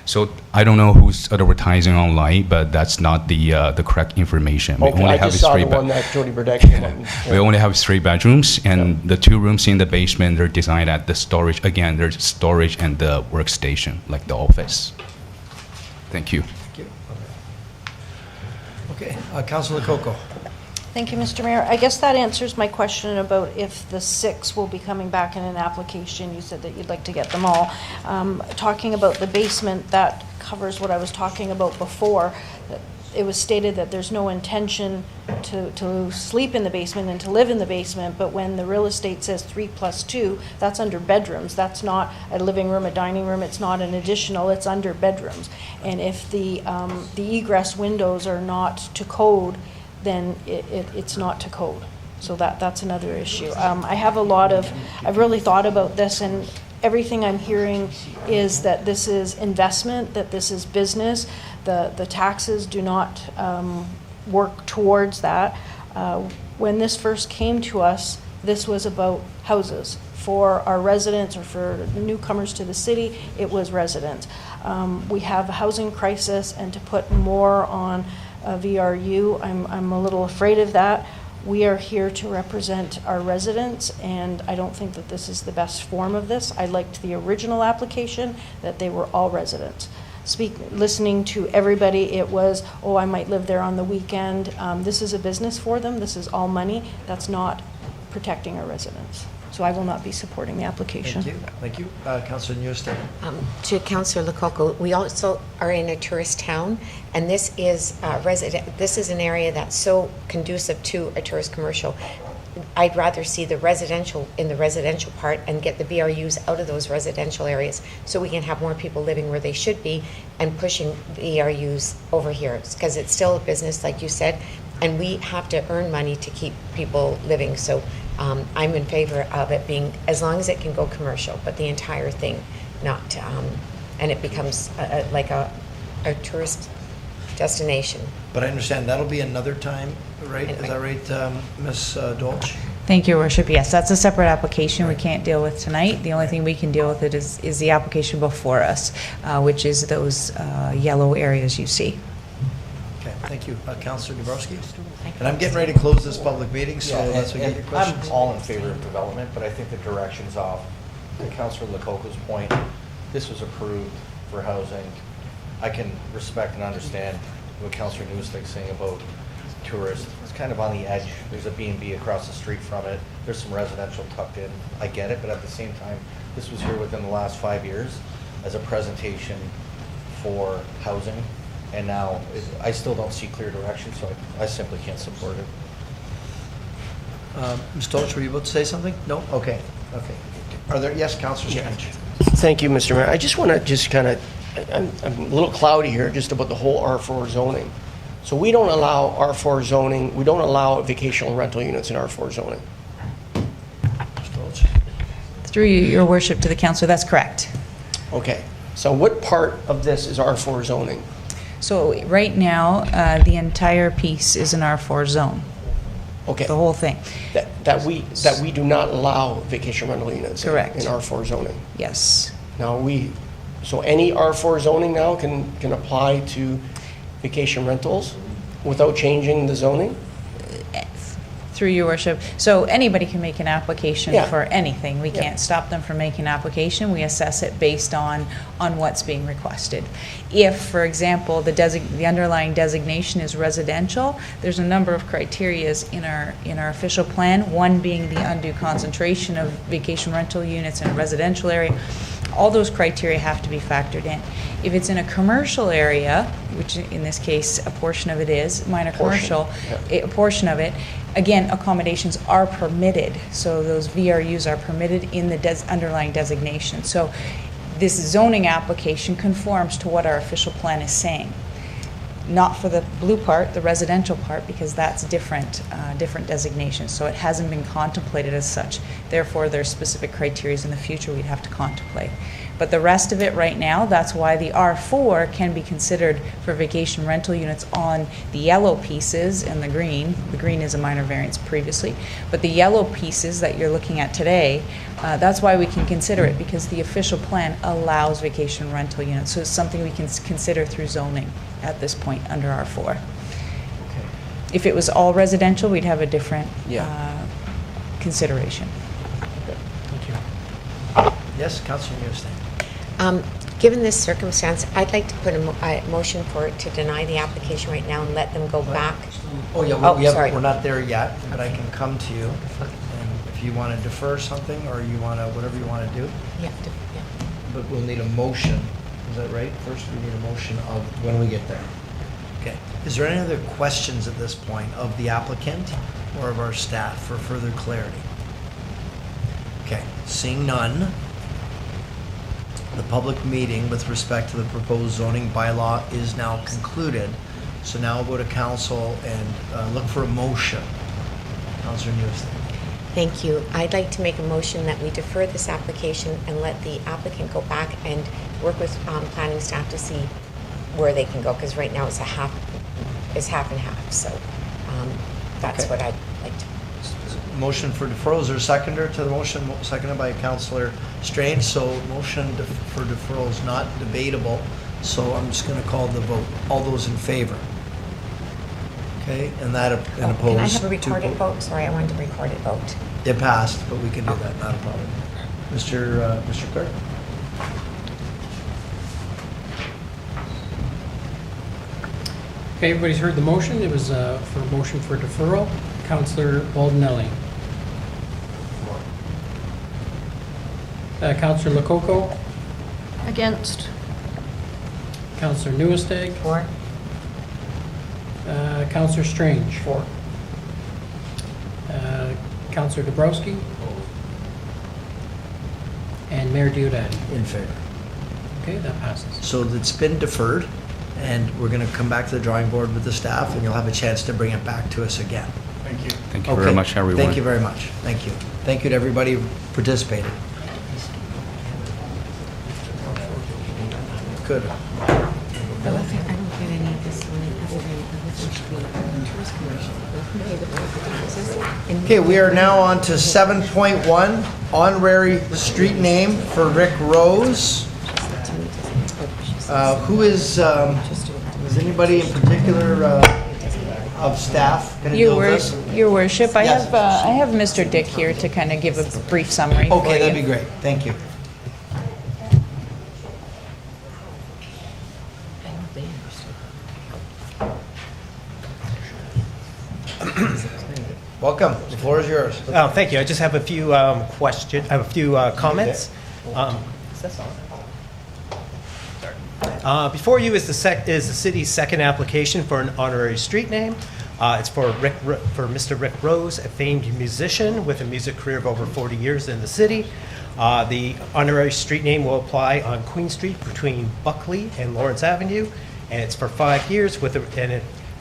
So I don't know who's advertising online, but that's not the correct information. Okay, I just saw the one that Jody Burdett came up with. We only have 3 bedrooms, and the 2 rooms in the basement, they're designed at the storage. Again, there's storage and the workstation, like the office. Thank you. Thank you. Okay, Councillor Coco. Thank you, Mr. Mayor. I guess that answers my question about if the 6 will be coming back in an application. You said that you'd like to get them all. Talking about the basement, that covers what I was talking about before. It was stated that there's no intention to sleep in the basement and to live in the basement, but when the real estate says 3 plus 2, that's under bedrooms. That's not a living room, a dining room. It's not an additional. It's under bedrooms. And if the egress windows are not to code, then it's not to code. So that's another issue. I've really thought about this, and everything I'm hearing is that this is investment, that this is business. The taxes do not work towards that. When this first came to us, this was about houses. For our residents or for newcomers to the city, it was residents. We have a housing crisis, and to put more on VRU, I'm a little afraid of that. We are here to represent our residents, and I don't think that this is the best form of this. I liked the original application, that they were all residents. Listening to everybody, it was, oh, I might live there on the weekend. This is a business for them. This is all money. That's not protecting our residents. So I will not be supporting the application. Thank you. Councillor Newstead. To Councillor Lococo, we also are in a tourist town, and this is This is an area that's so conducive to a tourist commercial. I'd rather see the residential in the residential part and get the VRUs out of those residential areas so we can have more people living where they should be and pushing VRUs over here, because it's still a business, like you said, and we have to earn money to keep people living. So I'm in favor of it being, as long as it can go commercial, but the entire thing not, and it becomes like a tourist destination. But I understand that'll be another time, right? Is that right, Ms. Dolch? Thank you, Your Worship. Yes, that's a separate application we can't deal with tonight. The only thing we can deal with it is the application before us, which is those yellow areas you see. Okay, thank you. Councillor Dabrowski? And I'm getting ready to close this public meeting, so let's get your questions. I'm all in favor of development, but I think the direction's off. To Councillor Lococo's point, this was approved for housing. I can respect and understand what Councillor Newstead's saying about tourists. It's kind of on the edge. There's a B&B across the street from it. There's some residential tucked in. I get it, but at the same time, this was here within the last 5 years as a presentation for housing. And now, I still don't see clear direction, so I simply can't support it. Ms. Dolch, were you about to say something? No? Okay. Are there, yes, Councillor Strange? Thank you, Mr. Mayor. I just want to just kind of, I'm a little cloudy here just about the whole R4 zoning. So we don't allow R4 zoning, we don't allow vacational rental units in R4 zoning. Ms. Dolch? Through Your Worship to the Councillor, that's correct. Okay. So what part of this is R4 zoning? So right now, the entire piece is an R4 zone. Okay. The whole thing. That we do not allow vacation rental units Correct. in R4 zoning. Yes. Now so any R4 zoning now can apply to vacation rentals without changing the zoning? Through Your Worship. So anybody can make an application Yeah. for anything. We can't stop them from making an application. We assess it based on what's being requested. If, for example, the underlying designation is residential, there's a number of criterias in our official plan, one being the undue concentration of vacation rental units in a residential area. All those criteria have to be factored in. If it's in a commercial area, which in this case a portion of it is, minor commercial, a portion of it, again, accommodations are permitted. So those VRUs are permitted in the underlying designation. So this zoning application conforms to what our official plan is saying. Not for the blue part, the residential part, because that's different designations. So it hasn't been contemplated as such. Therefore, there's specific criteria in the future we'd have to contemplate. But the rest of it right now, that's why the R4 can be considered for vacation rental units on the yellow pieces and the green. The green is a minor variance previously. But the yellow pieces that you're looking at today, that's why we can consider it, because the official plan allows vacation rental units. So it's something we can consider through zoning at this point under R4. Okay. If it was all residential, we'd have a different consideration. Thank you. Yes, Councillor Newstead. Given this circumstance, I'd like to put a motion for it to deny the application right now and let them go back. Oh, yeah, sorry. we're not there yet, but I can come to you. And if you want to defer something, or you want to, whatever you want to do. Yeah. But we'll need a motion. Is that right? First, we need a motion of when we get there. Okay. Is there any other questions at this point of the applicant or of our staff for further clarity? Okay. Seeing none, the public meeting with respect to the proposed zoning bylaw is now concluded. So now we'll go to council and look for a motion. Councillor Newstead. Thank you. I'd like to make a motion that we defer this application and let the applicant go back and work with planning staff to see where they can go, because right now it's half and half. So that's Okay. what I'd like to. Motion for deferral. Is there a seconder to the motion? Seconded by Councillor Strange. So motion for deferral is not debatable. So I'm just going to call the vote. All those in favor? Okay, and that and opposed. Can I have a recorded vote? Sorry, I wanted a recorded vote. It passed, but we can do that. Not a problem. Mr. Clerk. Okay, everybody's heard the motion. It was for a motion for deferral. Councillor Bordenave. Councillor Lococo, Against. Councillor Newestag. For? Councillor Strange. For. Councillor Dabrowski. And Mayor Diodati. In favor. Okay, that passes. So it's been deferred, and we're going to come back to the drawing board with the staff, and you'll have a chance to bring it back to us again. Thank you. Thank you very much, everyone. Thank you very much. Thank you. Thank you to everybody who participated. Good. I don't get any of this one other than this should be a tourist commission. Okay, we are now on to 7.1, honorary street name for Rick Rose. Who is anybody in particular of staff going to deal with this? Your Worship, I Yes. have Mr. Dick here to kind of give a brief summary for you. Okay, that'd be great. Thank you. Welcome. The floor is yours. Oh, thank you. I just have a few comments. Before you is the city's second application for an honorary street name. It's for Mr. Rick Rose, a famed musician with a music career of over 40 years in the city. The honorary street name will apply on Queen Street between Buckley and Lawrence Avenue, and it's for 5 years.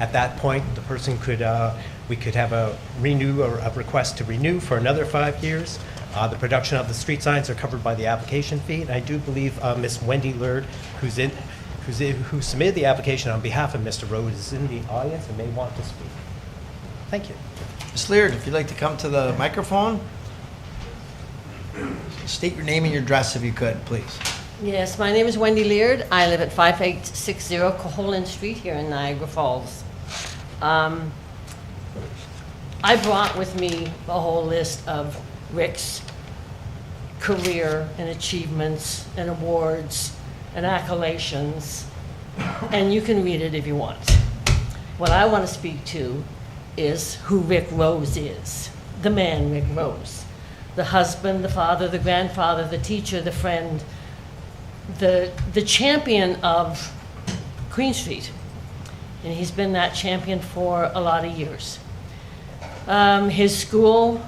At that point, the person we could have a request to renew for another 5 years. The production of the street signs are covered by the application fee, and I do believe Miss Wendy Willard, who submitted the application on behalf of Mr. Rose, is in the audience and may want to speak. Thank you. Ms. Leard, if you'd like to come to the microphone, state your name and your address if you could, please. Yes, my name is Wendy Leard. I live at 5860 Coholin Street here in Niagara Falls. I brought with me a whole list of Rick's career and achievements and awards and accolades, and you can read it if you want. What I want to speak to is who Rick Rose is, the man Rick Rose, the husband, the father, the grandfather, the teacher, the friend, the champion of Queen Street, and he's been that champion for a lot of years. His school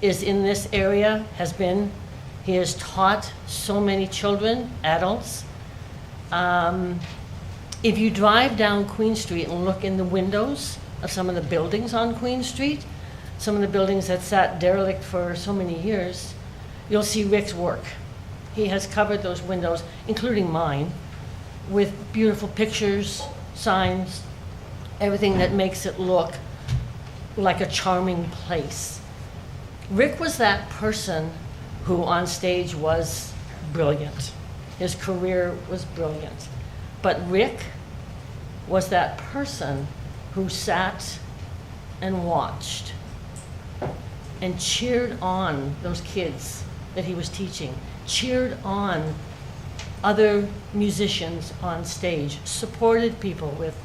is in this area, has been. He has taught so many children, adults. If you drive down Queen Street and look in the windows of some of the buildings on Queen Street, some of the buildings that sat derelict for so many years, you'll see Rick's work. He has covered those windows, including mine, with beautiful pictures, signs, everything that makes it look like a charming place. Rick was that person who on stage was brilliant. His career was brilliant. But Rick was that person who sat and watched and cheered on those kids that he was teaching, cheered on other musicians on stage, supported people with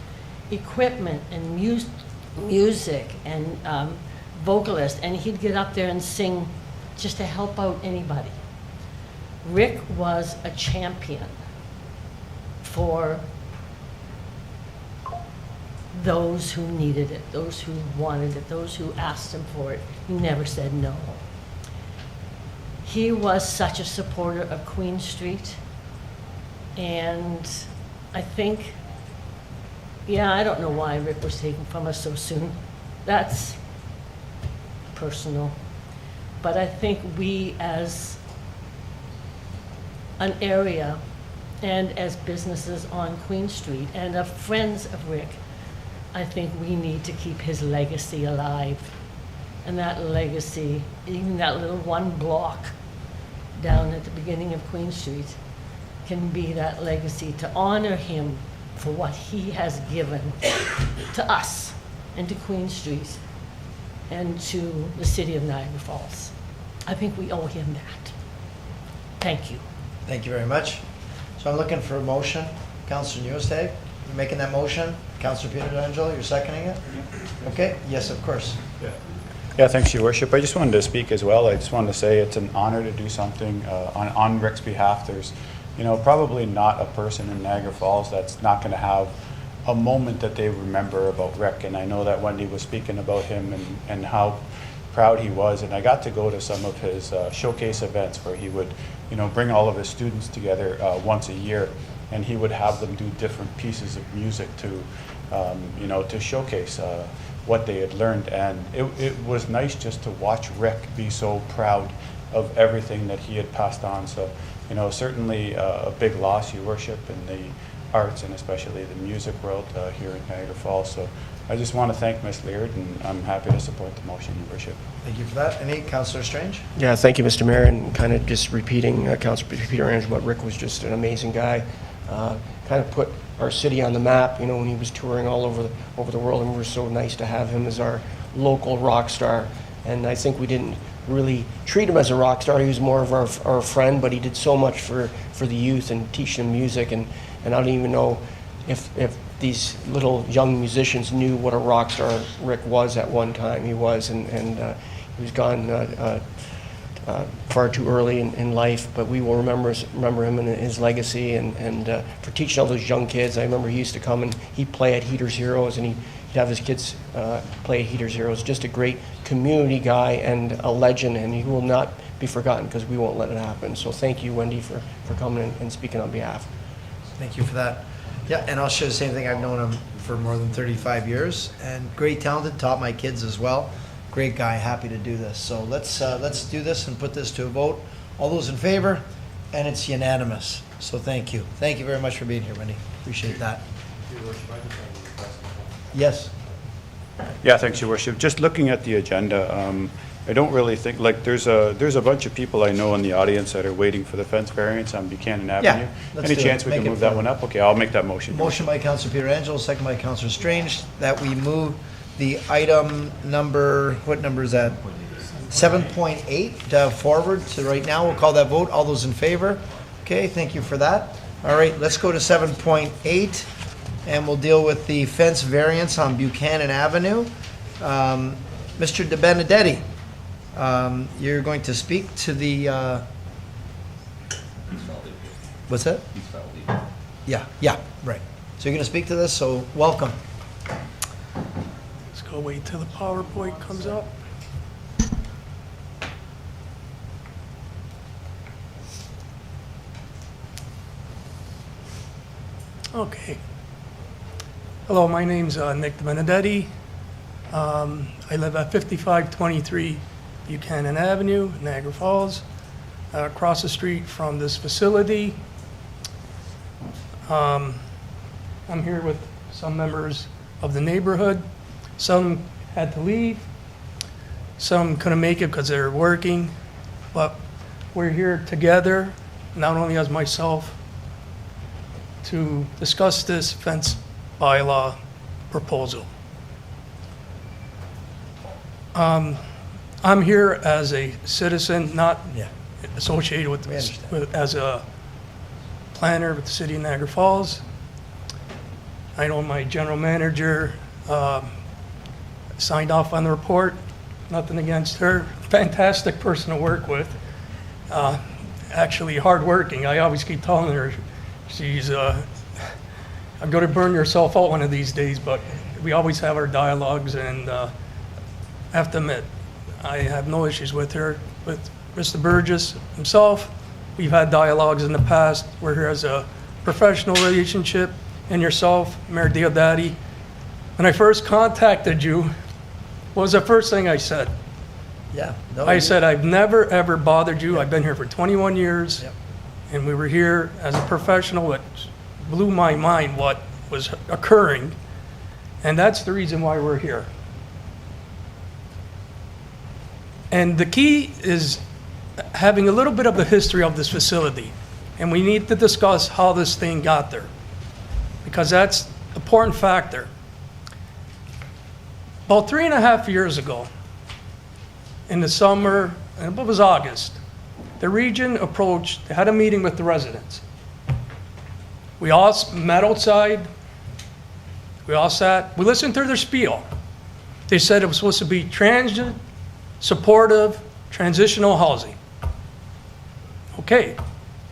equipment and music and vocalist, and he'd get up there and sing just to help out anybody. Rick was a champion for those who needed it, those who wanted it, those who asked him for it. He never said no. He was such a supporter of Queen Street, and I think, I don't know why Rick was taken from us so soon. That's personal. But I think we as an area and as businesses on Queen Street and of friends of Rick, I think we need to keep his legacy alive. And that legacy, even that little one block down at the beginning of Queen Street, can be that legacy to honor him for what he has given to us and to Queen Street and to the city of Niagara Falls. I think we owe him that. Thank you. Thank you very much. So I'm looking for a motion. Councillor Newestag, you making that motion? Councillor Pietrangelo, you're seconding it? Okay, yes, of course. Yeah, thanks, Your Worship. I just wanted to speak as well. I just wanted to say it's an honor to do something on Rick's behalf. There's, probably not a person in Niagara Falls that's not going to have a moment that they remember about Rick. And I know that Wendy was speaking about him and how proud he was. And I got to go to some of his showcase events where he would, bring all of his students together once a year, and he would have them do different pieces of music to, to showcase what they had learned. And it was nice just to watch Rick be so proud of everything that he had passed on. So, certainly a big loss, Your Worship, in the arts and especially the music world here in Niagara Falls. So I just want to thank Ms. Willard, and I'm happy to support the motion, Your Worship. Thank you for that. Any Councillor Strange? Yeah, thank you, Mr. Mayor, and kind of just repeating Councillor Pietrangelo, but Rick was just an amazing guy. Kind of put our city on the map, when he was touring all over the world, and we were so nice to have him as our local rock star. And I think we didn't really treat him as a rock star. He was more of our friend, but he did so much for the youth and teach them music. And I don't even know if these little young musicians knew what a rock star Rick was at one time. He was, and he was gone far too early in life, but we will remember him and his legacy, and for teaching all those young kids. I remember he used to come and he'd play at Heaters Heroes, and he'd have his kids play at Heaters Heroes. Just a great community guy and a legend, and he will not be forgotten because we won't let it happen. So thank you, Wendy, for coming and speaking on behalf. Thank you for that. Yeah, and I'll share the same thing. I've known him for more than 35 years, and great talented, taught my kids as well. Great guy, happy to do this. So let's do this and put this to a vote. All those in favor? And it's unanimous. So thank you. Thank you very much for being here, Wendy. Appreciate that. Yes. Yeah, thanks, Your Worship. Just looking at the agenda, I don't really think, there's a bunch of people I know in the audience that are waiting for the fence variance on Buchanan Avenue. Let's Any do chance it. we Make can it move that fun. one up? Okay, I'll make that motion. Motion by Councillor Pietrangelo, second by Councillor Strange, that we move the item number, what number is that? 7.8 forward to right now. We'll call that vote. All those in favor? Okay, thank you for that. All right, let's go to 7.8, and we'll deal with the fence variance on Buchanan Avenue. Mr. De Benedetti, you're going to speak to the, what's that? Yeah, right. So you're going to speak to this, so welcome. Let's go wait till the PowerPoint comes up. Okay. Hello, my name's Nick De Benedetti. I live at 5523 Buchanan Avenue, Niagara Falls, across the street from this facility. I'm here with some members of the neighborhood. Some had to leave. Some couldn't make it because they were working. But we're here together, not only as myself, to discuss this fence bylaw proposal. I'm here as a citizen, not associated with as a planner with the city of Niagara Falls. I know my general manager signed off on the report. Nothing against her. Fantastic person to work with. Actually hardworking. I always keep telling her she's I'm going to burn yourself out one of these days, but we always have our dialogues, and I have to admit, I have no issues with her. With Mr. Burgess himself, we've had dialogues in the past. We're here as a professional relationship, and yourself, Mayor Diodati. When I first contacted you, what was the first thing I said? Yeah. I said, I've never, ever bothered you. I've been here for 21 years, and we were here as a professional. It blew my mind what was occurring, and that's the reason why we're here. And the key is having a little bit of the history of this facility, and we need to discuss how this thing got there, because that's an important factor. About 3.5 years ago, in the summer, and it was August, the region approached, they had a meeting with the residents. We all met outside, we all sat, we listened to their spiel. They said it was supposed to be transient supportive, transitional housing. Okay,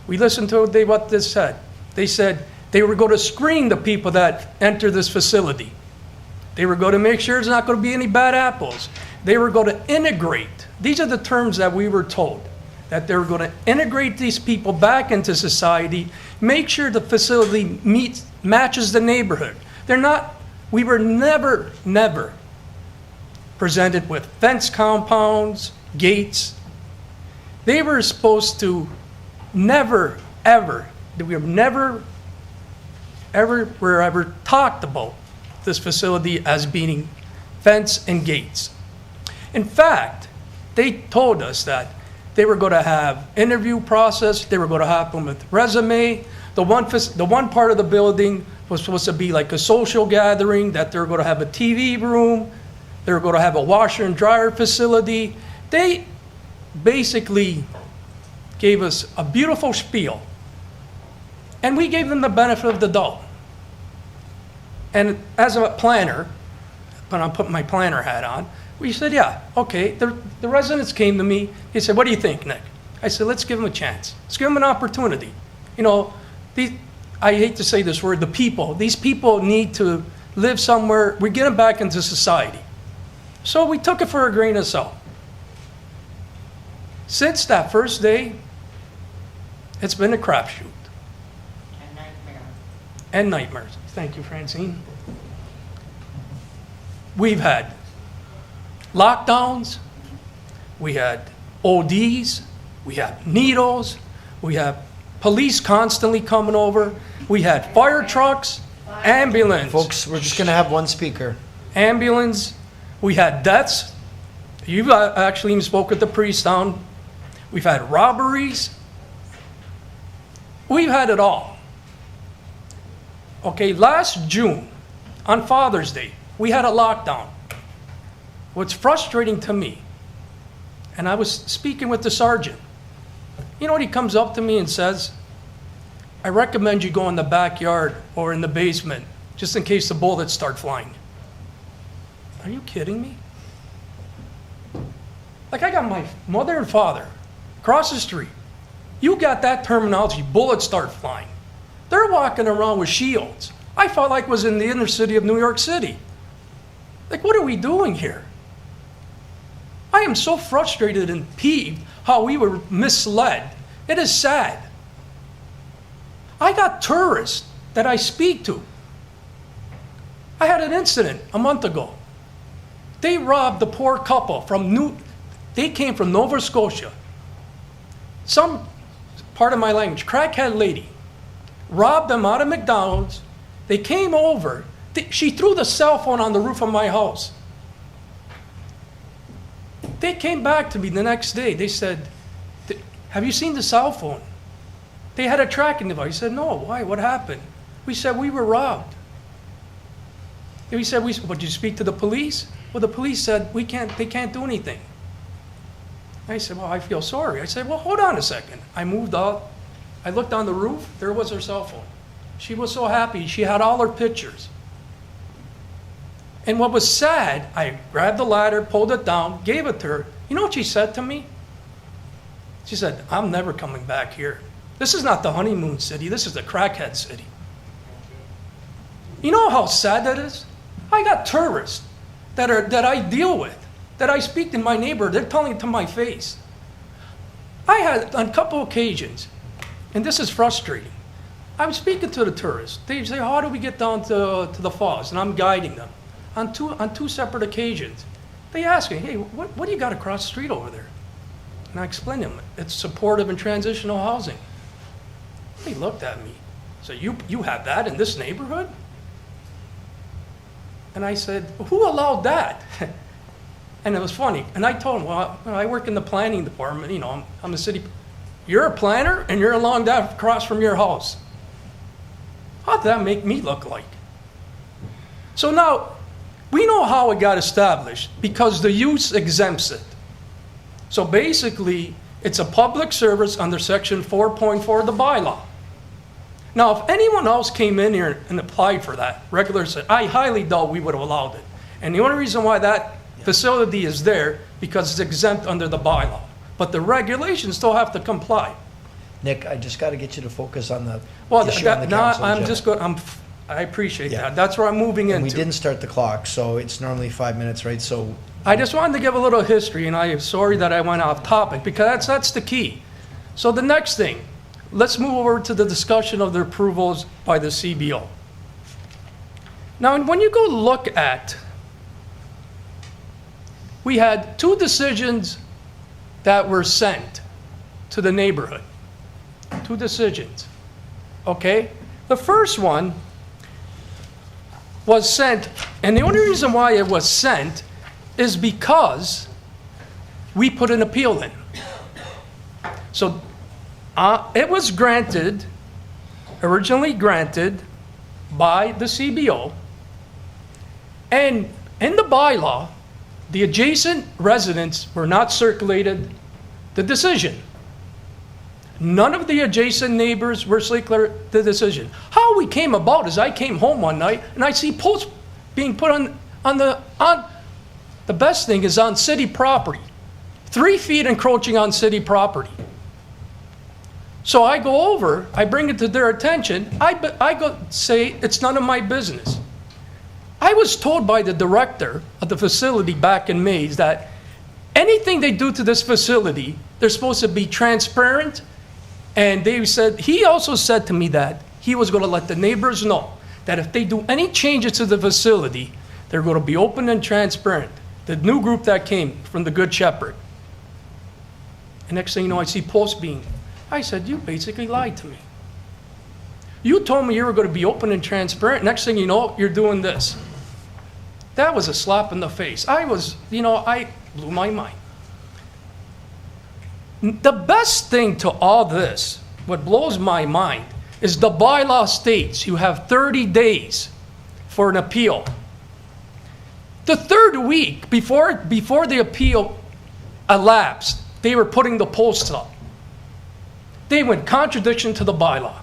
we listened to what they said. They said they were going to screen the people that enter this facility. They were going to make sure there's not going to be any bad apples. They were going to integrate. These are the terms that we were told, that they were going to integrate these people back into society, make sure the facility matches the neighborhood. We were never presented with fence compounds, gates. They were supposed to never talked about this facility as being fence and gates. In fact, they told us that they were going to have interview process, they were going to have them with resume. The one part of the building was supposed to be like a social gathering, that they were going to have a TV room, they were going to have a washer and dryer facility. They basically gave us a beautiful spiel, and we gave them the benefit of the doubt. And as a planner, when I'm putting my planner hat on, we said, yeah, okay. The residents came to me. He said, what do you think, Nick? I said, let's give them a chance. Let's give them an opportunity. You know, I hate to say this word, these people need to live somewhere. We get them back into society. So we took it for a grain of salt. Since that first day, it's been a crapshoot. And nightmares. Thank you, Francine. We've had lockdowns, we had ODs, we had needles, we had police constantly coming over, we had fire trucks, ambulance. Folks, we're just going to have one speaker. Ambulance, we had deaths. You've actually even spoke with the priest down. We've had robberies. We've had it all. Okay, last June, on Father's Day, we had a lockdown. What's frustrating to me, and I was speaking with the sergeant, you know what he comes up to me and says? I recommend you go in the backyard or in the basement, just in case the bullets start flying. Are you kidding me? Like, I got my mother and father across the street. You got that terminology, bullets start flying. They're walking around with shields. I felt like I was in the inner city of New York City. Like, what are we doing here? I am so frustrated and peeved how we were misled. It is sad. I got tourists that I speak to. I had an incident a month ago. They robbed the poor couple they came from Nova Scotia. Some part of my language, crackhead lady, robbed them out of McDonald's. They came over. She threw the cell phone on the roof of my house. They came back to me the next day. They said, have you seen the cell phone? They had a tracking device. I said, no, why? What happened? We said, we were robbed. And we said, did you speak to the police? Well, the police said, they can't do anything. I said, well, I feel sorry. I said, well, hold on a second. I moved out. I looked on the roof. There was her cell phone. She was so happy. She had all her pictures. And what was sad, I grabbed the ladder, pulled it down, gave it to her. You know what she said to me? She said, I'm never coming back here. This is not the honeymoon city. This is the crackhead city. You know how sad that is? I got tourists that I deal with, that I speak in my neighborhood. They're telling it to my face. I had, on a couple occasions, and this is frustrating, I was speaking to the tourists. They say, how do we get down to the falls? And I'm guiding them. On two separate occasions, they ask me, hey, what do you got across the street over there? And I explained to them, it's supportive and transitional housing. They looked at me. So you have that in this neighborhood? And I said, who allowed that? And it was funny. And I told them, well, I work in the planning department. You know, I'm a city. You're a planner and you're along that across from your house. How did that make me look like? So now, we know how it got established because the use exempts it. So basically, it's a public service under section 4.4 of the bylaw. Now, if anyone else came in here and applied for that, regular, I highly doubt we would have allowed it. And the only reason why that facility is there because it's exempt under the bylaw. But the regulations still have to comply. Nick, I just got to get you to focus on the Well, issue on the council I'm agenda. just going, I appreciate Yeah. that. That's where I'm moving And we into. didn't start the clock, so it's normally 5 minutes, right? So I just wanted to give a little history, and I am sorry that I went off topic, because that's the key. So the next thing, let's move over to the discussion of the approvals by the CBO. Now, when you go look at, we had 2 decisions that were sent to the neighborhood. 2 decisions, okay? The first one was sent, and the only reason why it was sent is because we put an appeal in. So it was granted, originally granted by the CBO, and in the bylaw, the adjacent residents were not circulated the decision. None of the adjacent neighbors were circulated the decision. How we came about is I came home one night and I see posts being put on the best thing is on city property. 3 feet encroaching on city property. So I go over, I bring it to their attention, I go say it's none of my business. I was told by the director of the facility back in May that anything they do to this facility, they're supposed to be transparent. And he also said to me that he was going to let the neighbors know that if they do any changes to the facility, they're going to be open and transparent. The new group that came from the Good Shepherd. And next thing you know, I see posts being. I said, you basically lied to me. You told me you were going to be open and transparent. Next thing you know, you're doing this. That was a slap in the face. I blew my mind. The best thing to all this, what blows my mind, is the bylaw states you have 30 days for an appeal. The 3rd week before the appeal elapsed, they were putting the posts up. They went contradiction to the bylaw.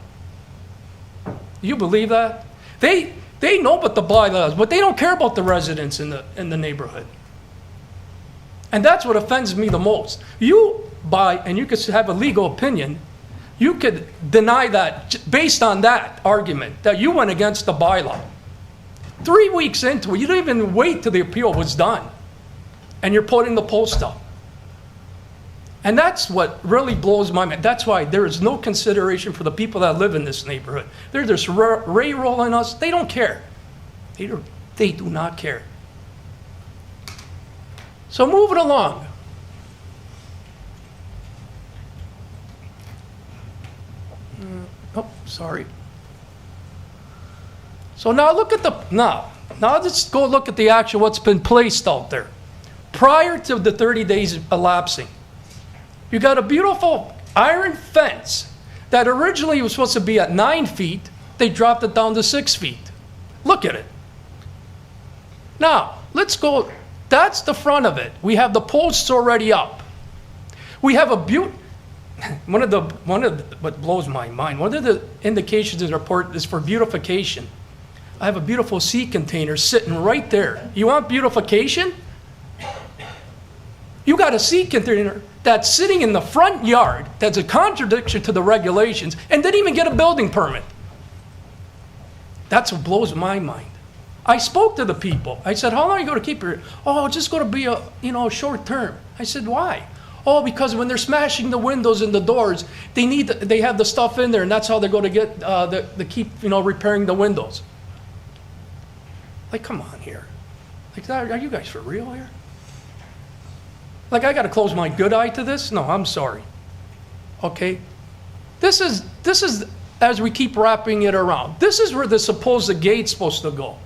You believe that? They know what the bylaw is, but they don't care about the residents in the neighborhood. And that's what offends me the most. And you could have a legal opinion, you could deny that based on that argument, that you went against the bylaw. 3 weeks into it, you didn't even wait till the appeal was done. And you're putting the post up. And that's what really blows my mind. That's why there is no consideration for the people that live in this neighborhood. They're just ray-rolling us. They don't care. They do not care. So moving along. Oh, sorry. So now look at now let's go look at the actual what's been placed out there. Prior to the 30 days elapsing, you got a beautiful iron fence that originally was supposed to be at 9 feet. They dropped it down to 6 feet. Look at it. Now, let's go. That's the front of it. We have the posts already up. We have what blows my mind, one of the indications in the report is for beautification. I have a beautiful sea container sitting right there. You want beautification? You got a sea container that's sitting in the front yard that's a contradiction to the regulations and didn't even get a building permit. That's what blows my mind. I spoke to the people. I said, how long are you going to keep it? Oh, it's just going to be a short term. I said, why? Oh, because when they're smashing the windows and the doors, they have the stuff in there, and that's how they're going to get the keep repairing the windows. Like, come on here. Like, are you guys for real here? Like, I got to close my good eye to this? No, I'm sorry. Okay? This is as we keep wrapping it around. This is where the supposed gate's supposed to go.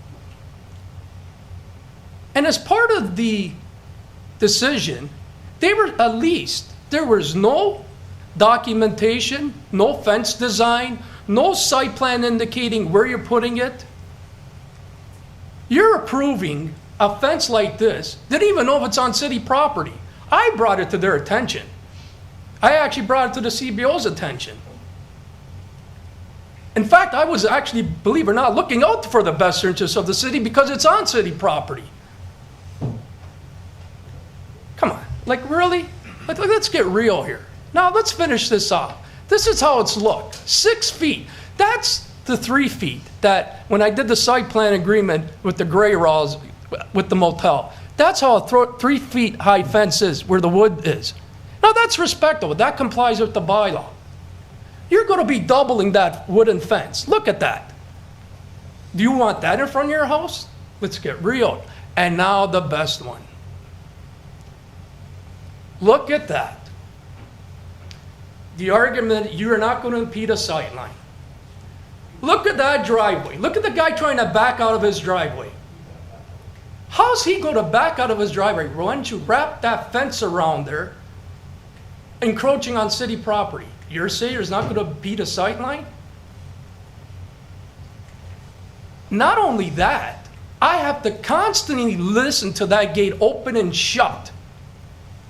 And as part of the decision, there was no documentation, no fence design, no site plan indicating where you're putting it. You're approving a fence like this, didn't even know if it's on city property. I brought it to their attention. I actually brought it to the CBO's attention. In fact, I was actually, believe it or not, looking out for the best interests of the city because it's on city property. Come on. Like, really? Let's get real here. Now, let's finish this off. This is how it's looked. 6 feet. That's the 3 feet that when I did the site plan agreement with the gray walls with the motel, that's how a 3 feet high fence is where the wood is. Now, that's respectable. That complies with the bylaw. You're going to be doubling that wooden fence. Look at that. Do you want that in front of your house? Let's get real. And now the best one. Look at that. The argument, you're not going to impede a sight line. Look at that driveway. Look at the guy trying to back out of his driveway. How's he going to back out of his driveway? Why don't you wrap that fence around there, encroaching on city property? You're saying there's not going to impede a sight line? Not only that, I have to constantly listen to that gate open and shut.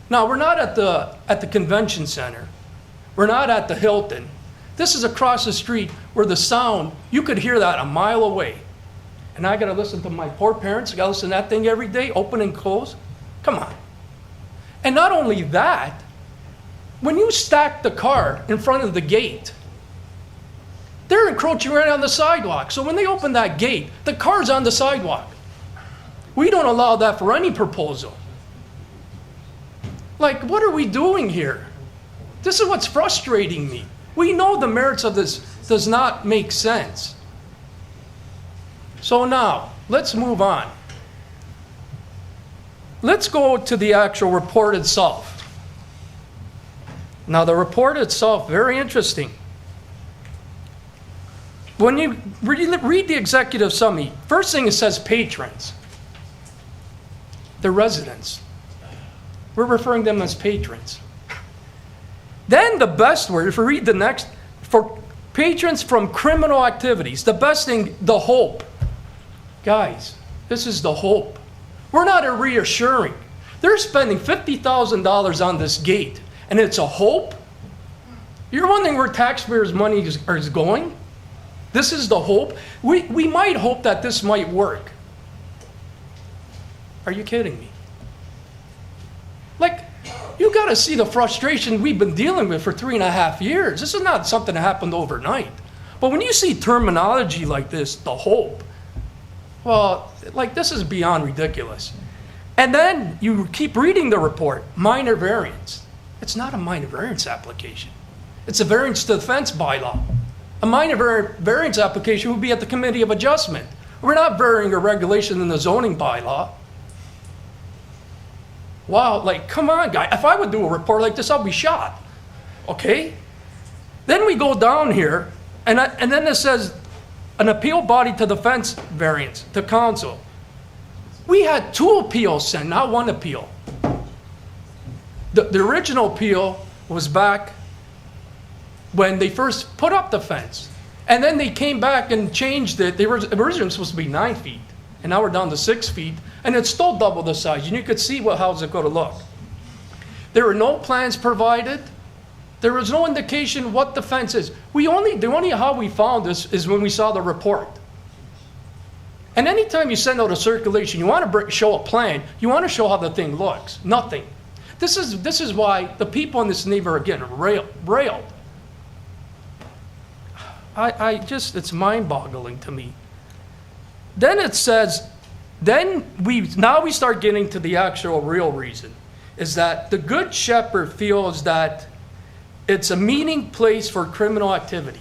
Now, we're not at the convention center. We're not at the Hilton. This is across the street where the sound, you could hear that a mile away. And I got to listen to my poor parents. I got to listen to that thing every day, open and close. Come on. And not only that, when you stack the car in front of the gate, they're encroaching right on the sidewalk. So when they open that gate, the car's on the sidewalk. We don't allow that for any proposal. Like, what are we doing here? This is what's frustrating me. We know the merits of this does not make sense. So now, let's move on. Let's go to the actual report itself. Now, the report itself, very interesting. When you read the executive summary, first thing it says patrons. The residents. We're referring to them as patrons. Then the best word, if we read the next, for patrons from criminal activities, the best thing, the hope. Guys, this is the hope. We're not a reassuring. They're spending $50,000 on this gate, and it's a hope? You're wondering where taxpayers' money is going? This is the hope? We might hope that this might work. Are you kidding me? Like, you got to see the frustration we've been dealing with for 3.5 years. This is not something that happened overnight. But when you see terminology like this, the hope, well, like, this is beyond ridiculous. And then you keep reading the report, minor variance. It's not a minor variance application. It's a variance to the fence bylaw. A minor variance application would be at the Committee of Adjustment. We're not varying a regulation in the zoning bylaw. Wow, like, come on, guy. If I would do a report like this, I'll be shot. Okay? Then we go down here, and then it says an appeal body to the fence variance to council. We had 2 appeals sent, not 1 appeal. The original appeal was back when they first put up the fence. And then they came back and changed it. They were originally supposed to be 9 feet. And now we're down to 6 feet. And it's still double the size. And you could see how's it going to look. There were no plans provided. There was no indication what the fence is. The only how we found this is when we saw the report. And anytime you send out a circulation, you want to show a plan. You want to show how the thing looks. Nothing. This is why the people in this neighborhood are getting railed. It's mind-boggling to me. Then it says, now we start getting to the actual real reason, is that the Good Shepherd feels that it's a meeting place for criminal activity.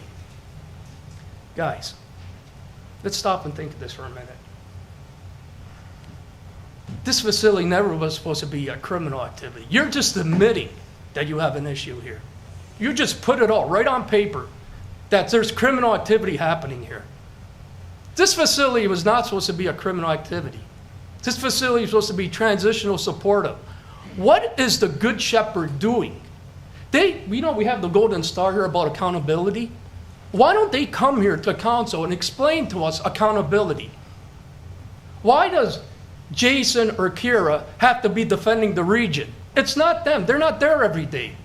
Guys, let's stop and think of this for a minute. This facility never was supposed to be a criminal activity. You're just admitting that you have an issue here. You just put it all right on paper that there's criminal activity happening here. This facility was not supposed to be a criminal activity. This facility is supposed to be transitional supportive. What is the Good Shepherd doing? We have the Golden Star here about accountability. Why don't they come here to council and explain to us accountability? Why does Jason or Kira have to be defending the region? It's not them. They're not there every day.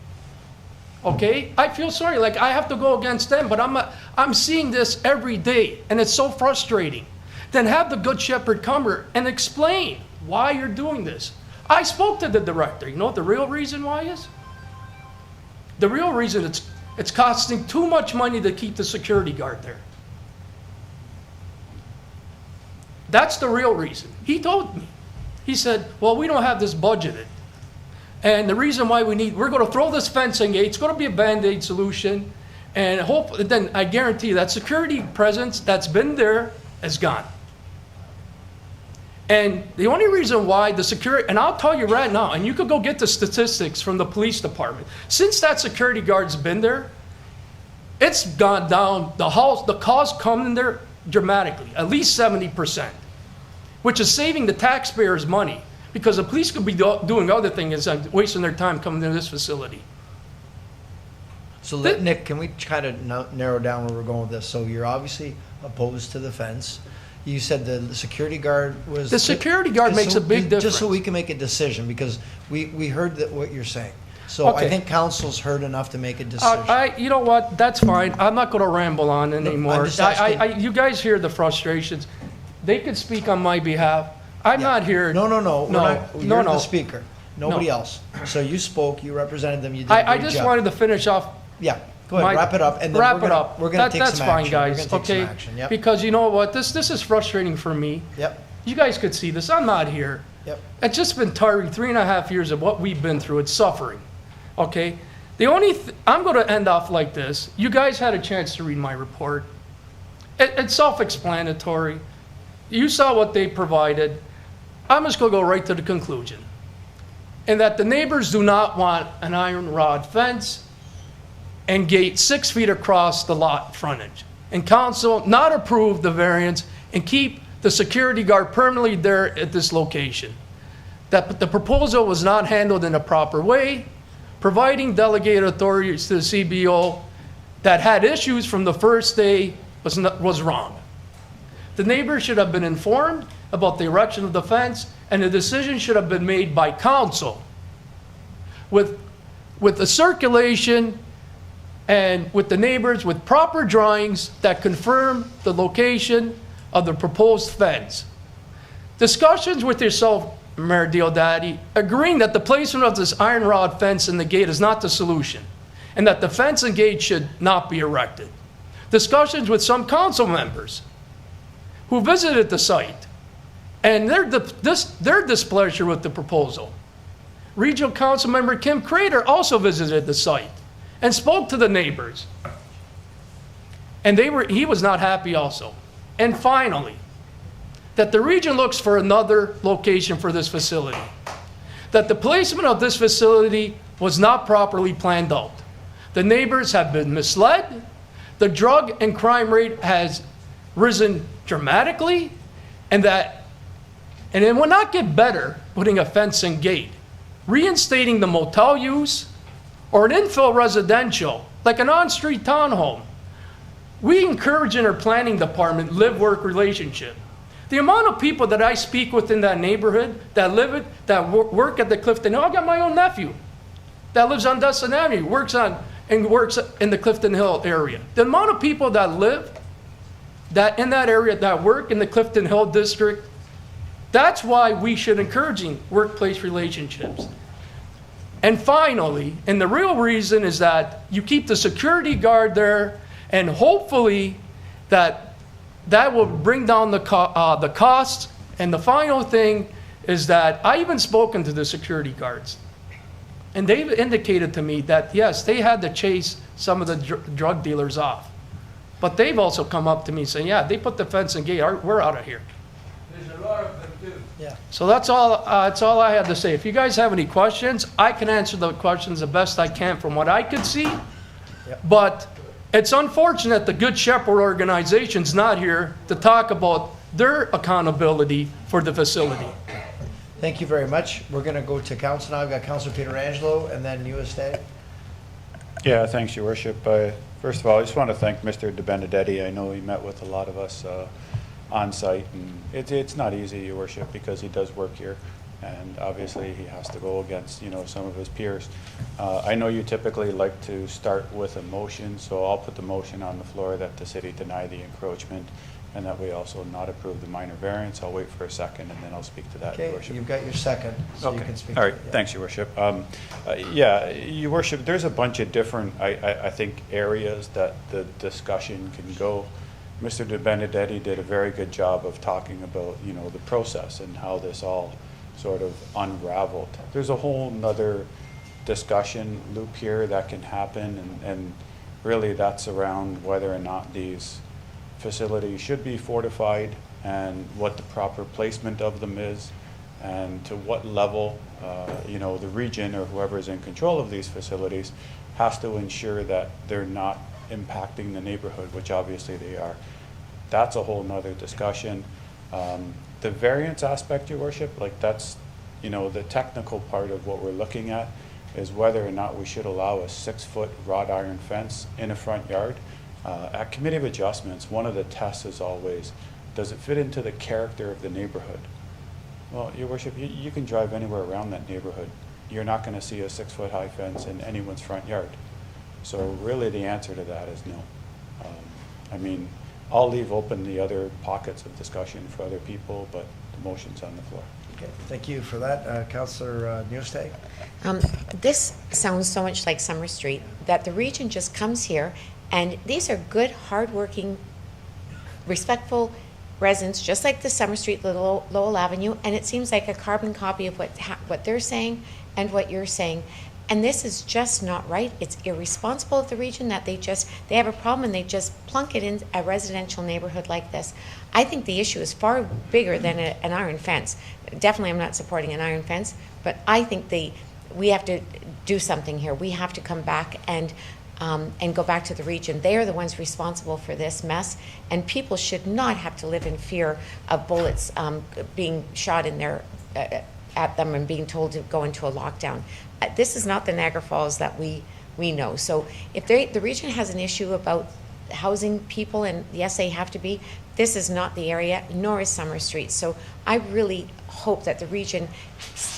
Okay? I feel sorry. Like, I have to go against them, but I'm seeing this every day, and it's so frustrating. Then have the Good Shepherd come here and explain why you're doing this. I spoke to the director. You know what the real reason why is? The real reason it's costing too much money to keep the security guard there. That's the real reason. He told me. He said, well, we don't have this budgeted. And the reason why we're going to throw this fencing gate, it's going to be a Band-Aid solution. And then I guarantee you that security presence that's been there is gone. And the only reason why the security, and I'll tell you right now, and you could go get the statistics from the police department. Since that security guard's been there, it's gone down, the calls come in there dramatically, at least 70%, which is saving the taxpayers money because the police could be doing other things and wasting their time coming to this facility. So Nick, can we kind of narrow down where we're going with this? So you're obviously opposed to the fence. You said the security guard was... The security guard makes a big difference. Just so we can make a decision, because we heard what you're saying. So Okay. I think council's heard enough to make a decision. You know what? That's fine. I'm not going to ramble on anymore. I'm just asking- You guys hear the frustrations. They could speak on my behalf. I'm not here. No. You're the speaker. Nobody No. else. So you spoke, you represented them, you did a I great just job. wanted to finish off. Yeah, go ahead, wrap it up, and then we're gonna take That's some fine, action. guys. We're gonna take Okay, some action, yep. because you know what? This is frustrating for me. Yep. You guys could see this. I'm not here. Yep. It's just been tiring. 3.5 years of what we've been through. It's suffering. Okay. I'm going to end off like this. You guys had a chance to read my report. It's self-explanatory. You saw what they provided. I'm just going to go right to the conclusion. And that the neighbors do not want an iron rod fence and gate 6 feet across the lot frontage. And council not approve the variance and keep the security guard permanently there at this location. That the proposal was not handled in a proper way, providing delegated authorities to the CBO that had issues from the first day was wrong. The neighbors should have been informed about the erection of the fence, and the decision should have been made by council with the circulation and with the neighbors with proper drawings that confirm the location of the proposed fence. Discussions with yourself, Mayor Diodati, agreeing that the placement of this iron rod fence in the gate is not the solution, and that the fence and gate should not be erected. Discussions with some council members who visited the site, and their displeasure with the proposal. Regional Council Member Kim Crater also visited the site and spoke to the neighbors. And he was not happy also. And finally, that the region looks for another location for this facility. That the placement of this facility was not properly planned out. The neighbors have been misled. The drug and crime rate has risen dramatically, and it will not get better putting a fence and gate. Reinstating the motel use or an infill residential, like an on-street townhome. We encourage in our planning department live-work relationship. The amount of people that I speak with in that neighborhood, that live it, that work at the Clifton Hill, I got my own nephew that lives on Dustin Avenue, works in the Clifton Hill area. The amount of people that live in that area, that work in the Clifton Hill district, that's why we should encouraging workplace relationships. And finally, and the real reason is that you keep the security guard there, and hopefully that will bring down the costs. And the final thing is that I even spoken to the security guards, and they've indicated to me that yes, they had to chase some of the drug dealers off, but they've also come up to me saying, yeah, they put the fence and gate, we're out of here. There's a lot of them too. Yeah. So that's all I had to say. If you guys have any questions, I can answer the questions the best I can from what I could see. Yep. But it's unfortunate the Good Shepherd organization's not here to talk about their accountability for the facility. Thank you very much. We're gonna go to council now. I've got Councillor Pietrangelo, and then you, Estee. Yeah, thanks, Your Worship. First of all, I just want to thank Mr. De Benedetti. I know he met with a lot of us on site, and it's not easy, Your Worship, because he does work here, and obviously he has to go against some of his peers. I know you typically like to start with a motion, so I'll put the motion on the floor that the city deny the encroachment and that we also not approve the minor variance. I'll wait for a second and then I'll speak to that, Your Okay, Worship. you've got your second, so you Okay. can speak. All to right, it, yeah. thanks, Your Worship. Yeah, Your Worship, there's a bunch of different, I think, areas that the discussion can go. Mr. De Benedetti did a very good job of talking about, you know, the process and how this all sort of unraveled. There's a whole nother discussion loop here that can happen, and really that's around whether or not these facilities should be fortified and what the proper placement of them is, and to what level, you know, the region or whoever is in control of these facilities has to ensure that they're not impacting the neighborhood, which obviously they are. That's a whole nother discussion. The variance aspect, Your Worship, like that's, you know, the technical part of what we're looking at is whether or not we should allow a 6-foot wrought iron fence in a front yard. At Committee of Adjustments, one of the tests is always, does it fit into the character of the neighborhood? Well, Your Worship, you can drive anywhere around that neighborhood. You're not going to see a 6-foot high fence in anyone's front yard. So really the answer to that is no. I mean, I'll leave open the other pockets of discussion for other people, but the motion's on the floor. Okay, thank you for that. Councillor Newstag? This sounds so much like Summer Street, that the region just comes here, and these are good, hardworking, respectful residents, just like the Summer Street, Lowell Avenue, and it seems like a carbon copy of what they're saying and what you're saying. And this is just not right. It's irresponsible of the region that they have a problem and they just plunk it in a residential neighborhood like this. I think the issue is far bigger than an iron fence. Definitely I'm not supporting an iron fence, but I think we have to do something here. We have to come back and go back to the region. They are the ones responsible for this mess, and people should not have to live in fear of bullets being shot in their at them and being told to go into a lockdown. This is not the Niagara Falls that we know. So if the region has an issue about housing people, and yes, they have to be, this is not the area, nor is Summer Street. So I really hope that the region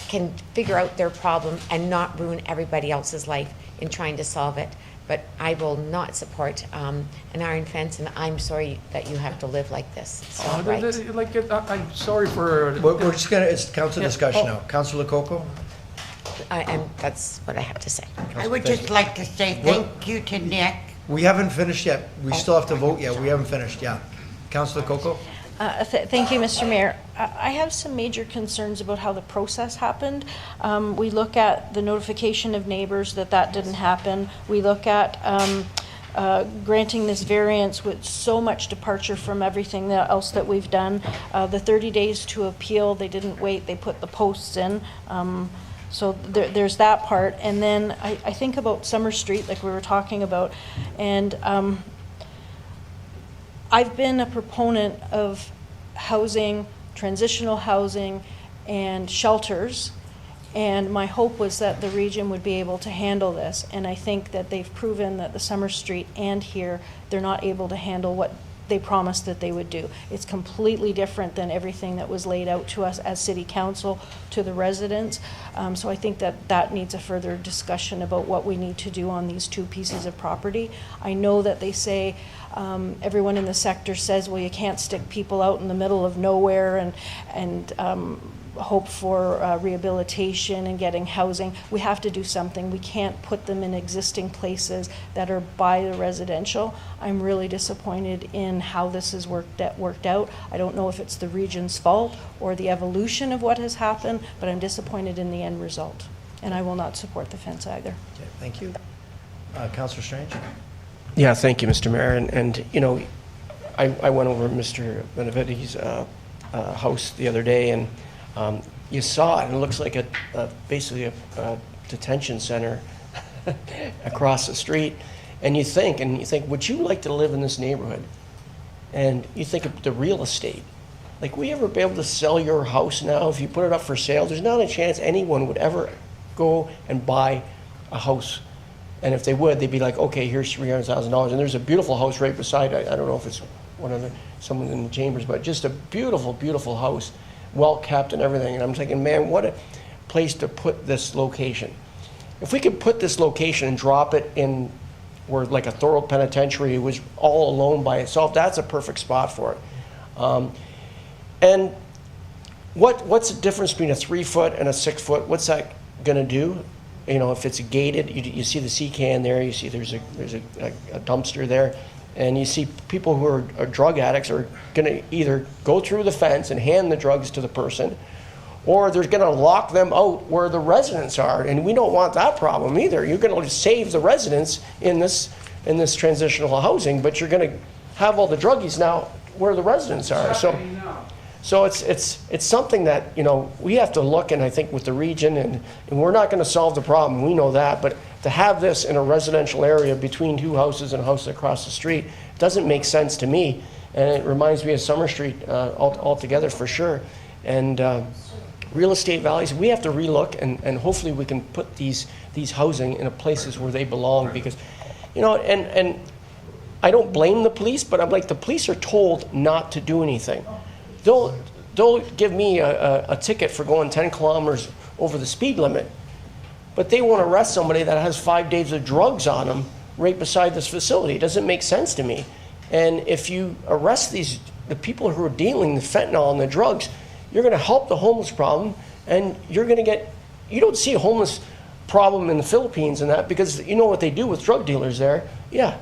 can figure out their problem and not ruin everybody else's life in trying to solve it. But I will not support an iron fence, and I'm sorry that you have to live like this. It's not right. I'm sorry for... We're just going to, it's council discussion now. Councillor Lococo? That's what I have to say. I would just like to say thank you to Nick. We haven't finished yet. We still have to vote yet. We haven't finished, yeah. Councillor Lococo? Thank you, Mr. Mayor. I have some major concerns about how the process happened. We look at the notification of neighbors that didn't happen. We look at granting this variance with so much departure from everything else that we've done. The 30 days to appeal, they didn't wait. They put the posts in. So there's that part. And then I think about Summer Street, like we were talking about, and I've been a proponent of housing, transitional housing, and shelters, and my hope was that the region would be able to handle this, and I think that they've proven that the Summer Street and here, they're not able to handle what they promised that they would do. It's completely different than everything that was laid out to us as City Council, to the residents. So I think that needs a further discussion about what we need to do on these two pieces of property. I know that they say, everyone in the sector says, well, you can't stick people out in the middle of nowhere and hope for rehabilitation and getting housing. We have to do something. We can't put them in existing places that are by the residential. I'm really disappointed in how this has worked out. I don't know if it's the region's fault or the evolution of what has happened, but I'm disappointed in the end result. And I will not support the fence either. Okay, thank you. Councillor Strange? Yeah, thank you, Mr. Mayor. And you know, I went over Mr. Benevitti's house the other day, and you saw it, and it looks like basically a detention center across the street. And you think, would you like to live in this neighborhood? And you think of the real estate. Like, will you ever be able to sell your house now if you put it up for sale? There's not a chance anyone would ever go and buy a house. And if they would, they'd be like, okay, here's $300,000. And there's a beautiful house right beside it. I don't know if it's someone in the chambers, but just a beautiful, beautiful house, well kept and everything. And I'm thinking, man, what a place to put this location. If we could put this location and drop it in where like a Thorold Penitentiary was all alone by itself, that's a perfect spot for it. And what's the difference between a 3-foot and a 6-foot? What's that going to do? You know, if it's gated, you see the sea can there, you see there's a dumpster there, and you see people who are drug addicts are going to either go through the fence and hand the drugs to the person, or they're going to lock them out where the residents are, and we don't want that problem either. You're going to save the residents in this transitional housing, but you're going to have all the druggies now where the residents are. So it's something that, you know, we have to look, and I think with the region, and we're not going to solve the problem, we know that, but to have this in a residential area between two houses and a house across the street doesn't make sense to me, and it reminds me of Summer Street altogether for sure. And real estate values, we have to relook, and hopefully we can put these housing in places where they belong, because, you know, and I don't blame the police, but I'm like, the police are told not to do anything. They'll give me a ticket for going 10 kilometers over the speed limit, but they won't arrest somebody that has 5 days of drugs on them right beside this facility. It doesn't make sense to me. And if you arrest the people who are dealing the fentanyl and the drugs, you're going to help the homeless problem, and you're going to get, you don't see a homeless problem in the Philippines and that, because you know what they do with drug dealers there. Yeah,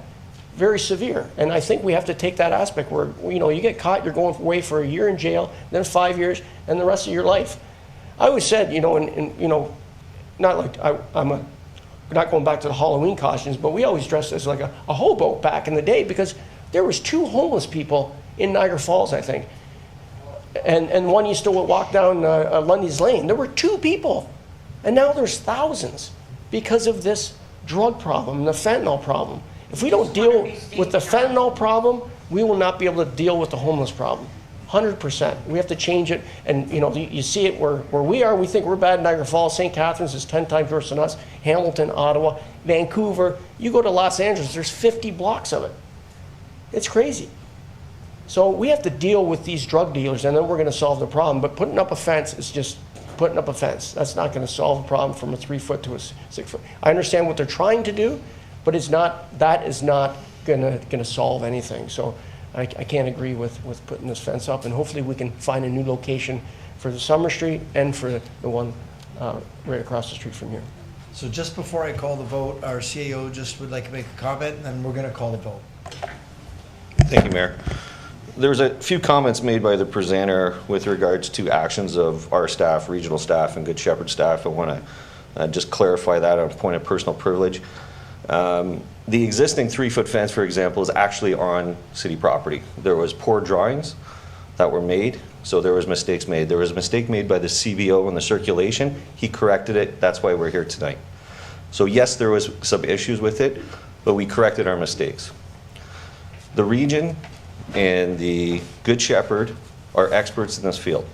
very severe. And I think we have to take that aspect where, you know, you get caught, you're going away for a year in jail, then 5 years, and the rest of your life. I always said, you know, and you know, not like I'm not going back to the Halloween costumes, but we always dressed as like a hobo back in the day, because there was 2 homeless people in Niagara Falls, I think. And one used to walk down Lundy's Lane. There were 2 people. And now there's thousands because of this drug problem, the fentanyl problem. If we don't deal with the fentanyl problem, we will not be able to deal with the homeless problem. 100%. We have to change it. And you know, you see it where we are. We think we're bad in Niagara Falls. St. Catharines is 10 times worse than us. Hamilton, Ottawa, Vancouver. You go to Los Angeles, there's 50 blocks of it. It's crazy. So we have to deal with these drug dealers, and then we're going to solve the problem. But putting up a fence is just putting up a fence. That's not going to solve the problem from a 3-foot to a 6-foot. I understand what they're trying to do, but that is not going to solve anything. So I can't agree with putting this fence up, and hopefully we can find a new location for the Summer Street and for the one right across the street from here. So just before I call the vote, our CAO just would like to make a comment, and then we're going to call the vote. Thank you, Mayor. There was a few comments made by the presenter with regards to actions of our staff, regional staff, and Good Shepherd staff. I want to just clarify that on a point of personal privilege. The existing 3-foot fence, for example, is actually on city property. There was poor drawings that were made, so there was mistakes made. There was a mistake made by the CBO in the circulation. He corrected it. That's why we're here tonight. So yes, there was some issues with it, but we corrected our mistakes. The region and the Good Shepherd are experts in this field.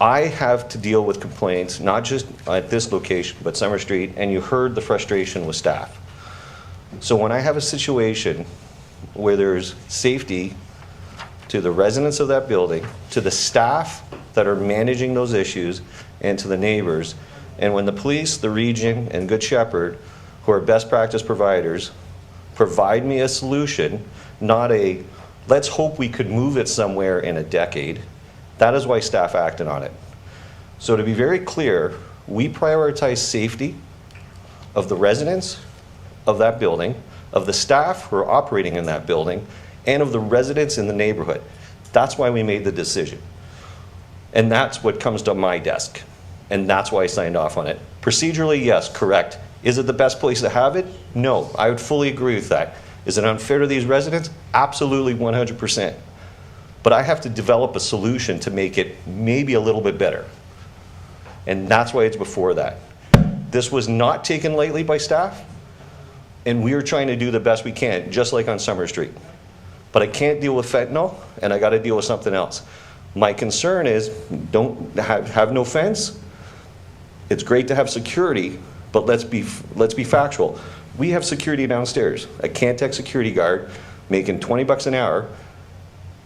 I have to deal with complaints, not just at this location, but Summer Street, and you heard the frustration with staff. So when I have a situation where there's safety to the residents of that building, to the staff that are managing those issues, and to the neighbors, and when the police, the region, and Good Shepherd, who are best practice providers, provide me a solution, not a let's hope we could move it somewhere in a decade. That is why staff acted on it. So to be very clear, we prioritize safety of the residents of that building, of the staff who are operating in that building, and of the residents in the neighborhood. That's why we made the decision. And that's what comes to my desk. And that's why I signed off on it. Procedurally, yes, correct. Is it the best place to have it? No, I would fully agree with that. Is it unfair to these residents? Absolutely, 100%. But I have to develop a solution to make it maybe a little bit better. And that's why it's before that. This was not taken lightly by staff, and we are trying to do the best we can, just like on Summer Street. But I can't deal with fentanyl, and I got to deal with something else. My concern is, don't have no fence. It's great to have security, but let's be factual. We have security downstairs. A Cantech security guard making $20 an hour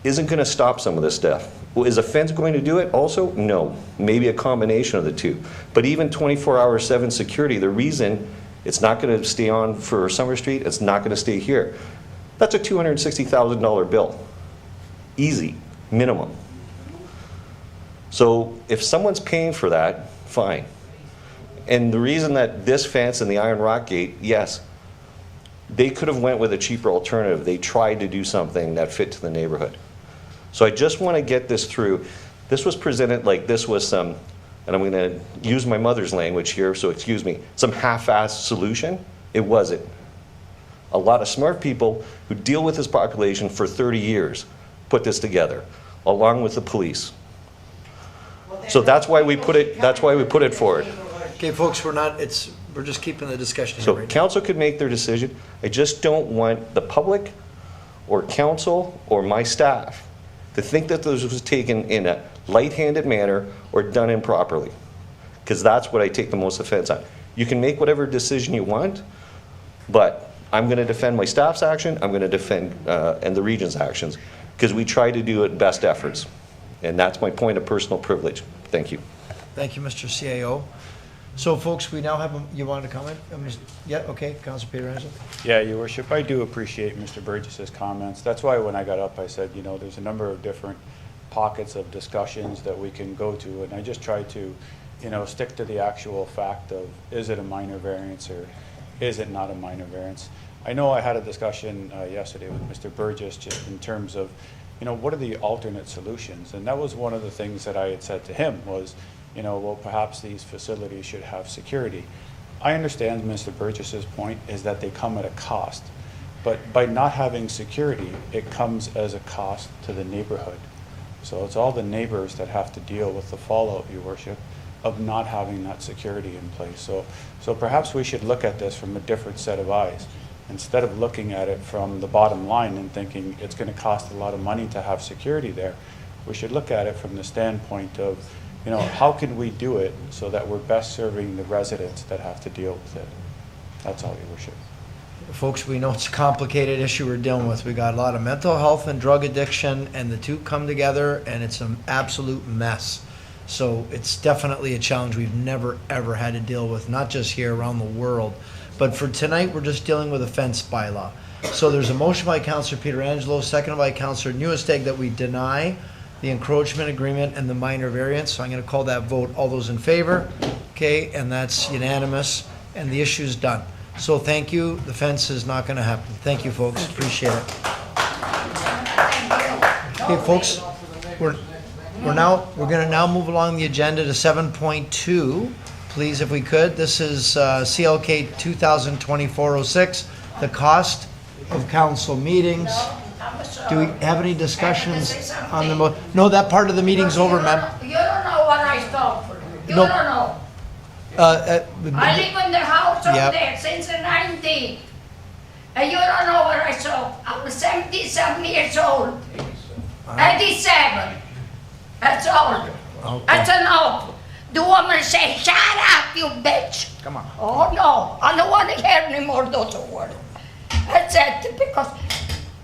isn't going to stop some of this stuff. Well, is a fence going to do it also? No. Maybe a combination of the two. But even 24/7 security, the reason it's not going to stay on for Summer Street, it's not going to stay here. That's a $260,000 bill. Easy, minimum. So if someone's paying for that, fine. And the reason that this fence and the iron rock gate, yes, they could have went with a cheaper alternative. They tried to do something that fit to the neighborhood. So I just want to get this through. This was presented like this was some, and I'm going to use my mother's language here, so excuse me, some half-assed solution. It wasn't. A lot of smart people who deal with this population for 30 years put this together, along with the police. So that's why we put it forward. Okay, folks, we're just keeping the discussion here So right now. council could make their decision. I just don't want the public or council or my staff to think that this was taken in a light-handed manner or done improperly, because that's what I take the most offense on. You can make whatever decision you want, but I'm going to defend my staff's action, I'm going to defend and the region's actions, because we try to do it best efforts. And that's my point of personal privilege. Thank you. Thank you, Mr. CAO. So, folks, we now have, you wanted to comment? Yeah, okay, Councillor Pietrangelo. Yeah, Your Worship, I do appreciate Mr. Burgess's comments. That's why when I got up, I said, you know, there's a number of different pockets of discussions that we can go to, and I just try to, you know, stick to the actual fact of, is it a minor variance or is it not a minor variance? I know I had a discussion yesterday with Mr. Burgess just in terms of, you know, what are the alternate solutions? And that was one of the things that I had said to him was, you know, well, perhaps these facilities should have security. I understand Mr. Burgess's point is that they come at a cost, but by not having security, it comes as a cost to the neighborhood. So it's all the neighbors that have to deal with the fallout, Your Worship, of not having that security in place. So perhaps we should look at this from a different set of eyes. Instead of looking at it from the bottom line and thinking it's going to cost a lot of money to have security there, we should look at it from the standpoint of, you know, how can we do it so that we're best serving the residents that have to deal with it? That's all, Your Worship. Folks, we know it's a complicated issue we're dealing with. We got a lot of mental health and drug addiction, and the two come together, and it's an absolute mess. So it's definitely a challenge we've never, ever had to deal with, not just here, around the world. But for tonight, we're just dealing with a fence bylaw. So there's a motion by Councillor Pietrangelo, seconded by Councillor Newesteg, that we deny the encroachment agreement and the minor variance. So I'm going to call that vote. All those in favor? Okay, and that's unanimous, and the issue's done. So thank you. The fence is not going to happen. Thank you, folks. Appreciate it. Okay, folks, we're going to now move along the agenda to 7.2. Please, if we could. This is CLK 2024-06, the cost of council meetings. Do we have any discussions on the No, that part of the meeting's over, ma'am. You don't know what I stole for. You No. don't know. I live in the house over Yep. there since the 90s. And you don't know what I saw. I was 77 years old. 87. That's all. Okay. That's enough. The woman said, shut up, you bitch. Come on. Oh, no. I don't want to hear any more those words. That's it.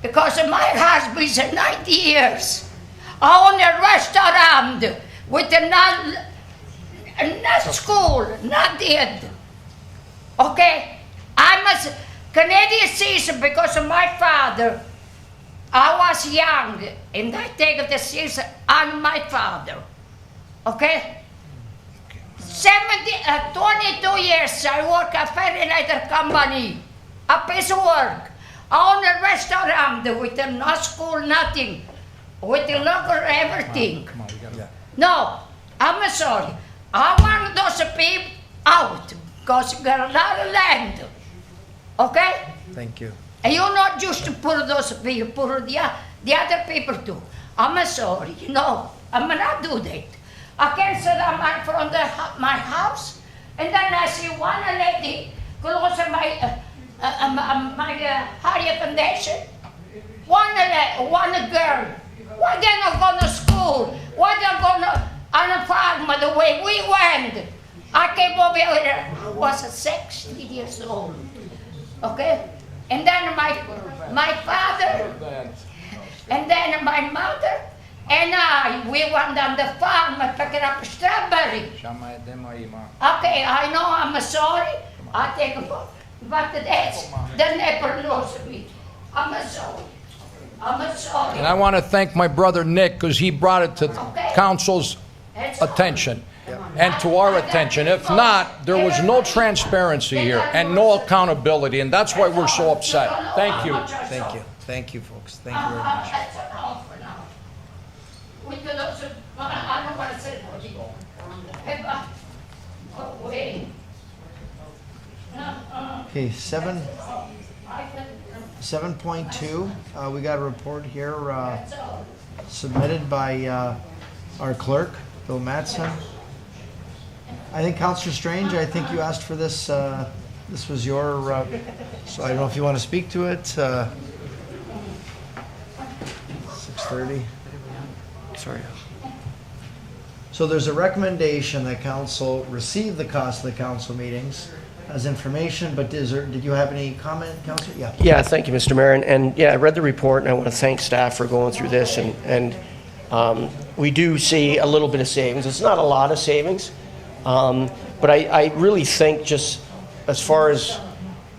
Because my husband is 90 years. I own a restaurant with a not school, not dead. Okay? I'm a Canadian citizen because of my father. I was young, and I take the citizen on my father. Okay? 22 years I work at fertilizer company. A piece of work. I own a restaurant with no school, nothing. With a locker, everything. Come on, we gotta... No, I'm sorry. I want those people out because you got a lot of land. Okay? Thank you. And you not just to put those people, put the other people too. I'm sorry, you know, I'm not do that. I can sit on my house, and then I see one lady close to my higher condition. One girl. Why they not going to school? Why they going on a farm the way we went? I came over here, I was 60 years old. Okay? And then my father, and then my mother, and we went on the farm and picked up strawberry. Okay, I know I'm sorry. I take a book. But that's the neighbor knows me. I'm sorry. And I want to thank my brother Nick, because he brought it to council's attention and to our attention. If not, there was no transparency here and no accountability, and that's why we're so upset. Thank you. Thank you. Thank you, folks. Thank you very much. Okay, 7.2, we got a report here submitted by our clerk, Bill Mattson. I think Councillor Strange, I think you asked for this. This was your, so I don't know if you want to speak to it. 6:30. Sorry. So there's a recommendation that council receive the cost of the council meetings as information, but did you have any comment, Councillor? Yeah. Yeah, thank you, Mr. Mayor. And yeah, I read the report, and I want to thank staff for going through this. And we do see a little bit of savings. It's not a lot of savings, but I really think just as far as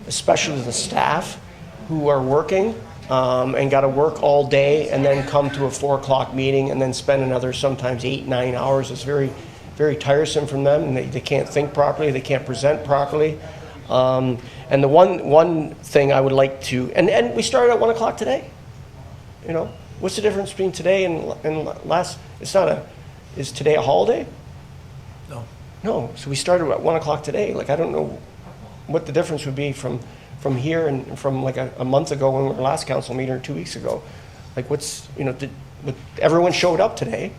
especially the staff who are working and got to work all day and then come to a 4 o'clock meeting and then spend another sometimes 8-9 hours. It's very, very tiresome from them, and they can't think properly, they can't present properly. And the one thing I would like to, and we started at 1 o'clock today. You know, what's the difference between today and last? It's not a, is today a holiday? No. No, so we started at 1 o'clock today. Like, I don't know what the difference would be from here and from like a month ago when we were last council meeting or 2 weeks ago. Like, what's, you know, everyone showed up today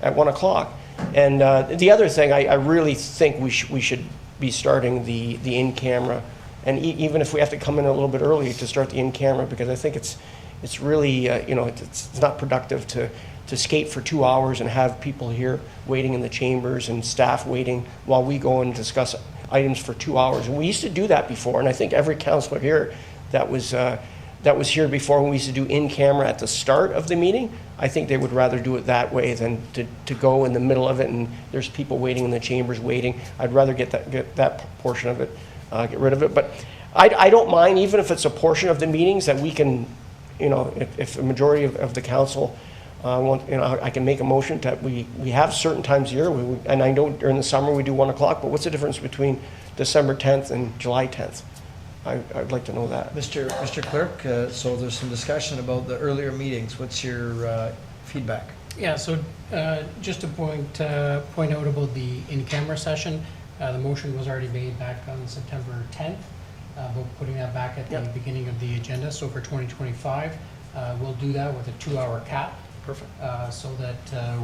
at 1 o'clock. And the other thing, I really think we should be starting the in-camera, and even if we have to come in a little bit early to start the in-camera, because I think it's really, you know, it's not productive to skate for 2 hours and have people here waiting in the chambers and staff waiting while we go and discuss items for 2 hours. And we used to do that before, and I think every councillor here that was here before, when we used to do in-camera at the start of the meeting, I think they would rather do it that way than to go in the middle of it and there's people waiting in the chambers waiting. I'd rather get that portion of it, get rid of it. But I don't mind, even if it's a portion of the meetings that we can, you know, if a majority of the council want, you know, I can make a motion that we have certain times a year, and I know during the summer we do 1 o'clock, but what's the difference between December 10th and July 10th? I'd like to know that. Mr. Clerk, so there's some discussion about the earlier meetings. What's your feedback? Yeah, so just to point out about the in-camera session, the motion was already made back on September 10th, about putting that back at the beginning of the agenda. So for 2025, we'll do that with a 2-hour cap. Perfect. So that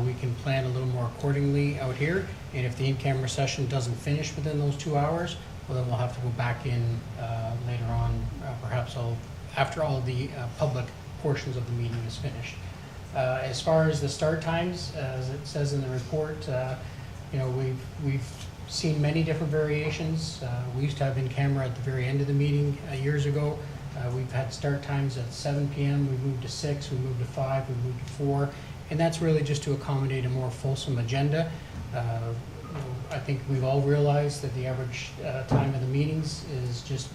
we can plan a little more accordingly out here. And if the in-camera session doesn't finish within those 2 hours, well, then we'll have to go back in later on, perhaps after all the public portions of the meeting is finished. As far as the start times, as it says in the report, you know, we've seen many different variations. We used to have in-camera at the very end of the meeting years ago. We've had start times at 7 p.m., we moved to 6, we moved to 5, we moved to 4, and that's really just to accommodate a more fulsome agenda. I think we've all realized that the average time of the meetings is just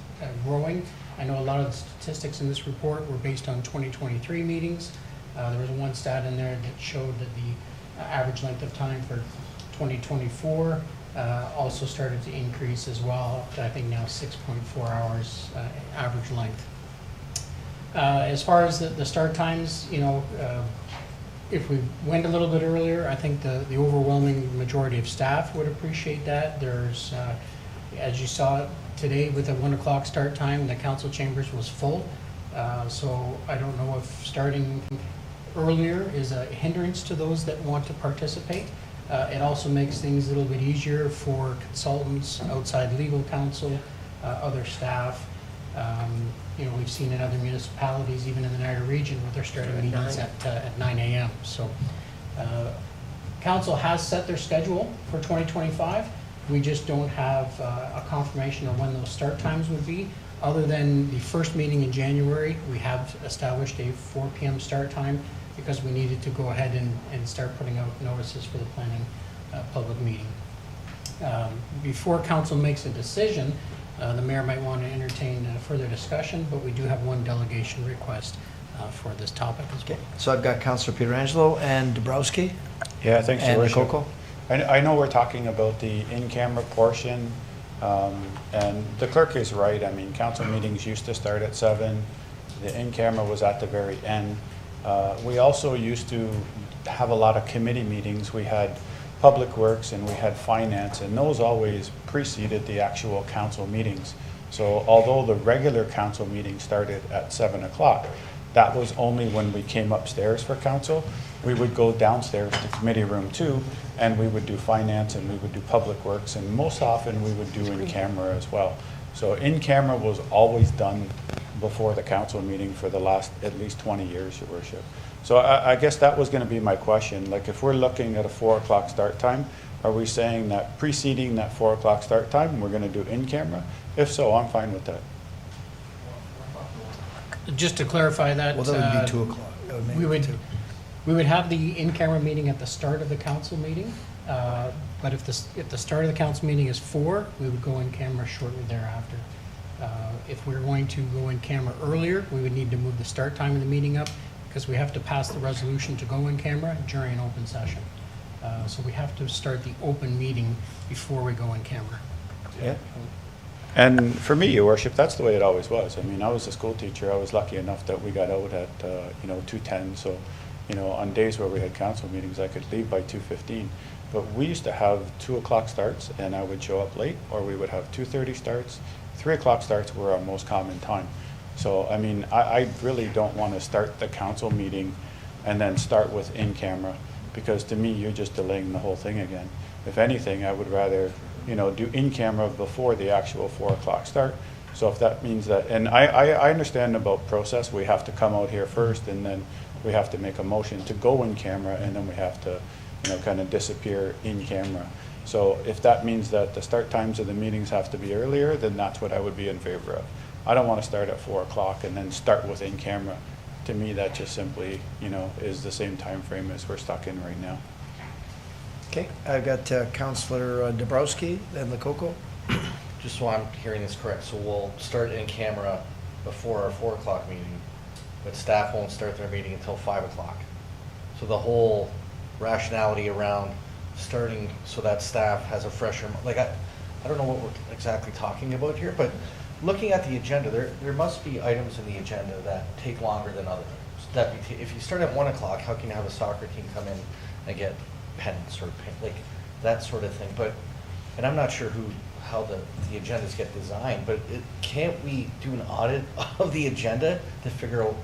growing. I know a lot of the statistics in this report were based on 2023 meetings. There was one stat in there that showed that the average length of time for 2024 also started to increase as well. I think now 6.4 hours average length. As far as the start times, you know, if we went a little bit earlier, I think the overwhelming majority of staff would appreciate that. There's, as you saw today with a 1 o'clock start time, the council chambers was full. So I don't know if starting earlier is a hindrance to those that want to participate. It also makes things a little bit easier for consultants, outside legal counsel, other staff. You know, we've seen in other municipalities, even in the Niagara region, where they're starting meetings at 9 a.m. So council has set their schedule for 2025. We just don't have a confirmation of when those start times would be. Other than the first meeting in January, we have established a 4 p.m. start time because we needed to go ahead and start putting out notices for the planning public meeting. Before council makes a decision, the mayor might want to entertain further discussion, but we do have one delegation request for this topic as well. So I've got Councillor Pietrangelo and Dabrowski. Yeah, thanks, Your And Worship. Coco. I know we're talking about the in-camera portion, and the clerk is right. I mean, council meetings used to start at 7. The in-camera was at the very end. We also used to have a lot of committee meetings. We had Public Works and we had Finance, and those always preceded the actual council meetings. So although the regular council meeting started at 7 o'clock, that was only when we came upstairs for council. We would go downstairs to committee room 2, and we would do Finance and we would do Public Works, and most often we would do in-camera as well. So in-camera was always done before the council meeting for the last at least 20 years, Your Worship. So I guess that was going to be my question. Like, if we're looking at a 4 o'clock start time, are we saying that preceding that 4 o'clock start time, we're going to do in-camera? If so, I'm fine with that. Just to clarify that. Well, that would be 2 o'clock. That would make We it would, 2. we would have the in-camera meeting at the start of the council meeting, but if the start of the council meeting is 4, we would go in camera shortly thereafter. If we're going to go in camera earlier, we would need to move the start time of the meeting up, because we have to pass the resolution to go in camera during an open session. So we have to start the open meeting before we go in camera. Yeah. And for me, Your Worship, that's the way it always was. I mean, I was a school teacher. I was lucky enough that we got out at, 2:10. So, on days where we had council meetings, I could leave by 2:15. But we used to have 2 o'clock starts, and I would show up late, or we would have 2:30 starts. 3 o'clock starts were our most common time. So, I mean, I really don't want to start the council meeting and then start with in-camera, because to me, you're just delaying the whole thing again. If anything, I would rather, do in-camera before the actual 4 o'clock start. So if that means that, and I understand about process, we have to come out here first, and then we have to make a motion to go in camera, and then we have to, kind of disappear in camera. So if that means that the start times of the meetings have to be earlier, then that's what I would be in favor of. I don't want to start at 4 o'clock and then start with in camera. To me, that just simply, is the same time frame as we're stuck in right now. Okay, I've got Councillor Dabrowski and the Coco. Just so I'm hearing this correct, so we'll start in camera before our 4 o'clock meeting, but staff won't start their meeting until 5 o'clock. So the whole rationality around starting so that staff has a fresher, I don't know what we're exactly talking about here, but looking at the agenda, there must be items in the agenda that take longer than others. If you start at 1 o'clock, how can you have a soccer team come in and get pennants or that sort of thing? And I'm not sure how the agendas get designed, but can't we do an audit of the agenda to figure out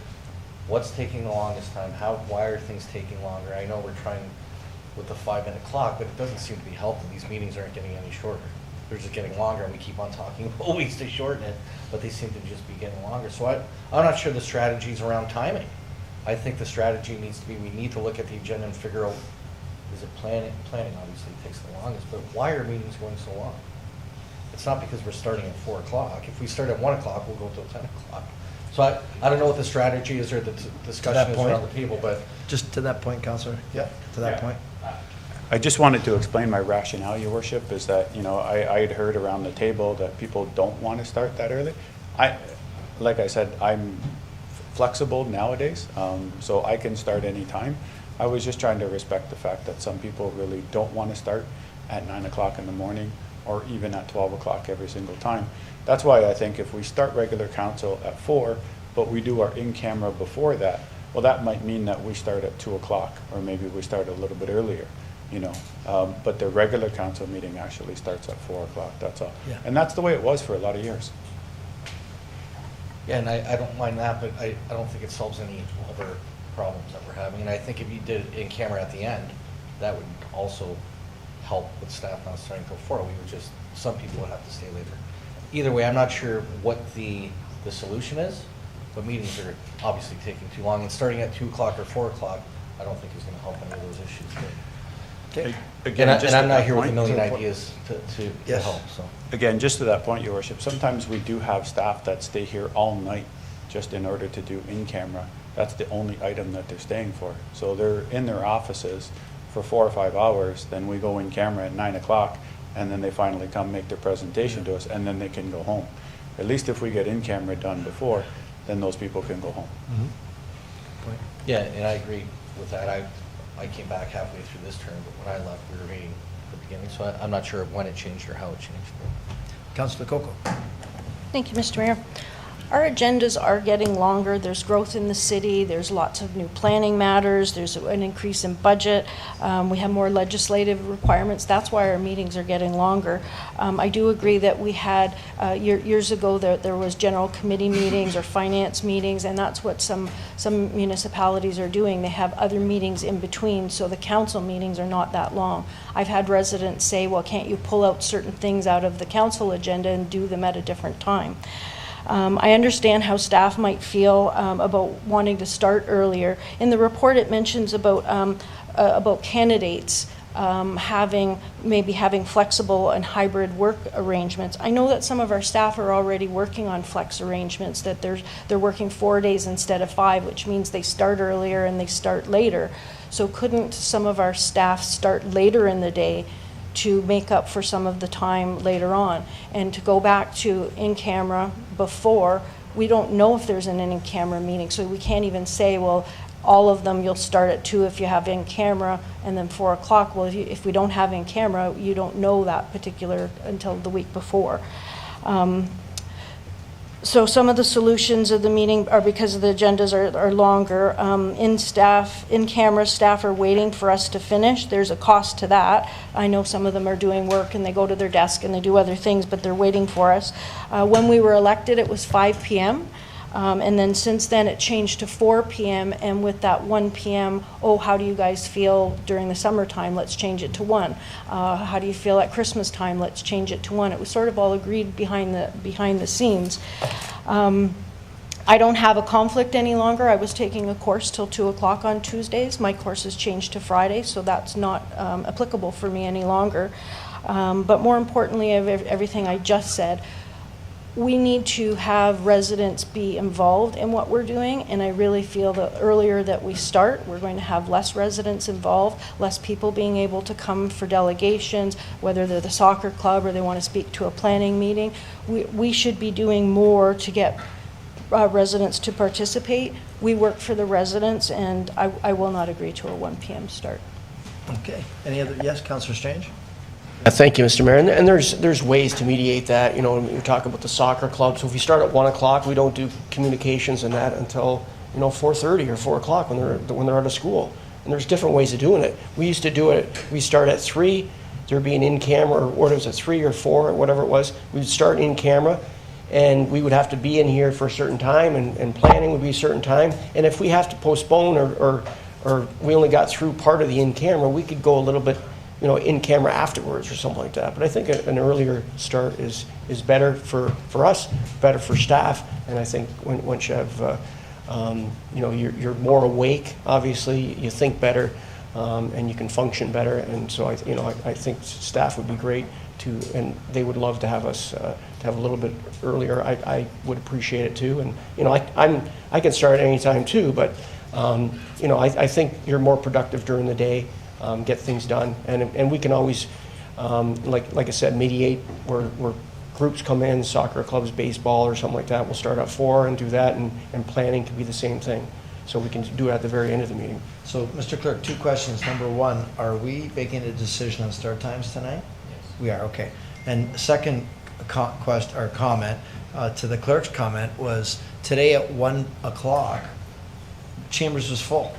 what's taking the longest time? Why are things taking longer? I know we're trying with the 5-minute clock, but it doesn't seem to be helping. These meetings aren't getting any shorter. They're just getting longer, and we keep on talking about ways to shorten it, but they seem to just be getting longer. So I'm not sure the strategy's around timing. I think the strategy needs to be, we need to look at the agenda and figure out, is it planning? Planning obviously takes the longest, but why are meetings going so long? It's not because we're starting at 4 o'clock. If we start at 1 o'clock, we'll go till 10 o'clock. So I don't know what the strategy is or the discussion is around the table, but. Just to that point, Councillor. Yeah, to that point. I just wanted to explain my rationale, Your Worship, is that, I had heard around the table that people don't want to start that early. Like I said, I'm flexible nowadays, so I can start any time. I was just trying to respect the fact that some people really don't want to start at 9 o'clock in the morning or even at 12 o'clock every single time. That's why I think if we start regular council at 4, but we do our in-camera before that, well, that might mean that we start at 2 o'clock, or maybe we start a little bit earlier. But the regular council meeting actually starts at 4 o'clock, that's all. Yeah. And that's the way it was for a lot of years. Yeah, and I don't mind that, but I don't think it solves any other problems that we're having. And I think if you did it in camera at the end, that would also help with staff not starting till 4. Some people would have to stay later. Either way, I'm not sure what the solution is, but meetings are obviously taking too long. And starting at 2 o'clock or 4 o'clock, I don't think is going to help any of those issues. Okay. Again, and I'm not here with a point, million ideas to help. So Again, just to that point, Your Worship, sometimes we do have staff that stay here all night just in order to do in-camera. That's the only item that they're staying for. So they're in their offices for 4 or 5 hours, then we go in camera at 9 o'clock, and then they finally come make their presentation to us, and then they can go home. At least if we get in camera done before, then those people can go home. Yeah, and I agree with that. I came back halfway through this term, but when I left, we were meeting at the beginning, so I'm not sure when it changed or how it changed. Councillor Coco. Thank you, Mr. Mayor. Our agendas are getting longer. There's growth in the city. There's lots of new planning matters. There's an increase in budget. We have more legislative requirements. That's why our meetings are getting longer. I do agree that we had, years ago, there was general committee meetings or finance meetings, and that's what some municipalities are doing. They have other meetings in between, so the council meetings are not that long. I've had residents say, well, can't you pull out certain things out of the council agenda and do them at a different time? I understand how staff might feel about wanting to start earlier. In the report, it mentions about candidates maybe having flexible and hybrid work arrangements. I know that some of our staff are already working on flex arrangements, that they're working 4 days instead of 5, which means they start earlier and they start later. So couldn't some of our staff start later in the day to make up for some of the time later on? And to go back to in-camera before, we don't know if there's an in-camera meeting, so we can't even say, well, all of them you'll start at 2 if you have in-camera, and then 4 o'clock. Well, if we don't have in-camera, you don't know that particular until the week before. So some of the solutions of the meeting are because the agendas are longer. In-camera staff are waiting for us to finish. There's a cost to that. I know some of them are doing work and they go to their desk and they do other things, but they're waiting for us. When we were elected, it was 5 p.m. And then since then it changed to 4 p.m. and with that 1 p.m., oh, how do you guys feel during the summertime? Let's change it to 1. How do you feel at Christmas time? Let's change it to 1. It was sort of all agreed behind the scenes. I don't have a conflict any longer. I was taking a course till 2 o'clock on Tuesdays. My course has changed to Friday, so that's not applicable for me any longer. But more importantly of everything I just said, we need to have residents be involved in what we're doing, and I really feel that earlier that we start, we're going to have less residents involved, less people being able to come for delegations, whether they're the soccer club or they want to speak to a planning meeting. We should be doing more to get residents to participate. We work for the residents, and I will not agree to a 1 p.m. start. Okay. Any other? Yes, Councillor Strange? Thank you, Mr. Mayor. And there's ways to mediate that. You know, we talk about the soccer club. So if we start at 1 o'clock, we don't do communications and that until 4:30 or 4 o'clock when they're out of school. And there's different ways of doing it. We used to do it. We start at 3. There'd be an in-camera, or what was it, 3 or 4 or whatever it was. We'd start in camera, and we would have to be in here for a certain time, and planning would be a certain time. And if we have to postpone or we only got through part of the in-camera, we could go a little bit in camera afterwards or something like that. But I think an earlier start is better for us, better for staff, and I think once you have, you're more awake, obviously, you think better, and you can function better, and so I think staff would be great and they would love to have us to have a little bit earlier. I would appreciate it too, and I can start at any time too, but I think you're more productive during the day. Get things done, and we can always, like I said, mediate where groups come in, soccer clubs, baseball, or something like that. We'll start at 4 and do that, and planning can be the same thing. So we can do it at the very end of the meeting. So, Mr. Clerk, 2 questions. Number 1, are we making a decision on start times tonight? Yes. We are, okay. And second comment to the clerk's comment was today at 1 o'clock, Chambers was full.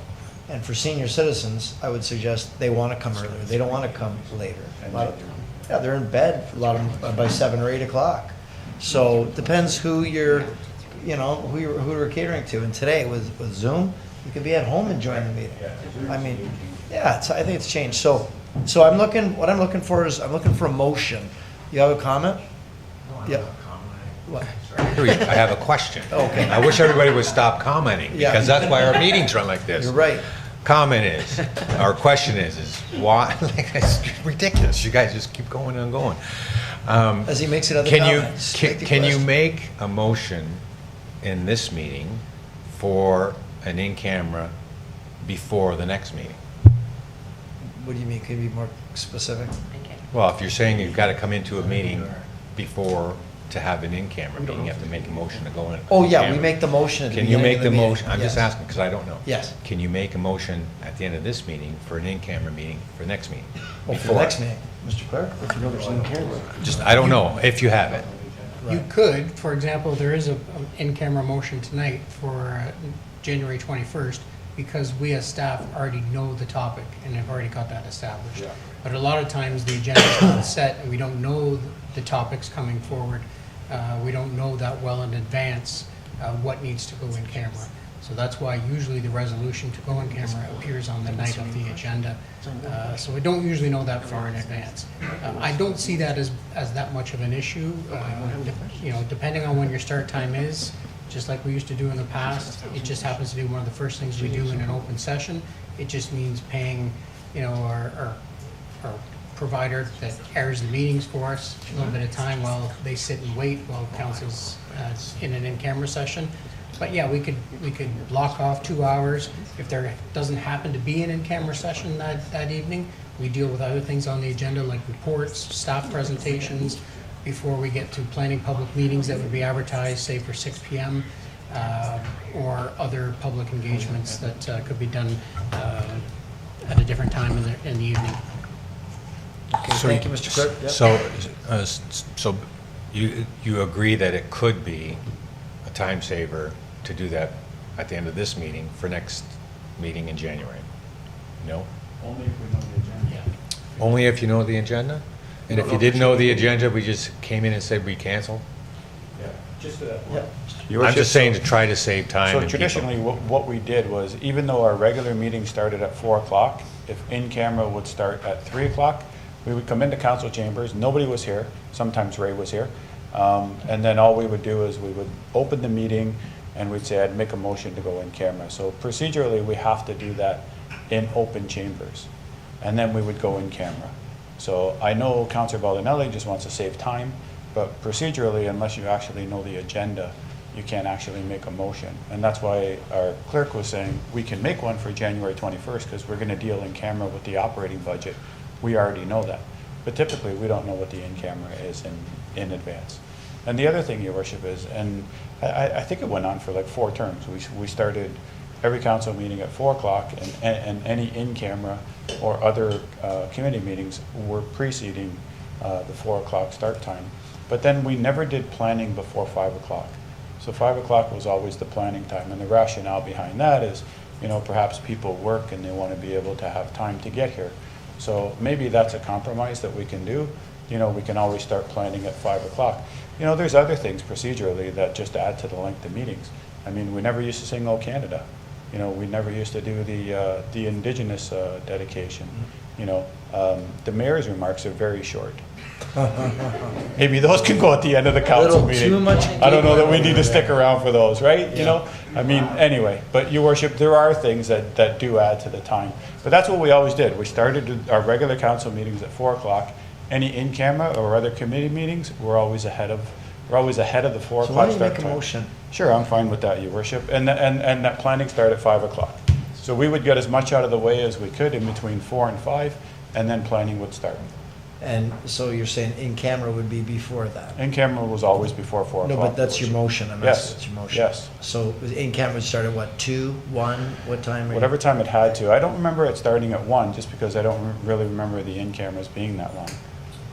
And for senior citizens, I would suggest they want to come earlier. They don't want to come later. They're in bed, a lot of them by 7 or 8 o'clock. So depends who you're catering to. And today with Zoom, you could be at home enjoying the meeting. I mean, I think it's changed. So what I'm looking for is I'm looking for a motion. You have a comment? Yeah. What? I have a question. Okay. I wish everybody would stop commenting, because that's why our meetings run like this. You're right. Our question is why? It's ridiculous. You guys just keep going and going. As he makes it other comments. Can you make a motion in this meeting for an in-camera before the next meeting? What do you mean? Can you be more specific? Well, if you're saying you've got to come into a meeting before to have an in-camera meeting, you have to make a motion to go in. Oh, yeah, camera. we make the motion at the Can you beginning make of the the meeting. motion? I'm just Yes. asking, because I don't know. Yes. Can you make a motion at the end of this meeting for an in-camera meeting for next meeting? Oh, for the Before. next meeting, Mr. Clerk, if you know there's in camera. Just, I don't know, if you have it. You could, for example, there is an in-camera motion tonight for January 21st, because we as staff already know the topic and have already got that established. But a lot of times the agenda is not set and we don't know the topics coming forward. We don't know that well in advance what needs to go in camera. So that's why usually the resolution to go in camera appears on the night of the agenda. So we don't usually know that far in advance. I don't see that as that much of an issue. You know, depending on when your start time is, just like we used to do in the past, it just happens to be one of the first things we do in an open session. It just means paying, you know, our provider that airs the meetings for us a little bit of time while they sit and wait while council's in an in-camera session. But yeah, we could block off 2 hours. If there doesn't happen to be an in-camera session that evening, we deal with other things on the agenda like reports, staff presentations, before we get to planning public meetings that would be advertised, say for 6 p.m. Or other public engagements that could be done at a different time in the evening. Okay, thank you, Mr. Clerk. Yep. So you agree that it could be a time saver to do that at the end of this meeting for next meeting in January? No? Only if we know the agenda. Only if you know the agenda? And if you didn't know the agenda, we just came in and said we cancel? Yeah, just to that Yeah. point. I'm just saying to try to save time. So and people- traditionally, what we did was, even though our regular meeting started at 4 o'clock, if in-camera would start at 3 o'clock, we would come into council chambers, nobody was here, sometimes Ray was here, and then all we would do is we would open the meeting and we'd say, I'd make a motion to go in camera. So procedurally, we have to do that in open chambers, and then we would go in camera. So I know Councillor Bordenave just wants to save time, but procedurally, unless you actually know the agenda, you can't actually make a motion. And that's why our clerk was saying, we can make one for January 21st, because we're gonna deal in camera with the operating budget. We already know that. But typically, we don't know what the in-camera is in advance. And the other thing, Your Worship, is, and I think it went on for like 4 terms. We started every council meeting at 4 o'clock, and any in-camera or other committee meetings were preceding the 4 o'clock start time. But then we never did planning before 5 o'clock. So 5 o'clock was always the planning time, and the rationale behind that is, you know, perhaps people work and they want to be able to have time to get here. So maybe that's a compromise that we can do. You know, we can always start planning at 5 o'clock. You know, there's other things procedurally that just add to the length of meetings. I mean, we never used to sing "O Canada." You know, we never used to do the Indigenous dedication. You know, the mayor's remarks are very short. Maybe those can go at the end of the council meeting. Too much I don't know that we need to stick around for those, right? You know, I mean, anyway, but Your Worship, there are things that do add to the time. But that's what we always did. We started our regular council meetings at 4 o'clock. Any in-camera or other committee meetings, we're always ahead of the 4 So why o'clock don't you start make a time. motion? Sure, I'm fine with that, Your Worship. And that planning started at 5 o'clock. So we would get as much out of the way as we could in between 4 and 5, and then planning would start. And so you're saying in-camera would be before that? In-camera was always before 4 o'clock. No, but that's your motion. I'm Yes, asking, that's your motion. yes. So in-camera would start at what, 2, 1? What time? are you- Whatever time it had to. I don't remember it starting at 1, just because I don't really remember the in-cameras being that long.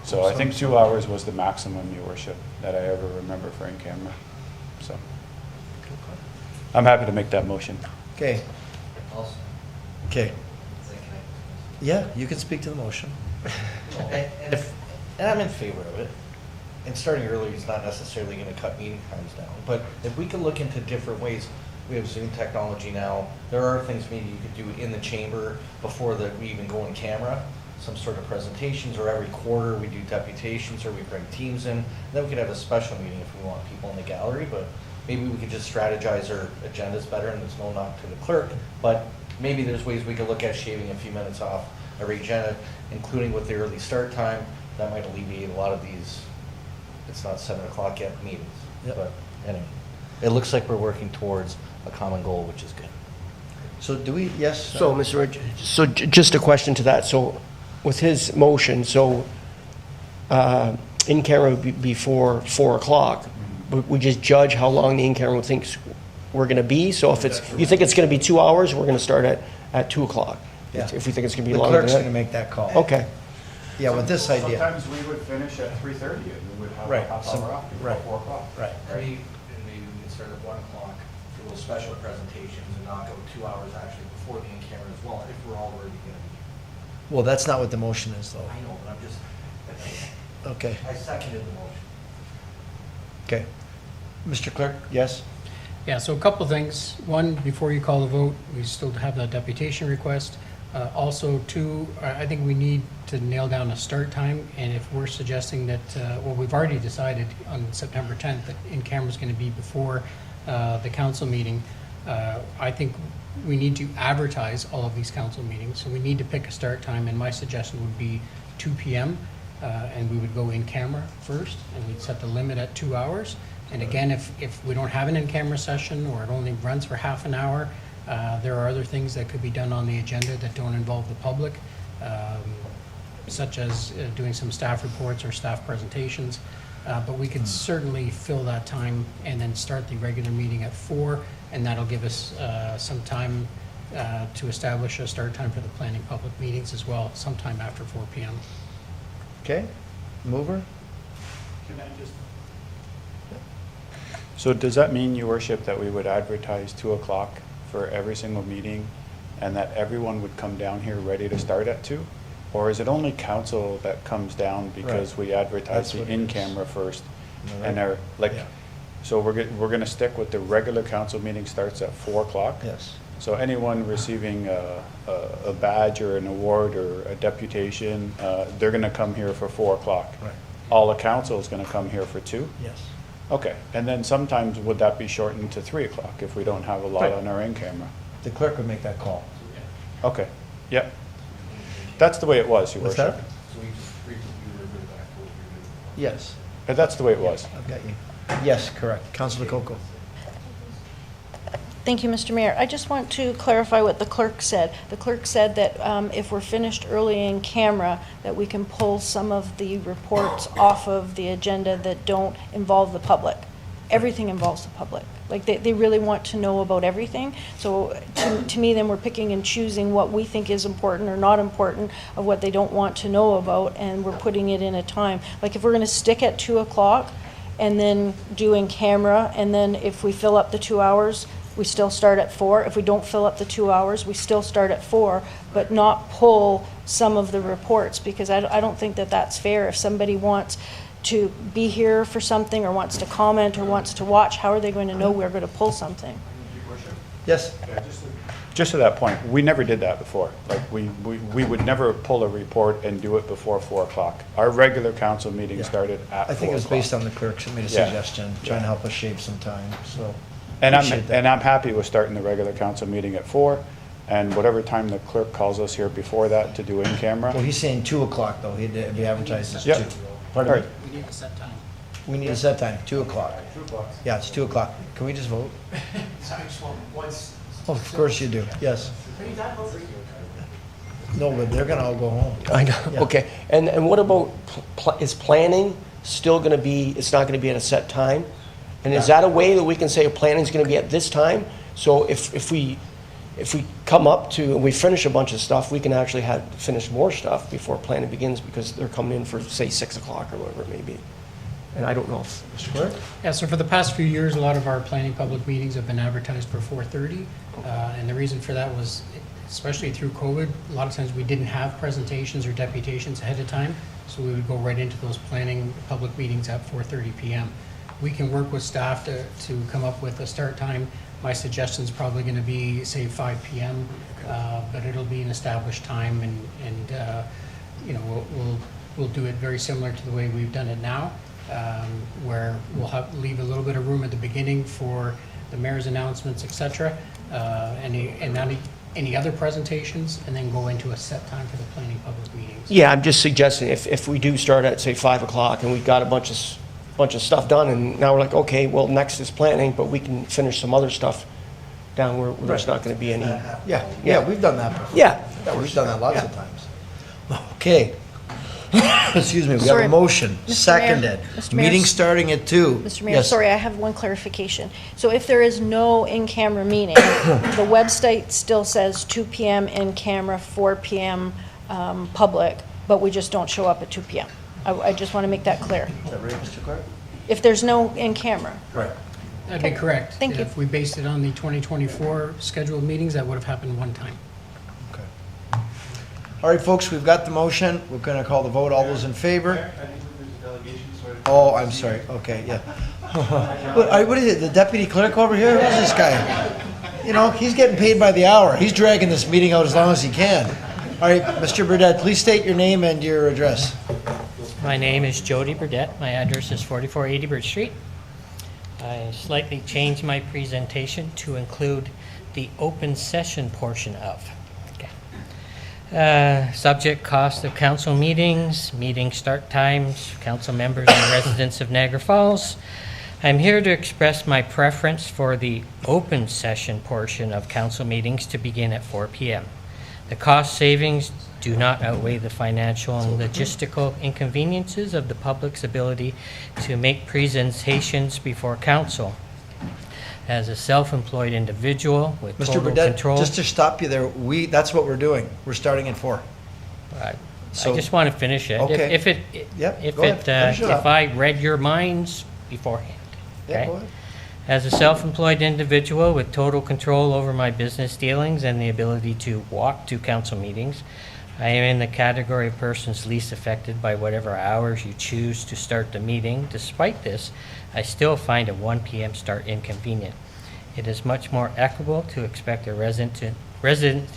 So I think 2 hours was the maximum, Your Worship, that I ever remember for in-camera. So I'm happy to make that motion. Okay. Okay. Yeah, you can speak to the motion. And I'm in favor of it, and starting early is not necessarily gonna cut meeting times down, but if we could look into different ways, we have Zoom technology now, there are things maybe you could do in the chamber before we even go in camera, some sort of presentations, or every quarter we do deputations, or we bring teams in, then we could have a special meeting if we want people in the gallery, but maybe we could just strategize our agendas better, and there's no knock to the clerk, but maybe there's ways we could look at shaving a few minutes off every agenda, including with the early start time. That might alleviate a lot of these, it's not 7 o'clock yet meetings. Yep. But anyway, it looks like we're working towards a common goal, which is good. So do we, yes? So, Mr. Rich, just a question to that. So with his motion, so in-camera before 4 o'clock. We just judge how long the in-camera thinks we're going to be. So if you think it's going to be 2 hours, we're going to start at 2 o'clock. Yeah. If we think it's going to be The longer clerk's than going to that. make that call. Okay. Yeah, with this idea. Sometimes we would finish at 3:30 and we would have Right, a half some- hour off before right. 4 o'clock. Right. Maybe we can start at 1 o'clock, do little special presentations and not go 2 hours actually before the in-camera as well, if we're already going to be. Well, that's not what the motion is, though. I know, but I'm just, Okay, I seconded the motion. okay. Mr. Clerk, yes? Yeah, so a couple of things. One, before you call the vote, we still have the deputation request. Also, two, I think we need to nail down a start time, and if we're suggesting that, well, we've already decided on September 10th that in-camera is going to be before the council meeting. I think we need to advertise all of these council meetings, so we need to pick a start time, and my suggestion would be 2 p.m., and we would go in camera first, and we'd set the limit at 2 hours. And again, if we don't have an in-camera session, or it only runs for half an hour, there are other things that could be done on the agenda that don't involve the public, such as doing some staff reports or staff presentations. But we could certainly fill that time and then start the regular meeting at 4, and that'll give us some time to establish a start time for the planning public meetings as well, sometime after 4 p.m. Okay, mover? Can I just? So does that mean, Your Worship, that we would advertise 2 o'clock for every single meeting and that everyone would come down here ready to start at 2? Or is it only council that comes down because we advertise That's the what it in-camera first? No, And right. are, like, Yeah. so we're going to stick with the regular council meeting starts at 4 o'clock? Yes. So anyone receiving a badge or an award or a deputation, they're going to come here for 4 o'clock? Right. All the council is going to come here for 2? Yes. Okay, and then sometimes would that be shortened to 3 o'clock if we don't have a lot Right. on our in-camera? The clerk would make that call. Okay, yep. That's the way it was, Your What's Worship. that? So we just revert back to what we were doing. Yes. That's the way it was. I've got you. Yes, correct. Councillor Coco. Thank you, Mr. Mayor. I just want to clarify what the clerk said. The clerk said that if we're finished early in camera, that we can pull some of the reports off of the agenda that don't involve the public. Everything involves the public. Like, they really want to know about everything. So to me, then we're picking and choosing what we think is important or not important of what they don't want to know about, and we're putting it in a time. Like, if we're going to stick at 2 o'clock and then do in camera, and then if we fill up the 2 hours, we still start at 4. If we don't fill up the 2 hours, we still start at 4, but not pull some of the reports, because I don't think that that's fair. If somebody wants to be here for something, or wants to comment, or wants to watch, how are they going to know we're going to pull something? Yes? Just to that point, we never did that before. Like, we would never pull a report and do it before 4 o'clock. Our regular council meeting Yeah. started at 4 o'clock. I think it was based on the clerks that made a Yeah. suggestion, trying to help us shave some time, so. And appreciate that. I'm happy with starting the regular council meeting at 4, and whatever time the clerk calls us here before that to do in-camera. Well, he's saying 2 o'clock, though. He'd be advertised as 2. Yep. Pardon me? All right. We need a set time. We need a set time, 2 o'clock. 2 o'clock. Yeah, it's 2 o'clock. Can we just vote? Sorry, just once. Oh, of course you do, yes. No, but they're gonna all go home. I know, Yeah. okay. And what about, is planning still going to be, it's not going to be at a set time? And is that a way that we can say planning's going to be at this time? So if we come up to, and we finish a bunch of stuff, we can actually finish more stuff before planning begins, because they're coming in for, say, 6 o'clock or whatever it may be. And I don't know if, Mr. Clerk? Yeah, so for the past few years, a lot of our planning public meetings have been advertised for 4:30. And the reason for that was, especially through COVID, a lot of times we didn't have presentations or deputations ahead of time. So we would go right into those planning public meetings at 4:30 p.m. We can work with staff to come up with a start time. My suggestion is probably going to be, say, 5 p.m., but it'll be an established time, and you know, we'll do it very similar to the way we've done it now, where we'll leave a little bit of room at the beginning for the mayor's announcements, etc., any other presentations, and then go into a set time for the planning public meetings. yeah, I'm just suggesting if we do start at, say, 5 o'clock and we've got a bunch of stuff done, and now we're like, okay, well, next is planning, but we can finish some other stuff down where there's not going to be any. Yeah, we've done that before. Yeah. We've done that lots of times. Okay. Excuse me, we have Sorry, a motion, Mr. Mayor. seconded. Mr. Mayor. Meeting starting at 2. Mr. Mayor. Meeting starting at 2. Mr. Mayor, Yes. sorry, I have one clarification. So if there is no in-camera meeting, the website still says 2 PM in camera, 4 PM public, but we just don't show up at 2 PM. I just want to make that clear. Is that right, Mr. Clark? If there's no in-camera. Right. That'd be correct. Thank you. If we based it on the 2024 scheduled meetings, that would have happened one time. All right, folks, we've got the motion. We're going to call the vote. All those in favor? Oh, I'm sorry. Okay, yeah. What is it, the deputy clerk over here? Who's this guy? You know, he's getting paid by the hour. He's dragging this meeting out as long as he can. All right, Mr. Burdett, please state your name and your address. My name is Jody Burdett. My address is 4480 Birch Street. I slightly changed my presentation to include the open session portion of. Subject: cost of council meetings, meeting start times, council members and residents of Niagara Falls. I'm here to express my preference for the open session portion of council meetings to begin at 4 p.m. The cost savings do not outweigh the financial and logistical inconveniences of the public's ability to make presentations before council. As a self-employed individual with Mr. total Burdett, control. just to stop you there, that's what we're doing. We're starting at 4. I So- just want to finish it. Okay. If Yep, go ahead. Finish it up. if I read your minds beforehand, Yeah, okay? go ahead. As a self-employed individual with total control over my business dealings and the ability to walk to council meetings, I am in the category of persons least affected by whatever hours you choose to start the meeting. Despite this, I still find a 1 p.m. start inconvenient. It is much more equitable to expect a resident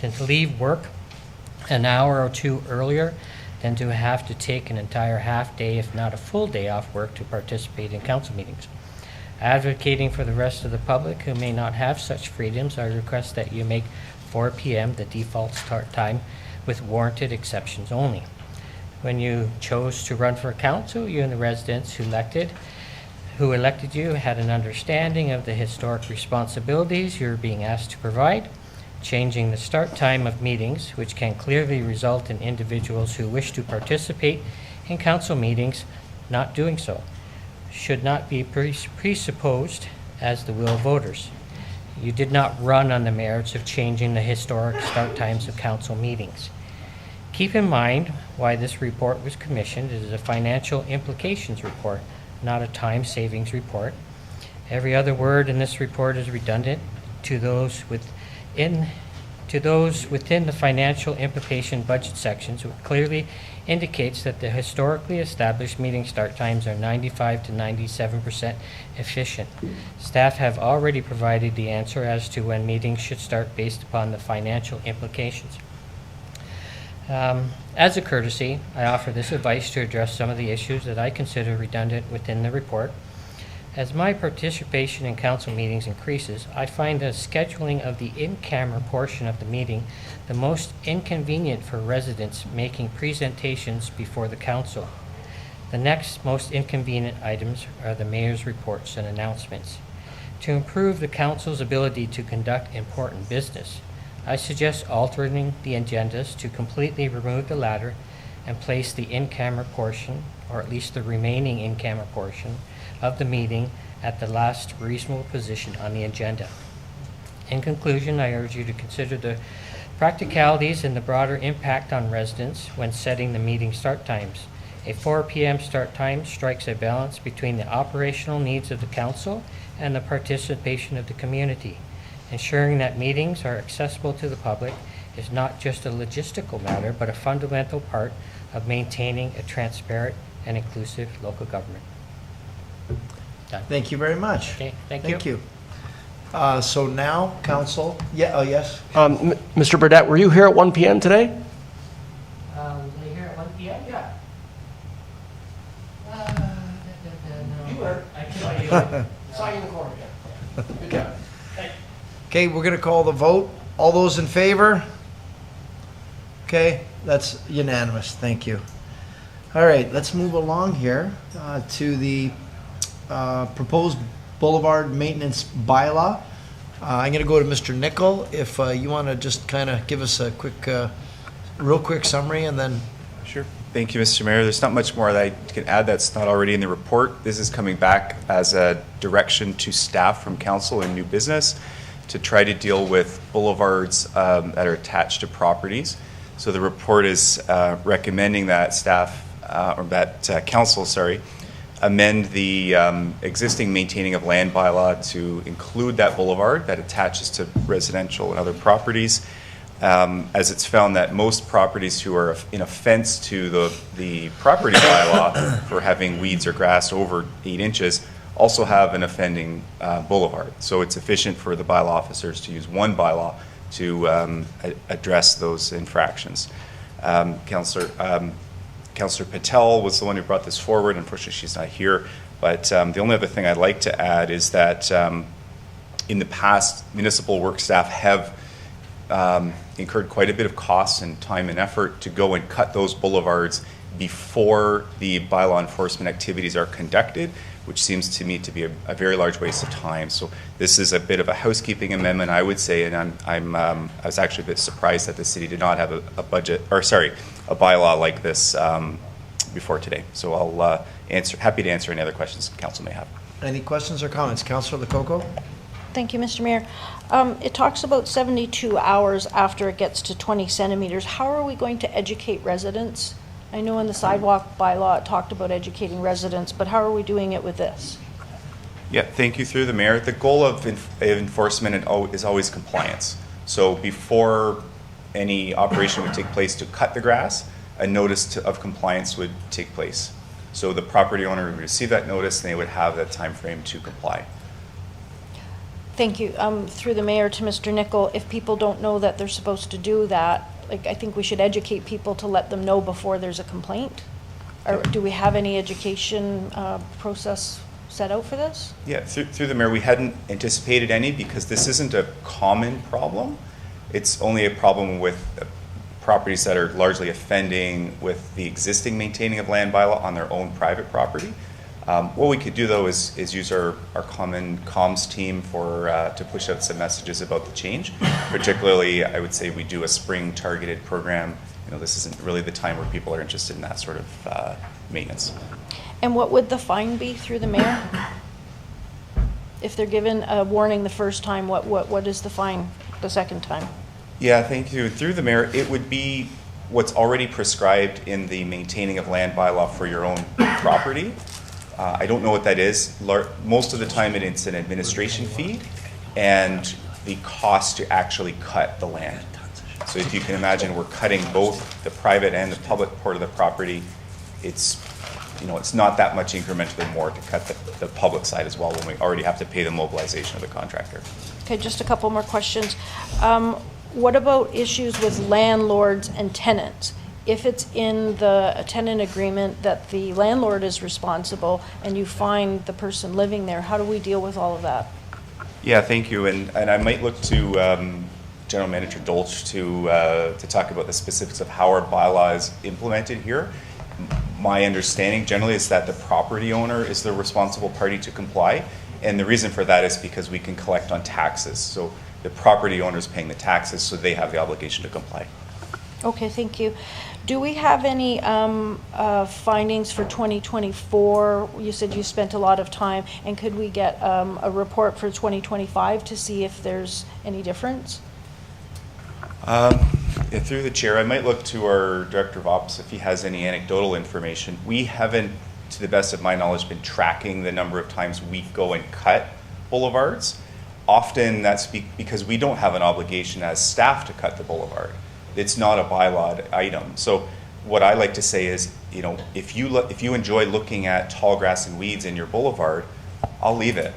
to leave work an hour or two earlier than to have to take an entire half day, if not a full day off work to participate in council meetings. Advocating for the rest of the public who may not have such freedoms, I request that you make 4 p.m. the default start time with warranted exceptions only. When you chose to run for council, you and the residents who elected you had an understanding of the historic responsibilities you're being asked to provide. Changing the start time of meetings, which can clearly result in individuals who wish to participate in council meetings not doing so, should not be presupposed as the will of voters. You did not run on the merits of changing the historic start times of council meetings. Keep in mind why this report was commissioned. It is a financial implications report, not a time savings report. Every other word in this report is redundant to those within the financial implication budget sections, which clearly indicates that the historically established meeting start times are 95 to 97% efficient. Staff have already provided the answer as to when meetings should start based upon the financial implications. As a courtesy, I offer this advice to address some of the issues that I consider redundant within the report. As my participation in council meetings increases, I find the scheduling of the in-camera portion of the meeting the most inconvenient for residents making presentations before the council. The next most inconvenient items are the mayor's reports and announcements. To improve the council's ability to conduct important business, I suggest altering the agendas to completely remove the latter and place the in-camera portion, or at least the remaining in-camera portion, of the meeting at the last reasonable position on the agenda. In conclusion, I urge you to consider the practicalities and the broader impact on residents when setting the meeting start times. A 4 p.m. start time strikes a balance between the operational needs of the council and the participation of the community. Ensuring that meetings are accessible to the public is not just a logistical matter, but a fundamental part of maintaining a transparent and inclusive local government. Done. Thank you very much. Okay, thank you. So now, council, yes? Mr. Burdett, were you here at 1 p.m. today? They here at 1 p.m.? Yeah. You were. I Saw you in the corner. Good job. Okay, we're going to call the vote. All those in favor? Okay, that's unanimous. Thank you. All right, let's move along here to the proposed boulevard maintenance bylaw. I'm going to go to Mr. Nickel. If you want to just kind of give us a quick, real quick summary, and then Sure. Thank you, Mr. Mayor. There's not much more that I can add that's not already in the report. This is coming back as a direction to staff from council and new business to try to deal with boulevards that are attached to properties. So the report is recommending that staff, or that council, amend the existing maintaining of land bylaw to include that boulevard that attaches to residential and other properties, as it's found that most properties who are in offense to the property bylaw for having weeds or grass over 8 inches also have an offending boulevard. So it's efficient for the bylaw officers to use one bylaw to address those infractions. Councillor Patel was the one who brought this forward. Unfortunately, she's not here. But the only other thing I'd like to add is that in the past, municipal work staff have incurred quite a bit of costs and time and effort to go and cut those boulevards before the bylaw enforcement activities are conducted, which seems to me to be a very large waste of time. So this is a bit of a housekeeping amendment, I would say, and I was actually a bit surprised that the city did not have a bylaw like this before today. So I'll happy to answer any other questions the council may have. Any questions or comments? Councillor Lococo? Thank you, Mr. Mayor. It talks about 72 hours after it gets to 20 centimeters. How are we going to educate residents? I know in the sidewalk bylaw it talked about educating residents, but how are we doing it with this? Yeah, thank you, through the mayor. The goal of enforcement is always compliance. So before any operation would take place to cut the grass, a notice of compliance would take place. So the property owner would receive that notice and they would have that time frame to comply. Thank you. Through the mayor to Mr. Nicol, if people don't know that they're supposed to do that, I think we should educate people to let them know before there's a complaint. Or do we have any education process set out for this? Yeah, through the mayor, we hadn't anticipated any because this isn't a common problem. It's only a problem with properties that are largely offending with the existing maintaining of land bylaw on their own private property. What we could do though is use our common comms team to push out some messages about the change. Particularly, I would say we do a spring targeted program. You know, this isn't really the time where people are interested in that sort of maintenance. And what would the fine be, through the mayor? If they're given a warning the first time, what is the fine the second time? Yeah, thank you. Through the mayor, it would be what's already prescribed in the maintaining of land bylaw for your own property. I don't know what that is. Most of the time it's an administration fee and the cost to actually cut the land. So if you can imagine, we're cutting both the private and the public part of the property. It's not that much incrementally more to cut the public side as well when we already have to pay the mobilization of the contractor. Okay, just a couple more questions. What about issues with landlords and tenants? If it's in the tenant agreement that the landlord is responsible and you find the person living there, how do we deal with all of that? Yeah, thank you. And I might look to General Manager Dolch to talk about the specifics of how our bylaw is implemented here. My understanding generally is that the property owner is the responsible party to comply. And the reason for that is because we can collect on taxes. So the property owner is paying the taxes, so they have the obligation to comply. Okay, thank you. Do we have any findings for 2024? You said you spent a lot of time, and could we get a report for 2025 to see if there's any difference? Through the chair, I might look to our Director of Ops if he has any anecdotal information. We haven't, to the best of my knowledge, been tracking the number of times we go and cut boulevards. Often that's because we don't have an obligation as staff to cut the boulevard. It's not a bylaw item. So what I like to say is, if you enjoy looking at tall grass and weeds in your boulevard, I'll leave it.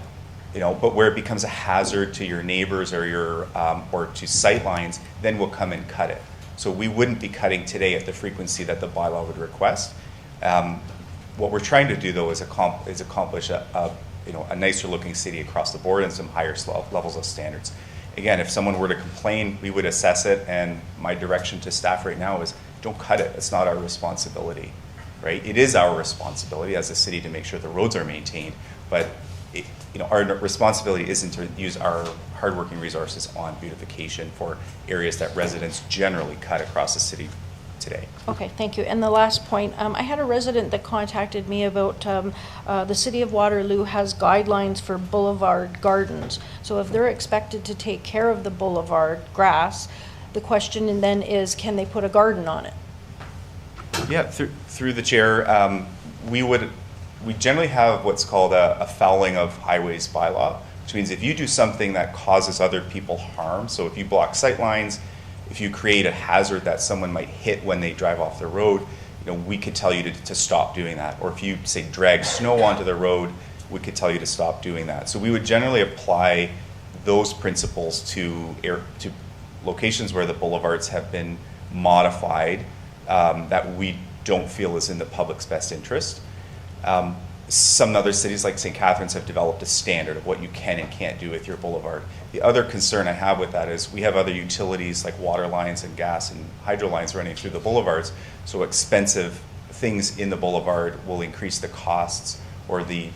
But where it becomes a hazard to your neighbors or or to sight lines, then we'll come and cut it. So we wouldn't be cutting today at the frequency that the bylaw would request. What we're trying to do though is accomplish a nicer looking city across the board and some higher levels of standards. Again, if someone were to complain, we would assess it, and my direction to staff right now is don't cut it. It's not our responsibility, right? It is our responsibility as a city to make sure the roads are maintained, but our responsibility isn't to use our hardworking resources on beautification for areas that residents generally cut across the city today. Okay, thank you. And the last point, I had a resident that contacted me about the City of Waterloo has guidelines for boulevard gardens. So if they're expected to take care of the boulevard grass, the question then is, can they put a garden on it? Yeah, through the chair, we generally have what's called a fouling of highways bylaw, which means if you do something that causes other people harm, so if you block sight lines, if you create a hazard that someone might hit when they drive off the road, we could tell you to stop doing that. Or if you, say, drag snow onto the road, we could tell you to stop doing that. So we would generally apply those principles to locations where the boulevards have been modified that we don't feel is in the public's best interest. Some other cities like St. Catharines have developed a standard of what you can and can't do with your boulevard. The other concern I have with that is we have other utilities like water lines and gas and hydro lines running through the boulevards, so expensive things in the boulevard will increase the costs or they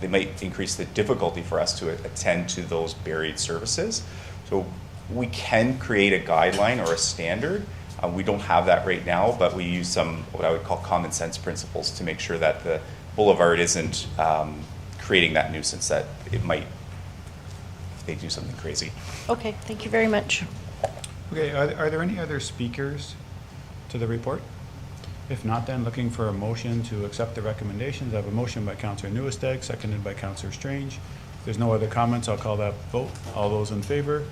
might increase the difficulty for us to attend to those buried services. So we can create a guideline or a standard. We don't have that right now, but we use some what I would call common sense principles to make sure that the boulevard isn't creating that nuisance that it might if they do something crazy. Okay, thank you very much. Okay, are there any other speakers to the report? If not, then looking for a motion to accept the recommendations. I have a motion by Councillor Newesteg, seconded by Councillor Strange. If there's no other comments, I'll call that vote. All those in favor?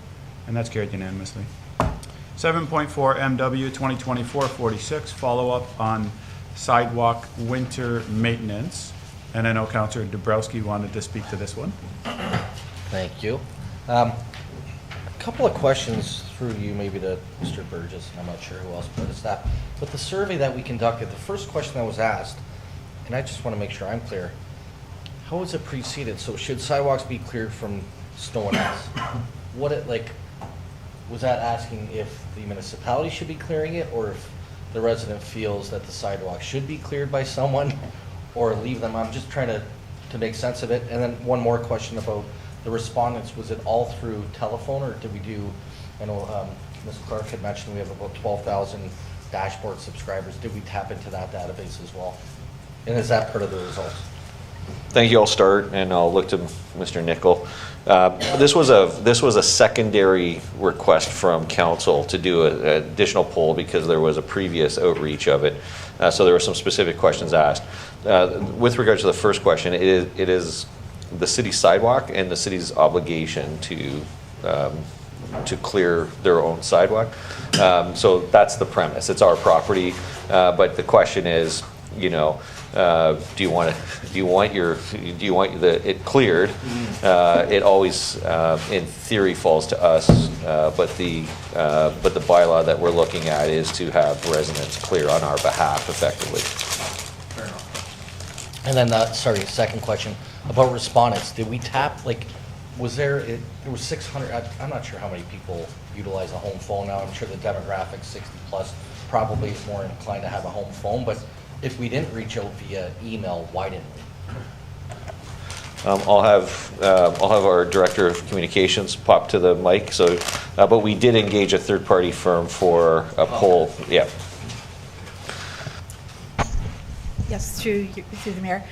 And that's carried unanimously. 7.4 MW 2024-46, follow-up on sidewalk winter maintenance. And I know Councillor Dabrowski wanted to speak to this one. Thank you. A couple of questions through you, maybe to Mr. Burgess. I'm not sure who else put his staff. But the survey that we conducted, the first question that was asked, and I just want to make sure I'm clear, how was it preceded? So should sidewalks be cleared from snow and ice? Was that asking if the municipality should be clearing it, or if the resident feels that the sidewalk should be cleared by someone, or leave them? I'm just trying to make sense of it. And then one more question about the respondents. Was it all through telephone, or did we do, I know Ms. Clark had mentioned we have about 12,000 dashboard subscribers. Did we tap into that database as well? And is that part of the results? Thank you. I'll start, and I'll look to Mr. Nickel. This was a secondary request from council to do an additional poll because there was a previous outreach of it. So there were some specific questions asked. With regard to the first question, it is the city's sidewalk and the city's obligation to clear their own sidewalk. So that's the premise. It's our property, but the question is, do you want it cleared? It always, in theory, falls to us, but the bylaw that we're looking at is to have residents clear on our behalf, effectively. Fair enough. And then, second question about respondents. Did we tap? Was there? There was 600. I'm not sure how many people utilize a home phone now. I'm sure the demographic 60 plus probably is more inclined to have a home phone, but if we didn't reach out via email, why didn't we? I'll have our director of communications pop to the mic. So, but we did engage a third-party firm for a poll. Yeah. Yes, through the mayor.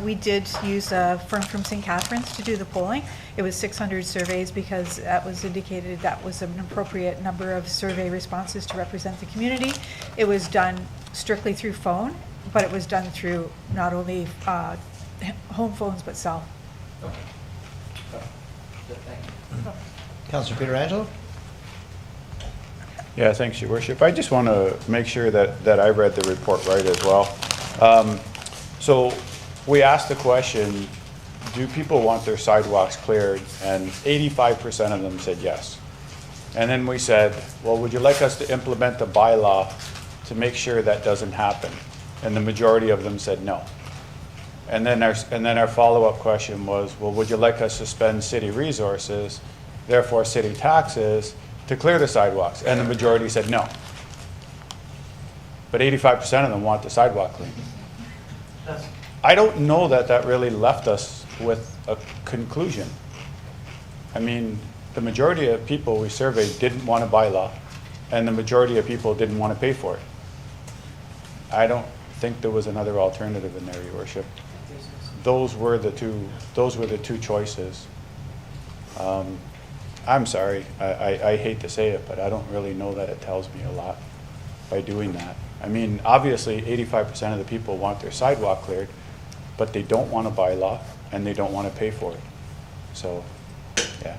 We did use a firm from St. Catharines to do the polling. It was 600 surveys because that was indicated that was an appropriate number of survey responses to represent the community. It was done strictly through phone, but it was done through not only home phones but cell. Okay. Thank you. Councillor Pietrangelo? Yeah, thanks, Your Worship. I just want to make sure that I read the report right as well. So we asked the question, do people want their sidewalks cleared? And 85% of them said yes. And then we said, well, would you like us to implement the bylaw to make sure that doesn't happen? And the majority of them said no. And then our follow-up question was, well, would you like us to spend city resources, therefore city taxes, to clear the sidewalks? And the majority said no. But 85% of them want the sidewalk cleaned. I don't know that really left us with a conclusion. I mean, the majority of people we surveyed didn't want a bylaw. and the majority of people didn't want to pay for it. I don't think there was another alternative in there, Your Worship. Those were the two choices. I'm sorry, I hate to say it, but I don't really know that it tells me a lot by doing that. I mean, obviously, 85% of the people want their sidewalk cleared, but they don't want a bylaw, and they don't want to pay for it. So, yeah.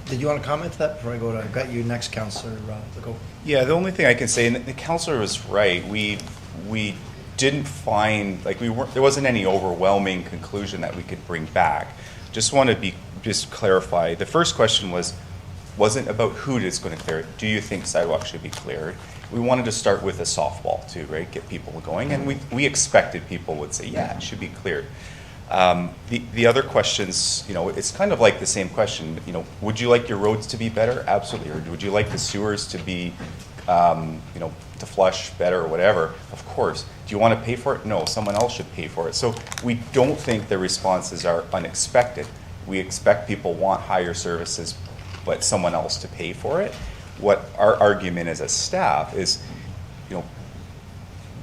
Did you want to comment to that before I go to, I've got you next, Councillor Legault. Yeah, the only thing I can say, and the councillor was right, we didn't find, like, there wasn't any overwhelming conclusion that we could bring back. Just want to just clarify, the first question wasn't about who is going to clear it. Do you think sidewalks should be cleared? We wanted to start with a softball too, right? Get people going, and we expected people would say, yeah, it should be cleared. The other questions, you know, it's kind of like the same question. You know, would you like your roads to be better? Absolutely. Or would you like the sewers to be, you know, to flush better or whatever? Of course. Do you want to pay for it? No, someone else should pay for it. So we don't think the responses are unexpected. We expect people want higher services, but someone else to pay for it. What our argument as a staff is, you know,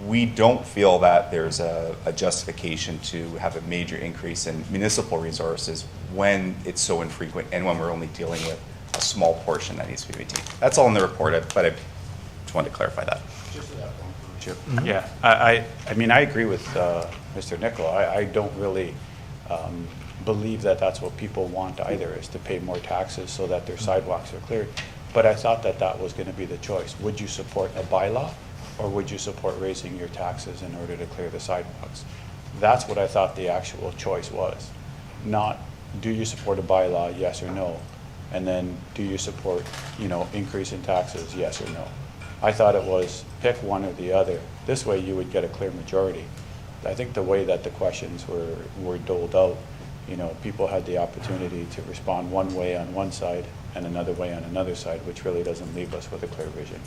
we don't feel that there's a justification to have a major increase in municipal resources when it's so infrequent and when we're only dealing with a small portion that needs to be maintained. That's all in the report, but I just wanted to clarify that. Just to that one, Chip. Yeah, I mean, I agree with Mr. Nicol. I don't really believe that that's what people want either, is to pay more taxes so that their sidewalks are cleared. But I thought that that was going to be the choice. Would you support a bylaw, or would you support raising your taxes in order to clear the sidewalks? That's what I thought the actual choice was. Not, do you support a bylaw, yes or no? And then, do you support, you know, increase in taxes, yes or no? I thought it was pick one or the other. This way you would get a clear majority. I think the way that the questions were doled out, you know, people had the opportunity to respond one way on one side and another way on another side, which really doesn't leave us with a clear vision.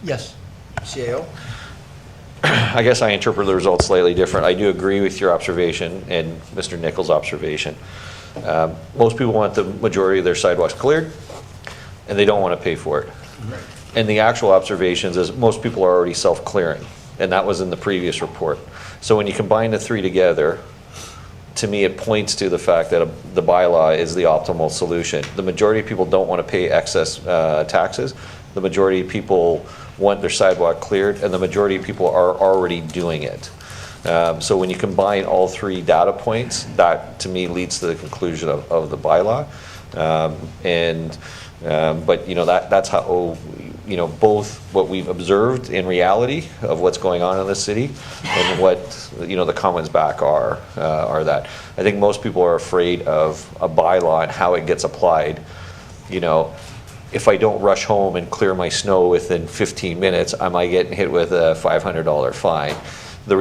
Yes, CAO. I guess I interpret the results slightly different. I do agree with your observation and Mr. Nichols' observation. Most people want the majority of their sidewalks cleared, and they don't want to pay for it. And the actual observations is most people are already self-clearing, and that was in the previous report. So when you combine the three together, to me, it points to the fact that the bylaw is the optimal solution. The majority of people don't want to pay excess taxes. The majority of people want their sidewalk cleared, and the majority of people are already doing it. So when you combine all three data points, that to me leads to the conclusion of the bylaw. But you know, that's how, you know, both what we've observed in reality of what's going on in the city and what, you know, the comments back are that I think most people are afraid of a bylaw and how it gets applied. You know, if I don't rush home and clear my snow within 15 minutes, I might get hit with a $500 fine. The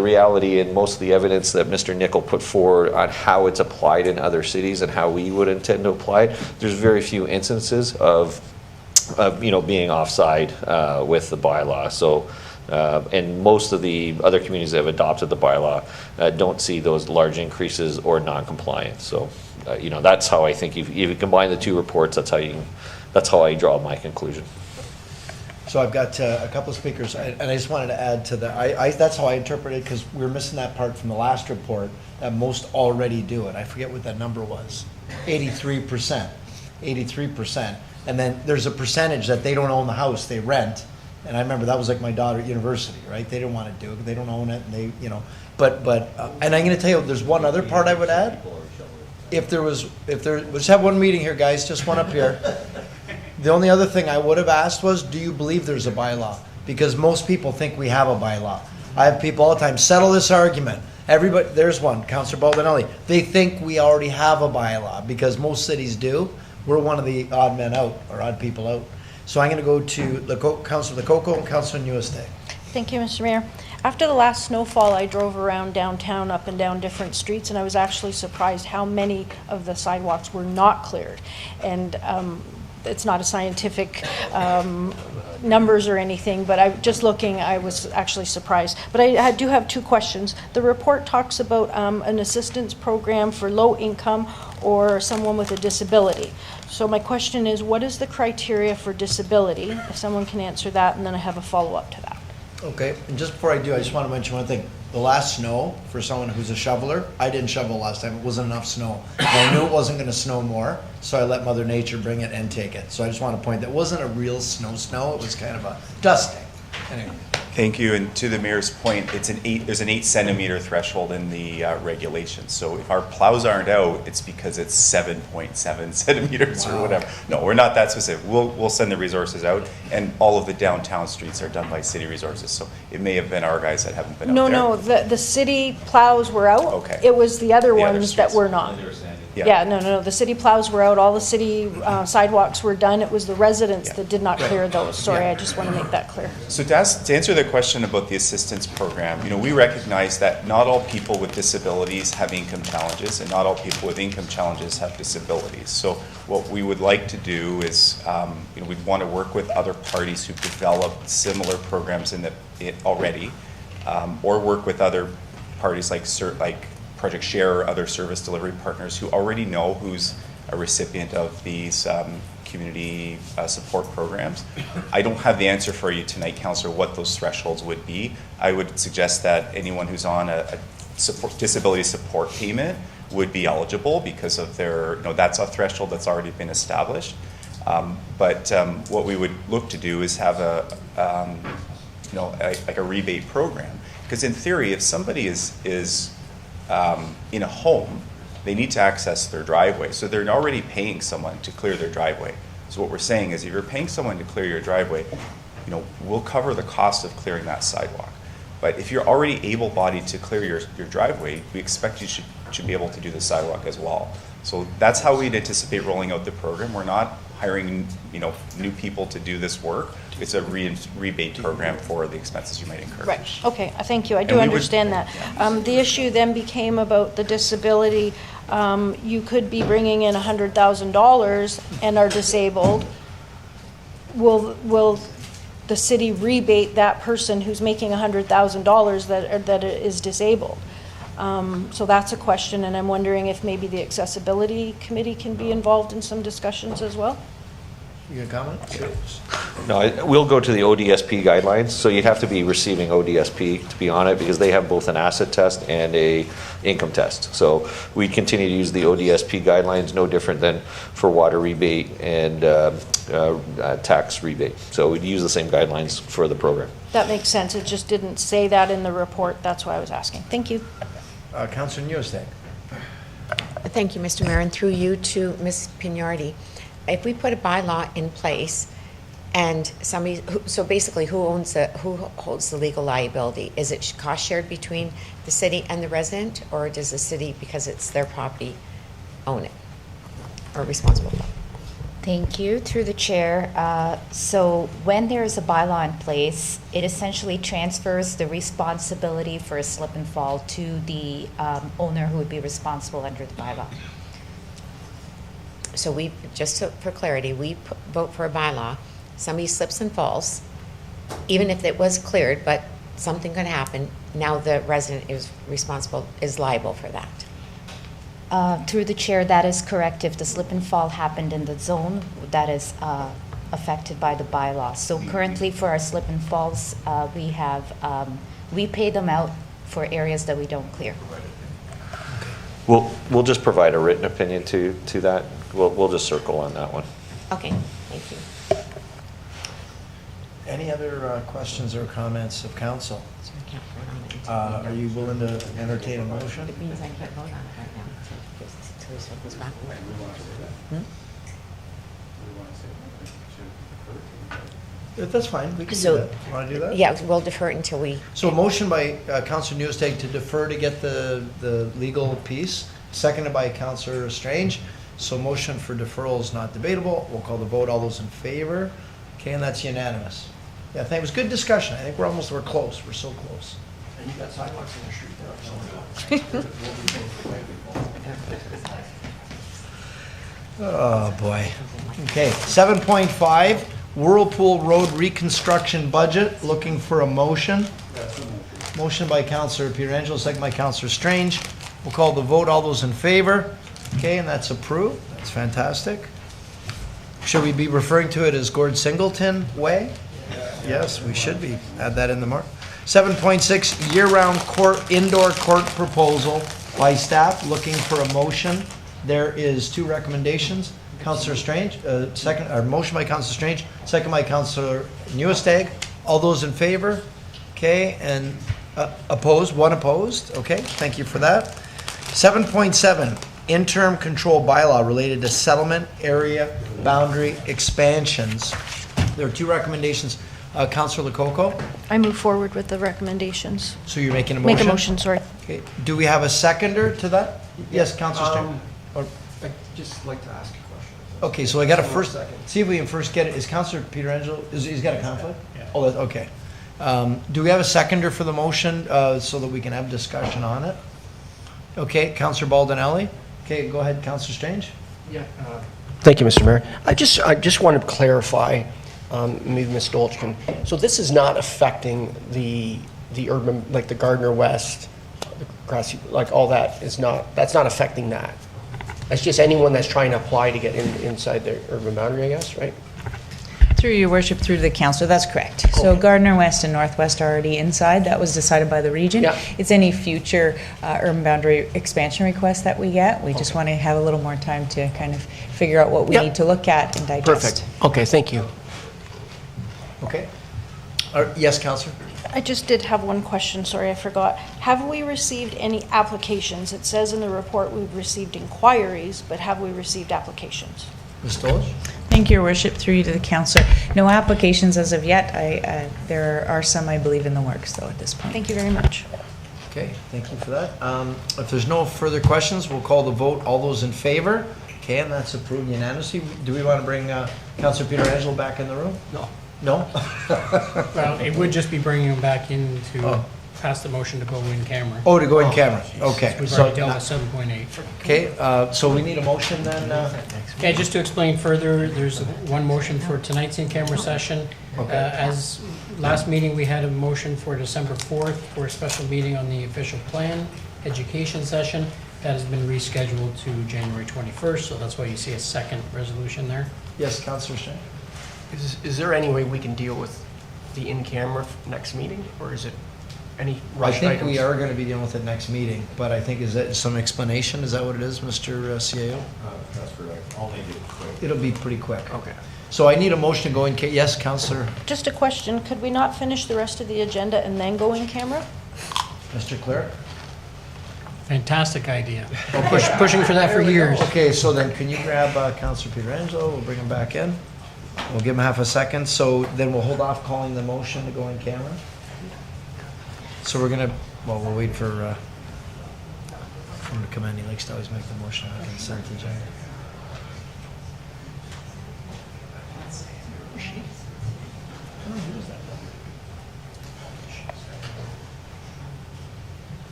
reality and most of the evidence that Mr. Nicol put forward on how it's applied in other cities and how we would intend to apply it, there's very few instances of you know, being offside with the bylaw. So, and most of the other communities that have adopted the bylaw don't see those large increases or non-compliance. So, you know, that's how I think if you combine the two reports, that's how I draw my conclusion. So I've got a couple of speakers, and I just wanted to add to that. That's how I interpret it, because we were missing that part from the last report, that most already do it. I forget what that number was. 83%. 83%. And then there's a percentage that they don't own the house, they rent. And I remember that was like my daughter at university, right? They didn't want to do it, they don't own it, and they, you know. But and I'm going to tell you, there's one other part I would add. Let's have one meeting here, guys, just one up here. The only other thing I would have asked was, do you believe there's a bylaw? Because most people think we have a bylaw. I have people all the time, settle this argument. Everybody, there's one, Councillor Bordenave. They think we already have a bylaw because most cities do. We're one of the odd men out, or odd people out. So I'm going to go to Councillor Lococo and Councillor Neweste. Thank you, Mr. Mayor. After the last snowfall, I drove around downtown, up and down different streets, and I was actually surprised how many of the sidewalks were not cleared. And it's not a scientific numbers or anything, but just looking, I was actually surprised. But I do have two questions. The report talks about an assistance program for low income or someone with a disability. So my question is, what is the criteria for disability? If someone can answer that, and then I have a follow-up to that. Okay, and just before I do, I just want to mention one thing. The last snow, for someone who's a shoveler, I didn't shovel last time. It wasn't enough snow. And I knew it wasn't going to snow more, so I let Mother Nature bring it and take it. So I just want to point that it wasn't a real snow. It was kind of a dusting. Anyway. Thank you. And to the mayor's point, there's an 8 centimeter threshold in the regulations. So if our plows aren't out, it's because it's 7.7 centimeters or whatever. No, we're not that specific. We'll send the resources out, and all of the downtown streets are done by city resources. So it may have been our guys that haven't been out there. No, the city plows were out. Okay. It was the other ones that were not. Yeah. No. The city plows were out. All the city sidewalks were done. It was the residents that did not clear those. Sorry, I just want to make that clear. So to answer the question about the assistance program, we recognize that not all people with disabilities have income challenges, and not all people with income challenges have disabilities. So what we would like to do is, we'd want to work with other parties who've developed similar programs already, or work with other parties like Project Share or other service delivery partners who already know who's a recipient of these community support programs. I don't have the answer for you tonight, Councillor, what those thresholds would be. I would suggest that anyone who's on a disability support payment would be eligible because of their, that's a threshold that's already been established. But what we would look to do is have like a rebate program. Because in theory, if somebody is in a home, they need to access their driveway. So they're already paying someone to clear their driveway. So what we're saying is if you're paying someone to clear your driveway, we'll cover the cost of clearing that sidewalk. But if you're already able-bodied to clear your driveway, we expect you should be able to do the sidewalk as well. So that's how we'd anticipate rolling out the program. We're not hiring new people to do this work. It's a rebate program for the expenses you might incur. Right. Okay. Thank you. I do understand that. The issue then became about the disability. You could be bringing in $100,000 and are disabled. Will the city rebate that person who's making $100,000 that is disabled? So that's a question, and I'm wondering if maybe the accessibility committee can be involved in some discussions as well. You gonna comment? No, we'll go to the ODSP guidelines, so you have to be receiving ODSP to be on it because they have both an asset test and a income test. So we continue to use the ODSP guidelines, no different than for water rebate and tax rebate. So we'd use the same guidelines for the program. That makes sense. It just didn't say that in the report. That's why I was asking. Thank you. Councillor Newstead. Thank you, Mr. Mayor, and through you to Ms. Pignardi. If we put a bylaw in place and so basically who holds the legal liability? Is it cost shared between the city and the resident, or does the city, because it's their property, own it or responsible for it? Thank you. Through the chair, so when there is a bylaw in place, it essentially transfers the responsibility for a slip and fall to the owner who would be responsible under the bylaw. So for clarity, we vote for a bylaw, somebody slips and falls, even if it was cleared, but something could happen, now the resident is liable for that. Through the chair, that is correct. If the slip and fall happened in the zone, that is affected by the bylaw. So currently for our slip and falls, we pay them out for areas that we don't clear. We'll just provide a written opinion to that. We'll just circle on that one. Okay, thank you. Any other questions or comments of council? Are you willing to entertain a motion? It means I can't vote on it right now until he circles back. That's fine. We can do that. You want to do that? Yeah, we'll defer it until we... So a motion by Councillor Newstead to defer to get the legal piece, seconded by Councillor Strange. So motion for deferral is not debatable. We'll call the vote. All those in favor? Okay, and that's unanimous. Yeah, it was good discussion. I think we're close. We're so close. And you got sidewalks in the street there. Oh, boy. Okay, 7.5, Whirlpool Road Reconstruction Budget, looking for a motion. Motion by Councillor Pietrangelo, second by Councillor Strange. We'll call the vote. All those in favor? Okay, and that's approved. That's fantastic. Should we be referring to it as Gord Singleton Way? Yes, we should be. Add that in the mark. 7.6, year-round indoor court proposal by staff, looking for a motion. There is 2 recommendations. Councillor Strange, motion by Councillor Strange, second by Councillor Newestag. All those in favor? Okay, and opposed? 1 opposed. Okay, thank you for that. 7.7, interim control bylaw related to settlement area boundary expansions. There are 2 recommendations. Councillor Lococo? I move forward with the recommendations. So you're making a motion? Make a motion, sorry. Okay. Do we have a seconder to that? Yes, Councillor Strange? I'd just like to ask a question. Okay, so I got to first, see if we can first get it. Is Councillor Pietrangelo, he's got a conflict? Yeah. Oh, okay. Do we have a seconder for the motion so that we can have discussion on it? Okay, Councillor Bordenave. Okay, go ahead, Councillor Strange. Yeah. Thank you, Mr. Mayor. I just want to clarify, maybe Ms. Dolch can. So this is not affecting the urban, like the Gardner West, the Grassy, like all that is not. That's not affecting that. That's just anyone that's trying to apply to get inside the urban boundary, I guess, right? Through your worship, through the council, that's correct. So Gardner West and Northwest are already inside. That was decided by the region. Yeah. It's any future urban boundary expansion requests that we get. We just want to have a little more time to kind of figure out what we need to look at and digest. Perfect. Okay, thank you. Okay. Yes, Councillor? I just did have one question, sorry, I forgot. Have we received any applications? It says in the report we've received inquiries, but have we received applications? Ms. Dolch? Thank you, your worship, through you to the councillor. No applications as of yet. There are some, I believe, in the works, though, at this point. Thank you very much. Okay, thank you for that. If there's no further questions, we'll call the vote. All those in favor? Okay, and that's approved unanimously. Do we want to bring Councillor Pietrangelo back in the room? No. No? Well, it would just be bringing them back in to pass the motion to go in camera. Oh, to go in camera, okay. We've already dealt with 7.8. Okay, so we need a motion then? Okay, just to explain further, there's one motion for tonight's in-camera session. As last meeting, we had a motion for December 4th for a special meeting on the official plan education session. That has been rescheduled to January 21st, so that's why you see a second resolution there. Yes, Councillor Strange. Is there any way we can deal with the in-camera next meeting, or is it any rushed I think items? we are going to be dealing with it next meeting, but I think, is that some explanation? Is that what it is, Mr. CAO? That's correct. I'll make it quick. It'll be pretty quick. Okay. So I need a motion to go in, yes, Councillor? Just a question, could we not finish the rest of the agenda and then go in camera? Mr. Clerk? Fantastic idea. Pushing for that for years. Okay, so then can you grab Councillor Pietrangelo? We'll bring him back in. We'll give him half a second. So then we'll hold off calling the motion to go in camera. So we're gonna, well, we'll wait for him to come in. He likes to always make the motion on the consent agenda.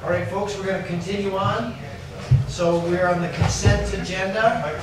All right, folks, we're going to continue on. So we're on the consent agenda.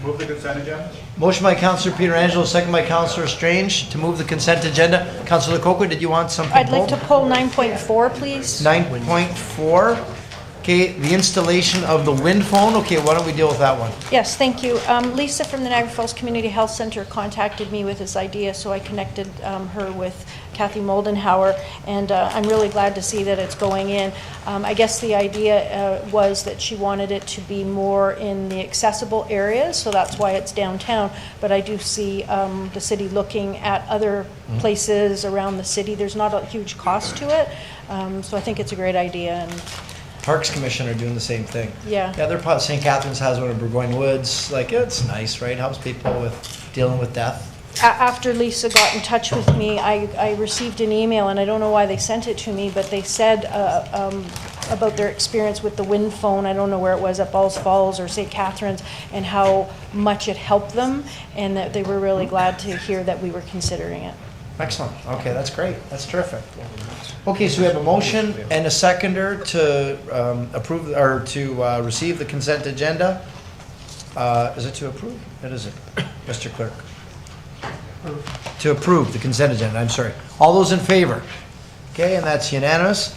Move the consent agenda. Motion by Councillor Pietrangelo, second by Councillor Strange to move the consent agenda. Councillor Coco, did you want something I'd like pulled? to pull 9.4, please. 9.4. Okay, the installation of the wind phone. Okay, why don't we deal with that one? Yes, thank you. Lisa from the Niagara Falls Community Health Center contacted me with this idea, so I connected her with Kathy Moldenhauer, and I'm really glad to see that it's going in. I guess the idea was that she wanted it to be more in the accessible areas, so that's why it's downtown, but I do see the city looking at other places around the city. There's not a huge cost to it, so I think it's a great idea. And Parks Commission are doing the same thing. Yeah. Yeah, they're probably, St. Catharines has one in Burgoyne Woods. Like, it's nice, right? Helps people with dealing with death. After Lisa got in touch with me, I received an email, and I don't know why they sent it to me, but they said about their experience with the wind phone. I don't know where it was, at Balls Falls or St. Catharines, and how much it helped them, and that they were really glad to hear that we were considering it. Excellent. Okay, that's great. That's terrific. Okay, so we have a motion and a seconder to approve, or to receive the consent agenda. Is it to approve? What is it, Mr. Clerk? To approve the consent agenda, I'm sorry. All those in favor? Okay, and that's unanimous.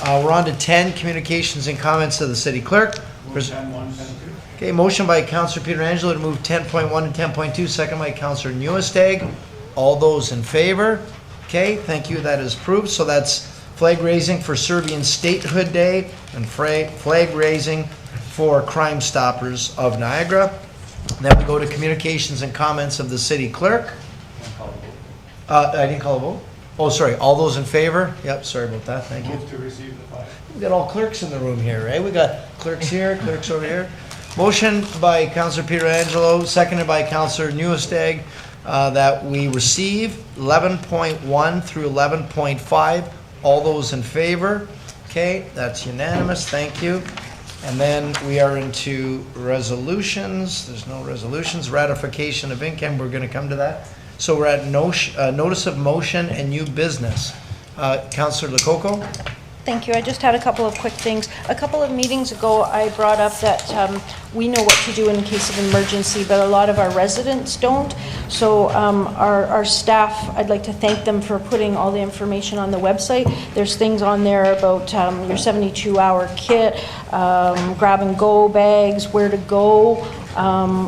We're on to 10, communications and comments to the city clerk. Okay, motion by Councillor Pietrangelo to move 10.1 and 10.2, second by Councillor Newestag. All those in favor? Okay, thank you, that is approved. So that's flag raising for Serbian Statehood Day and flag raising for Crime Stoppers of Niagara. Then we go to communications and comments of the city clerk. I didn't call a vote? Oh, sorry, all those in favor? Yep, sorry about that, thank you. Move to receive the flag. We got all clerks in the room here, right? We got clerks here, clerks over here. Motion by Councillor Pietrangelo, seconded by Councillor Newestag, that we receive 11.1 through 11.5. All those in favor? Okay, that's unanimous, thank you. And then we are into resolutions. There's no resolutions. Ratification of income, we're going to come to that. So we're at notice of motion and new business. Councillor Lococo? Thank you. I just had a couple of quick things. A couple of meetings ago, I brought up that we know what to do in case of emergency, but a lot of our residents don't. So our staff, I'd like to thank them for putting all the information on the website. There's things on there about your 72-hour kit, grab-and-go bags, where to go,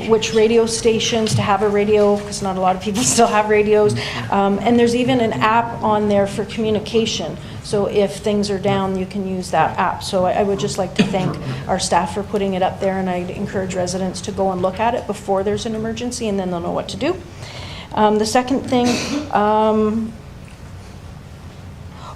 which radio stations to have a radio, because not a lot of people still have radios. And there's even an app on there for communication. So if things are down, you can use that app. So I would just like to thank our staff for putting it up there, and I'd encourage residents to go and look at it before there's an emergency, and then they'll know what to do. The second thing,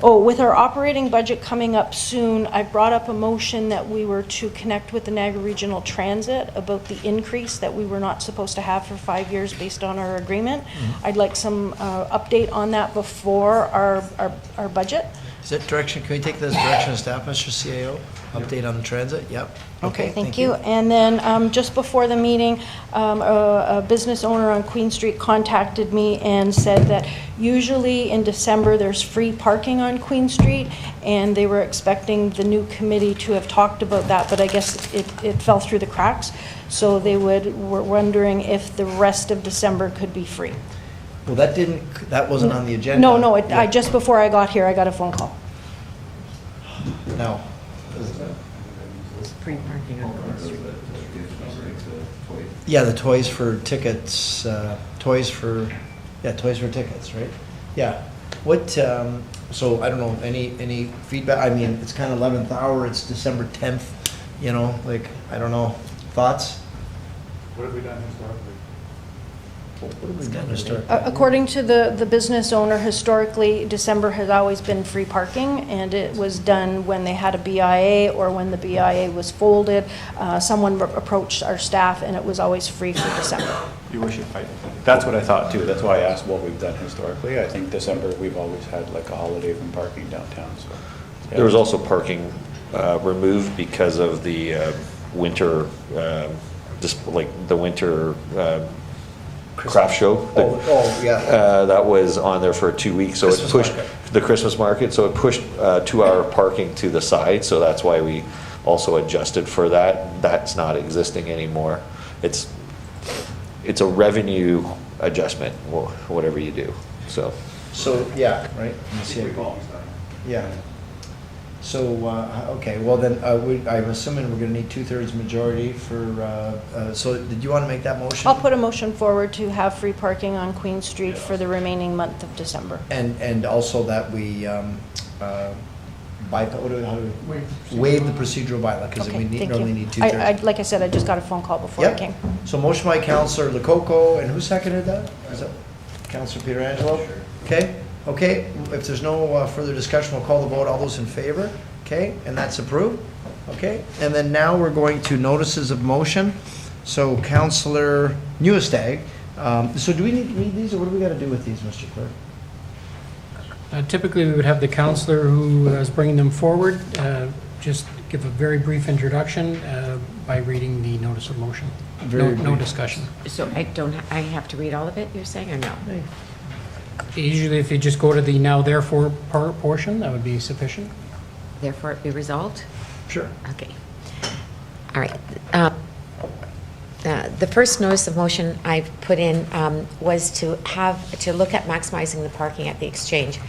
with our operating budget coming up soon, I brought up a motion that we were to connect with the Niagara Regional Transit about the increase that we were not supposed to have for 5 years based on our agreement. I'd like some update on that before our budget. Is that direction, can we take this direction of staff, Mr. CAO? Update on the transit? Yep. Okay, thank you. And then just before the meeting, a business owner on Queen Street contacted me and said that usually in December there's free parking on Queen Street, and they were expecting the new committee to have talked about that, but I guess it fell through the cracks. So they were wondering if the rest of December could be free. Well, that wasn't on the agenda. No, I just before I got here, I got a phone call. No. Free parking on Queen Street. Yeah, the toys for tickets, toys for tickets, right? Yeah. What, so I don't know, any feedback? I mean, it's kind of 11th hour, it's December 10th, you know, like, I don't know, thoughts? What have we done historically? According to the business owner, historically, December has always been free parking, and it was done when they had a BIA or when the BIA was folded. Someone approached our staff, and it was always free for December. Your worship, that's what I thought too. That's why I asked what we've done historically. I think December, we've always had like a holiday from parking downtown, so. Yeah. There was also parking removed because of the winter, just like the winter craft show. That was on there for 2 weeks, so Christmas it pushed market. The Christmas market, so it pushed 2-hour parking to the side, so that's why we also adjusted for that. That's not existing anymore. It's a revenue adjustment, whatever you do, so. So, yeah, right? Yeah. So, okay, well then, I'm assuming we're gonna need 2/3 majority for, so did you want to make that motion? I'll put a motion forward to have free parking on Queen Street for the remaining month of December. And also that we waive the procedural bylaw, because we normally need 2/3. Like I said, I just got a phone call before I came. So motion by Councillor Lococo, and who seconded that? Is that Councillor Pietrangelo? Okay. Okay, if there's no further discussion, we'll call the vote. All those in favor? Okay, and that's approved. Okay, and then now we're going to notices of motion. So Councillor Newestag, so do we need to read these, or what do we got to do with these, Mr. Clerk? Typically, we would have the councillor who is bringing them forward just give a very brief introduction by reading the notice of motion. No discussion. So I have to read all of it, you're saying, or no? Usually, if you just go to the now therefore portion, that would be sufficient. Therefore it be resolved? Sure. Okay. All right. The first notice of motion I've put in was to look at maximizing the parking at the Exchange.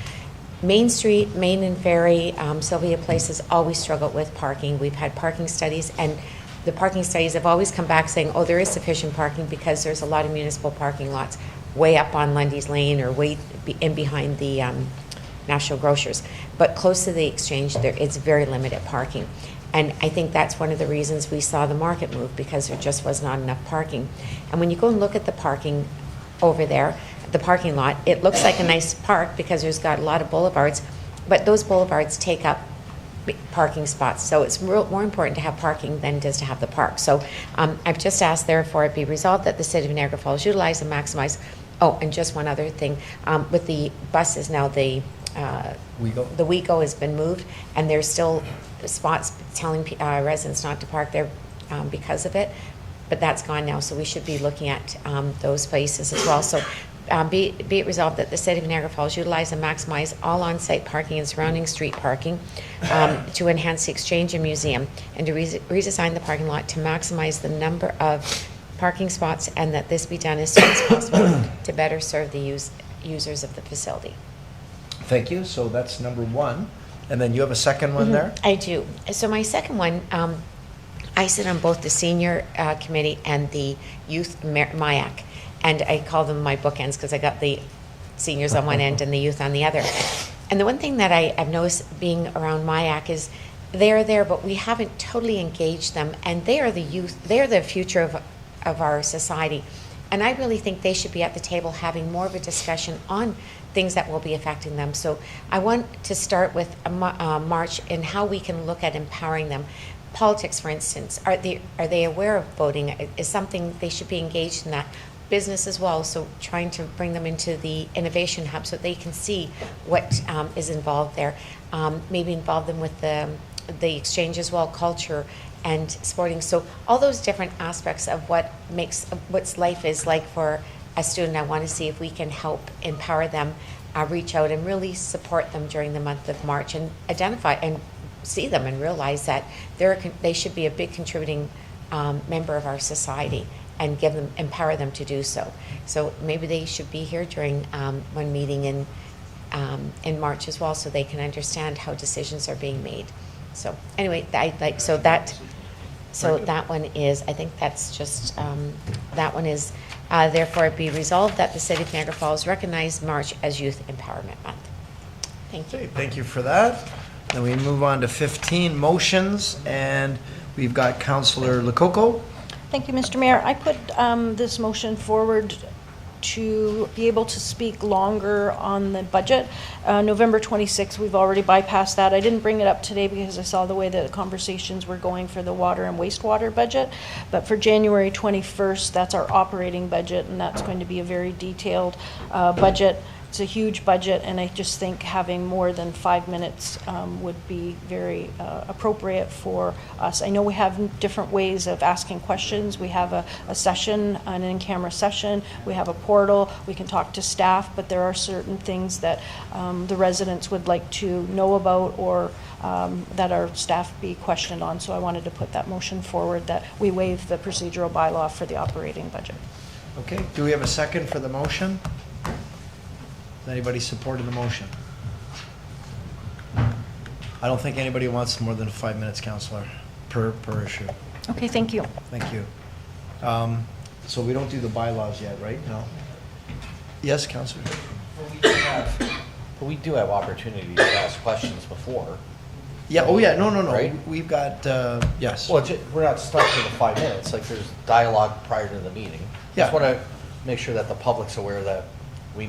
Main Street, Main and Ferry, Sylvia Place has always struggled with parking. We've had parking studies, and the parking studies have always come back saying, oh, there is sufficient parking because there's a lot of municipal parking lots way up on Lundy's Lane or way in behind the National Grocers. But close to the Exchange, it's very limited parking. And I think that's one of the reasons we saw the market move, because there just was not enough parking. And when you go and look at the parking over there, the parking lot, it looks like a nice park because there's got a lot of boulevards, but those boulevards take up parking spots. So it's more important to have parking than it is to have the park. So I've just asked, therefore, it be resolved that the City of Niagara Falls utilize and maximize. Oh, and just one other thing. With the buses now, the WeGo has been moved, and there's still spots telling residents not to park there because of it, but that's gone now, so we should be looking at those places as well. So be it resolved that the City of Niagara Falls utilize and maximize all on-site parking and surrounding street parking to enhance the Exchange and Museum, and to redesign the parking lot to maximize the number of parking spots, and that this be done as soon as possible to better serve the users of the facility. Thank you. So that's number one. And then you have a second one there? I do. So my second one, I sit on both the senior committee and the youth MIAC. And I call them my bookends because I got the seniors on one end and the youth on the other. And the one thing that I've noticed being around MIAC is they're there, but we haven't totally engaged them. And they are the youth, they're the future of our society. And I really think they should be at the table having more of a discussion on things that will be affecting them. So I want to start with a march in how we can look at empowering them. Politics, for instance, are they aware of voting? Is something they should be engaged in that. Business as well, so trying to bring them into the Innovation Hub so they can see what is involved there. Maybe involve them with the Exchange as well, culture and sporting. So all those different aspects of what's life is like for a student. I want to see if we can help empower them, reach out and really support them during the month of March, and identify and see them and realize that they should be a big contributing member of our society, and empower them to do so. So maybe they should be here during one meeting in March as well, so they can understand how decisions are being made. So anyway, that one is, I think that's just, that one is, therefore it be resolved that the City of Niagara Falls recognize March as Youth Empowerment Month. Thank you. Okay, thank you for that. Then we move on to 15 motions, and we've got Councillor Lococo. Thank you, Mr. Mayor. I put this motion forward to be able to speak longer on the budget. November 26th, we've already bypassed that. I didn't bring it up today because I saw the way that the conversations were going for the water and wastewater budget. But for January 21st, that's our operating budget, and that's going to be a very detailed budget. It's a huge budget, and I just think having more than 5 minutes would be very appropriate for us. I know we have different ways of asking questions. We have a session, an in-camera session. We have a portal. We can talk to staff, but there are certain things that the residents would like to know about, or that our staff be questioned on. So I wanted to put that motion forward that we waive the procedural bylaw for the operating budget. Okay, do we have a second for the motion? Anybody supporting the motion? I don't think anybody wants more than 5 minutes, Councillor, per issue. Okay, thank you. Thank you. So we don't do the bylaws yet, right? No? Yes, Councillor? But we do have opportunities to ask questions before. Yeah, oh yeah, no. Right? We've got, yes. Well, we're not stuck to the 5 minutes, like there's dialogue prior to the meeting. Yeah. Just want to make sure that the public's aware that we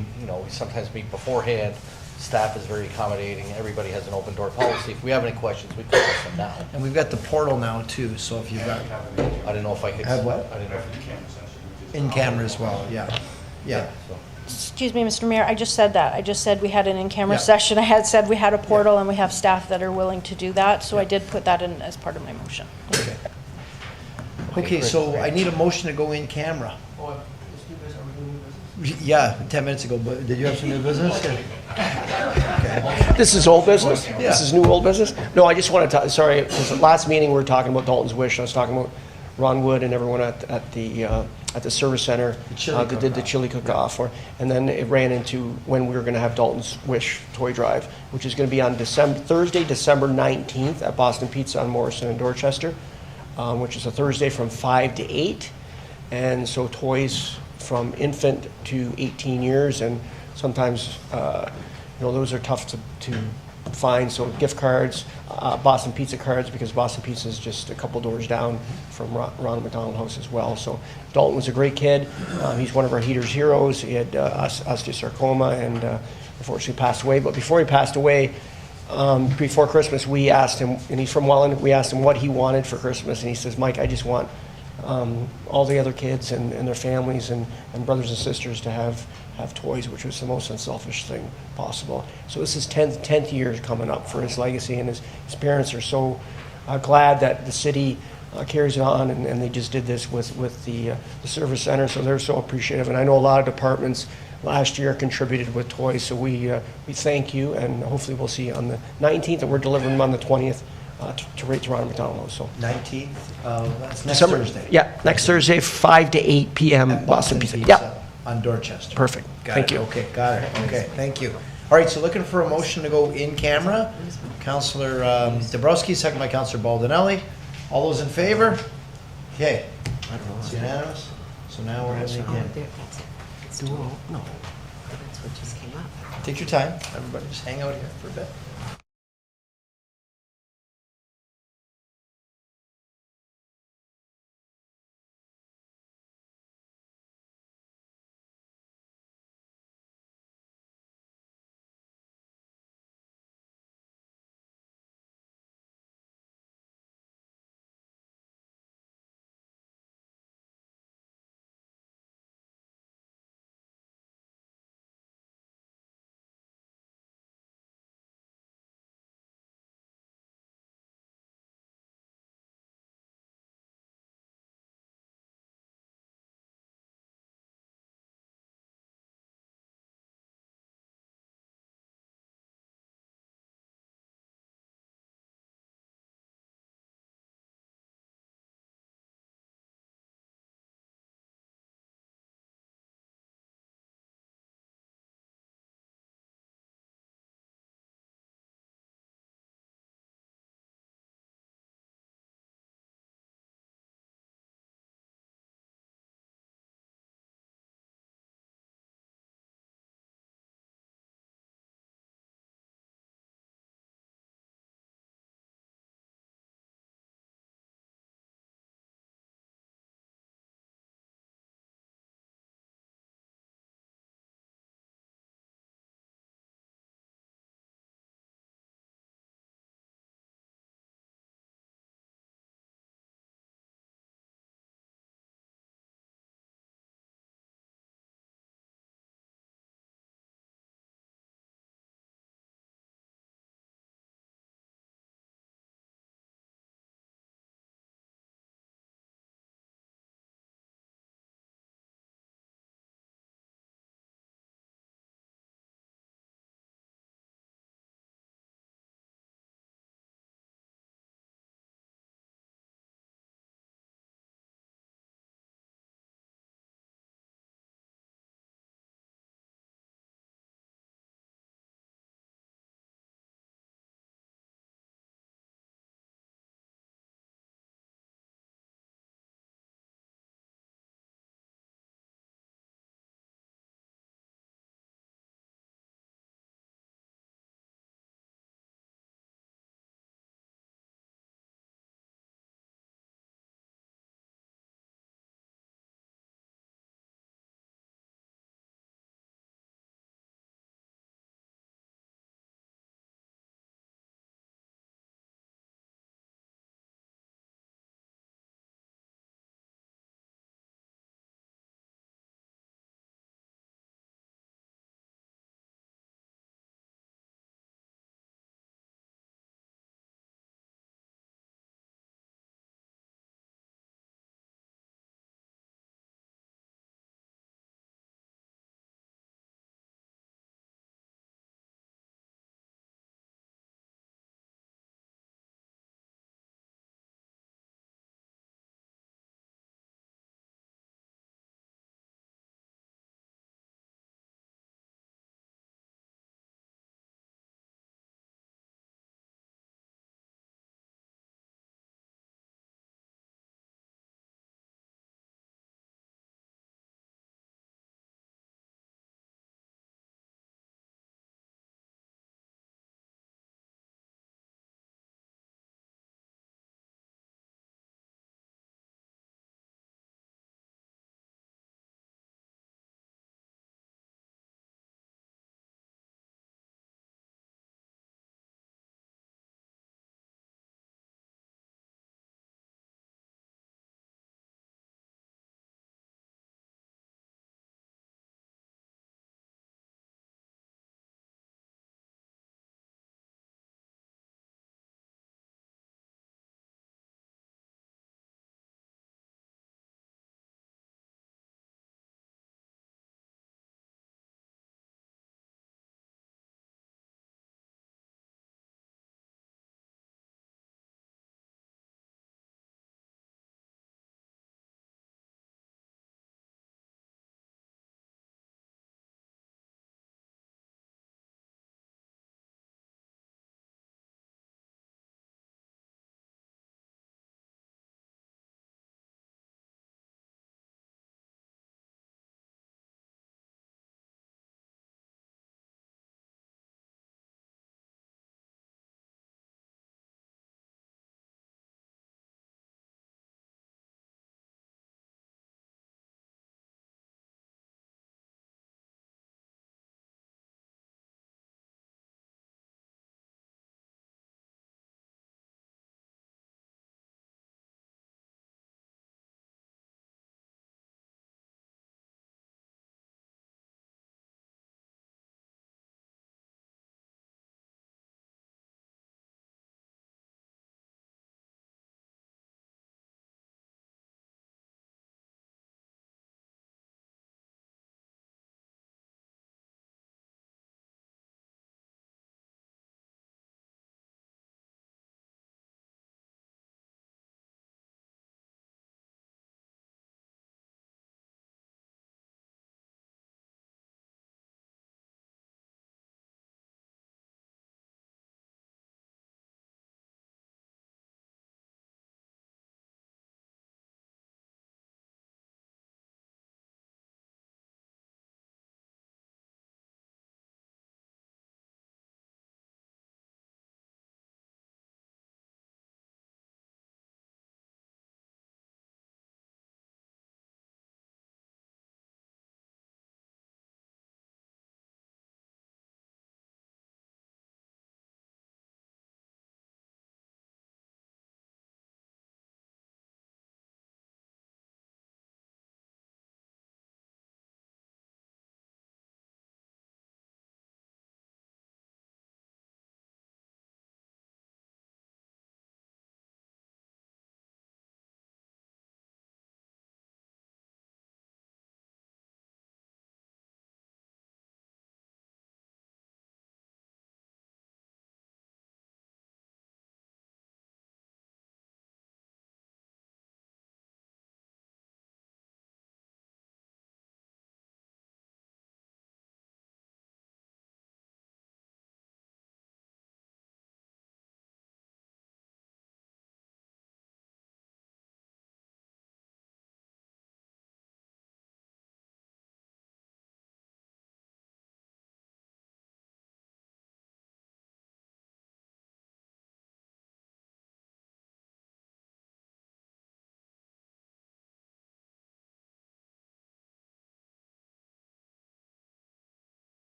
sometimes meet beforehand. Staff is very accommodating. Everybody has an open door policy. If we have any questions, we can ask them now. And we've got the portal now too, so if you've got. I didn't know if I could. Have what? I didn't know if you can. In camera as well, yeah. Excuse me, Mr. Mayor, I just said that. I just said we had an in-camera Yeah. session. I had said we had a portal and we have staff that are willing to do that, so I did put that in as part of my motion. Okay, so I need a motion to go in camera. Yeah, 10 minutes ago, but did you have some new business? This is old business? Yeah. This is new old business? No, I just wanted to, sorry, because last meeting we were talking about Dalton's Wish. I was talking about Ron Wood and everyone at the service center that did the chili cook-off. And then it ran into when we were going to have Dalton's Wish Toy Drive, which is going to be on Thursday, December 19th at Boston Pizza on Morrison and Dorchester, which is a Thursday from 5 to 8. And so toys from infant to 18 years, and sometimes, those are tough to find. So gift cards, Boston Pizza cards, because Boston Pizza is just a couple doors down from Ronald McDonald House as well. So Dalton was a great kid. He's one of our Heaters heroes. He had osteosarcoma and unfortunately passed away. But before he passed away, before Christmas, we asked him, and he's from Welland, we asked him what he wanted for Christmas, and he says, Mike, I just want all the other kids and their families and brothers and sisters to have toys, which was the most unselfish thing possible. So this is 10th year coming up for his legacy, and his parents are so glad that the city carries it on, and they just did this with the service center, so they're so appreciative. And I know a lot of departments last year contributed with toys, so we thank you, and hopefully we'll see you on the 19th, and we're delivering them on the 20th. To rate Ronald McDonald. So 19th, that's next December, Thursday. Yeah, next Thursday, 5 to 8 p.m. At Boston Pizza. Pizza Yeah, on Dorchester. perfect. Thank you. Okay, got it. Okay, thank you. All right, so looking for a motion to go in camera. Councillor Dabrowski, second by Councillor Baldinelli. All those in favor? Okay, it's unanimous. So now we're heading again. No, that's what just came up. Take your time. Everybody just hang out here for a bit.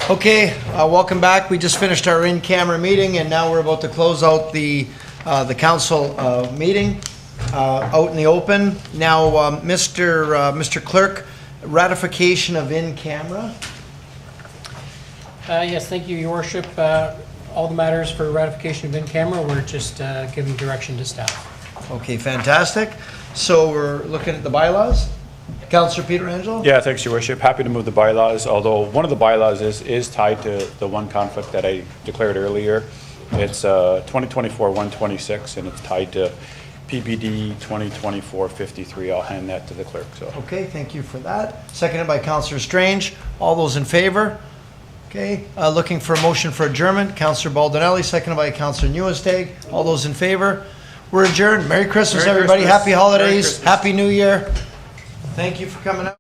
Okay, welcome back. We just finished our in-camera meeting, and now we're about to close out the council meeting out in the open. Now, Mr. Clerk, ratification of in-camera. Yes, thank you, Your Worship. All the matters for ratification of in-camera, we're just giving direction to staff. Okay, fantastic. So we're looking at the bylaws. Councillor Pietrangelo? Yeah, thanks, Your Worship. Happy to move the bylaws, although one of the bylaws is tied to the one conflict that I declared earlier. It's 2024-126, and it's tied to PPD 2024-53. I'll hand that to the clerk. So. Okay, thank you for that. Seconded by Councillor Strange. All those in favor? Okay, looking for a motion for adjournment. Councillor Bordenave, seconded by Councillor Nieuwensteeg. All those in favor? We're adjourned. Merry Christmas, everybody. Happy holidays. Happy New Year. Thank you for coming out.